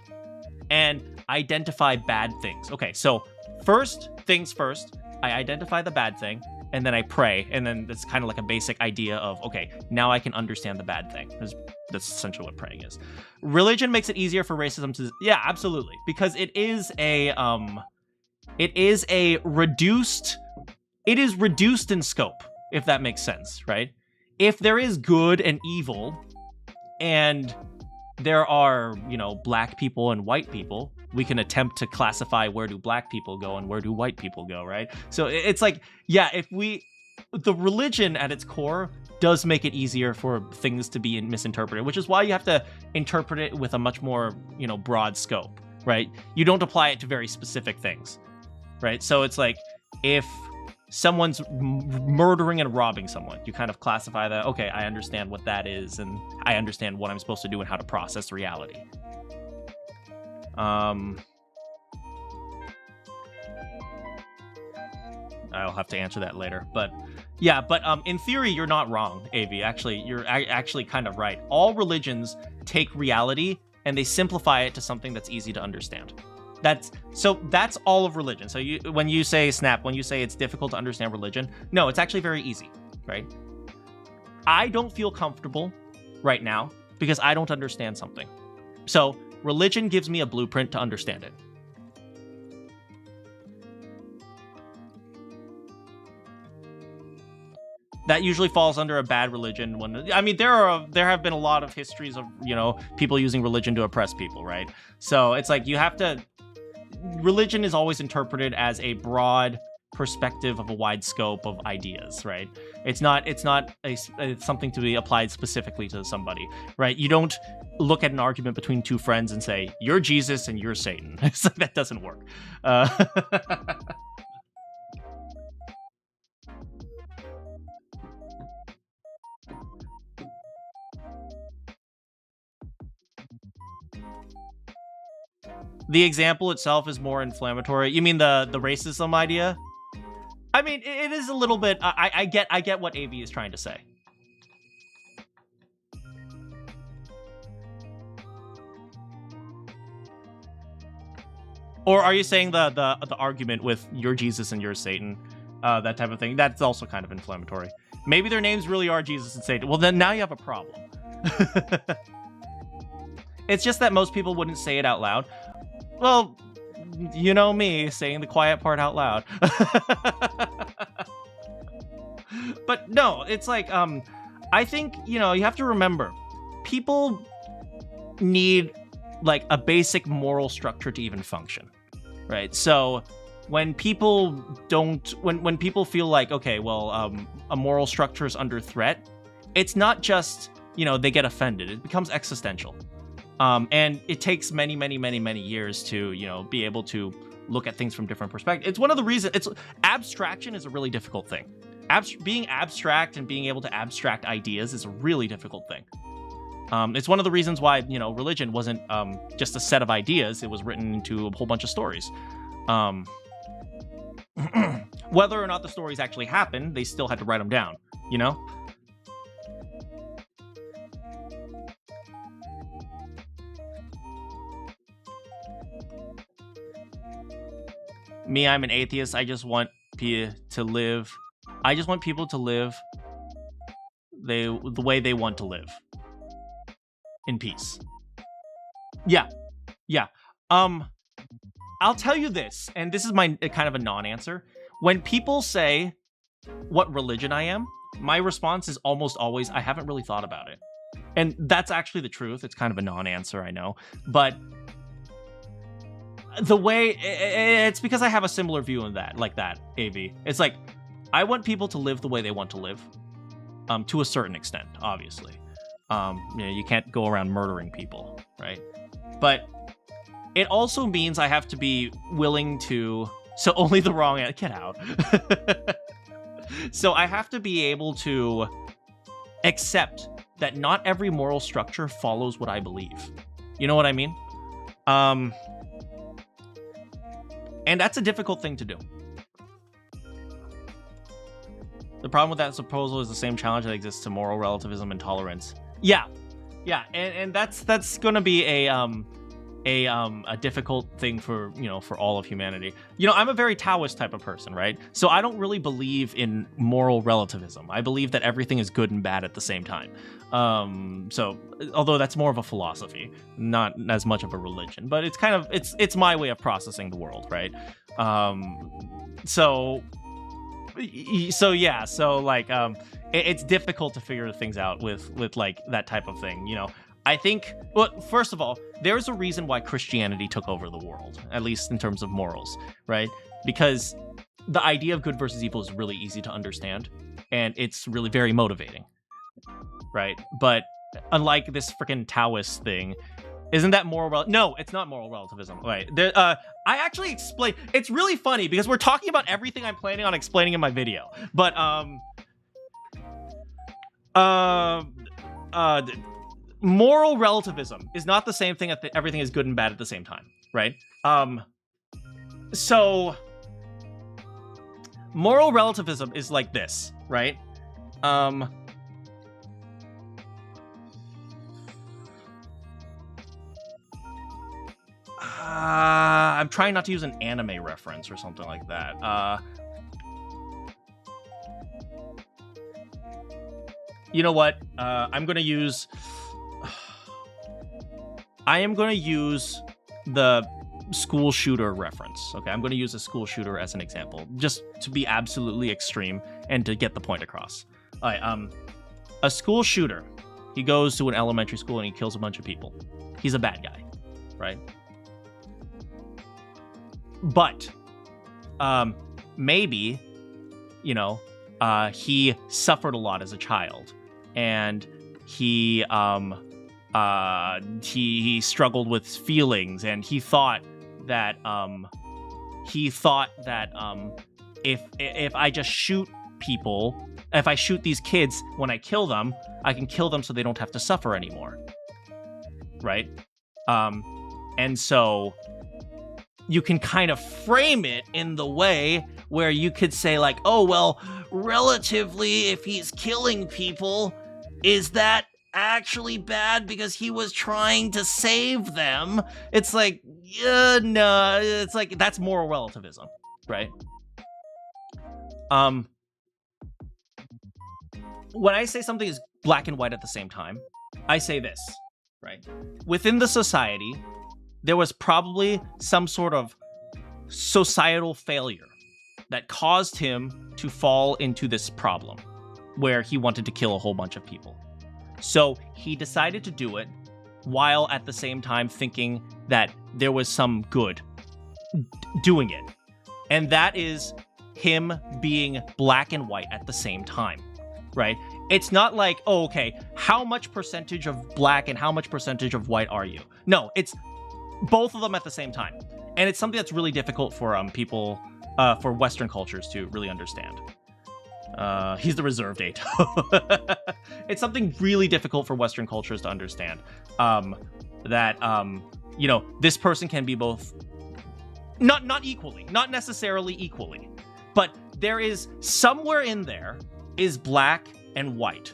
and identify bad things. Okay, so first things first, I identify the bad thing, and then I pray, and then that's kind of like a basic idea of, okay, now I can understand the bad thing. That's essentially what praying is. Religion makes it easier for racism to... Yeah, absolutely. Because it is reduced in scope, if that makes sense, right? If there is good and evil... and there are, you know, black people and white people, we can attempt to classify where do black people go and where do white people go, right? So it's like, yeah, the religion at its core does make it easier for things to be misinterpreted, which is why you have to interpret it with a much more, you know, broad scope, right? You don't apply it to very specific things, right? So it's like, if someone's murdering and robbing someone, you kind of classify that, okay, I understand what that is, and I understand what I'm supposed to do and how to process reality. I'll have to answer that later, but yeah, but in theory, you're not wrong, AV. Actually, you're actually kind of right. All religions take reality and they simplify it to something that's easy to understand. That's all of religion. So when you say it's difficult to understand religion, no, it's actually very easy, right? I don't feel comfortable right now because I don't understand something. So religion gives me a blueprint to understand it. That usually falls under a bad religion. There have been a lot of histories of, you know, people using religion to oppress people, right? So it's like you have to... Religion is always interpreted as a broad perspective of a wide scope of ideas, right? It's something to be applied specifically to somebody, right? You don't look at an argument between two friends and say, you're Jesus and you're Satan. That doesn't work. The example itself is more inflammatory. You mean the racism idea? I mean, it is a little bit... I get what AV is trying to say. Or are you saying the argument with you're Jesus and you're Satan, that type of thing? That's also kind of inflammatory. Maybe their names really are Jesus and Satan. Well, then now you have a problem. It's just that most people wouldn't say it out loud. Well, you know me, saying the quiet part out loud. But no, it's like, I think, you know, you have to remember, people need like a basic moral structure to even function, right? So when people when people feel like, okay, well, a moral structure is under threat, it's not just, you know, they get offended. It becomes existential. And it takes many, many, many, many years to, you know, be able to look at things from different perspectives. It's one of the reasons. Abstraction is a really difficult thing. Being abstract and being able to abstract ideas is a really difficult thing. It's one of the reasons why, you know, religion wasn't just a set of ideas. It was written into a whole bunch of stories. Whether or not the stories actually happened, they still had to write them down, you know? Me, I'm an atheist. I just want people to live the way they want to live. In peace. Yeah. I'll tell you this, and this is my kind of a non-answer. When people say what religion I am, my response is almost always, I haven't really thought about it. And that's actually the truth. It's kind of a non-answer, I know. But the way, it's because I have a similar view on that, like that, AV. It's like, I want people to live the way they want to live. To a certain extent, obviously. You know, you can't go around murdering people, right? But it also means I have to be willing to... So only the wrong... Get out. So I have to be able to accept that not every moral structure follows what I believe. You know what I mean? And that's a difficult thing to do. The problem with that proposal is the same challenge that exists to moral relativism and tolerance. Yeah, and that's gonna be a difficult thing for, you know, for all of humanity. You know, I'm a very Taoist type of person, right? So I don't really believe in moral relativism. I believe that everything is good and bad at the same time. So although that's more of a philosophy, not as much of a religion, but it's kind of it's my way of processing the world, right? So like it's difficult to figure things out with like that type of thing, you know. I think, well, first of all, there's a reason why Christianity took over the world, at least in terms of morals, right? Because the idea of good versus evil is really easy to understand, and it's really very motivating, right? But unlike this freaking Taoist thing, isn't that moral? No, it's not moral relativism. Right? I actually explain. It's really funny because we're talking about everything I'm planning on explaining in my video, but moral relativism is not the same thing that everything is good and bad at the same time, right? So moral relativism is like this, right? I'm trying not to use an anime reference or something like that. You know what? I am gonna use the school shooter reference. Okay, I'm gonna use a school shooter as an example, just to be absolutely extreme and to get the point across. All right, a school shooter, he goes to an elementary school and he kills a bunch of people. He's a bad guy, right? But maybe, you know, he suffered a lot as a child, and he struggled with feelings, and he thought that if I just shoot people, if I shoot these kids when I kill them, I can kill them so they don't have to suffer anymore, right? And so you can kind of frame it in the way where you could say like, oh, well, relatively, if he's killing people, is that actually bad because he was trying to save them? It's like, no, it's like, that's moral relativism, right? When I say something is black and white at the same time, I say this, right? Within the society, there was probably some sort of societal failure that caused him to fall into this problem where he wanted to kill a whole bunch of people. So he decided to do it while at the same time thinking that there was some good doing it. And that is him being black and white at the same time, right? It's not like, oh, okay, how much percentage of black and how much percentage of white are you? No, it's both of them at the same time. And it's something that's really difficult for people, for Western cultures to really understand. He's the reserved Ato. It's something really difficult for Western cultures to understand. You know, this person can be both, not equally, not necessarily equally, but there is somewhere in there is black and white,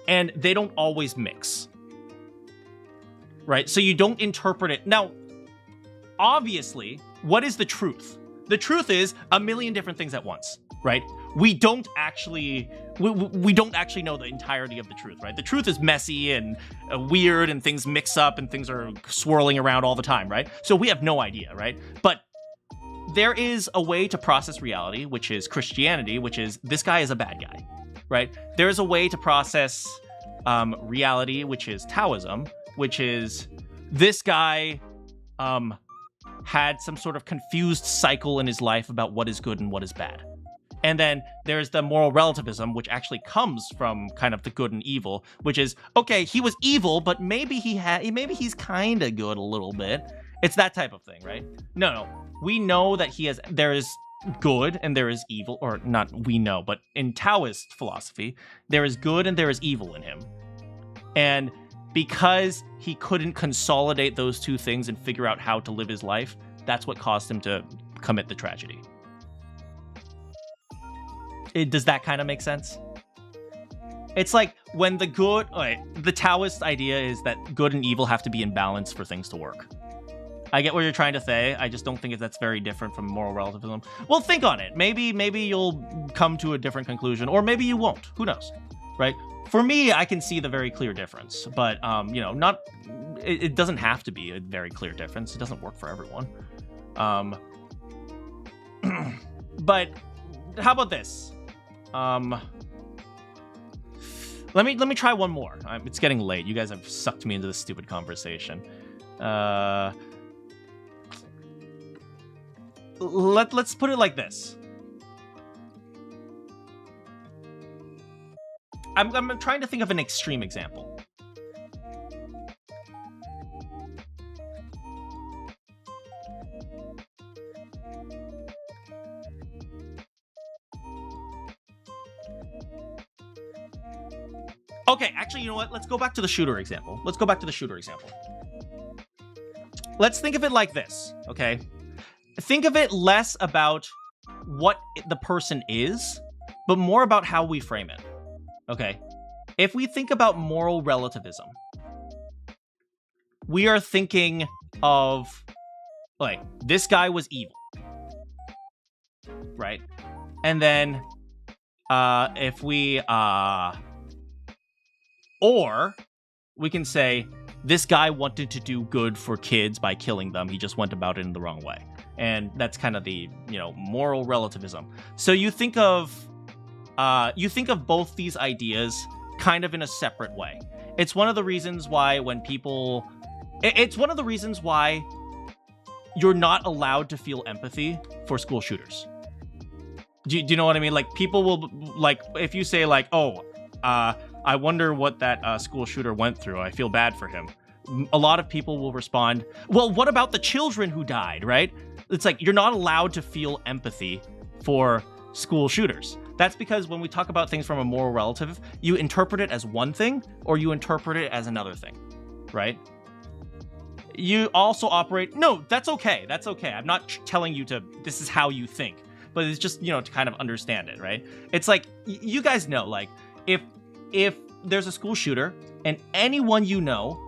and they don't always mix, right? So you don't interpret it. Now, obviously, what is the truth? The truth is a million different things at once, right? We don't actually know the entirety of the truth, right? The truth is messy and weird, and things mix up and things are swirling around all the time, right? So we have no idea, right? But there is a way to process reality, which is Christianity, which is this guy is a bad guy, right? There is a way to process reality, which is Taoism, which is this guy had some sort of confused cycle in his life about what is good and what is bad. And then there's the moral relativism, which actually comes from kind of the good and evil, which is, okay, he was evil, but maybe he's kind of good a little bit. It's that type of thing, right? No. We know that there is good and there is evil, or not we know, but in Taoist philosophy, there is good and there is evil in him. And because he couldn't consolidate those two things and figure out how to live his life, that's what caused him to commit the tragedy. Does that kind of make sense? It's like when the Taoist idea is that good and evil have to be in balance for things to work. I get what you're trying to say. I just don't think that's very different from moral relativism. Well, think on it. Maybe you'll come to a different conclusion, or maybe you won't. Who knows, right? For me, I can see the very clear difference, but you know, it doesn't have to be a very clear difference. It doesn't work for everyone. But how about this? Let me try one more. It's getting late. You guys have sucked me into this stupid conversation. Let's put it like this. I'm trying to think of an extreme example. Okay, actually, you know what? Let's go back to the shooter example. Let's think of it like this, okay? Think of it less about what the person is, but more about how we frame it. Okay, if we think about moral relativism, we are thinking of, like, this guy was evil, right? And then, if we, or we can say, this guy wanted to do good for kids by killing them. He just went about it in the wrong way. And that's kind of the, you know, moral relativism. So you think of both these ideas kind of in a separate way. It's one of the reasons why you're not allowed to feel empathy for school shooters. Do you know what I mean? Like, people will, like, if you say, like, oh, I wonder what that school shooter went through, I feel bad for him, a lot of people will respond, well, what about the children who died, right? It's like, you're not allowed to feel empathy for school shooters. That's because when we talk about things from a moral relative, you interpret it as one thing or you interpret it as another thing, right? You also operate, no, that's okay. I'm not telling you this is how you think, but it's just, you know, to kind of understand it, right? It's like, you guys know, like, if there's a school shooter and anyone you know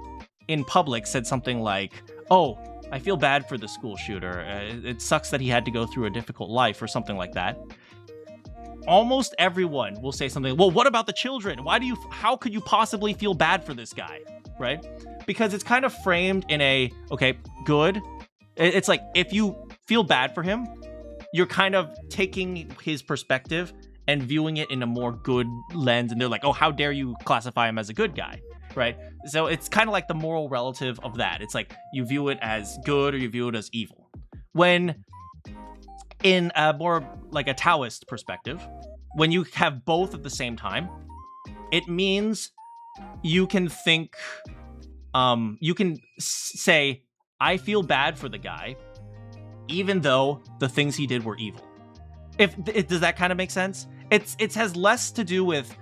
in public said something like, oh, I feel bad for the school shooter, it sucks that he had to go through a difficult life or something like that, almost everyone will say something, well, what about the children? How could you possibly feel bad for this guy, right? Because it's kind of framed in a, okay, good. It's like, if you feel bad for him, you're kind of taking his perspective and viewing it in a more good lens, and they're like, oh, how dare you classify him as a good guy, right? So it's kind of like the moral relative of that. It's like, you view it as good or you view it as evil. When in a more like a Taoist perspective, when you have both at the same time, it means you can think, you can say, I feel bad for the guy, even though the things he did were evil. Does that kind of make sense? it has less to do with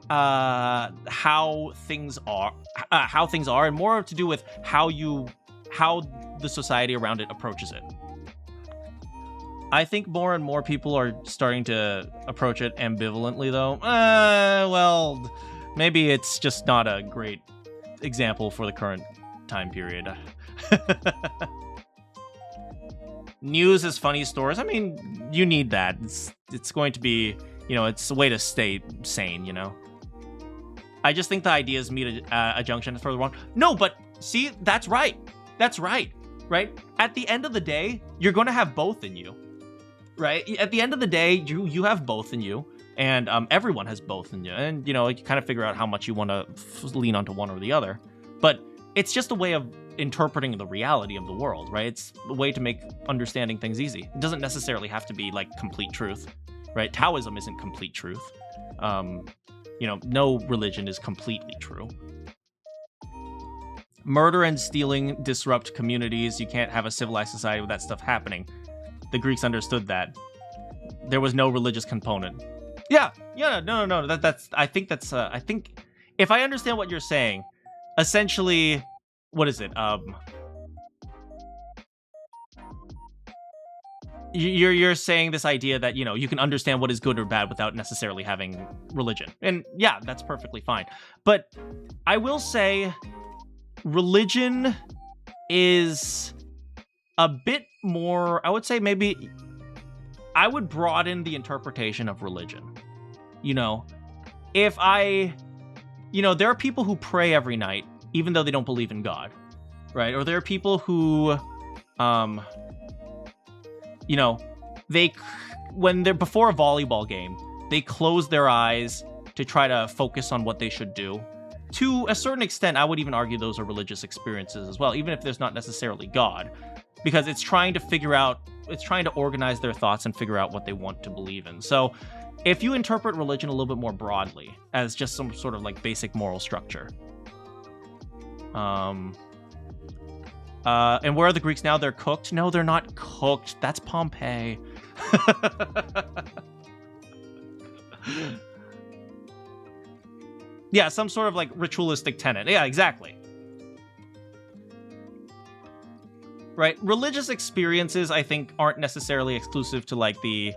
how things are, and more to do with how the society around it approaches it. I think more and more people are starting to approach it ambivalently, though. Well, maybe it's just not a great example for the current time period. News is funny stories. I mean, you need that. It's going to be, it's a way to stay sane, I just think the ideas meet a junction that's further wrong. No, but see, that's right. That's right. Right? At the end of the day, you're going to have both in you. Right? At the end of the day, you have both in you, and everyone has both in you. And, you kind of figure out how much you want to lean onto one or the other. But it's just a way of interpreting the reality of the world, right? It's a way to make understanding things easy. It doesn't necessarily have to be, like, complete truth, right? Taoism isn't complete truth. No religion is completely true. Murder and stealing disrupt communities. You can't have a civilized society with that stuff happening. The Greeks understood that. There was no religious component. No. I think if I understand what you're saying, essentially, what is it? You're saying this idea that, you can understand what is good or bad without necessarily having religion. And yeah, that's perfectly fine. But I will say religion is a bit more, I would say maybe I would broaden the interpretation of religion. If there are people who pray every night, even though they don't believe in God, right? Or there are people who, when they're before a volleyball game, they close their eyes to try to focus on what they should do. To a certain extent, I would even argue those are religious experiences as well, even if there's not necessarily God, because it's trying to organize their thoughts and figure out what they want to believe in. So if you interpret religion a little bit more broadly as just some sort of like basic moral structure. And where are the Greeks now? They're cooked? No, they're not cooked. That's Pompeii. Yeah, some sort of like ritualistic tenet. Yeah, exactly. Right? Religious experiences, I think, aren't necessarily exclusive to like the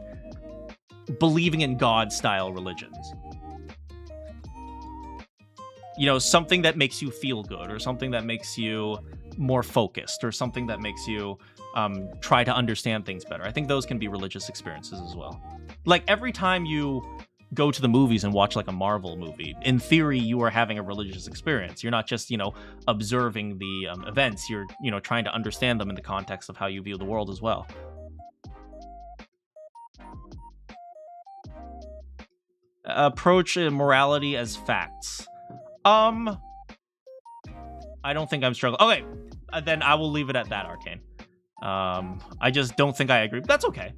believing in God style religions. Something that makes you feel good, or something that makes you more focused, or something that makes you try to understand things better. I think those can be religious experiences as well. Like every time you go to the movies and watch like a Marvel movie, in theory, you are having a religious experience. You're not just, observing the events. You're, trying to understand them in the context of how you view the world as well. Approach morality as facts. I don't think I'm struggling. Okay, then I will leave it at that, Arcane. I just don't think I agree. But that's okay.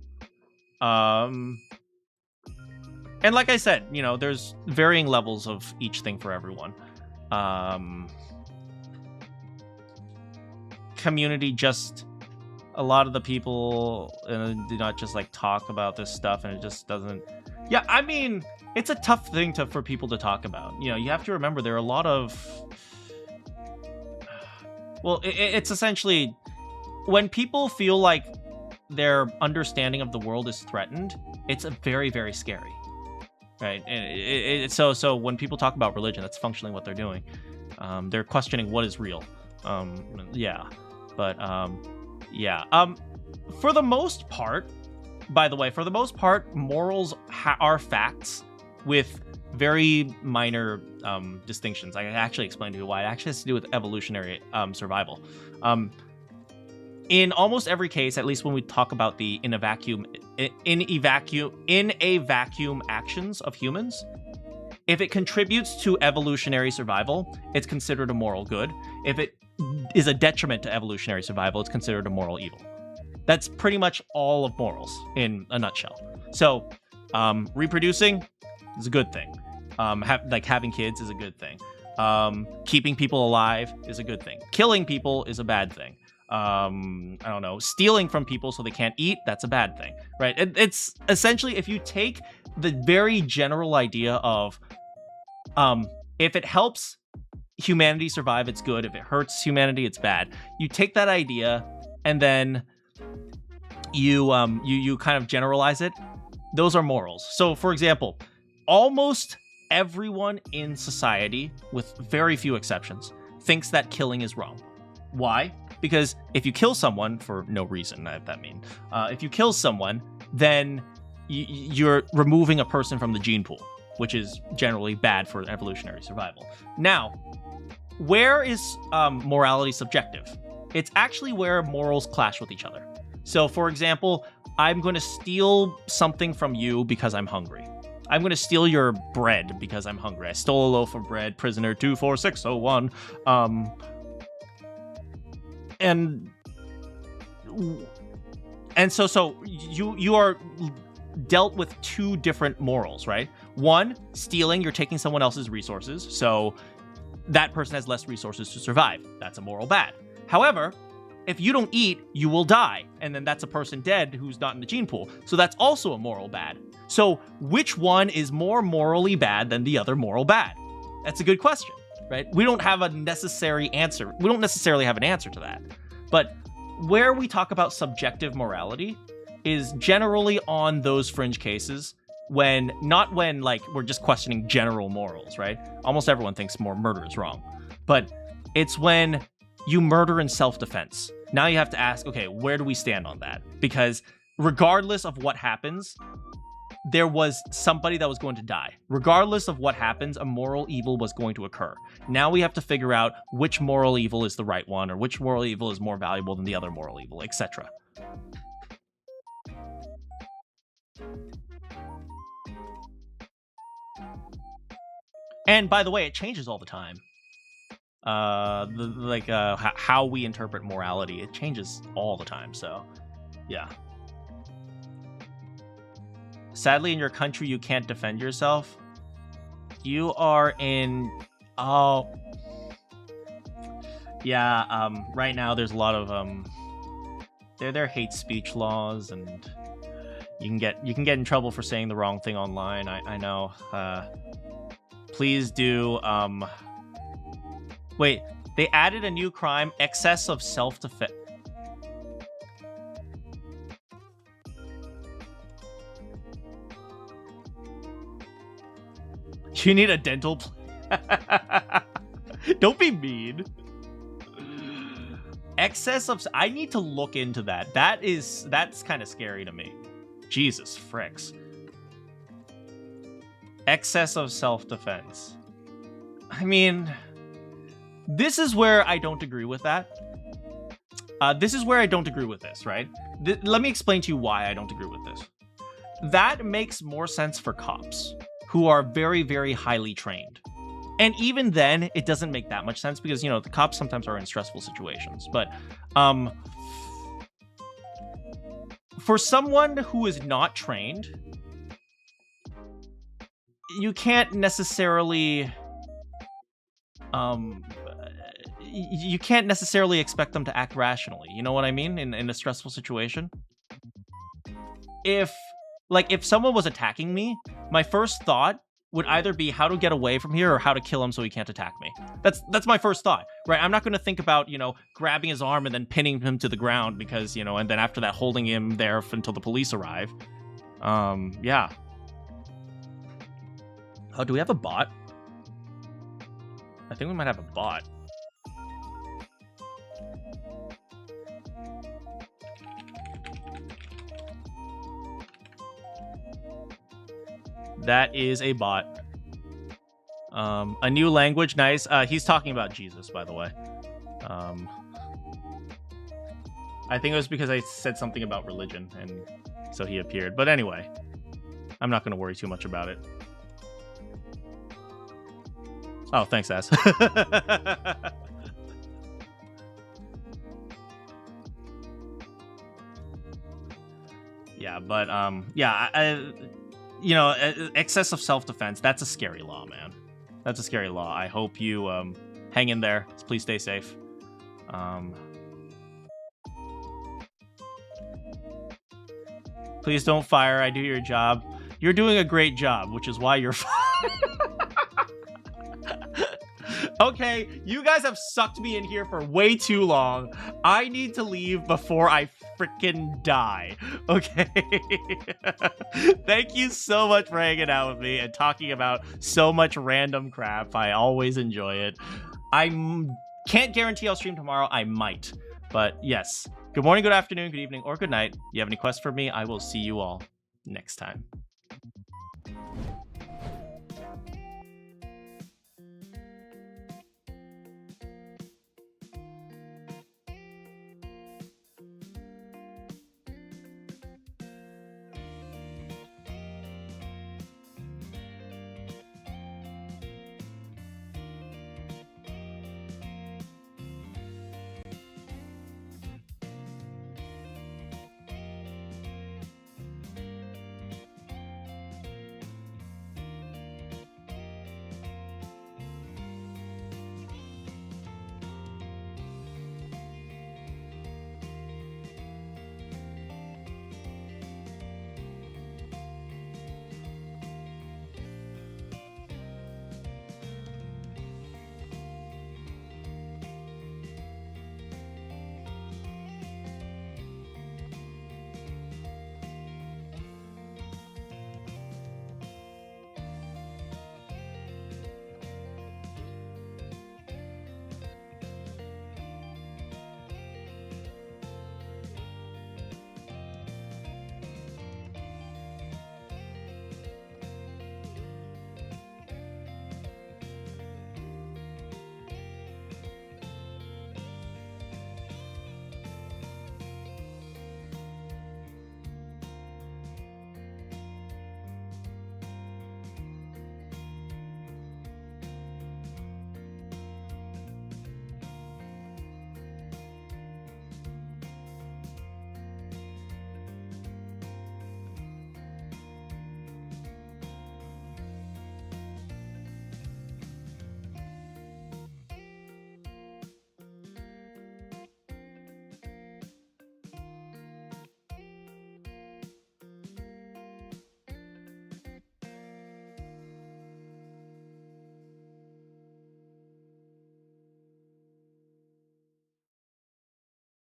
And like I said, there's varying levels of each thing for everyone. Community, just a lot of the people do not just like talk about this stuff, and it just doesn't. Yeah, I mean, it's a tough thing for people to talk about. You have to remember there are a lot of. Well, it's essentially when people feel like their understanding of the world is threatened, it's very, very scary. Right, and so when people talk about religion, that's functionally what they're doing. They're questioning what is real. Yeah, but yeah. For the most part, by the way, morals are facts with very minor distinctions. I actually explained to you why. It actually has to do with evolutionary survival. In almost every case, at least when we talk about the in a vacuum actions of humans, if it contributes to evolutionary survival, it's considered a moral good. If it is a detriment to evolutionary survival, it's considered a moral evil. That's pretty much all of morals in a nutshell. So, reproducing is a good thing. Having kids is a good thing. Keeping people alive is a good thing. Killing people is a bad thing. I don't know, stealing from people so they can't eat, that's a bad thing, right? It's essentially, if you take the very general idea of if it helps humanity survive, it's good. If it hurts humanity, it's bad. You take that idea and then you kind of generalize it. Those are morals. So, for example, almost everyone in society, with very few exceptions, thinks that killing is wrong. Why? Because if you kill someone for no reason, if you kill someone, then you're removing a person from the gene pool, which is generally bad for evolutionary survival. Now, where is morality subjective? It's actually where morals clash with each other. So, for example, I'm going to steal something from you because I'm hungry. I'm going to steal your bread because I'm hungry. I stole a loaf of bread, prisoner 24601. And so you are dealt with two different morals, right? One, stealing, you're taking someone else's resources, so that person has less resources to survive. That's a moral bad. However, if you don't eat, you will die, and then that's a person dead who's not in the gene pool. So that's also a moral bad. So which one is more morally bad than the other moral bad? That's a good question, right? We don't have a necessary answer. We don't necessarily have an answer to that. But where we talk about subjective morality is generally on those fringe cases not when like we're just questioning general morals, right? Almost everyone thinks murder is wrong. But it's when you murder in self-defense. Now you have to ask, okay, where do we stand on that? Because regardless of what happens, there was somebody that was going to die. Regardless of what happens, a moral evil was going to occur. Now we have to figure out which moral evil is the right one, or which moral evil is more valuable than the other moral evil, etc. And by the way, it changes all the time. How we interpret morality, it changes all the time. So, yeah. Sadly, in your country, you can't defend yourself. You are in... Oh. Yeah, right now there's a lot of... There are hate speech laws, and you can get in trouble for saying the wrong thing online. I know. Please do... Wait, they added a new crime, excess of self-defense. You need a dental Don't be mean. Excess of... I need to look into that. That's kind of scary to me. Jesus fricks. Excess of self-defense. I mean... This is where I don't agree with that. This is where I don't agree with this, right? Let me explain to you why I don't agree with this. That makes more sense for cops, who are very, very highly trained. And even then, it doesn't make that much sense because, you know, the cops sometimes are in stressful situations. But for someone who is not trained, you can't necessarily... you can't necessarily expect them to act rationally. You know what I mean? In a stressful situation. If someone was attacking me, my first thought would either be how to get away from here or how to kill him so he can't attack me. That's my first thought, right? I'm not going to think about, you know, grabbing his arm and then pinning him to the ground because, you know, and then after that holding him there until the police arrive. Yeah. Oh, do we have a bot? I think we might have a bot. That is a bot. A new language, nice. He's talking about Jesus, by the way. I think it was because I said something about religion, and so he appeared. But anyway, I'm not going to worry too much about it. Oh, thanks, ass. Yeah, but yeah, you know, excess of self-defense, that's a scary law, man. That's a scary law. I hope you hang in there. Please stay safe. Please don't fire. I do your job. You're doing a great job, which is why you're fired. Okay, you guys have sucked me in here for way too long. I need to leave before I freaking die. Okay. Thank you so much for hanging out with me and talking about so much random crap. I always enjoy it. I can't guarantee I'll stream tomorrow. I might. But yes. Good morning, good afternoon, good evening, or good night. You have any quests for me? I will see you all next time.